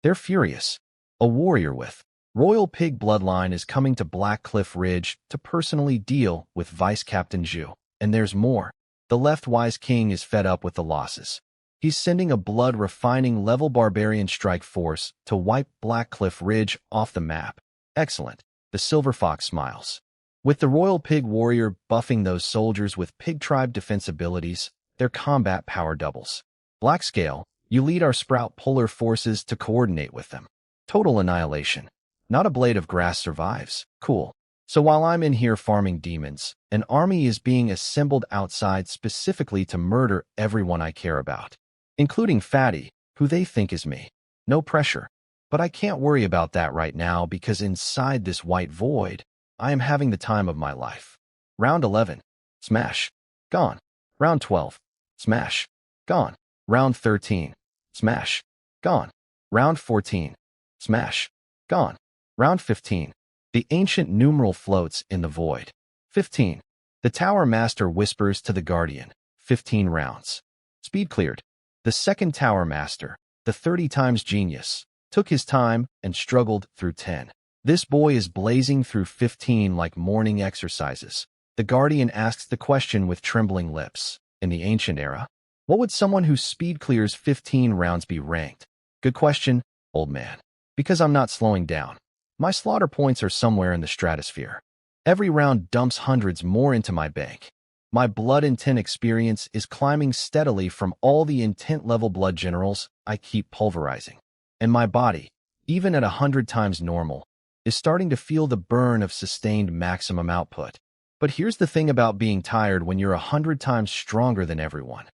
They're furious. A warrior with Royal Pig bloodline is coming to Black Cliff Ridge to personally deal with Vice Captain Zhu. And there's more. The Left-Wise King is fed up with the losses. He's sending a blood-refining level barbarian strike force to wipe Black Cliff Ridge off the map. Excellent. The Silver Fox smiles. With the Royal Pig warrior buffing those soldiers with pig tribe defense abilities, their combat power doubles. Blackscale, you lead our Sprout Polar forces to coordinate with them. Total annihilation. Not a blade of grass survives. Cool. So while I'm in here farming demons, an army is being assembled outside specifically to murder everyone I care about, including Fatty, who they think is me. No pressure. But I can't worry about that right now because inside this white void, I am having the time of my life. Round 11. Smash. Gone. Round 12. Smash. Gone. Round 13. Smash. Gone. Round 14. Smash. Gone. Round 15. The ancient numeral floats in the void. 15. The Tower Master whispers to the Guardian. 15 rounds. Speed cleared. The second Tower Master, the 30 times genius, took his time and struggled through 10. This boy is blazing through 15 like morning exercises. The Guardian asks the question with trembling lips. In the ancient era, what would someone who speed clears 15 rounds be ranked? Good question, old man. Because I'm not slowing down. My slaughter points are somewhere in the stratosphere. Every round dumps hundreds more into my bank. My blood intent experience is climbing steadily from all the intent-level blood generals I keep pulverizing. And my body, even at 100 times normal, is starting to feel the burn of sustained maximum output. But here's the thing about being tired when you're 100 times stronger than everyone.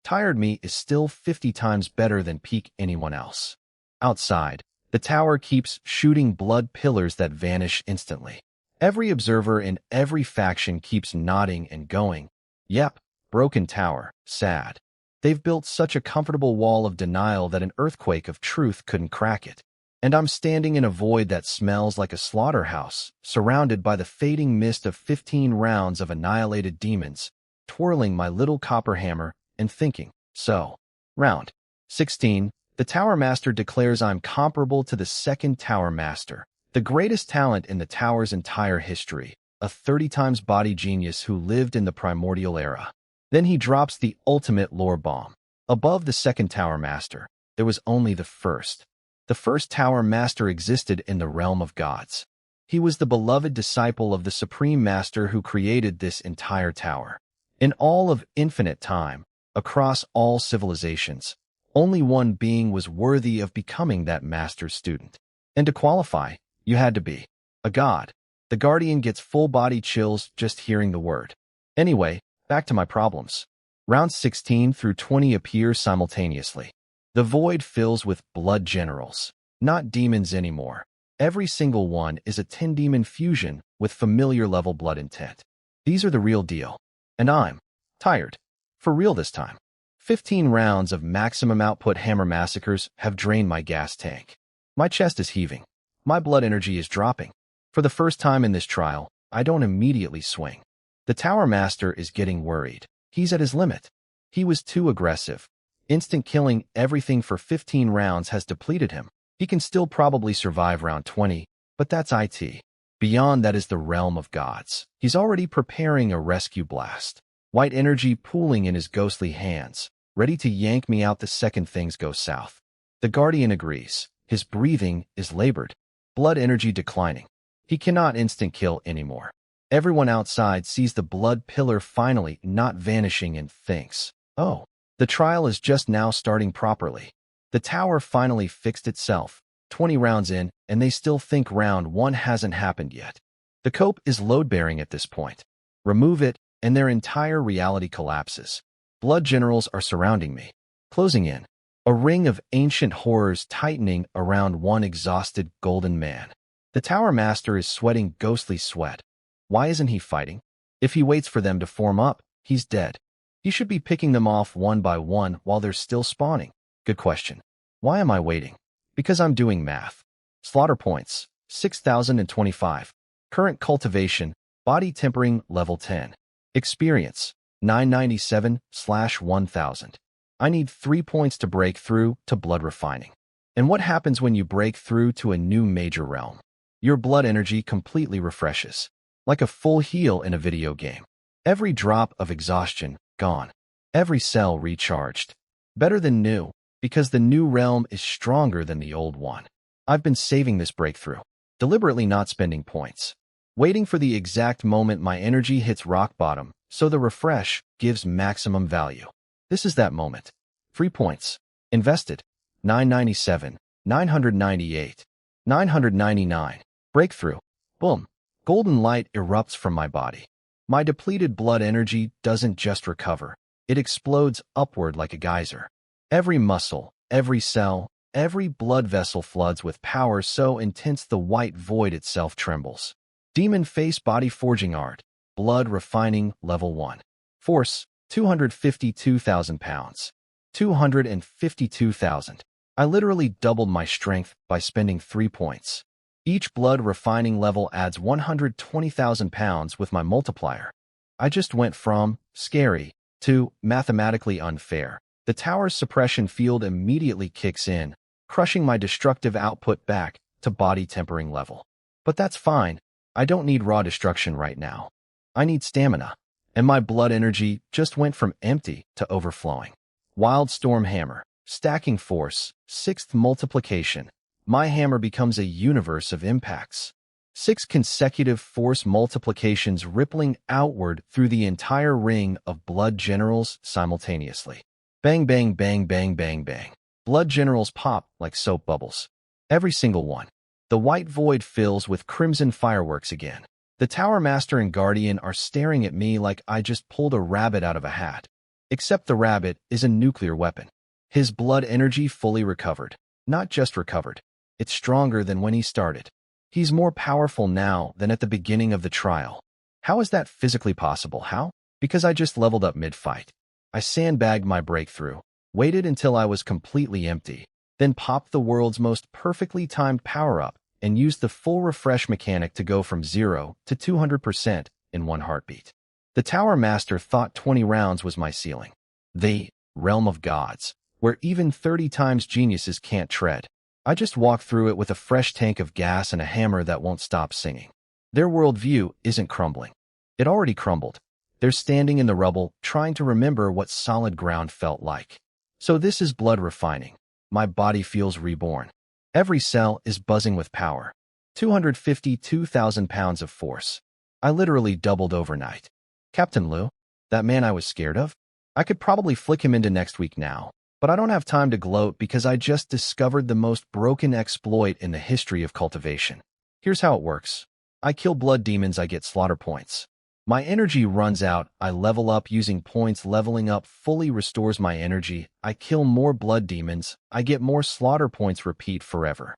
Tired me is still 50 times better than peak anyone else. Outside, the tower keeps shooting blood pillars that vanish instantly. Every observer in every faction keeps nodding and going, yep, broken tower, sad. They've built such a comfortable wall of denial that an earthquake of truth couldn't crack it. and I'm standing in a void that smells like a slaughterhouse, surrounded by the fading mist of 15 rounds of annihilated demons, twirling my little copper hammer and thinking, so. Round 16. The Tower Master declares I'm comparable to the second Tower Master, the greatest talent in the Tower's entire history, a 30 times body genius who lived in the primordial era. Then he drops the ultimate lore bomb. Above the second Tower Master, there was only the first. The first Tower Master existed in the realm of gods. He was the beloved disciple of the Supreme Master who created this entire tower. In all of infinite time, across all civilizations, only one being was worthy of becoming that master's student. And to qualify, you had to be a god. The Guardian gets full-body chills just hearing the word. Anyway, back to my problems. Rounds 16 through 20 appear simultaneously. The void fills with blood generals, not demons anymore. Every single one is a 10-demon fusion with familiar-level blood intent. These are the real deal. And I'm tired. For real this time. 15 rounds of maximum output hammer massacres have drained my gas tank. My chest is heaving. My blood energy is dropping. For the first time in this trial, I don't immediately swing. The Tower Master is getting worried. He's at his limit. He was too aggressive. Instant killing everything for 15 rounds has depleted him. He can still probably survive round 20, but that's IT. Beyond that is the realm of gods. He's already preparing a rescue blast. White energy pooling in his ghostly hands, ready to yank me out the second things go south. The Guardian agrees. His breathing is labored. Blood energy declining. He cannot instant kill anymore. Everyone outside sees the blood pillar finally not vanishing and thinks, oh, the trial is just now starting properly. The tower finally fixed itself, 20 rounds in, and they still think round 1 hasn't happened yet. The cope is load-bearing at this point. Remove it, and their entire reality collapses. Blood generals are surrounding me, closing in. A ring of ancient horrors tightening around one exhausted golden man. The Tower Master is sweating ghostly sweat. Why isn't he fighting? If he waits for them to form up, he's dead. He should be picking them off one by one while they're still spawning. Good question. Why am I waiting? Because I'm doing math. Slaughter points, 6,025. Current cultivation, body tempering level 10. Experience, 997/1000. I need 3 points to break through to blood refining. And what happens when you break through to a new major realm? Your blood energy completely refreshes. Like a full heal in a video game. Every drop of exhaustion, gone. Every cell recharged. Better than new, because the new realm is stronger than the old one. I've been saving this breakthrough, deliberately not spending points. Waiting for the exact moment my energy hits rock bottom, so the refresh gives maximum value. This is that moment. 3 points. Invested. 997, 998, 999. Breakthrough. Boom. Golden light erupts from my body. My depleted blood energy doesn't just recover. It explodes upward like a geyser. Every muscle, every cell, every blood vessel floods with power so intense the white void itself trembles. Demon face body forging art. Blood refining level 1. Force, 252,000 pounds. 252,000. I literally doubled my strength by spending 3 points. Each blood refining level adds 120,000 pounds with my multiplier. I just went from scary to mathematically unfair. The tower's suppression field immediately kicks in, crushing my destructive output back to body tempering level. But that's fine. I don't need raw destruction right now. I need stamina. And my blood energy just went from empty to overflowing. Wild Storm Hammer. Stacking force. 6th multiplication. My hammer becomes a universe of impacts. 6 consecutive force multiplications rippling outward through the entire ring of blood generals simultaneously. Bang, bang, bang, bang, bang, bang. Blood generals pop like soap bubbles. Every single one. The white void fills with crimson fireworks again. The Tower Master and Guardian are staring at me like I just pulled a rabbit out of a hat. Except the rabbit is a nuclear weapon. His blood energy fully recovered. Not just recovered. It's stronger than when he started. He's more powerful now than at the beginning of the trial. How is that physically possible? How? Because I just leveled up mid-fight. I sandbagged my breakthrough, waited until I was completely empty, then popped the world's most perfectly timed power-up and used the full refresh mechanic to go from 0 to 200% in one heartbeat. The Tower Master thought 20 rounds was my ceiling. The realm of gods, where even 30 times geniuses can't tread. I just walked through it with a fresh tank of gas and a hammer that won't stop singing. Their worldview isn't crumbling. It already crumbled. They're standing in the rubble, trying to remember what solid ground felt like. So this is blood refining. My body feels reborn. Every cell is buzzing with power. 252,000 pounds of force. I literally doubled overnight. Captain Liu, that man I was scared of? I could probably flick him into next week now, but I don't have time to gloat because I just discovered the most broken exploit in the history of cultivation. Here's how it works. I kill blood demons, I get slaughter points. My energy runs out, I level up using points. Leveling up fully restores my energy. I kill more blood demons, I get more slaughter points. Repeat forever.